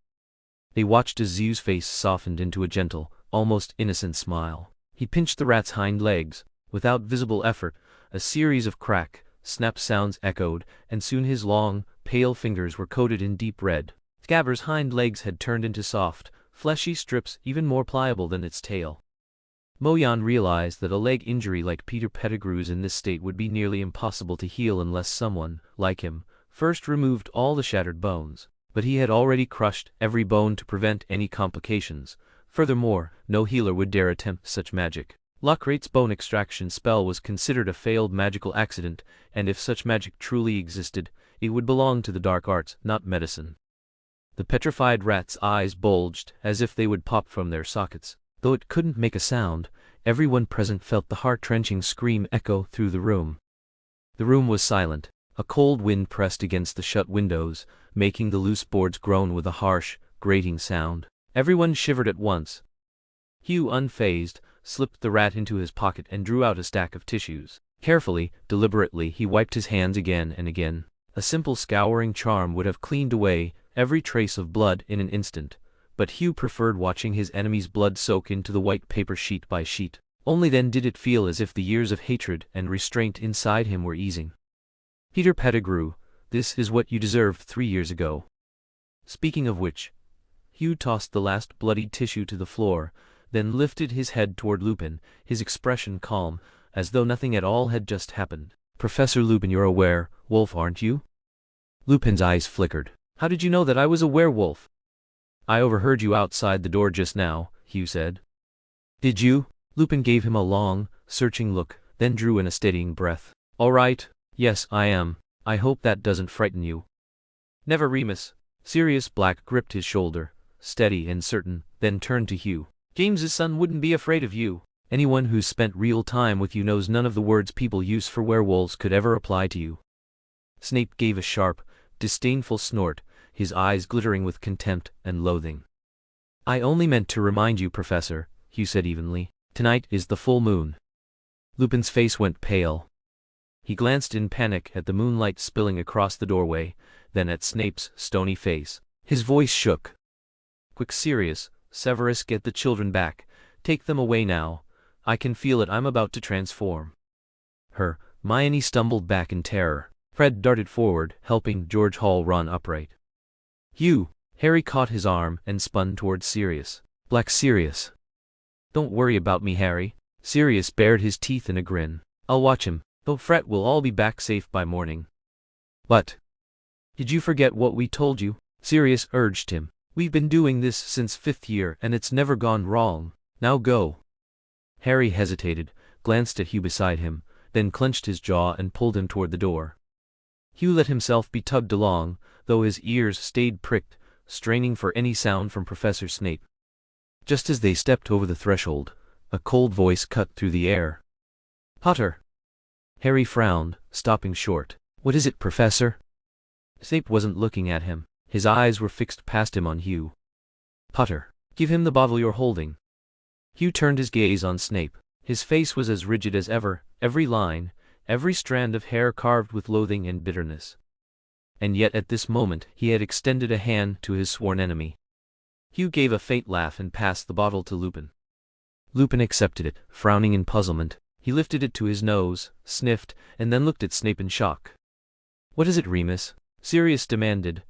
They watched as Zhu's face softened into a gentle, almost innocent smile. He pinched the rat's hind legs. Without visible effort, a series of crack, snap sounds echoed, and soon his long, pale fingers were coated in deep red. Scabbers' hind legs had turned into soft, fleshy strips even more pliable than its tail. Moyan realized that a leg injury like Peter Pettigrew's in this state would be nearly impossible to heal unless someone, like him, first removed all the shattered bones. But he had already crushed every bone to prevent any complications. Furthermore, no healer would dare attempt such magic. Lockrate's bone extraction spell was considered a failed magical accident, and if such magic truly existed, it would belong to the dark arts, not medicine. The petrified rat's eyes bulged, as if they would pop from their sockets. Though it couldn't make a sound, everyone present felt the heart-wrenching scream echo through the room. The room was silent. A cold wind pressed against the shut windows, making the loose boards groan with a harsh, grating sound. Everyone shivered at once. Hugh, unfazed, slipped the rat into his pocket and drew out a stack of tissues. Carefully, deliberately, he wiped his hands again and again. A simple scouring charm would have cleaned away every trace of blood in an instant, but Hugh preferred watching his enemy's blood soak into the white paper sheet by sheet. Only then did it feel as if the years of hatred and restraint inside him were easing. Peter Pettigrew, this is what you deserved 3 years ago. Speaking of which, Hugh tossed the last bloodied tissue to the floor, then lifted his head toward Lupin, his expression calm, as though nothing at all had just happened. Professor Lupin, you're a werewolf, aren't you? Lupin's eyes flickered. How did you know that I was a werewolf? I overheard you outside the door just now, Hugh said. Did you? Lupin gave him a long, searching look, then drew in a steadying breath. All right, yes, I am. I hope that doesn't frighten you. Never, Remus. Sirius Black gripped his shoulder, steady and certain, then turned to Hugh. James's son wouldn't be afraid of you. Anyone who's spent real time with you knows none of the words people use for werewolves could ever apply to you. Snape gave a sharp, disdainful snort, his eyes glittering with contempt and loathing. I only meant to remind you, Professor, Hugh said evenly. Tonight is the full moon. Lupin's face went pale. He glanced in panic at the moonlight spilling across the doorway, then at Snape's stony face. His voice shook. Quick, Sirius, Severus, get the children back. Take them away now. I can feel it, I'm about to transform. Hermione stumbled back in terror. Fred darted forward, helping George Hall run upright. Hugh! Harry caught his arm and spun towards Sirius. Black Sirius. Don't worry about me, Harry. Sirius bared his teeth in a grin. I'll watch him. Don't fret, we'll all be back safe by morning. But did you forget what we told you? Sirius urged him. We've been doing this since 5th year and it's never gone wrong. Now go. Harry hesitated, glanced at Hugh beside him, then clenched his jaw and pulled him toward the door. Hugh let himself be tugged along, though his ears stayed pricked, straining for any sound from Professor Snape. Just as they stepped over the threshold, a cold voice cut through the air. Potter! Harry frowned, stopping short. What is it, Professor? Snape wasn't looking at him. His eyes were fixed past him on Hugh. Potter, give him the bottle you're holding. Hugh turned his gaze on Snape. His face was as rigid as ever, every line, every strand of hair carved with loathing and bitterness. and yet at this moment he had extended a hand to his sworn enemy. Hugh gave a faint laugh and passed the bottle to Lupin. Lupin accepted it, frowning in puzzlement. He lifted it to his nose, sniffed, and then looked at Snape in shock. "What is it, Remus?" Sirius demanded,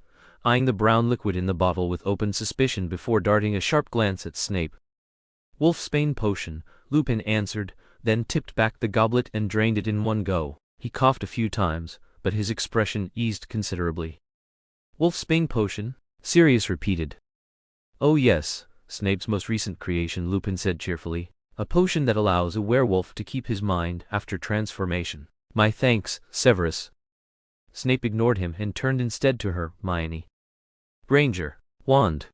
eyeing the brown liquid in the bottle with open suspicion before darting a sharp glance at Snape. "Wolfsbane potion," Lupin answered, then tipped back the goblet and drained it in one go. He coughed a few times, but his expression eased considerably. "Wolfsbane potion?" Sirius repeated. "Oh yes, Snape's most recent creation," Lupin said cheerfully. "A potion that allows a werewolf to keep his mind after transformation." "My thanks, Severus." Snape ignored him and turned instead to Hermione. "Granger, wand."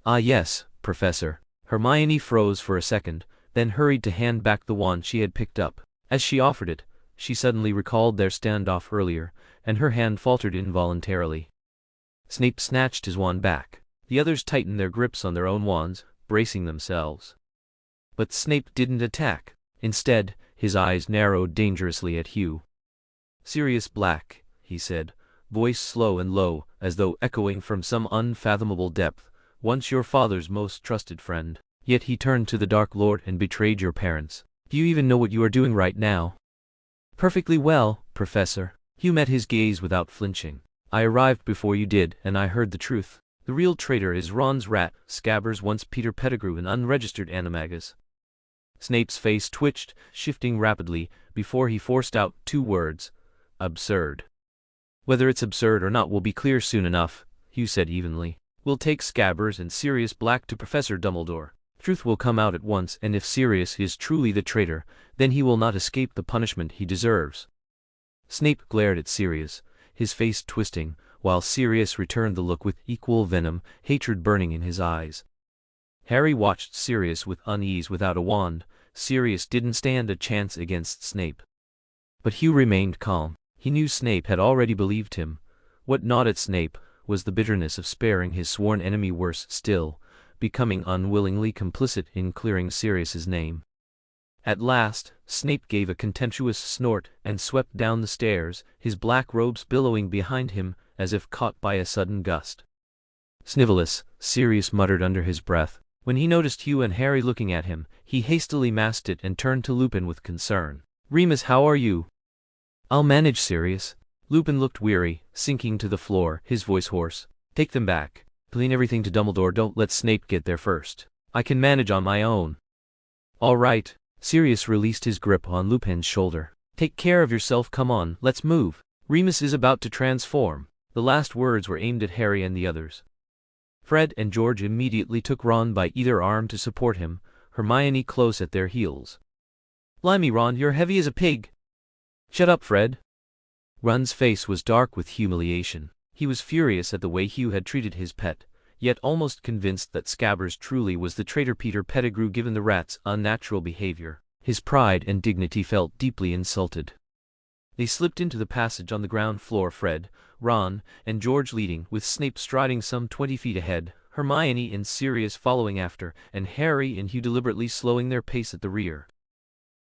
"Ah yes, Professor." Hermione froze for a second, then hurried to hand back the wand she had picked up. As she offered it, she suddenly recalled their standoff earlier, and her hand faltered involuntarily. Snape snatched his wand back. The others tightened their grips on their own wands, bracing themselves. But Snape didn't attack. Instead, his eyes narrowed dangerously at Hugh. "Sirius Black," he said, voice slow and low, as though echoing from some unfathomable depth, "once your father's most trusted friend. Yet he turned to the Dark Lord and betrayed your parents. Do you even know what you are doing right now?" "Perfectly well, Professor." Hugh met his gaze without flinching. "I arrived before you did, and I heard the truth. The real traitor is Ron's rat, Scabbers once Peter Pettigrew, an unregistered animagus." Snape's face twitched, shifting rapidly, before he forced out two words: "Absurd." "Whether it's absurd or not will be clear soon enough," Hugh said evenly. "We'll take Scabbers and Sirius Black to Professor Dumbledore. Truth will come out at once, and if Sirius is truly the traitor, then he will not escape the punishment he deserves." Snape glared at Sirius, his face twisting, while Sirius returned the look with equal venom, hatred burning in his eyes. Harry watched Sirius with unease. Without a wand, Sirius didn't stand a chance against Snape. But Hugh remained calm. He knew Snape had already believed him. What gnawed at Snape was the bitterness of sparing his sworn enemy, worse still, becoming unwillingly complicit in clearing Sirius's name. At last, Snape gave a contemptuous snort and swept down the stairs, his black robes billowing behind him as if caught by a sudden gust. "Snivellus," Sirius muttered under his breath. When he noticed Hugh and Harry looking at him, he hastily masked it and turned to Lupin with concern. "Remus, how are you?" "I'll manage, Sirius." Lupin looked weary, sinking to the floor, his voice hoarse. "Take them back. Clean everything to Dumbledore. Don't let Snape get there first. I can manage on my own." "All right." Sirius released his grip on Lupin's shoulder. "Take care of yourself. Come on, let's move. Remus is about to transform." The last words were aimed at Harry and the others. Fred and George immediately took Ron by either arm to support him, Hermione close at their heels. "Blimey, Ron, you're heavy as a pig." "Shut up, Fred." Ron's face was dark with humiliation. He was furious at the way Hugh had treated his pet, yet almost convinced that Scabbers truly was the traitor Peter Pettigrew given the rat's unnatural behavior. His pride and dignity felt deeply insulted. They slipped into the passage on the ground floor, Fred, Ron, and George leading, with Snape striding some 20 feet ahead, Hermione and Sirius following after, and Harry and Hugh deliberately slowing their pace at the rear.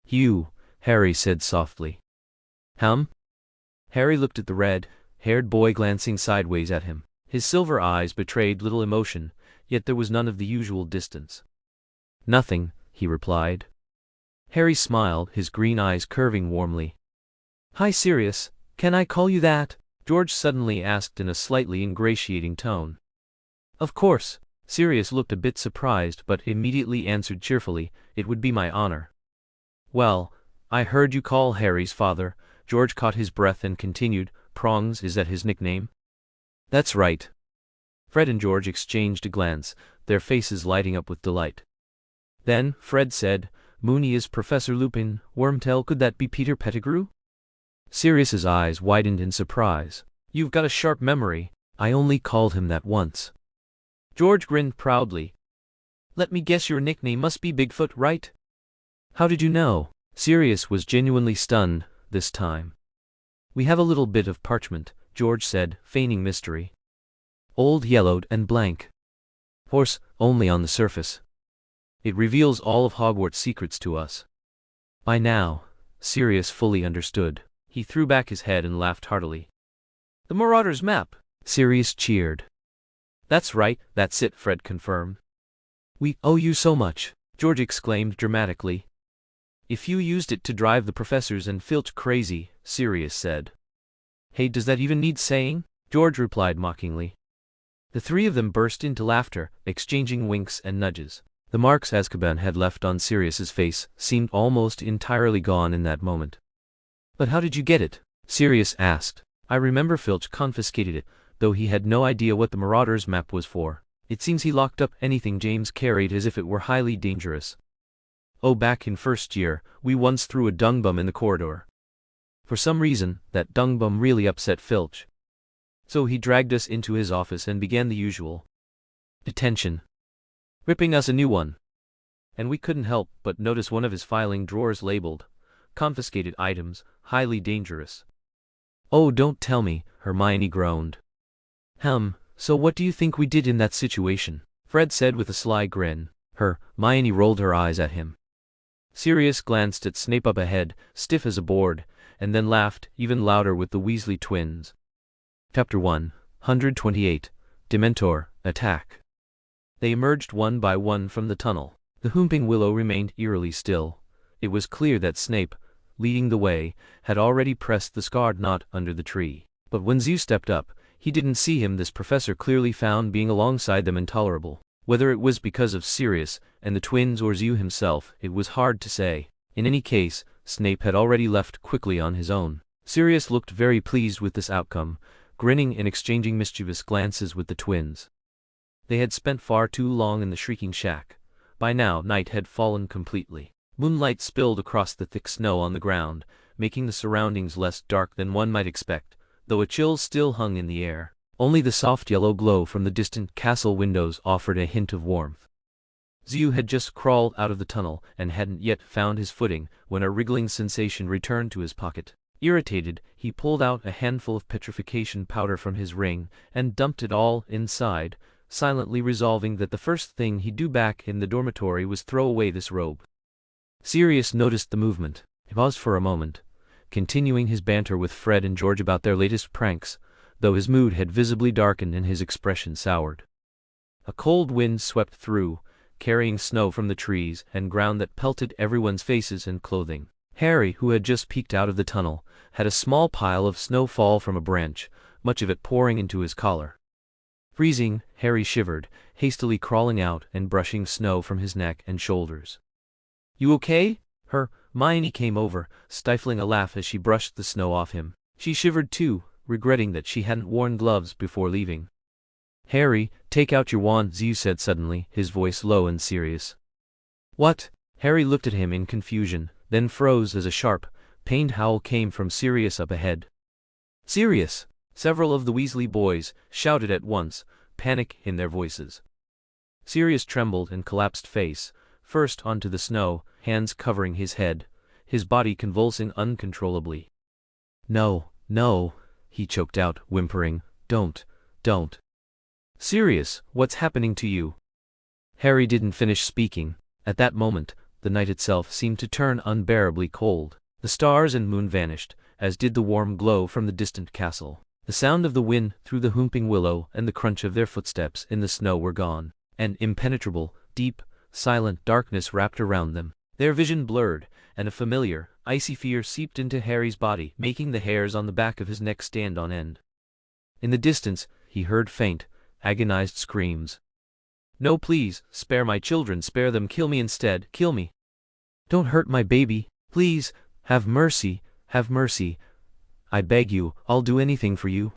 "Hugh," Harry said softly. "Hum?" Harry looked at the red-haired boy glancing sideways at him. His silver eyes betrayed little emotion, yet there was none of the usual distance. "Nothing," he replied. Harry smiled, his green eyes curving warmly. "Hi, Sirius, can I call you that?" George suddenly asked in a slightly ingratiating tone. "Of course." Sirius looked a bit surprised but immediately answered cheerfully, "It would be my honor." "Well, I heard you call Harry's father." George caught his breath and continued, "Prongs, is that his nickname?" "That's right." Fred and George exchanged a glance, their faces lighting up with delight. Then, Fred said, "Moony is Professor Lupin, Wormtail, could that be Peter Pettigrew?" Sirius's eyes widened in surprise. "You've got a sharp memory. I only called him that once." George grinned proudly. "Let me guess, your nickname must be Bigfoot, right?" "How did you know?" Sirius was genuinely stunned this time. "We have a little bit of parchment," George said, feigning mystery. "Old, yellowed, and blank. Horse, only on the surface. It reveals all of Hogwarts' secrets to us." By now, Sirius fully understood. He threw back his head and laughed heartily. The Marauder's map, Sirius cheered. That's right, that's it, Fred confirmed. We owe you so much, George exclaimed dramatically. If you used it to drive the professors and Filch crazy, Sirius said. Hey, does that even need saying? George replied mockingly. The three of them burst into laughter, exchanging winks and nudges. The marks Azkaban had left on Sirius's face seemed almost entirely gone in that moment. But how did you get it? Sirius asked. I remember Filch confiscated it, though he had no idea what the Marauder's map was for. It seems he locked up anything James carried as if it were highly dangerous. Oh, back in first year, we once threw a dung bum in the corridor. For some reason, that dung bum really upset Filch. So he dragged us into his office and began the usual detention, ripping us a new one. And we couldn't help but notice one of his filing drawers labeled confiscated items, highly dangerous. Oh, don't tell me, Hermione groaned. So what do you think we did in that situation? Fred said with a sly grin. Hermione rolled her eyes at him. Sirius glanced at Snape up ahead, stiff as a board, and then laughed even louder with the Weasley twins. Chapter 128, Dementor, Attack. They emerged one by one from the tunnel. The Whomping Willow remained eerily still. It was clear that Snape, leading the way, had already pressed the scarred knot under the tree. But when Zeus stepped up, he didn't see him. This professor clearly found being alongside them intolerable. Whether it was because of Sirius and the twins or Zeus himself, it was hard to say. In any case, Snape had already left quickly on his own. Sirius looked very pleased with this outcome, grinning and exchanging mischievous glances with the twins. They had spent far too long in the Shrieking Shack. By now, night had fallen completely. Moonlight spilled across the thick snow on the ground, making the surroundings less dark than one might expect, though a chill still hung in the air. Only the soft yellow glow from the distant castle windows offered a hint of warmth. Zeus had just crawled out of the tunnel and hadn't yet found his footing when a wriggling sensation returned to his pocket. Irritated, he pulled out a handful of petrification powder from his ring and dumped it all inside, silently resolving that the first thing he'd do back in the dormitory was throw away this robe. Sirius noticed the movement. He paused for a moment, continuing his banter with Fred and George about their latest pranks, though his mood had visibly darkened and his expression soured. A cold wind swept through, carrying snow from the trees and ground that pelted everyone's faces and clothing. Harry, who had just peeked out of the tunnel, had a small pile of snow fall from a branch, much of it pouring into his collar. Freezing, Harry shivered, hastily crawling out and brushing snow from his neck and shoulders. You okay? Hermione came over, stifling a laugh as she brushed the snow off him. She shivered too, regretting that she hadn't worn gloves before leaving. Harry, take out your wand, Zeus said suddenly, his voice low and serious. What? Harry looked at him in confusion, then froze as a sharp, pained howl came from Sirius up ahead. Sirius! Several of the Weasley boys shouted at once, panic in their voices. Sirius trembled and collapsed face first onto the snow, hands covering his head, his body convulsing uncontrollably. No, he choked out, whimpering, don't. Sirius, what's happening to you? Harry didn't finish speaking. At that moment, the night itself seemed to turn unbearably cold. The stars and moon vanished, as did the warm glow from the distant castle. The sound of the wind through the Whomping Willow and the crunch of their footsteps in the snow were gone. An impenetrable, deep, silent darkness wrapped around them. Their vision blurred, and a familiar, icy fear seeped into Harry's body, making the hairs on the back of his neck stand on end. In the distance, he heard faint, agonized screams. No, please, spare my children, spare them, kill me instead, kill me. Don't hurt my baby, please, have mercy, I beg you, I'll do anything for you.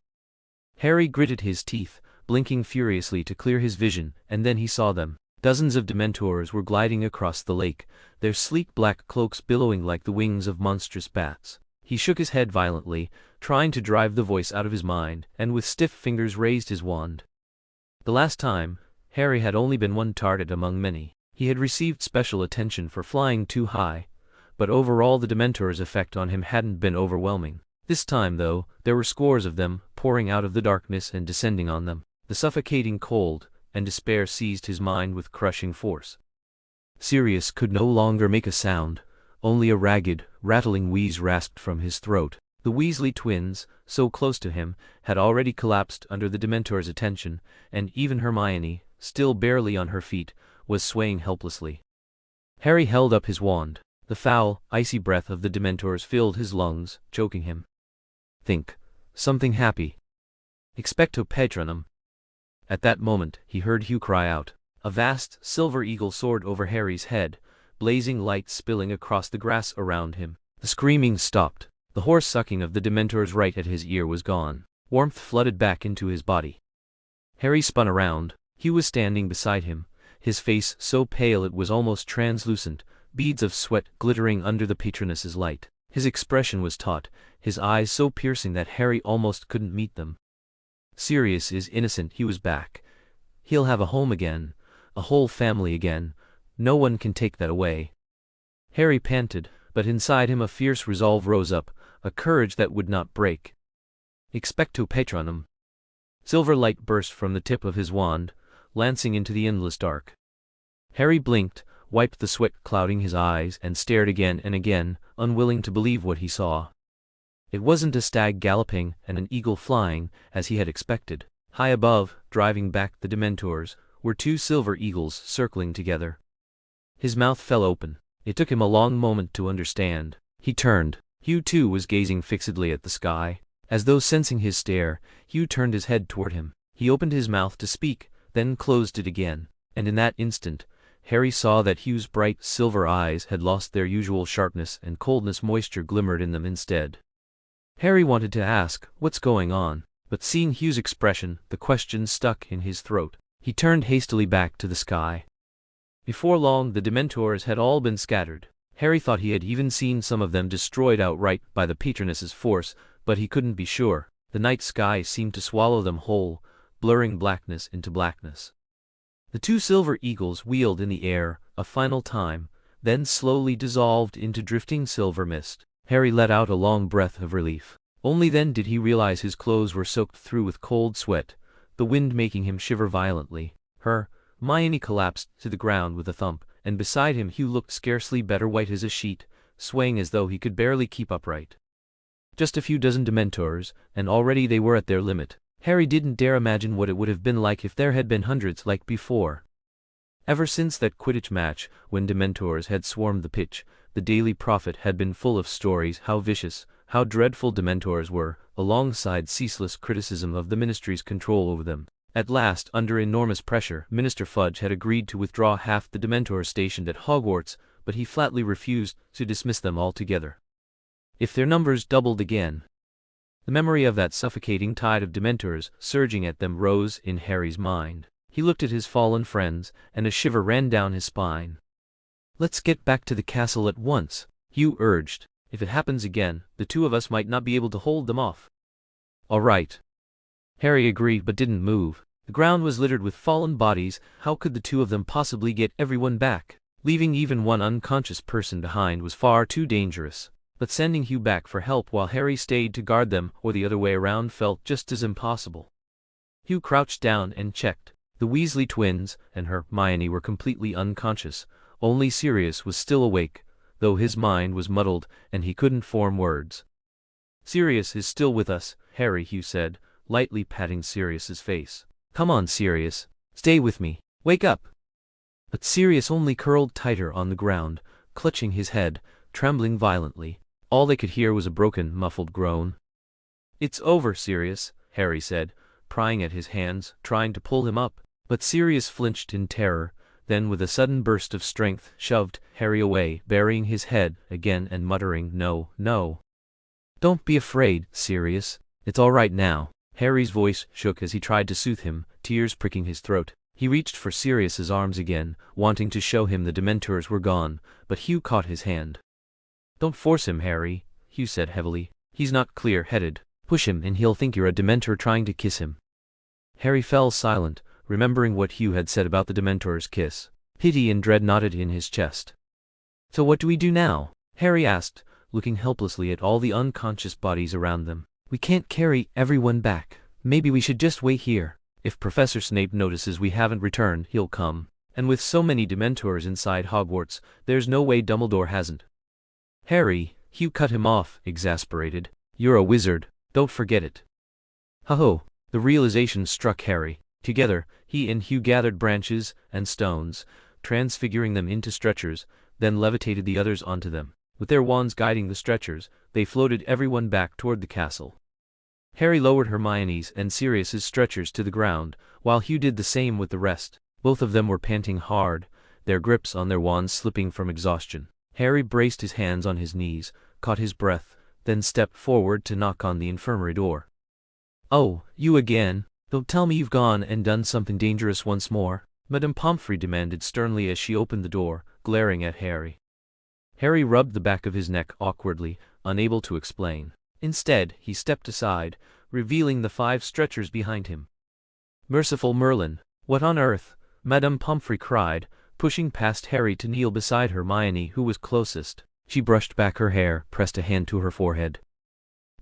Harry gritted his teeth, blinking furiously to clear his vision, and then he saw them. Dozens of Dementors were gliding across the lake, their sleek black cloaks billowing like the wings of monstrous bats. He shook his head violently, trying to drive the voice out of his mind, and with stiff fingers raised his wand. The last time, Harry had only been one target among many. He had received special attention for flying too high, but overall the Dementor's effect on him hadn't been overwhelming. This time, though, there were scores of them, pouring out of the darkness and descending on them. The suffocating cold and despair seized his mind with crushing force. Sirius could no longer make a sound, only a ragged, rattling wheeze rasped from his throat. The Weasley twins, so close to him, had already collapsed under the Dementor's attention, and even Hermione, still barely on her feet, was swaying helplessly. Harry held up his wand. The foul, icy breath of the Dementors filled his lungs, choking him. Think. Something happy. Expecto Patronum. At that moment, he heard Hugh cry out. A vast, silver eagle soared over Harry's head, blazing light spilling across the grass around him. The screaming stopped. The hoarse sucking of the Dementors right at his ear was gone. Warmth flooded back into his body. Harry spun around. Hugh was standing beside him, his face so pale it was almost translucent, beads of sweat glittering under the Patroness's light. His expression was taut, his eyes so piercing that Harry almost couldn't meet them. Sirius is innocent. He was back. He'll have a home again, a whole family again. No one can take that away. Harry panted, but inside him a fierce resolve rose up, a courage that would not break. Expecto Patronum. Silver light burst from the tip of his wand, lancing into the endless dark. Harry blinked, wiped the sweat clouding his eyes, and stared again and again, unwilling to believe what he saw. It wasn't a stag galloping and an eagle flying, as he had expected. High above, driving back the Dementors, were two silver eagles circling together. His mouth fell open. It took him a long moment to understand. He turned. Hugh too was gazing fixedly at the sky. As though sensing his stare, Hugh turned his head toward him. He opened his mouth to speak, then closed it again, and in that instant, Harry saw that Hugh's bright silver eyes had lost their usual sharpness and coldness. Moisture glimmered in them instead. Harry wanted to ask, "What's going on?" but seeing Hugh's expression, the question stuck in his throat. He turned hastily back to the sky. Before long the Dementors had all been scattered. Harry thought he had even seen some of them destroyed outright by the Patroness's force, but he couldn't be sure. The night sky seemed to swallow them whole, blurring blackness into blackness. The two silver eagles wheeled in the air a final time, then slowly dissolved into drifting silver mist. Harry let out a long breath of relief. Only then did he realize his clothes were soaked through with cold sweat, the wind making him shiver violently. Hermione collapsed to the ground with a thump, and beside him Hugh looked scarcely better, white as a sheet, swaying as though he could barely keep upright. Just a few dozen Dementors, and already they were at their limit. Harry didn't dare imagine what it would have been like if there had been hundreds like before. Ever since that Quidditch match, when Dementors had swarmed the pitch, the Daily Prophet had been full of stories how vicious, how dreadful Dementors were, alongside ceaseless criticism of the Ministry's control over them. At last, under enormous pressure, Minister Fudge had agreed to withdraw half the Dementors stationed at Hogwarts, but he flatly refused to dismiss them altogether. If their numbers doubled again. The memory of that suffocating tide of Dementors surging at them rose in Harry's mind. He looked at his fallen friends, and a shiver ran down his spine. "Let's get back to the castle at once," Hugh urged. "If it happens again, the two of us might not be able to hold them off." "All right." Harry agreed but didn't move. The ground was littered with fallen bodies. How could the two of them possibly get everyone back? Leaving even one unconscious person behind was far too dangerous. But sending Hugh back for help while Harry stayed to guard them, or the other way around, felt just as impossible. Hugh crouched down and checked. The Weasley twins and Hermione were completely unconscious. Only Sirius was still awake, though his mind was muddled and he couldn't form words. "Sirius is still with us, Harry," Hugh said, lightly patting Sirius's face. "Come on, Sirius. Stay with me. Wake up." But Sirius only curled tighter on the ground, clutching his head, trembling violently. All they could hear was a broken, muffled groan. "It's over, Sirius," Harry said, prying at his hands, trying to pull him up. But Sirius flinched in terror, then with a sudden burst of strength shoved Harry away, burying his head again and muttering, "No, no. Don't be afraid, Sirius. It's all right now." Harry's voice shook as he tried to soothe him, tears pricking his throat. He reached for Sirius's arms again, wanting to show him the Dementors were gone, but Hugh caught his hand. "Don't force him, Harry," Hugh said heavily. "He's not clear-headed. Push him and he'll think you're a Dementor trying to kiss him." Harry fell silent, remembering what Hugh had said about the Dementor's kiss. Pity and dread knotted in his chest. "So what do we do now?" Harry asked, looking helplessly at all the unconscious bodies around them. "We can't carry everyone back. Maybe we should just wait here. If Professor Snape notices we haven't returned, he'll come. And with so many Dementors inside Hogwarts, there's no way Dumbledore hasn't." "Harry," Hugh cut him off, exasperated. You're a wizard, don't forget it. Ho-ho, the realization struck Harry. Together, he and Hugh gathered branches and stones, transfiguring them into stretchers, then levitated the others onto them. With their wands guiding the stretchers, they floated everyone back toward the castle. Harry lowered Hermione's and Sirius's stretchers to the ground, while Hugh did the same with the rest. Both of them were panting hard, their grips on their wands slipping from exhaustion. Harry braced his hands on his knees, caught his breath, then stepped forward to knock on the infirmary door. "Oh, you again? Don't tell me you've gone and done something dangerous once more," Madame Pomfrey demanded sternly as she opened the door, glaring at Harry. Harry rubbed the back of his neck awkwardly, unable to explain. Instead, he stepped aside, revealing the 5 stretchers behind him. "Merciful Merlin, what on earth?" Madame Pomfrey cried, pushing past Harry to kneel beside Hermione, who was closest. She brushed back her hair, pressed a hand to her forehead.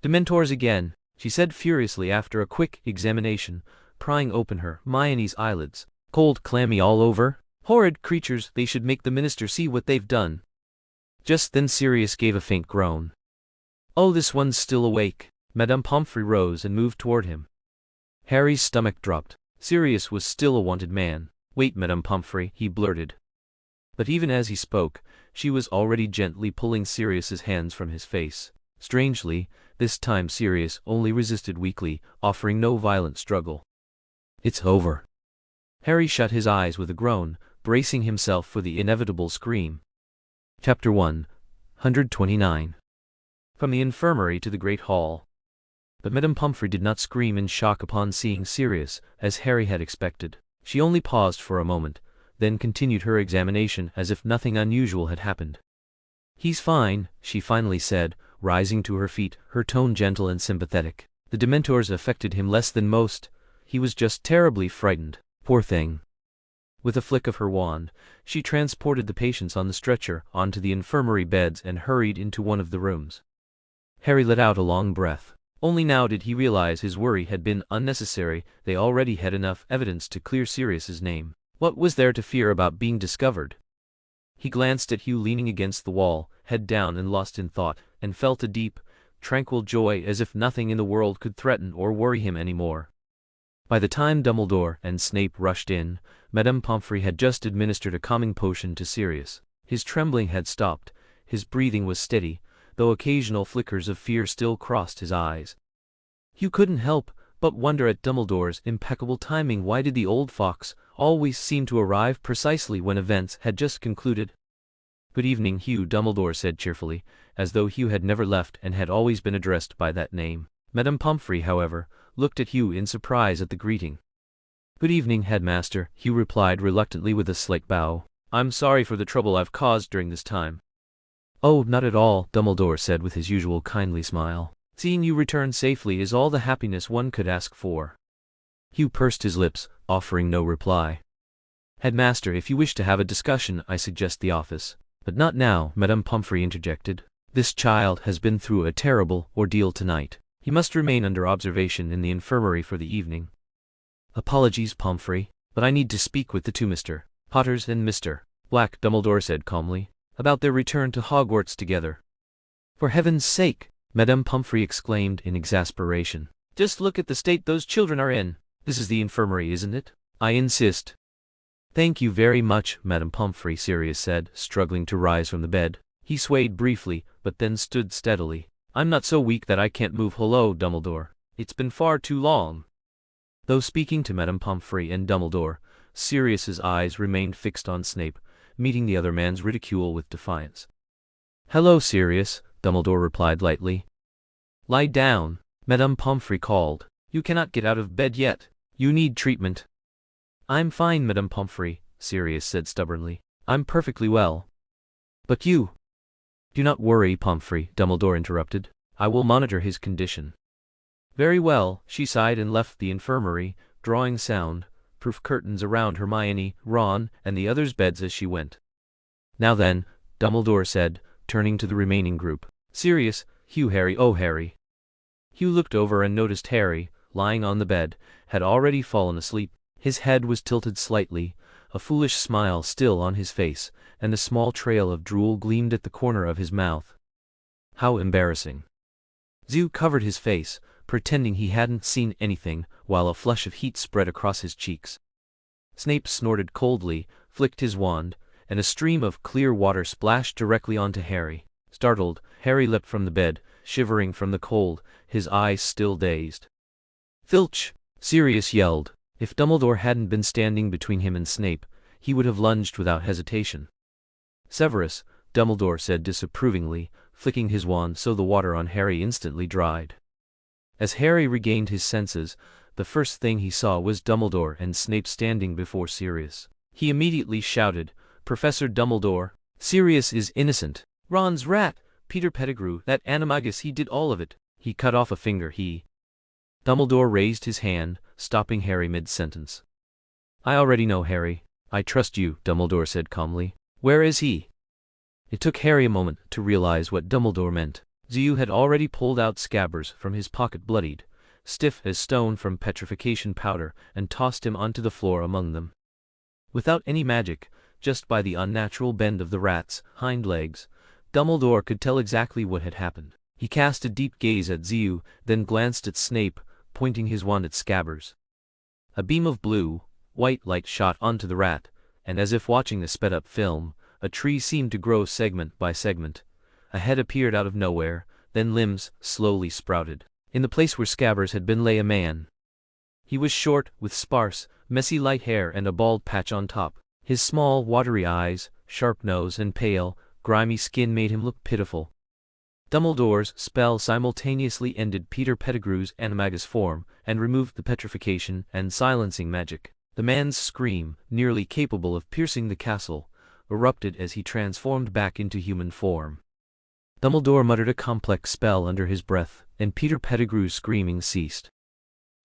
"Dementors again," she said furiously after a quick examination, prying open Hermione's eyelids. "Cold clammy all over? Horrid creatures, they should make the minister see what they've done." Just then Sirius gave a faint groan. "Oh, this one's still awake." Madame Pomfrey rose and moved toward him. Harry's stomach dropped. Sirius was still a wanted man. "Wait, Madame Pomfrey," he blurted. But even as he spoke, she was already gently pulling Sirius's hands from his face. Strangely, this time Sirius only resisted weakly, offering no violent struggle. "It's over." Harry shut his eyes with a groan, bracing himself for the inevitable scream. Chapter 129. From the infirmary to the great hall. But Madame Pomfrey did not scream in shock upon seeing Sirius, as Harry had expected. She only paused for a moment, then continued her examination as if nothing unusual had happened. "He's fine," she finally said, rising to her feet, her tone gentle and sympathetic. "The Dementors affected him less than most. He was just terribly frightened. Poor thing." With a flick of her wand, she transported the patients on the stretcher onto the infirmary beds and hurried into one of the rooms. Harry let out a long breath. Only now did he realize his worry had been unnecessary. They already had enough evidence to clear Sirius's name. What was there to fear about being discovered? He glanced at Hugh leaning against the wall, head down and lost in thought, and felt a deep, tranquil joy as if nothing in the world could threaten or worry him anymore. By the time Dumbledore and Snape rushed in, Madame Pomfrey had just administered a calming potion to Sirius. His trembling had stopped, his breathing was steady, though occasional flickers of fear still crossed his eyes. Hugh couldn't help but wonder at Dumbledore's impeccable timing. Why did the old fox always seem to arrive precisely when events had just concluded? "Good evening, Hugh," Dumbledore said cheerfully, as though Hugh had never left and had always been addressed by that name. Madame Pomfrey, however, looked at Hugh in surprise at the greeting. "Good evening, Headmaster," Hugh replied reluctantly with a slight bow. "I'm sorry for the trouble I've caused during this time." "Oh, not at all," Dumbledore said with his usual kindly smile. "Seeing you return safely is all the happiness one could ask for." Hugh pursed his lips, offering no reply. "Headmaster, if you wish to have a discussion, I suggest the office." "But not now," Madame Pomfrey interjected. "This child has been through a terrible ordeal tonight. He must remain under observation in the infirmary for the evening." "Apologies, Pomfrey, but I need to speak with the two Mr. Potters and Mr. Black," Dumbledore said calmly, "about their return to Hogwarts together." "For heaven's sake!" Madame Pomfrey exclaimed in exasperation. "Just look at the state those children are in. This is the infirmary, isn't it? I insist." "Thank you very much, Madame Pomfrey," Sirius said, struggling to rise from the bed. He swayed briefly, but then stood steadily. "I'm not so weak that I can't move. Hello, Dumbledore. It's been far too long." Though speaking to Madame Pomfrey and Dumbledore, Sirius's eyes remained fixed on Snape, meeting the other man's ridicule with defiance. "Hello, Sirius," Dumbledore replied lightly. "Lie down," Madame Pomfrey called. "You cannot get out of bed yet. You need treatment." "I'm fine, Madame Pomfrey," Sirius said stubbornly. "I'm perfectly well." "But you—" "Do not worry, Pomfrey," Dumbledore interrupted. "I will monitor his condition." "Very well," she sighed and left the infirmary, drawing sound-proof curtains around Hermione, Ron, and the others' beds as she went. "Now then," Dumbledore said, turning to the remaining group. "Sirius, Hugh, Harry. Oh, Harry." Hugh looked over and noticed Harry, lying on the bed, had already fallen asleep. His head was tilted slightly, a foolish smile still on his face, and a small trail of drool gleamed at the corner of his mouth. How embarrassing. Zhu covered his face, pretending he hadn't seen anything, while a flush of heat spread across his cheeks. Snape snorted coldly, flicked his wand, and a stream of clear water splashed directly onto Harry. Startled, Harry leapt from the bed, shivering from the cold, his eyes still dazed. "Filch!" Sirius yelled. If Dumbledore hadn't been standing between him and Snape, he would have lunged without hesitation. "Severus," Dumbledore said disapprovingly, flicking his wand so the water on Harry instantly dried. As Harry regained his senses, the first thing he saw was Dumbledore and Snape standing before Sirius. He immediately shouted, "Professor Dumbledore, Sirius is innocent. Ron's rat, Peter Pettigrew, that animagus, he did all of it." He cut off a finger. Dumbledore raised his hand, stopping Harry mid-sentence. "I already know, Harry. I trust you," Dumbledore said calmly. "Where is he?" It took Harry a moment to realize what Dumbledore meant. Zhu had already pulled out Scabbers from his pocket, bloodied, stiff as stone from petrification powder, and tossed him onto the floor among them. Without any magic, just by the unnatural bend of the rat's hind legs, Dumbledore could tell exactly what had happened. He cast a deep gaze at Zhu, then glanced at Snape, pointing his wand at Scabbers. A beam of blue-white light shot onto the rat, and as if watching a sped-up film, a tree seemed to grow segment by segment. A head appeared out of nowhere, then limbs slowly sprouted. In the place where Scabbers had been lay a man. He was short, with sparse, messy light hair and a bald patch on top. His small, watery eyes, sharp nose, and pale, grimy skin made him look pitiful. Dumbledore's spell simultaneously ended Peter Pettigrew's animagus form and removed the petrification and silencing magic. The man's scream, nearly capable of piercing the castle, erupted as he transformed back into human form. Dumbledore muttered a complex spell under his breath, and Peter Pettigrew's screaming ceased.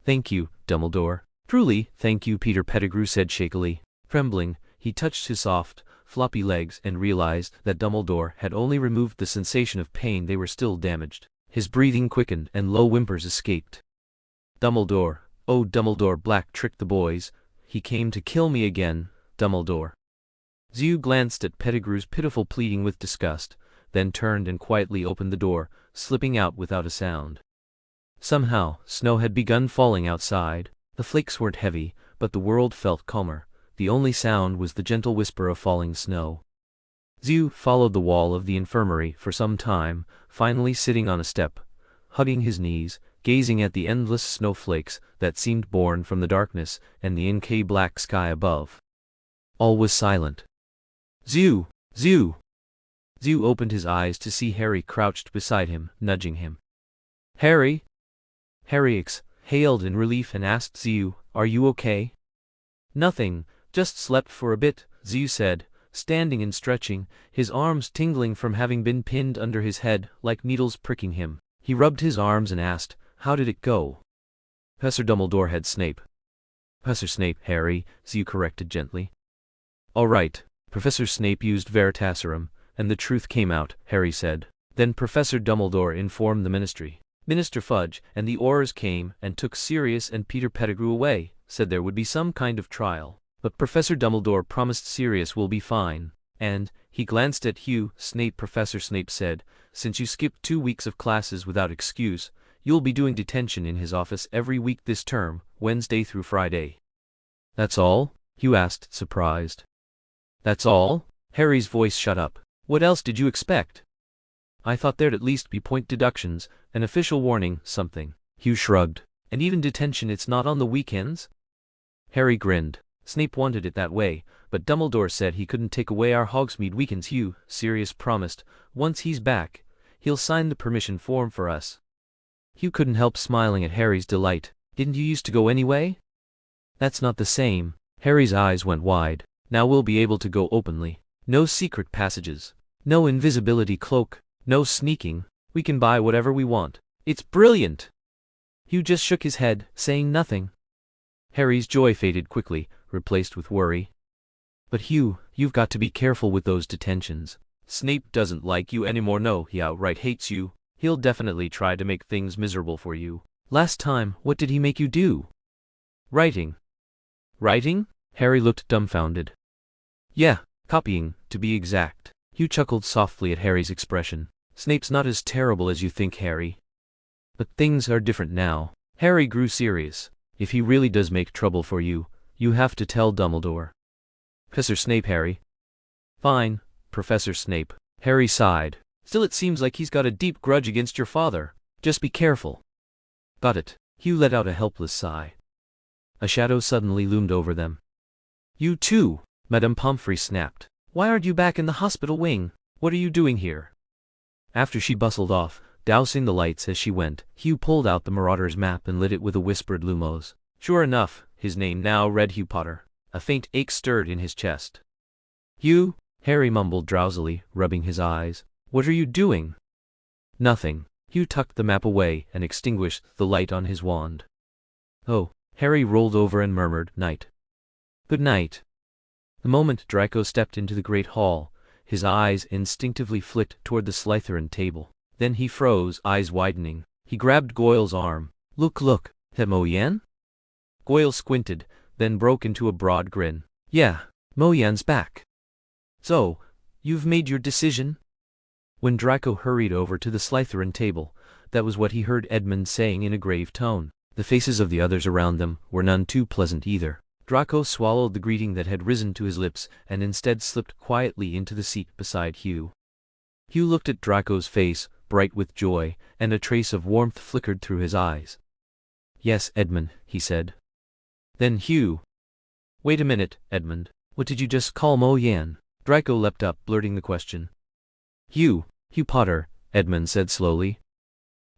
"Thank you, Dumbledore." "Truly, thank you," Peter Pettigrew said shakily. Trembling, he touched his soft, floppy legs and realized that Dumbledore had only removed the sensation of pain. They were still damaged. His breathing quickened and low whimpers escaped. "Dumbledore, oh Dumbledore, Black tricked the boys. He came to kill me again, Dumbledore." Zhu glanced at Pettigrew's pitiful pleading with disgust, then turned and quietly opened the door, slipping out without a sound. Somehow, snow had begun falling outside. The flakes weren't heavy, but the world felt calmer. The only sound was the gentle whisper of falling snow. Zhu followed the wall of the infirmary for some time, finally sitting on a step, hugging his knees, gazing at the endless snowflakes that seemed born from the darkness and the inky black sky above. All was silent. "Zhu! Zhu!" Zhu opened his eyes to see Harry crouched beside him, nudging him. "Harry?" Harry exhaled in relief and asked Zhu, "Are you okay?" "Nothing, just slept for a bit," Zhu said, standing and stretching, his arms tingling from having been pinned under his head like needles pricking him. He rubbed his arms and asked, "How did it go?" "Professor Dumbledore had Snape." "Professor Snape, Harry," Zhu corrected gently. "All right, Professor Snape used Veritaserum, and the truth came out," Harry said. Then Professor Dumbledore informed the Ministry. Minister Fudge and the Aurors came and took Sirius and Peter Pettigrew away, said there would be some kind of trial. But Professor Dumbledore promised Sirius will be fine, and, he glanced at Hugh Snape. Professor Snape said, "Since you skipped 2 weeks of classes without excuse, you'll be doing detention in his office every week this term, Wednesday through Friday." "That's all?" Hugh asked, surprised. "That's all?" Harry's voice shut up. "What else did you expect? I thought there'd at least be point deductions, an official warning, something." Hugh shrugged. "And even detention, it's not on the weekends?" Harry grinned. "Snape wanted it that way, but Dumbledore said he couldn't take away our Hogsmeade weekends. Hugh," Sirius promised, "once he's back, he'll sign the permission form for us." Hugh couldn't help smiling at Harry's delight. "Didn't you used to go anyway?" "That's not the same." Harry's eyes went wide. "Now we'll be able to go openly. No secret passages. No invisibility cloak. No sneaking. We can buy whatever we want. It's brilliant!" Hugh just shook his head, saying nothing. Harry's joy faded quickly, replaced with worry. "But Hugh, you've got to be careful with those detentions. Snape doesn't like you anymore. No, he outright hates you. He'll definitely try to make things miserable for you. Last time, what did he make you do?" "Writing." "Writing?" Harry looked dumbfounded. "Yeah, copying, to be exact." Hugh chuckled softly at Harry's expression. "Snape's not as terrible as you think, Harry." But things are different now. Harry grew serious. If he really does make trouble for you, you have to tell Dumbledore. Professor Snape, Harry. Fine, Professor Snape. Harry sighed. Still, it seems like he's got a deep grudge against your father. Just be careful. Got it. Hugh let out a helpless sigh. A shadow suddenly loomed over them. You too, Madame Pomfrey snapped. Why aren't you back in the hospital wing? What are you doing here? After she bustled off, dousing the lights as she went, Hugh pulled out the Marauder's map and lit it with a whispered Lumos. Sure enough, his name now read Hugh Potter. A faint ache stirred in his chest. Hugh, Harry mumbled drowsily, rubbing his eyes. What are you doing? Nothing. Hugh tucked the map away and extinguished the light on his wand. Oh, Harry rolled over and murmured, night. Good night. The moment Draco stepped into the great hall, his eyes instinctively flicked toward the Slytherin table. Then he froze, eyes widening. He grabbed Goyle's arm. Look, that Mo Yan? Goyle squinted, then broke into a broad grin. Yeah, Mo Yan's back. So, you've made your decision? When Draco hurried over to the Slytherin table, that was what he heard Edmund saying in a grave tone. The faces of the others around them were none too pleasant either. Draco swallowed the greeting that had risen to his lips and instead slipped quietly into the seat beside Hugh. Hugh looked at Draco's face, bright with joy, and a trace of warmth flickered through his eyes. Yes, Edmund, he said. Then Hugh. Wait a minute, Edmund. What did you just call Mo Yan? Draco leapt up, blurting the question. Hugh Potter, Edmund said slowly.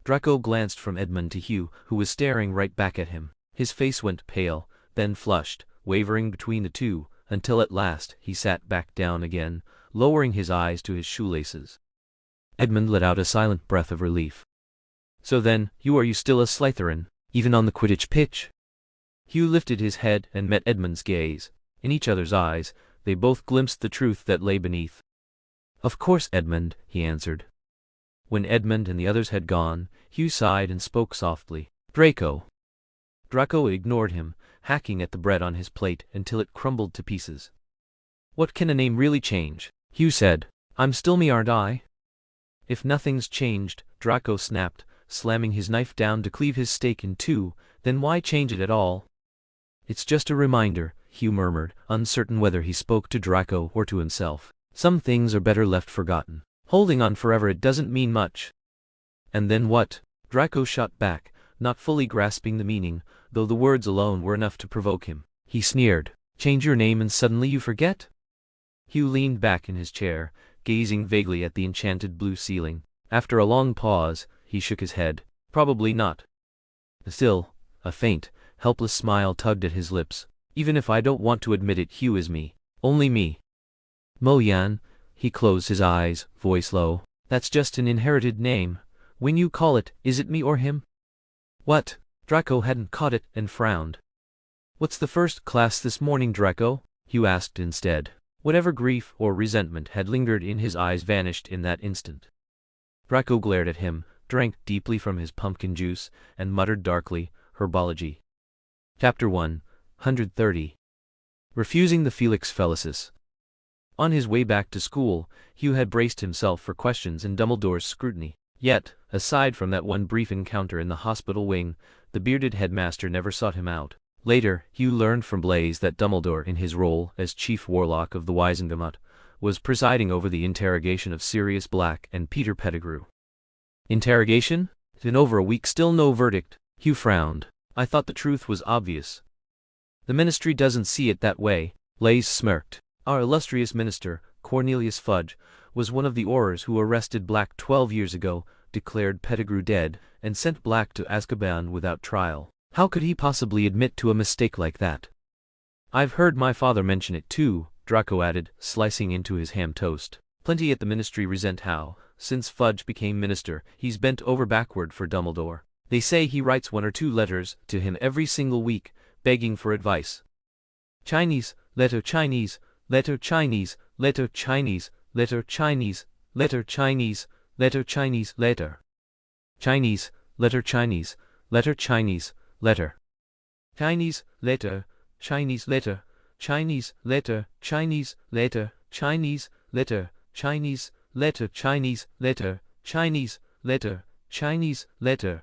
Draco glanced from Edmund to Hugh, who was staring right back at him. His face went pale, then flushed, wavering between the two, until at last he sat back down again, lowering his eyes to his shoelaces. Edmund let out a silent breath of relief. So then, you still a Slytherin, even on the Quidditch pitch? Hugh lifted his head and met Edmund's gaze. In each other's eyes, they both glimpsed the truth that lay beneath. Of course, Edmund, he answered. When Edmund and the others had gone, Hugh sighed and spoke softly. Draco. Draco ignored him, hacking at the bread on his plate until it crumbled to pieces. What can a name really change? Hugh said. I'm still me, aren't I? If nothing's changed, Draco snapped, slamming his knife down to cleave his steak in two, then why change it at all? It's just a reminder, Hugh murmured, uncertain whether he spoke to Draco or to himself. Some things are better left forgotten. Holding on forever, it doesn't mean much. And then what? Draco shot back, not fully grasping the meaning, though the words alone were enough to provoke him. He sneered. Change your name and suddenly you forget? Hugh leaned back in his chair, gazing vaguely at the enchanted blue ceiling. After a long pause, he shook his head. Probably not. Still, a faint, helpless smile tugged at his lips. Even if I don't want to admit it, Hugh is me. Only me. Mo Yan. He closed his eyes, voice low. That's just an inherited name. When you call it, is it me or him? What? Draco hadn't caught it and frowned. What's the first class this morning, Draco? Hugh asked instead. Whatever grief or resentment had lingered in his eyes vanished in that instant. Draco glared at him, drank deeply from his pumpkin juice, and muttered darkly, Herbology. Chapter 130. Refusing the Felix Felicis. On his way back to school, Hugh had braced himself for questions and Dumbledore's scrutiny. Yet, aside from that one brief encounter in the hospital wing, the bearded headmaster never sought him out. Later, Hugh learned from Blaise that Dumbledore, in his role as chief warlock of the Wizengamot, was presiding over the interrogation of Sirius Black and Peter Pettigrew. Interrogation? It's been over a week, still no verdict. Hugh frowned. I thought the truth was obvious. The ministry doesn't see it that way. Blaise smirked. Our illustrious minister, Cornelius Fudge, was one of the Aurors who arrested Black 12 years ago, declared Pettigrew dead, and sent Black to Azkaban without trial. How could he possibly admit to a mistake like that? I've heard my father mention it too, Draco added, slicing into his ham toast. Plenty at the ministry resent how, since Fudge became minister, he's bent over backward for Dumbledore. They say he writes 1 or 2 letters to him every single week, begging for advice. Chinese, letter Chinese, letter Chinese, letter Chinese, letter Chinese, letter Chinese, letter Chinese, letter Chinese, letter Chinese, letter Chinese, letter Chinese, letter Chinese, letter Chinese, letter Chinese, letter Chinese, letter Chinese, letter Chinese, letter Chinese, letter Chinese, letter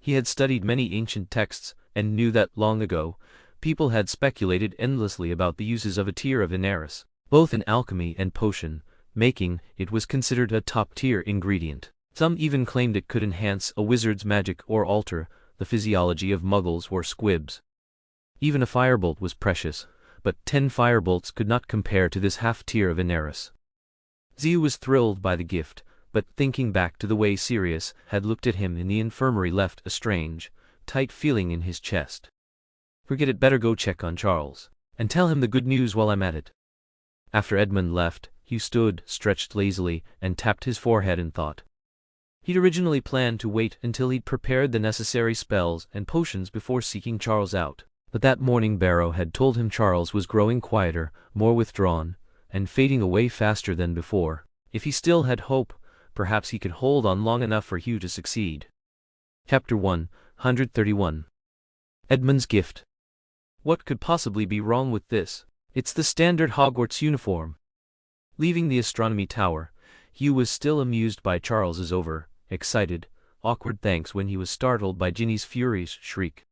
He had studied many ancient texts, and knew that, long ago, people had speculated endlessly about the uses of a tear of Inaris. Both in alchemy and potion making, it was considered a top-tier ingredient. Some even claimed it could enhance a wizard's magic or alter the physiology of muggles or squibs. Even a firebolt was precious, but 10 firebolts could not compare to this half-tier of Inaris. Ziu was thrilled by the gift, but thinking back to the way Sirius had looked at him in the infirmary left a strange, tight feeling in his chest. Forget it, better go check on Charles, and tell him the good news while I'm at it. After Edmund left, Hugh stood, stretched lazily, and tapped his forehead in thought. He'd originally planned to wait until he'd prepared the necessary spells and potions before seeking Charles out, but that morning Barrow had told him Charles was growing quieter, more withdrawn, and fading away faster than before. If he still had hope, perhaps he could hold on long enough for Hugh to succeed. Chapter 131. Edmund's Gift. What could possibly be wrong with this? It's the standard Hogwarts uniform. Leaving the astronomy tower, Hugh was still amused by Charles's excited, awkward thanks when he was startled by Ginny's furious shriek.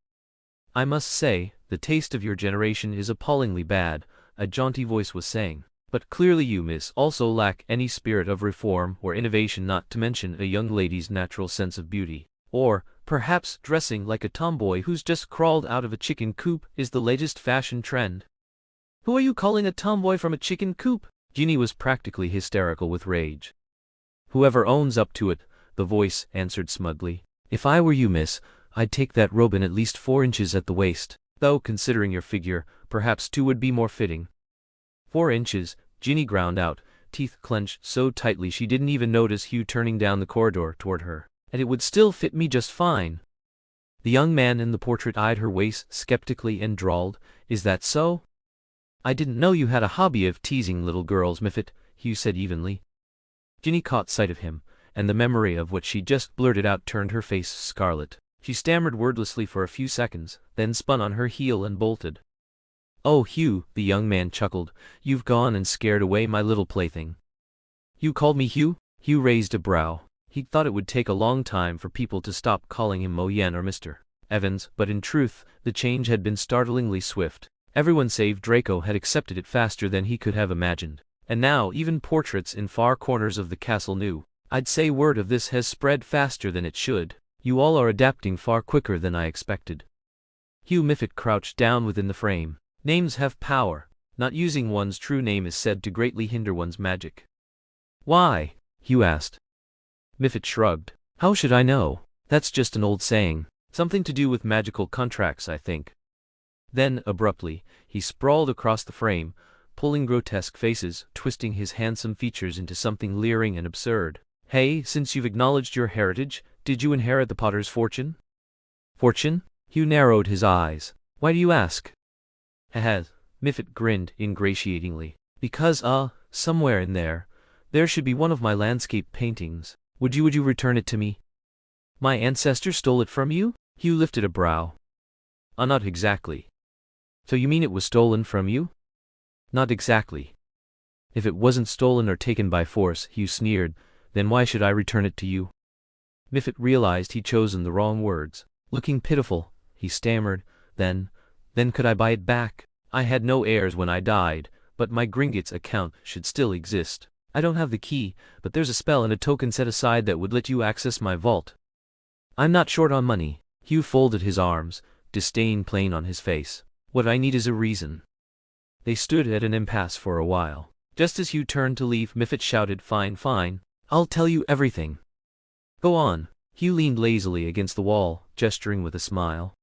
"I must say, the taste of your generation is appallingly bad," a jaunty voice was saying. "But clearly you, miss, also lack any spirit of reform or innovation, not to mention a young lady's natural sense of beauty. Or, perhaps, dressing like a tomboy who's just crawled out of a chicken coop is the latest fashion trend." "Who are you calling a tomboy from a chicken coop?" Ginny was practically hysterical with rage. "Whoever owns up to it," the voice answered smugly. "If I were you, miss, I'd take that robe in at least 4 inches at the waist, though considering your figure, perhaps 2 would be more fitting." 4 inches, Ginny ground out, teeth clenched so tightly she didn't even notice Hugh turning down the corridor toward her. "And it would still fit me just fine." The young man in the portrait eyed her waist skeptically and drawled, "Is that so?" "I didn't know you had a hobby of teasing little girls, Miffit," Hugh said evenly. Ginny caught sight of him, and the memory of what she just blurted out turned her face scarlet. She stammered wordlessly for a few seconds, then spun on her heel and bolted. "Oh, Hugh," the young man chuckled, "you've gone and scared away my little plaything." "You called me Hugh?" Hugh raised a brow. He'd thought it would take a long time for people to stop calling him Mo Yen or Mr. Evans, but in truth, the change had been startlingly swift. Everyone save Draco had accepted it faster than he could have imagined. And now even portraits in far corners of the castle knew. "I'd say word of this has spread faster than it should. You all are adapting far quicker than I expected." Hugh Miffit crouched down within the frame. "Names have power. Not using one's true name is said to greatly hinder one's magic." "Why?" Hugh asked. Miffit shrugged. "How should I know? That's just an old saying. Something to do with magical contracts, I think." Then, abruptly, he sprawled across the frame, pulling grotesque faces, twisting his handsome features into something leering and absurd. "Hey, since you've acknowledged your heritage, did you inherit the Potter's fortune?" "Fortune?" Hugh narrowed his eyes. "Why do you ask?" "Haha," Miffit grinned ingratiatingly. "Because, somewhere in there should be one of my landscape paintings. Would you return it to me?" "My ancestor stole it from you?" Hugh lifted a brow. Not exactly." "So you mean it was stolen from you?" "Not exactly." "If it wasn't stolen or taken by force," Hugh sneered, "then why should I return it to you?" Miffit realized he'd chosen the wrong words. Looking pitiful, he stammered, Then could I buy it back? I had no heirs when I died, but my Gringotts account should still exist. I don't have the key, but there's a spell and a token set aside that would let you access my vault. I'm not short on money." Hugh folded his arms, disdain plain on his face. "What I need is a reason." They stood at an impasse for a while. Just as Hugh turned to leave, Miffit shouted, Fine. I'll tell you everything." "Go on." Hugh leaned lazily against the wall, gesturing with a smile.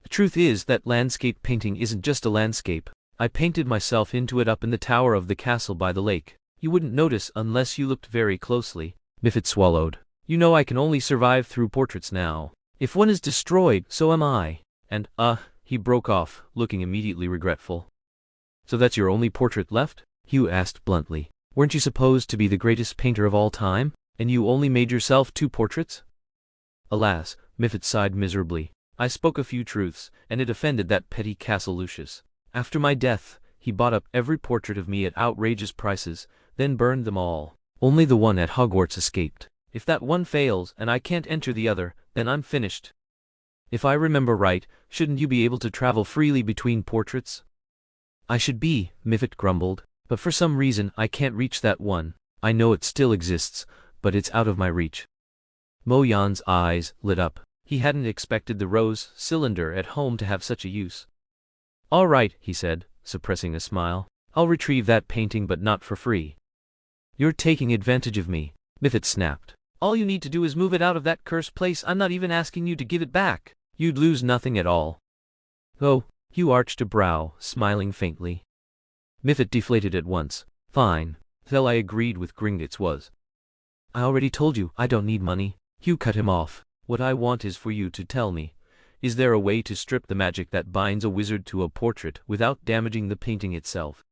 "The truth is that landscape painting isn't just a landscape. I painted myself into it up in the tower of the castle by the lake. You wouldn't notice unless you looked very closely." Miffit swallowed. "You know I can only survive through portraits now. If one is destroyed, so am I. And, he broke off, looking immediately regretful. "So that's your only portrait left?" Hugh asked bluntly. "Weren't you supposed to be the greatest painter of all time, and you only made yourself 2 portraits?" "Alas," Miffit sighed miserably, "I spoke a few truths, and it offended that petty Castle Lucius. After my death, he bought up every portrait of me at outrageous prices, then burned them all. Only the one at Hogwarts escaped. If that one fails and I can't enter the other, then I'm finished." If I remember right, shouldn't you be able to travel freely between portraits? I should be, Mifit grumbled, but for some reason I can't reach that one. I know it still exists, but it's out of my reach. Mo Yan's eyes lit up. He hadn't expected the rose cylinder at home to have such a use. All right, he said, suppressing a smile. I'll retrieve that painting, but not for free. You're taking advantage of me, Mifit snapped. All you need to do is move it out of that cursed place. I'm not even asking you to give it back. You'd lose nothing at all. Oh, Hugh arched a brow, smiling faintly. Mifit deflated at once. Fine. Till I agreed with Gringotts was. I already told you, I don't need money. Hugh cut him off. What I want is for you to tell me. Is there a way to strip the magic that binds a wizard to a portrait without damaging the painting itself?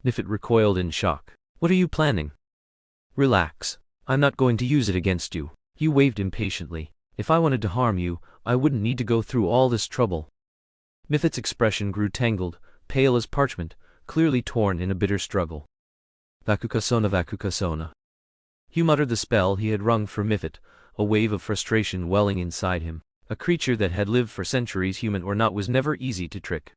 Mifit recoiled in shock. What are you planning? Relax. I'm not going to use it against you. Hugh waved impatiently. If I wanted to harm you, I wouldn't need to go through all this trouble. Mifit's expression grew tangled, pale as parchment, clearly torn in a bitter struggle. Vakukasona Vakukasona. Hugh muttered the spell he had wrung for Mifit, a wave of frustration welling inside him. A creature that had lived for centuries, human or not, was never easy to trick.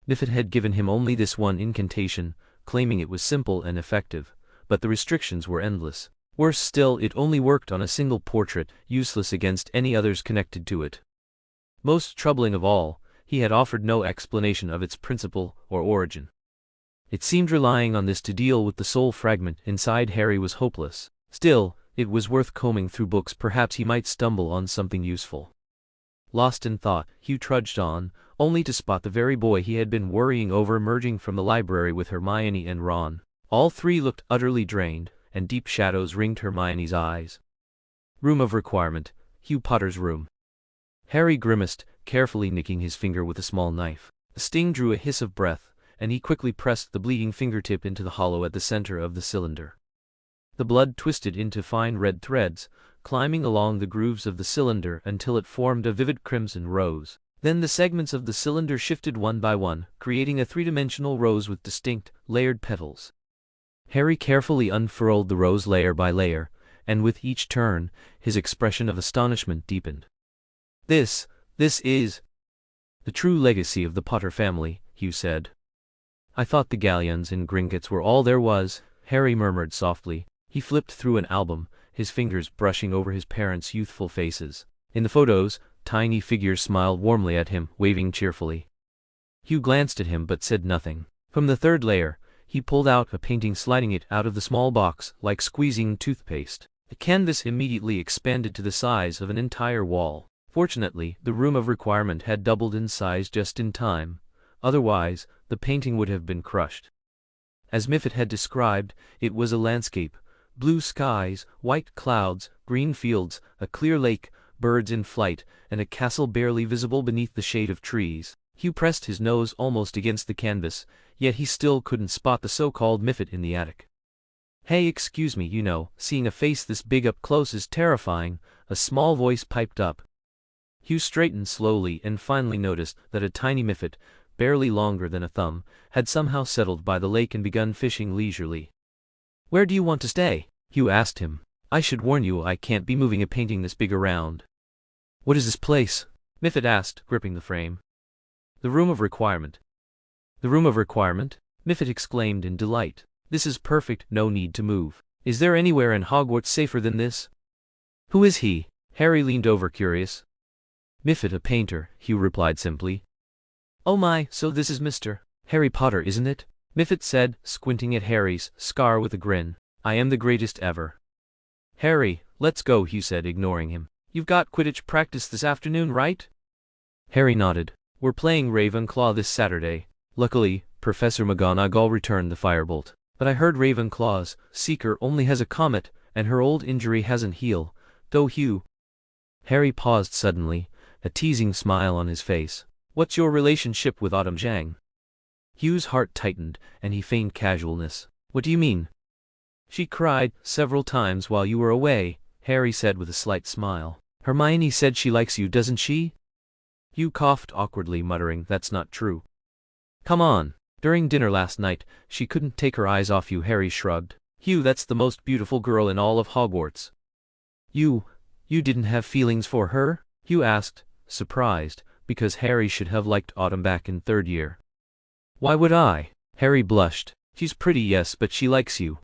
Mifit had given him only this one incantation, claiming it was simple and effective, but the restrictions were endless. Worse still, it only worked on a single portrait, useless against any others connected to it. Most troubling of all, he had offered no explanation of its principle or origin. It seemed relying on this to deal with the soul fragment inside Harry was hopeless. Still, it was worth combing through books. Perhaps he might stumble on something useful. Lost in thought, Hugh trudged on, only to spot the very boy he had been worrying over emerging from the library with Hermione and Ron. All three looked utterly drained, and deep shadows ringed Hermione's eyes. Room of requirement, Hugh Potter's room. Harry grimaced, carefully nicking his finger with a small knife. The sting drew a hiss of breath, and he quickly pressed the bleeding fingertip into the hollow at the center of the cylinder. The blood twisted into fine red threads, climbing along the grooves of the cylinder until it formed a vivid crimson rose. Then the segments of the cylinder shifted one by one, creating a three-dimensional rose with distinct, layered petals. Harry carefully unfurled the rose layer by layer, and with each turn, his expression of astonishment deepened. This is the true legacy of the Potter family, Hugh said. I thought the galleons and Gringotts were all there was, Harry murmured softly. He flipped through an album, his fingers brushing over his parents' youthful faces. In the photos, tiny figures smiled warmly at him, waving cheerfully. Hugh glanced at him but said nothing. From the third layer, he pulled out a painting, sliding it out of the small box, like squeezing toothpaste. The canvas immediately expanded to the size of an entire wall. Fortunately, the room of requirement had doubled in size just in time. Otherwise, the painting would have been crushed. As Mifit had described, it was a landscape. Blue skies, white clouds, green fields, a clear lake, birds in flight, and a castle barely visible beneath the shade of trees. Hugh pressed his nose almost against the canvas, yet he still couldn't spot the so-called Mifit in the attic. Hey, excuse me, seeing a face this big up close is terrifying, a small voice piped up. Hugh straightened slowly and finally noticed that a tiny Mifit, barely longer than a thumb, had somehow settled by the lake and begun fishing leisurely. Where do you want to stay? Hugh asked him. I should warn you, I can't be moving a painting this big around. What is this place? Mifit asked, gripping the frame. The room of requirement. The room of requirement? Mifit exclaimed in delight. This is perfect, no need to move. Is there anywhere in Hogwarts safer than this? Who is he? Harry leaned over, curious. Mifit, a painter, Hugh replied simply. Oh my, so this is Mr. Harry Potter, isn't it? Mifit said, squinting at Harry's scar with a grin. I am the greatest ever. Harry, let's go, Hugh said, ignoring him. You've got Quidditch practice this afternoon, right? Harry nodded. We're playing Ravenclaw this Saturday. Luckily, Professor McGonagall returned the firebolt. But I heard Ravenclaw's Seeker only has a comet, and her old injury hasn't healed, though Hugh. Harry paused suddenly, a teasing smile on his face. What's your relationship with Autumn Zhang? Hugh's heart tightened, and he feigned casualness. What do you mean? She cried several times while you were away, Harry said with a slight smile. Hermione said she likes you, doesn't she? Hugh coughed awkwardly, muttering, that's not true. Come on. During dinner last night, she couldn't take her eyes off you, Harry shrugged. Hugh, that's the most beautiful girl in all of Hogwarts. You didn't have feelings for her? Hugh asked, surprised, because Harry should have liked Autumn back in third year. Why would I? Harry blushed. She's pretty, yes, but she likes you.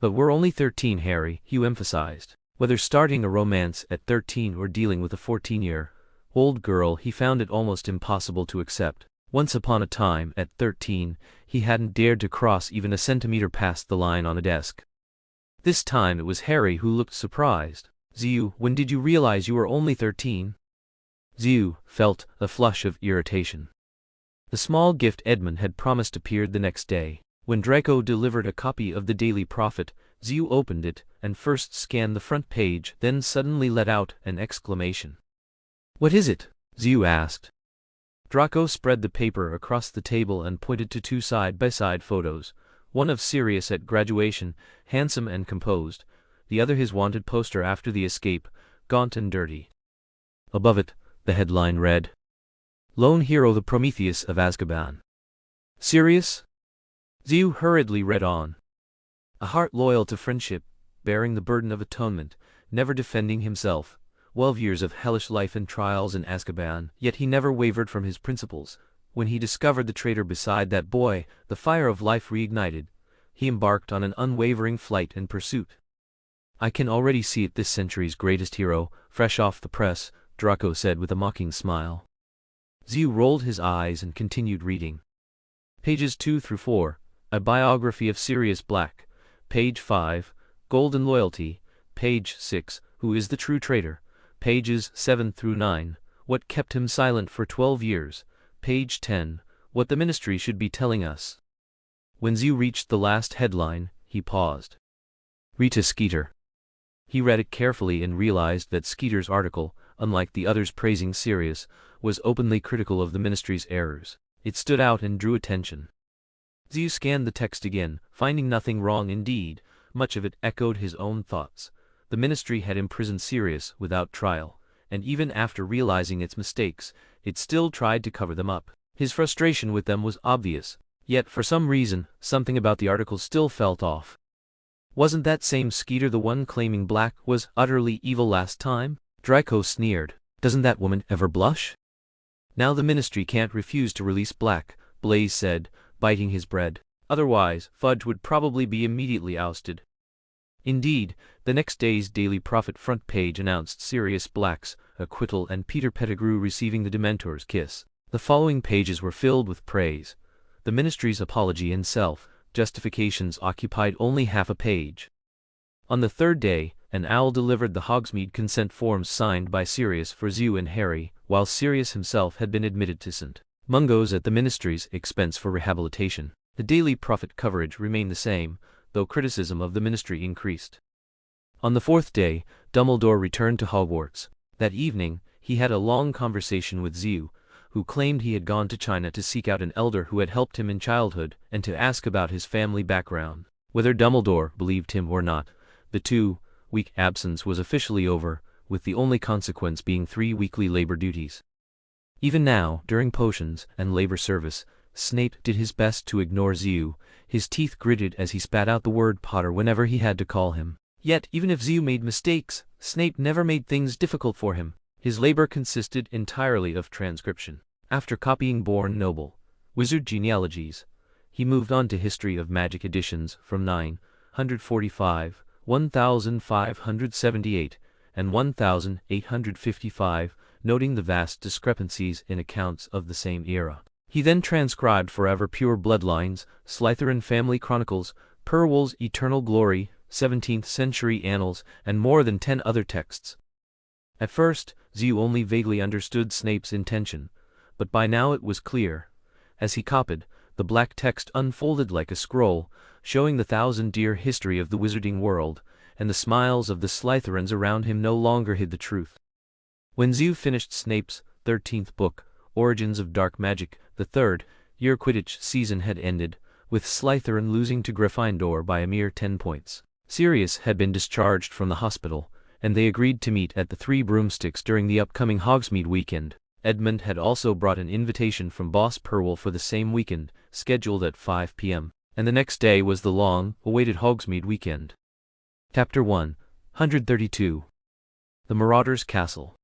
But we're only 13, Harry, Hugh emphasized. Whether starting a romance at 13 or dealing with a 14-year-old girl, he found it almost impossible to accept. Once upon a time, at 13, he hadn't dared to cross even a centimeter past the line on a desk. This time it was Harry who looked surprised. Ziu, when did you realize you were only 13? Ziu felt a flush of irritation. The small gift Edmund had promised appeared the next day. When Draco delivered a copy of the Daily Prophet, Ziu opened it and first scanned the front page, then suddenly let out an exclamation. What is it? Ziu asked. Draco spread the paper across the table and pointed to two side-by-side photos, one of Sirius at graduation, handsome and composed, the other his wanted poster after the escape, gaunt and dirty. Above it, the headline read, Lone Hero, the Prometheus of Azkaban. Sirius? Ziu hurriedly read on. A heart loyal to friendship, bearing the burden of atonement, never defending himself, 12 years of hellish life and trials in Azkaban, yet he never wavered from his principles. When he discovered the traitor beside that boy, the fire of life reignited. He embarked on an unwavering flight and pursuit. I can already see it, this century's greatest hero, fresh off the press, Draco said with a mocking smile. Ziu rolled his eyes and continued reading. Pages 2 through 4, A Biography of Sirius Black. Page 5, Golden Loyalty. Page 6, Who is the True Traitor? Pages 7 through 9, What Kept Him Silent for 12 Years. Page 10, What the Ministry Should Be Telling Us. When Ziu reached the last headline, he paused. Rita Skeeter. He read it carefully and realized that Skeeter's article, unlike the others praising Sirius, was openly critical of the Ministry's errors. It stood out and drew attention. Ziu scanned the text again, finding nothing wrong indeed. Much of it echoed his own thoughts. The Ministry had imprisoned Sirius without trial, and even after realizing its mistakes, it still tried to cover them up. His frustration with them was obvious, yet for some reason, something about the article still felt off. Wasn't that same Skeeter the one claiming Black was utterly evil last time? Draco sneered. Doesn't that woman ever blush? Now the Ministry can't refuse to release Black, Blaze said, biting his bread. Otherwise, Fudge would probably be immediately ousted. Indeed, the next day's Daily Prophet front page announced Sirius Black's acquittal and Peter Pettigrew receiving the Dementor's kiss. The following pages were filled with praise. The Ministry's apology and self-justifications occupied only half a page. On the third day, an owl delivered the Hogsmeade consent forms signed by Sirius for Ziu and Harry, while Sirius himself had been admitted to St. Mungo's at the Ministry's expense for rehabilitation. The Daily Prophet coverage remained the same, though criticism of the Ministry increased. On the fourth day, Dumbledore returned to Hogwarts. That evening, he had a long conversation with Ziu, who claimed he had gone to China to seek out an elder who had helped him in childhood and to ask about his family background. Whether Dumbledore believed him or not, the 2-week absence was officially over, with the only consequence being 3 weekly labor duties. Even now, during potions and labor service, Snape did his best to ignore Ziu, his teeth gritted as he spat out the word Potter whenever he had to call him. Yet, even if Ziu made mistakes, Snape never made things difficult for him. His labor consisted entirely of transcription. After copying Born Noble, Wizard Genealogies, he moved on to History of Magic editions from 945, 1578, and 1855, noting the vast discrepancies in accounts of the same era. He then transcribed Forever Pure Bloodlines, Slytherin Family Chronicles, Purwoll's Eternal Glory, 17th Century Annals, and more than 10 other texts. At first, Ziu only vaguely understood Snape's intention, but by now it was clear. As he copied, the black text unfolded like a scroll, showing the thousand-year history of the wizarding world, and the smiles of the Slytherins around him no longer hid the truth. When Ziu finished Snape's 13th book, Origins of Dark Magic, the third-year Quidditch season had ended, with Slytherin losing to Gryffindor by a mere 10 points. Sirius had been discharged from the hospital, and they agreed to meet at the Three Broomsticks during the upcoming Hogsmeade weekend. Edmund had also brought an invitation from Boss Purwoll for the same weekend, scheduled at 5 p.m., and the next day was the long-awaited Hogsmeade weekend. Chapter 1, 132. The Marauder's Castle.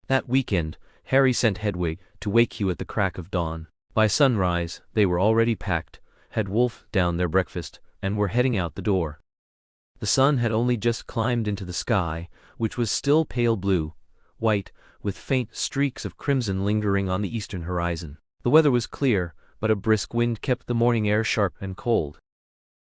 That weekend, Harry sent Hedwig to wake you at the crack of dawn. By sunrise, they were already packed, had wolfed down their breakfast, and were heading out the door. The sun had only just climbed into the sky, which was still pale blue, white, with faint streaks of crimson lingering on the eastern horizon. The weather was clear, but a brisk wind kept the morning air sharp and cold.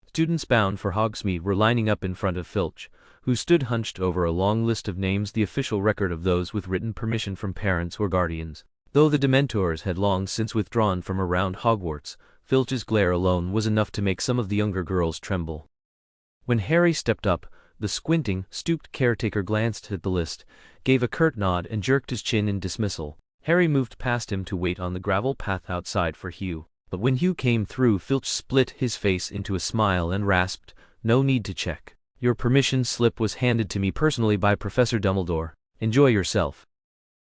Students bound for Hogsmeade were lining up in front of Filch, who stood hunched over a long list of names, the official record of those with written permission from parents or guardians. Though the Dementors had long since withdrawn from around Hogwarts, Filch's glare alone was enough to make some of the younger girls tremble. When Harry stepped up, the squinting, stooped caretaker glanced at the list, gave a curt nod and jerked his chin in dismissal. Harry moved past him to wait on the gravel path outside for Hugh. But when Hugh came through, Filch split his face into a smile and rasped, "No need to check. Your permission slip was handed to me personally by Professor Dumbledore. Enjoy yourself."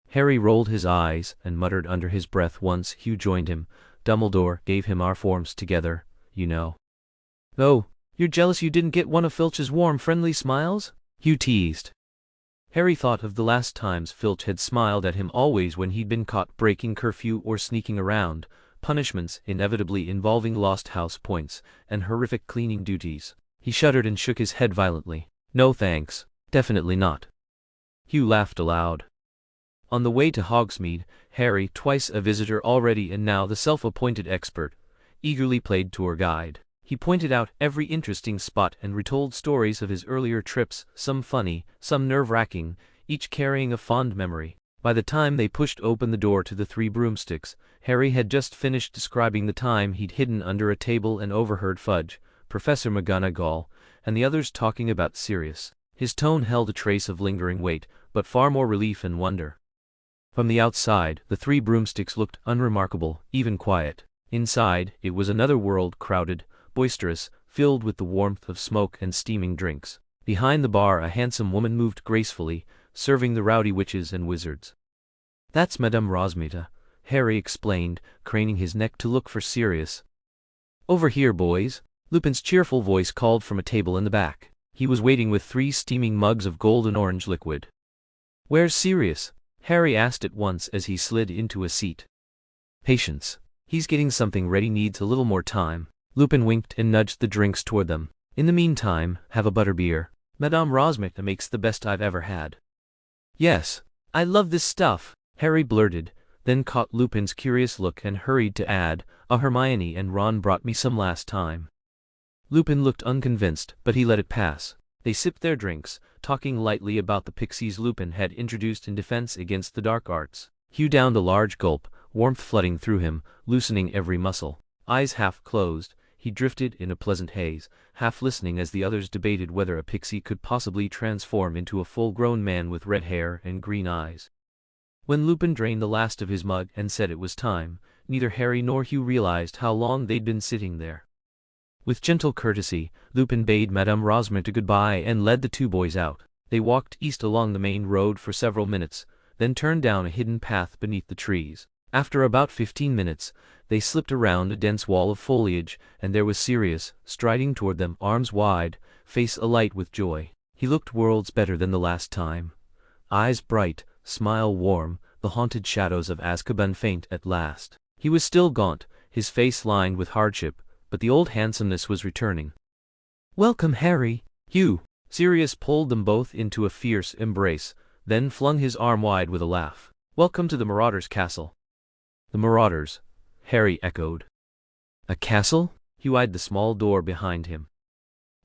Harry rolled his eyes and muttered under his breath once Hugh joined him, "Dumbledore gave him our forms together, you know." "Oh, you're jealous you didn't get one of Filch's warm, friendly smiles?" Hugh teased. Harry thought of the last times Filch had smiled at him, always when he'd been caught breaking curfew or sneaking around, punishments inevitably involving lost house points and horrific cleaning duties. He shuddered and shook his head violently. "No thanks, definitely not." Hugh laughed aloud. On the way to Hogsmeade, Harry, twice a visitor already and now the self-appointed expert, eagerly played tour guide. He pointed out every interesting spot and retold stories of his earlier trips, some funny, some nerve-wracking, each carrying a fond memory. By the time they pushed open the door to the Three Broomsticks, Harry had just finished describing the time he'd hidden under a table and overheard Fudge, Professor McGonagall, and the others talking about Sirius. His tone held a trace of lingering weight, but far more relief and wonder. From the outside, the Three Broomsticks looked unremarkable, even quiet. Inside, it was another world, crowded, boisterous, filled with the warmth of smoke and steaming drinks. Behind the bar a handsome woman moved gracefully, serving the rowdy witches and wizards. "That's Madame Rosmita," Harry explained, craning his neck to look for Sirius. "Over here, boys," Lupin's cheerful voice called from a table in the back. He was waiting with 3 steaming mugs of golden orange liquid. "Where's Sirius?" Harry asked at once as he slid into a seat. "Patience. He's getting something ready, needs a little more time." Lupin winked and nudged the drinks toward them. "In the meantime, have a butterbeer. Madame Rosmita makes the best I've ever had." "Yes, I love this stuff," Harry blurted, then caught Lupin's curious look and hurried to add, "A Hermione and Ron brought me some last time." Lupin looked unconvinced, but he let it pass. They sipped their drinks, talking lightly about the pixies Lupin had introduced in defense against the dark arts. Hugh downed a large gulp, warmth flooding through him, loosening every muscle. Eyes half closed, he drifted in a pleasant haze, half listening as the others debated whether a pixie could possibly transform into a full-grown man with red hair and green eyes. When Lupin drained the last of his mug and said it was time, neither Harry nor Hugh realized how long they'd been sitting there. With gentle courtesy, Lupin bade Madame Rosmita goodbye and led the 2 boys out. They walked east along the main road for several minutes, then turned down a hidden path beneath the trees. After about 15 minutes, they slipped around a dense wall of foliage, and there was Sirius, striding toward them, arms wide, face alight with joy. He looked worlds better than the last time. Eyes bright, smile warm, the haunted shadows of Azkaban faint at last. He was still gaunt, his face lined with hardship, but the old handsomeness was returning. "Welcome, Harry." "Hugh." Sirius pulled them both into a fierce embrace, then flung his arm wide with a laugh. "Welcome to the Marauders' Castle." "The Marauders," Harry echoed. "A castle?" Hugh eyed the small door behind him.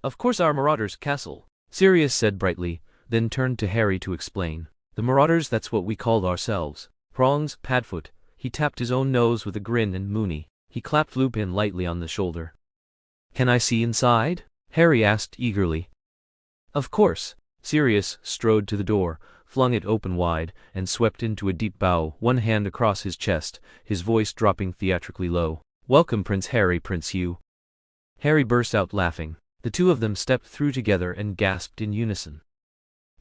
"Of course, our Marauders' Castle," Sirius said brightly, then turned to Harry to explain. "The Marauders, that's what we called ourselves. Prongs, Padfoot." He tapped his own nose with a grin, and Moony. He clapped Lupin lightly on the shoulder. "Can I see inside?" Harry asked eagerly. "Of course." Sirius strode to the door, flung it open wide, and swept into a deep bow, one hand across his chest, his voice dropping theatrically low. "Welcome, Prince Harry, Prince Hugh." Harry burst out laughing. The 2 of them stepped through together and gasped in unison.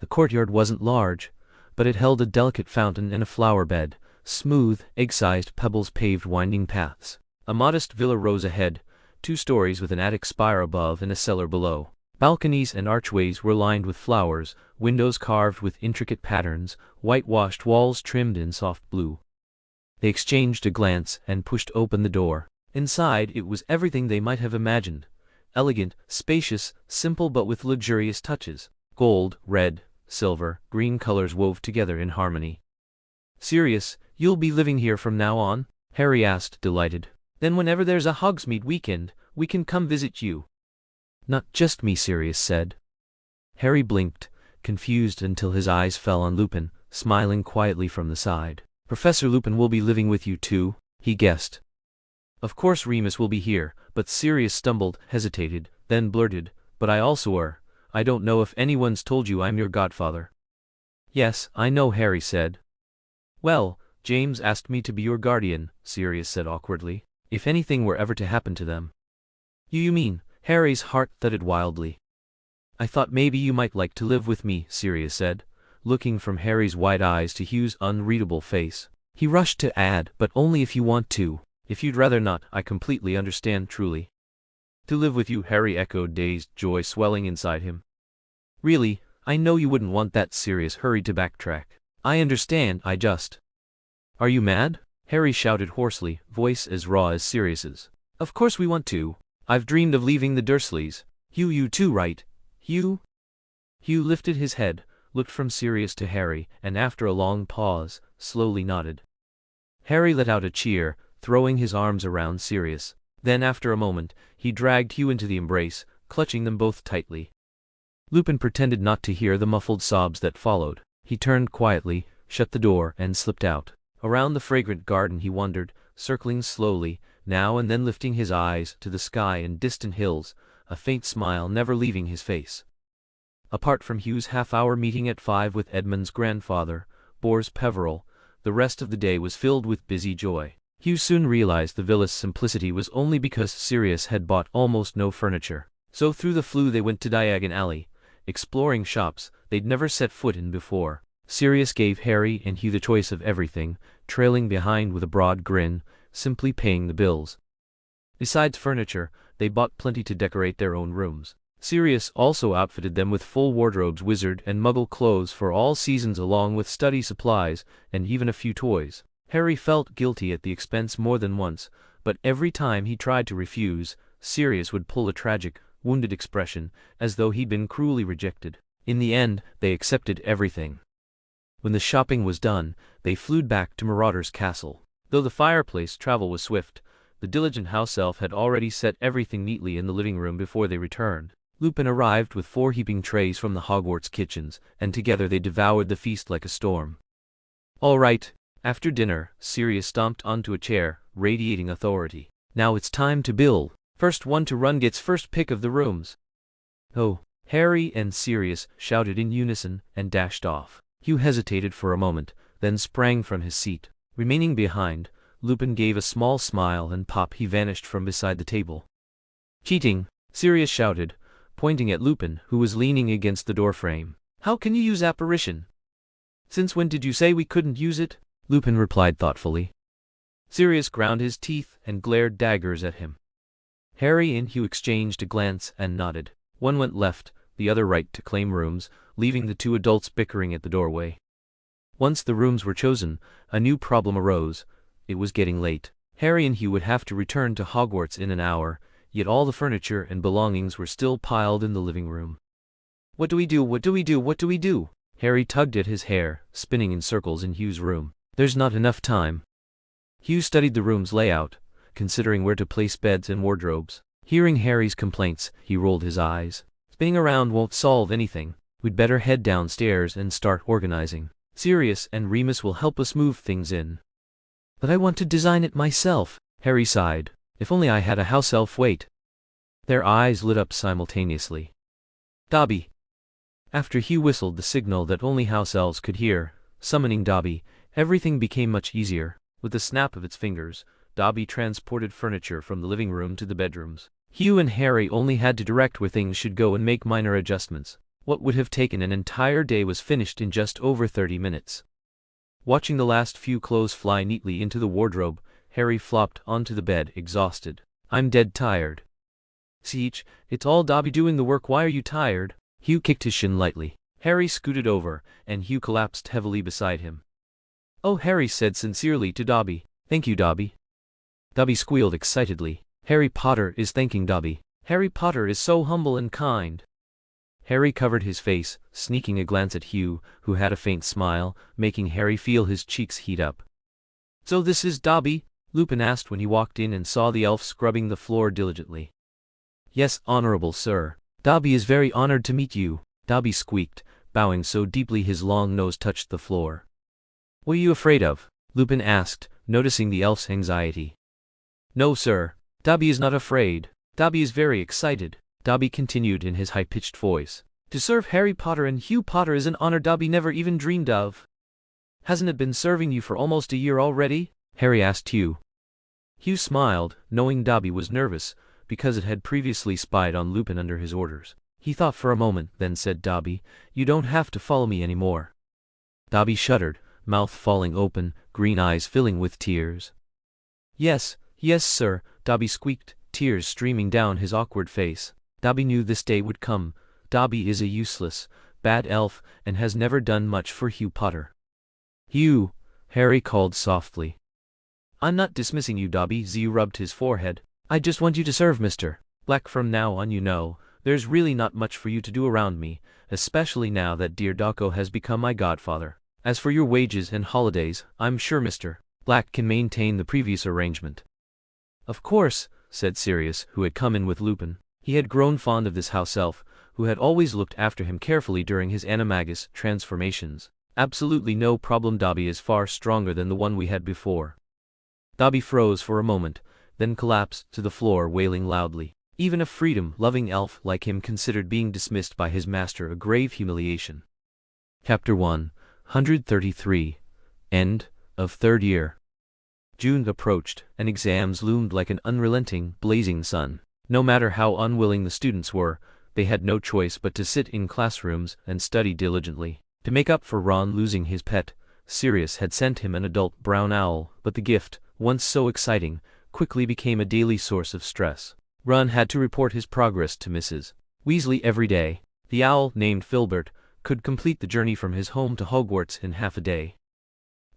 The courtyard wasn't large, but it held a delicate fountain and a flower bed, smooth, egg-sized pebbles paved winding paths. A modest villa rose ahead, 2 stories with an attic spire above and a cellar below. Balconies and archways were lined with flowers, windows carved with intricate patterns, whitewashed walls trimmed in soft blue. They exchanged a glance and pushed open the door. Inside, it was everything they might have imagined. Elegant, spacious, simple but with luxurious touches. Gold, red, silver, green colors wove together in harmony. "Sirius, you'll be living here from now on?" Harry asked, delighted. "Then whenever there's a Hogsmeade weekend, we can come visit you." "Not just me," Sirius said. Harry blinked, confused until his eyes fell on Lupin, smiling quietly from the side. "Professor Lupin will be living with you too," he guessed. "Of course Remus will be here," but Sirius stumbled, hesitated, then blurted, "But I also are. I don't know if anyone's told you I'm your godfather." "Yes, I know," Harry said. "Well, James asked me to be your guardian," Sirius said awkwardly, "if anything were ever to happen to them." You mean?" Harry's heart thudded wildly. "I thought maybe you might like to live with me," Sirius said, looking from Harry's wide eyes to Hugh's unreadable face. He rushed to add, "But only if you want to. If you'd rather not, I completely understand truly." "To live with you," Harry echoed, dazed, joy swelling inside him. "Really, I know you wouldn't want that," Sirius hurried to backtrack. "I understand, I just—" "Are you mad?" Harry shouted hoarsely, voice as raw as Sirius's. "Of course we want to. I've dreamed of leaving the Dursleys. Hugh, you too, right? Hugh?" Hugh lifted his head, looked from Sirius to Harry, and after a long pause, slowly nodded. Harry let out a cheer, throwing his arms around Sirius. Then after a moment, he dragged Hugh into the embrace, clutching them both tightly. Lupin pretended not to hear the muffled sobs that followed. He turned quietly, shut the door, and slipped out. Around the fragrant garden he wandered, circling slowly, now and then lifting his eyes to the sky and distant hills, a faint smile never leaving his face. Apart from Hugh's half-hour meeting at 5 with Edmund's grandfather, Bors Peveril, the rest of the day was filled with busy joy. Hugh soon realized the villa's simplicity was only because Sirius had bought almost no furniture. So through the flue they went to Diagon Alley, exploring shops they'd never set foot in before. Sirius gave Harry and Hugh the choice of everything, trailing behind with a broad grin, simply paying the bills. Besides furniture, they bought plenty to decorate their own rooms. Sirius also outfitted them with full wardrobes, wizard and muggle clothes for all seasons, along with study supplies and even a few toys. Harry felt guilty at the expense more than once, but every time he tried to refuse, Sirius would pull a tragic, wounded expression, as though he'd been cruelly rejected. In the end, they accepted everything. When the shopping was done, they flew back to Marauder's castle. Though the fireplace travel was swift, the diligent house elf had already set everything neatly in the living room before they returned. Lupin arrived with 4 heaping trays from the Hogwarts kitchens, and together they devoured the feast like a storm. "All right." After dinner, Sirius stomped onto a chair, radiating authority. "Now it's time to build. First one to run gets first pick of the rooms." "Oh!" Harry and Sirius shouted in unison and dashed off. Hugh hesitated for a moment, then sprang from his seat. Remaining behind, Lupin gave a small smile and pop he vanished from beside the table. "Cheating!" Sirius shouted, pointing at Lupin, who was leaning against the doorframe. "How can you use apparition?" "Since when did you say we couldn't use it?" Lupin replied thoughtfully. Sirius ground his teeth and glared daggers at him. Harry and Hugh exchanged a glance and nodded. One went left, the other right to claim rooms, leaving the 2 adults bickering at the doorway. Once the rooms were chosen, a new problem arose. It was getting late. Harry and Hugh would have to return to Hogwarts in an hour, yet all the furniture and belongings were still piled in the living room. "What do we do? What do we do? What do we do?" Harry tugged at his hair, spinning in circles in Hugh's room. "There's not enough time." Hugh studied the room's layout, considering where to place beds and wardrobes. Hearing Harry's complaints, he rolled his eyes. "Spinning around won't solve anything. We'd better head downstairs and start organizing. Sirius and Remus will help us move things in." "But I want to design it myself," Harry sighed. "If only I had a house elf wait." Their eyes lit up simultaneously. "Dobby!" After Hugh whistled the signal that only house elves could hear, summoning Dobby, everything became much easier. With the snap of its fingers, Dobby transported furniture from the living room to the bedrooms. Hugh and Harry only had to direct where things should go and make minor adjustments. What would have taken an entire day was finished in just over 30 minutes. Watching the last few clothes fly neatly into the wardrobe, Harry flopped onto the bed, exhausted. "I'm dead tired." "Siege, it's all Dobby doing the work. Why are you tired?" Hugh kicked his shin lightly. Harry scooted over, and Hugh collapsed heavily beside him. "Oh," Harry said sincerely to Dobby. "Thank you, Dobby." Dobby squealed excitedly. "Harry Potter is thanking Dobby. Harry Potter is so humble and kind." Harry covered his face, sneaking a glance at Hugh, who had a faint smile, making Harry feel his cheeks heat up. "So this is Dobby?" Lupin asked when he walked in and saw the elf scrubbing the floor diligently. "Yes, honorable sir. Dobby is very honored to meet you," Dobby squeaked, bowing so deeply his long nose touched the floor. "What are you afraid of?" Lupin asked, noticing the elf's anxiety. "No, sir. Dobby is not afraid. Dobby is very excited," Dobby continued in his high-pitched voice. "To serve Harry Potter and Hugh Potter is an honor Dobby never even dreamed of." "Hasn't it been serving you for almost a year already?" Harry asked Hugh. Hugh smiled, knowing Dobby was nervous, because it had previously spied on Lupin under his orders. He thought for a moment, then said, "Dobby, you don't have to follow me anymore." Dobby shuddered, mouth falling open, green eyes filling with tears. Yes, sir," Dobby squeaked, tears streaming down his awkward face. Dobby knew this day would come. Dobby is a useless, bad elf, and has never done much for Hugh Potter. "Hugh," Harry called softly. "I'm not dismissing you, Dobby," Hugh rubbed his forehead. "I just want you to serve Mr. Black from now on, you know. There's really not much for you to do around me, especially now that dear Dawko has become my godfather. As for your wages and holidays, I'm sure Mr. Black can maintain the previous arrangement." "Of course," said Sirius, who had come in with Lupin. He had grown fond of this house elf, who had always looked after him carefully during his animagus transformations. "Absolutely no problem. Dobby is far stronger than the one we had before." Dobby froze for a moment, then collapsed to the floor wailing loudly. Even a freedom-loving elf like him considered being dismissed by his master a grave humiliation. Chapter 133. End of Third Year. June approached, and exams loomed like an unrelenting, blazing sun. No matter how unwilling the students were, they had no choice but to sit in classrooms and study diligently. To make up for Ron losing his pet, Sirius had sent him an adult brown owl, but the gift, once so exciting, quickly became a daily source of stress. Ron had to report his progress to Mrs. Weasley every day. The owl, named Filbert, could complete the journey from his home to Hogwarts in half a day.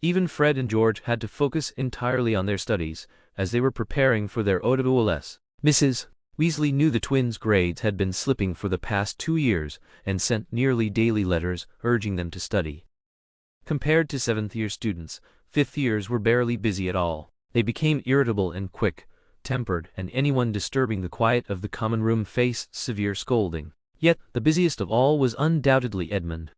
Even Fred and George had to focus entirely on their studies, as they were preparing for their OWLS. Mrs. Weasley knew the twins' grades had been slipping for the past 2 years, and sent nearly daily letters urging them to study. Compared to 7th-year students, 5th-years were barely busy at all. They became irritable and quick-tempered, and anyone disturbing the quiet of the common room faced severe scolding. Yet, the busiest of all was undoubtedly Edmund.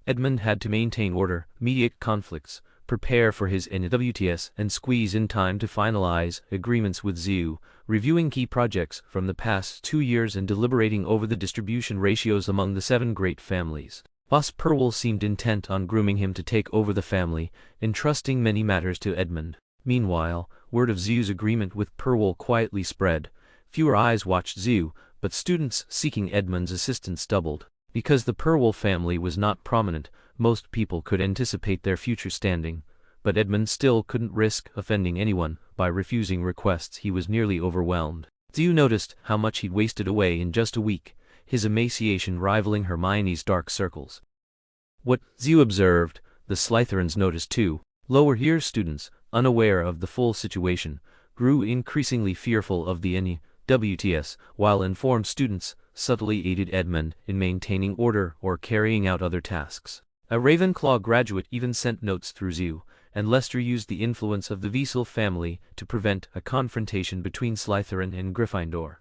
Edmund had to maintain order, mediate conflicts, prepare for his NWTS, and squeeze in time to finalize agreements with ZU, reviewing key projects from the past 2 years and deliberating over the distribution ratios among the 7 great families. Boss Purwell seemed intent on grooming him to take over the family, entrusting many matters to Edmund. Meanwhile, word of ZU's agreement with Purwell quietly spread. Fewer eyes watched ZU, but students seeking Edmund's assistance doubled. Because the Purwell family was not prominent, most people could anticipate their future standing, but Edmund still couldn't risk offending anyone by refusing requests. He was nearly overwhelmed. ZU noticed how much he'd wasted away in just a week, his emaciation rivaling Hermione's dark circles. What ZU observed, the Slytherins noticed too. Lower-year students, unaware of the full situation, grew increasingly fearful of the NWTS, while informed students subtly aided Edmund in maintaining order or carrying out other tasks. A Ravenclaw graduate even sent notes through ZU, and Lester used the influence of the Weasley family to prevent a confrontation between Slytherin and Gryffindor.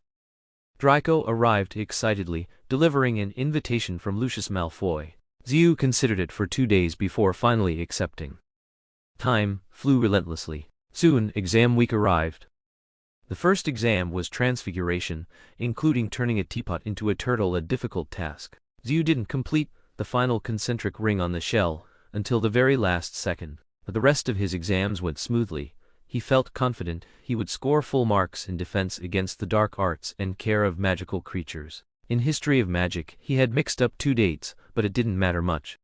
Draco arrived excitedly, delivering an invitation from Lucius Malfoy. ZU considered it for 2 days before finally accepting. Time flew relentlessly. Soon, exam week arrived. The first exam was Transfiguration, including turning a teapot into a turtle, a difficult task. ZU didn't complete the final concentric ring on the shell until the very last second, but the rest of his exams went smoothly. He felt confident he would score full marks in defense against the dark arts and care of magical creatures. In History of Magic, he had mixed up 2 dates, but it didn't matter much.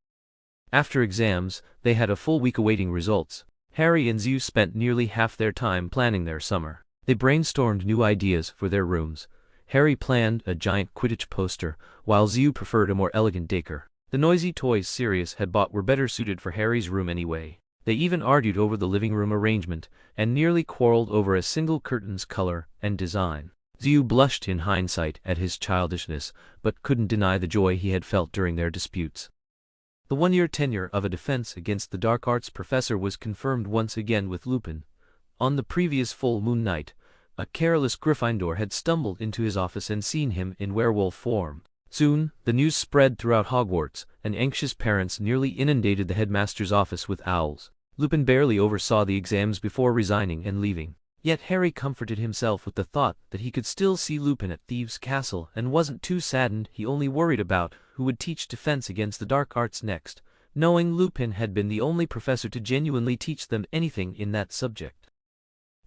After exams, they had a full week awaiting results. Harry and ZU spent nearly half their time planning their summer. They brainstormed new ideas for their rooms. Harry planned a giant Quidditch poster, while ZU preferred a more elegant decor. The noisy toys Sirius had bought were better suited for Harry's room anyway. They even argued over the living room arrangement, and nearly quarreled over a single curtain's color and design. Zhu blushed in hindsight at his childishness, but couldn't deny the joy he had felt during their disputes. The one-year tenure of a defense against the dark arts professor was confirmed once again with Lupin. On the previous full moon night, a careless Gryffindor had stumbled into his office and seen him in werewolf form. Soon, the news spread throughout Hogwarts, and anxious parents nearly inundated the headmaster's office with owls. Lupin barely oversaw the exams before resigning and leaving. Yet Harry comforted himself with the thought that he could still see Lupin at Thieves' Castle and wasn't too saddened. He only worried about who would teach defense against the dark arts next, knowing Lupin had been the only professor to genuinely teach them anything in that subject.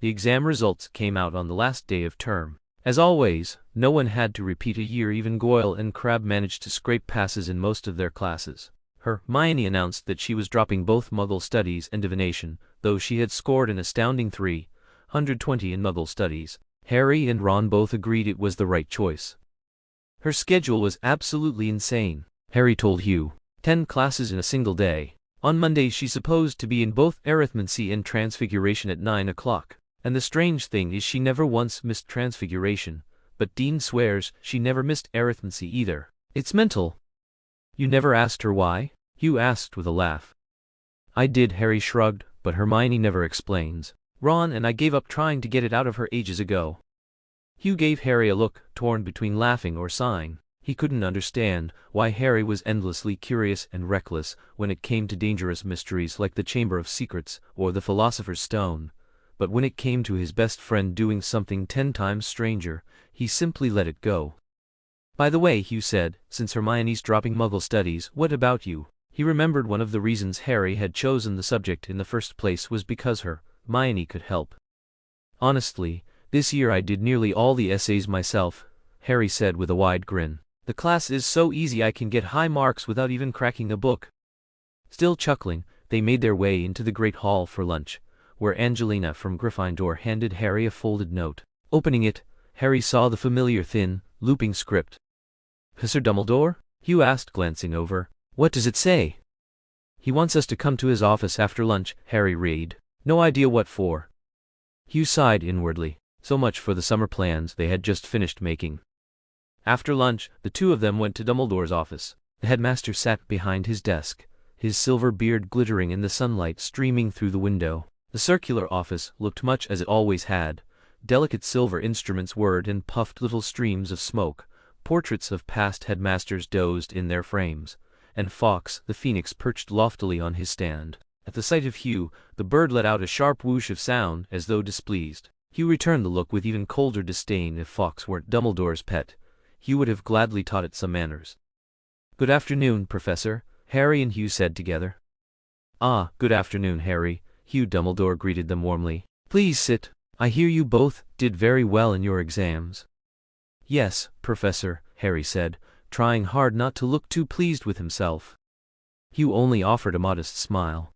The exam results came out on the last day of term. As always, no one had to repeat a year. Even Goyle and Crabbe managed to scrape passes in most of their classes. Hermione announced that she was dropping both Muggle Studies and Divination, though she had scored an astounding 320 in Muggle Studies. Harry and Ron both agreed it was the right choice. Her schedule was absolutely insane, Harry told Hugh. 10 classes in a single day. On Monday she's supposed to be in both Arithmancy and Transfiguration at 9 o'clock. And the strange thing is she never once missed Transfiguration, but Dean swears she never missed Arithmancy either. It's mental. You never asked her why? Hugh asked with a laugh. I did, Harry shrugged, but Hermione never explains. Ron and I gave up trying to get it out of her ages ago. Hugh gave Harry a look, torn between laughing or sighing. He couldn't understand why Harry was endlessly curious and reckless when it came to dangerous mysteries like the Chamber of Secrets or the Philosopher's Stone. But when it came to his best friend doing something 10 times stranger, he simply let it go. By the way, Hugh said, since Hermione's dropping Muggle Studies, what about you? He remembered one of the reasons Harry had chosen the subject in the first place was because Hermione could help. Honestly, this year I did nearly all the essays myself, Harry said with a wide grin. The class is so easy I can get high marks without even cracking a book. Still chuckling, they made their way into the Great Hall for lunch, where Angelina from Gryffindor handed Harry a folded note. Opening it, Harry saw the familiar thin, looping script. Professor Dumbledore? Hugh asked, glancing over. What does it say? He wants us to come to his office after lunch, Harry read. No idea what for. Hugh sighed inwardly. So much for the summer plans they had just finished making. After lunch, the two of them went to Dumbledore's office. The headmaster sat behind his desk, his silver beard glittering in the sunlight streaming through the window. The circular office looked much as it always had. Delicate silver instruments whirred and puffed little streams of smoke. Portraits of past headmasters dozed in their frames, and Fawkes the Phoenix perched loftily on his stand. At the sight of Hugh, the bird let out a sharp whoosh of sound as though displeased. Hugh returned the look with even colder disdain. If Fawkes weren't Dumbledore's pet, Hugh would have gladly taught it some manners. Good afternoon, Professor, Harry and Hugh said together. Ah, good afternoon, Harry, Hugh. Dumbledore greeted them warmly. Please sit. I hear you both did very well in your exams. Yes, Professor, Harry said, trying hard not to look too pleased with himself. Hugh only offered a modest smile.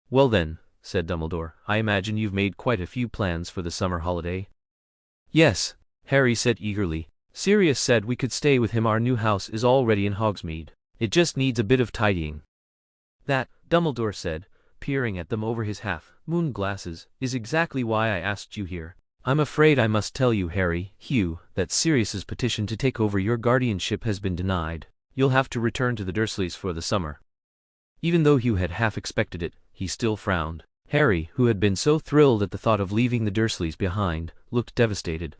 Well then, said Dumbledore, I imagine you've made quite a few plans for the summer holiday. Yes, Harry said eagerly. Sirius said we could stay with him. Our new house is already in Hogsmeade. It just needs a bit of tidying. That, Dumbledore said, peering at them over his half-moon glasses, is exactly why I asked you here. I'm afraid I must tell you, Harry, Hugh, that Sirius's petition to take over your guardianship has been denied. You'll have to return to the Dursleys for the summer. Even though Hugh had half expected it, he still frowned. Harry, who had been so thrilled at the thought of leaving the Dursleys behind, looked devastated.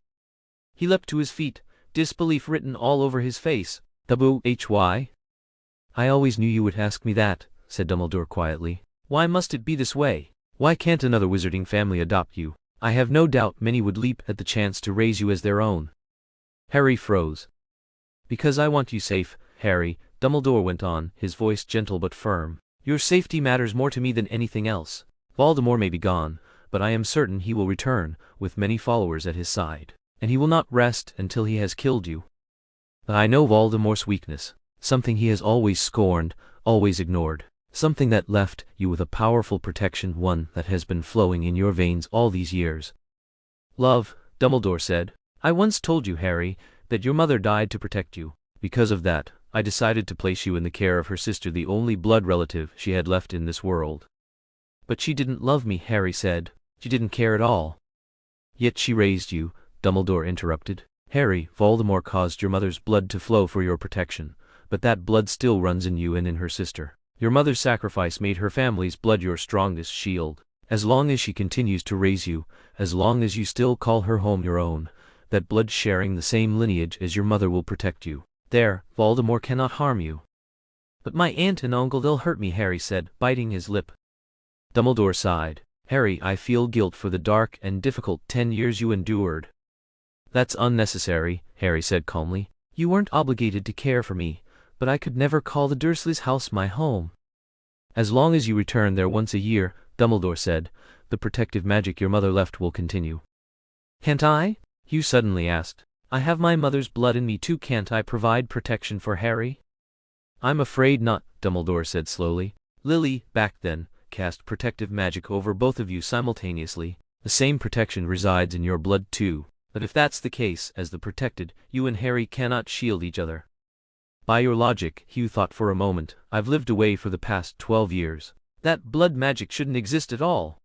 He leapt to his feet, disbelief written all over his face. "Why? I always knew you would ask me that," said Dumbledore quietly. "Why must it be this way? Why can't another wizarding family adopt you? I have no doubt many would leap at the chance to raise you as their own." Harry froze. "Because I want you safe, Harry," Dumbledore went on, his voice gentle but firm. "Your safety matters more to me than anything else. Voldemort may be gone, but I am certain he will return, with many followers at his side. And he will not rest until he has killed you. I know Voldemort's weakness, something he has always scorned, always ignored, something that left you with a powerful protection, one that has been flowing in your veins all these years." "Love," Dumbledore said. "I once told you, Harry, that your mother died to protect you. Because of that, I decided to place you in the care of her sister, the only blood relative she had left in this world. But she didn't love me, Harry said. She didn't care at all. Yet she raised you, Dumbledore interrupted. Harry, Voldemort caused your mother's blood to flow for your protection, but that blood still runs in you and in her sister. Your mother's sacrifice made her family's blood your strongest shield. As long as she continues to raise you, as long as you still call her home your own, that blood sharing the same lineage as your mother will protect you. There, Voldemort cannot harm you. But my aunt and uncle, they'll hurt me, Harry said, biting his lip. Dumbledore sighed. Harry, I feel guilt for the dark and difficult 10 years you endured. That's unnecessary, Harry said calmly. You weren't obligated to care for me, but I could never call the Dursleys' house my home. As long as you return there once a year, Dumbledore said, the protective magic your mother left will continue. Can't I? Hugh suddenly asked. I have my mother's blood in me too, can't I provide protection for Harry? I'm afraid not, Dumbledore said slowly. Lily, back then, cast protective magic over both of you simultaneously. The same protection resides in your blood too. But if that's the case, as the protected, you and Harry cannot shield each other. By your logic, Hugh thought for a moment, I've lived away for the past 12 years. That blood magic shouldn't exist at all.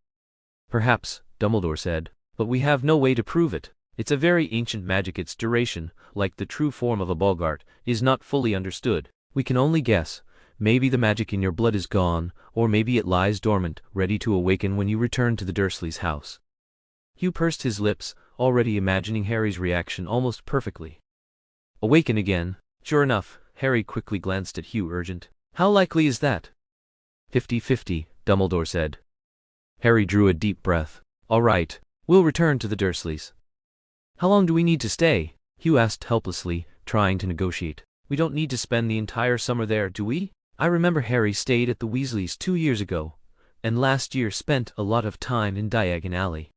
Perhaps, Dumbledore said, but we have no way to prove it. It's a very ancient magic. Its duration, like the true form of a Boggart, is not fully understood. We can only guess. Maybe the magic in your blood is gone, or maybe it lies dormant, ready to awaken when you return to the Dursleys' house. Hugh pursed his lips, already imagining Harry's reaction almost perfectly. Awaken again? Sure enough, Harry quickly glanced at Hugh, urgent. How likely is that? 50-50, Dumbledore said. Harry drew a deep breath. All right, we'll return to the Dursleys. How long do we need to stay? Hugh asked helplessly, trying to negotiate. We don't need to spend the entire summer there, do we? I remember Harry stayed at the Weasleys 2 years ago, and last year spent a lot of time in Diagon Alley.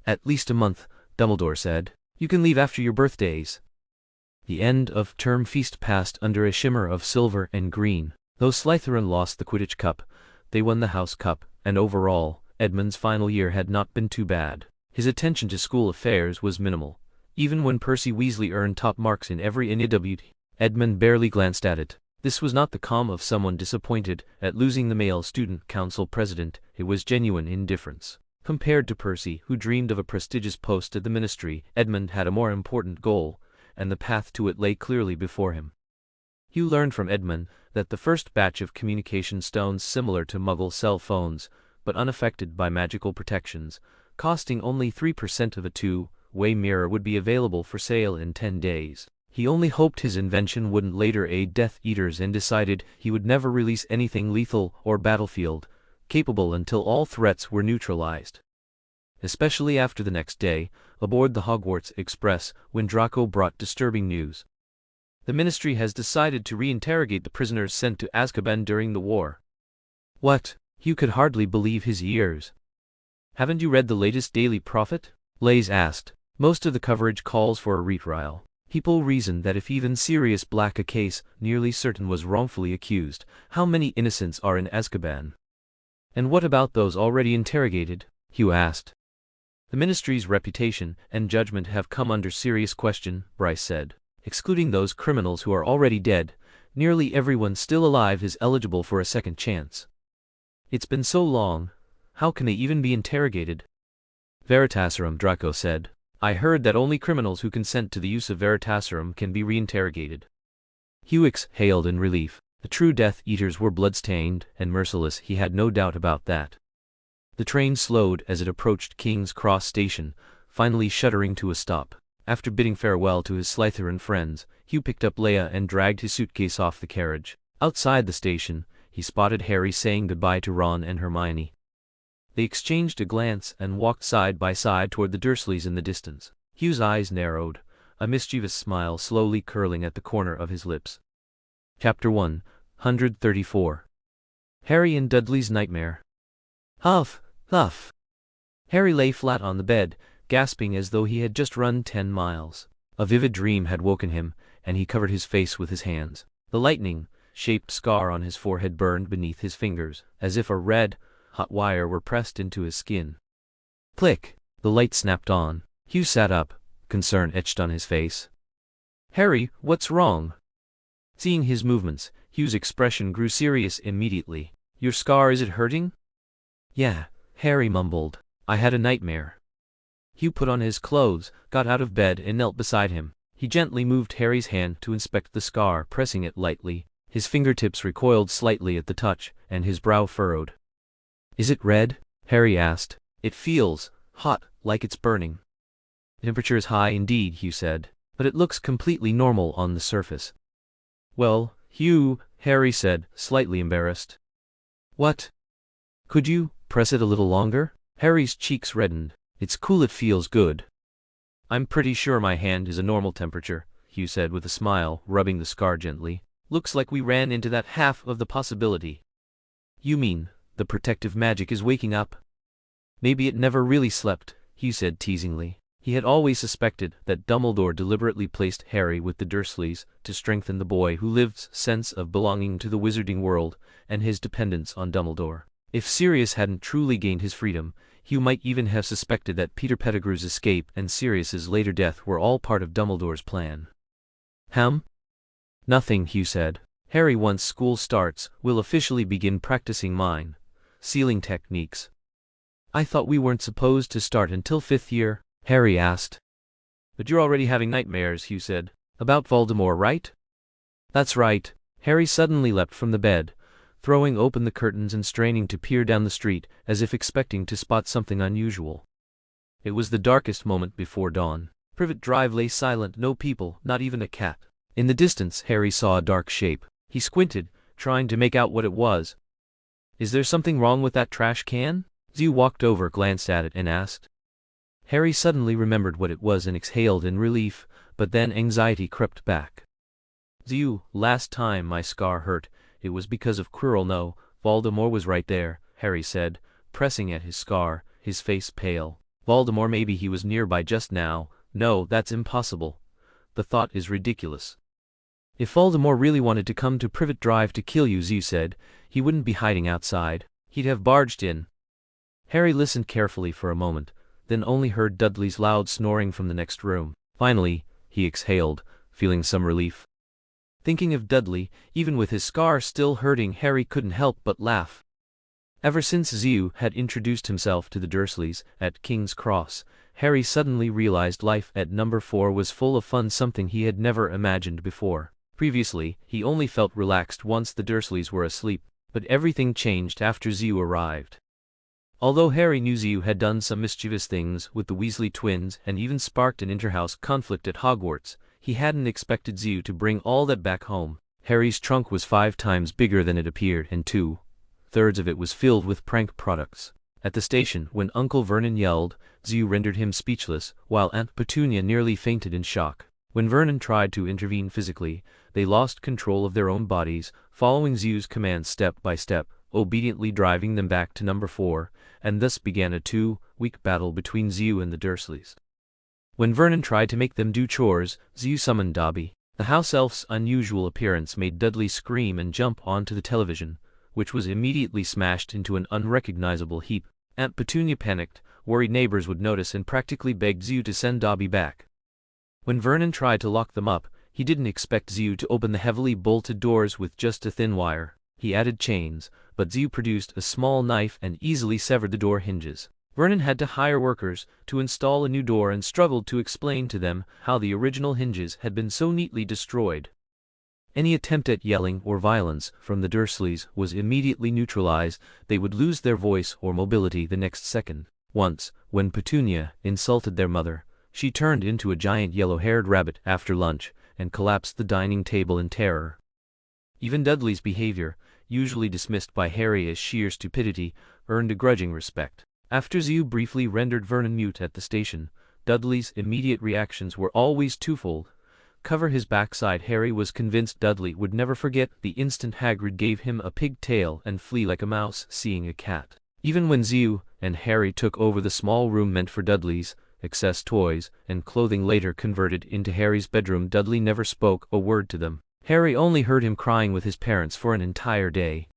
At least a month, Dumbledore said. You can leave after your birthdays. The end of term feast passed under a shimmer of silver and green. Though Slytherin lost the Quidditch Cup, they won the House Cup, and overall, Edmund's final year had not been too bad. His attention to school affairs was minimal. Even when Percy Weasley earned top marks in every INAWT, Edmund barely glanced at it. This was not the calm of someone disappointed at losing the male student council president. It was genuine indifference. Compared to Percy, who dreamed of a prestigious post at the ministry, Edmund had a more important goal, and the path to it lay clearly before him. Hugh learned from Edmund that the first batch of communication stones, similar to Muggle cell phones, but unaffected by magical protections, costing only 3% of a two-way mirror, would be available for sale in 10 days. He only hoped his invention wouldn't later aid Death Eaters, and decided he would never release anything lethal or battlefield capable until all threats were neutralized. Especially after the next day, aboard the Hogwarts Express, when Draco brought disturbing news. The Ministry has decided to reinterrogate the prisoners sent to Azkaban during the war. What? Hugh could hardly believe his ears. Haven't you read the latest Daily Prophet? Lays asked. Most of the coverage calls for a retrial. People reasoned that if even Sirius Black, a case nearly certain, was wrongfully accused, how many innocents are in Azkaban? And what about those already interrogated? Hugh asked. The Ministry's reputation and judgment have come under serious question, Bryce said. Excluding those criminals who are already dead, nearly everyone still alive is eligible for a second chance. It's been so long, how can they even be interrogated? Veritaserum, Draco said. I heard that only criminals who consent to the use of Veritaserum can be reinterrogated. Hugh exhaled in relief. The true Death Eaters were blood-stained and merciless, he had no doubt about that. The train slowed as it approached King's Cross Station, finally shuddering to a stop. After bidding farewell to his Slytherin friends, Hugh picked up Leia and dragged his suitcase off the carriage. Outside the station, he spotted Harry saying goodbye to Ron and Hermione. They exchanged a glance and walked side by side toward the Dursleys in the distance. Hugh's eyes narrowed, a mischievous smile slowly curling at the corner of his lips. Chapter 134. Harry and Dudley's Nightmare. Huff, huff. Harry lay flat on the bed, gasping as though he had just run 10 miles. A vivid dream had woken him, and he covered his face with his hands. The lightning-shaped scar on his forehead burned beneath his fingers, as if a red, hot wire were pressed into his skin. Click! The light snapped on. Hugh sat up, concern etched on his face. Harry, what's wrong? Seeing his movements, Hugh's expression grew serious immediately. "Your scar, is it hurting?" "Yeah," Harry mumbled. "I had a nightmare." Hugh put on his clothes, got out of bed and knelt beside him. He gently moved Harry's hand to inspect the scar, pressing it lightly. His fingertips recoiled slightly at the touch, and his brow furrowed. "Is it red?" Harry asked. "It feels hot, like it's burning." "The temperature is high indeed," Hugh said, "but it looks completely normal on the surface." "Well, Hugh," Harry said, slightly embarrassed. "What? Could you press it a little longer?" Harry's cheeks reddened. "It's cool, it feels good." "I'm pretty sure my hand is a normal temperature," Hugh said with a smile, rubbing the scar gently. "Looks like we ran into that half of the possibility." "You mean, the protective magic is waking up?" "Maybe it never really slept," Hugh said teasingly. He had always suspected that Dumbledore deliberately placed Harry with the Dursleys to strengthen the boy who lived's sense of belonging to the wizarding world and his dependence on Dumbledore. If Sirius hadn't truly gained his freedom, Hugh might even have suspected that Peter Pettigrew's escape and Sirius's later death were all part of Dumbledore's plan. "Nothing," Hugh said. "Harry, once school starts, will officially begin practicing mine sealing techniques." "I thought we weren't supposed to start until 5th year?" Harry asked. "But you're already having nightmares," Hugh said. "About Voldemort, right?" "That's right." Harry suddenly leapt from the bed, throwing open the curtains and straining to peer down the street, as if expecting to spot something unusual. It was the darkest moment before dawn. Privet Drive lay silent, no people, not even a cat. In the distance, Harry saw a dark shape. He squinted, trying to make out what it was. "Is there something wrong with that trash can?" Zio walked over, glanced at it, and asked. Harry suddenly remembered what it was and exhaled in relief, but then anxiety crept back. "Zio, last time my scar hurt, it was because of Quirrell. No, Voldemort was right there," Harry said, pressing at his scar, his face pale. "Voldemort, maybe he was nearby just now." "No, that's impossible. The thought is ridiculous." "If Voldemort really wanted to come to Privet Drive to kill you," Zio said, "he wouldn't be hiding outside. He'd have barged in." Harry listened carefully for a moment, then only heard Dudley's loud snoring from the next room. Finally, he exhaled, feeling some relief. Thinking of Dudley, even with his scar still hurting, Harry couldn't help but laugh. Ever since Zio had introduced himself to the Dursleys at King's Cross, Harry suddenly realized life at number 4 was full of fun, something he had never imagined before. Previously, he only felt relaxed once the Dursleys were asleep, but everything changed after Zio arrived. Although Harry knew Zio had done some mischievous things with the Weasley twins and even sparked an interhouse conflict at Hogwarts, he hadn't expected Zio to bring all that back home. Harry's trunk was 5 times bigger than it appeared, and 2/3 of it was filled with prank products. At the station, when Uncle Vernon yelled, Zio rendered him speechless, while Aunt Petunia nearly fainted in shock. When Vernon tried to intervene physically, they lost control of their own bodies, following Zio's commands step by step, obediently driving them back to number 4, and thus began a 2-week battle between Zio and the Dursleys. When Vernon tried to make them do chores, Zio summoned Dobby. The house elf's unusual appearance made Dudley scream and jump onto the television, which was immediately smashed into an unrecognizable heap. Aunt Petunia panicked, worried neighbors would notice, and practically begged Zio to send Dobby back. When Vernon tried to lock them up, he didn't expect Zio to open the heavily bolted doors with just a thin wire. He added chains, but Zio produced a small knife and easily severed the door hinges. Vernon had to hire workers to install a new door and struggled to explain to them how the original hinges had been so neatly destroyed. Any attempt at yelling or violence from the Dursleys was immediately neutralized. They would lose their voice or mobility the next second. Once, when Petunia insulted their mother, she turned into a giant yellow-haired rabbit after lunch and collapsed the dining table in terror. Even Dudley's behavior, usually dismissed by Harry as sheer stupidity, earned a grudging respect. After Zio briefly rendered Vernon mute at the station, Dudley's immediate reactions were always twofold. Cover his backside. Harry was convinced Dudley would never forget the instant Hagrid gave him a pigtail and flee like a mouse seeing a cat. Even when Zio and Harry took over the small room meant for Dudley's excess toys and clothing, later converted into Harry's bedroom, Dudley never spoke a word to them. Harry only heard him crying with his parents for an entire day.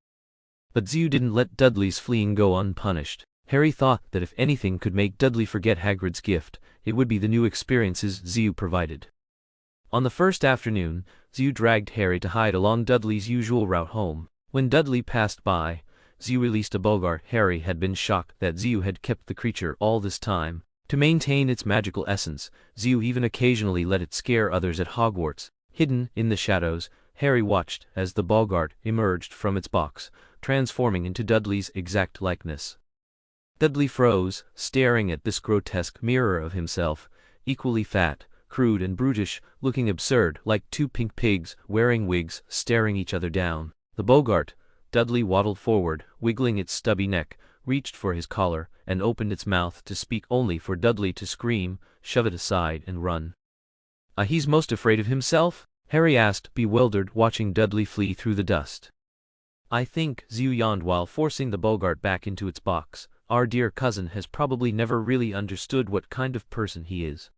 But Zio didn't let Dudley's fleeing go unpunished. Harry thought that if anything could make Dudley forget Hagrid's gift, it would be the new experiences Zio provided. On the first afternoon, Zhu dragged Harry to hide along Dudley's usual route home. When Dudley passed by, Zhu released a bogart. Harry had been shocked that Zhu had kept the creature all this time. To maintain its magical essence, Zhu even occasionally let it scare others at Hogwarts. Hidden in the shadows, Harry watched as the bogart emerged from its box, transforming into Dudley's exact likeness. Dudley froze, staring at this grotesque mirror of himself, equally fat, crude and brutish, looking absurd, like two pink pigs wearing wigs staring each other down. The bogart, Dudley waddled forward, wiggling its stubby neck, reached for his collar, and opened its mouth to speak, only for Dudley to scream, shove it aside and run. He's most afraid of himself?" Harry asked, bewildered, watching Dudley flee through the dust. "I think," Zhu yawned while forcing the bogart back into its box, "our dear cousin has probably never really understood what kind of person he is.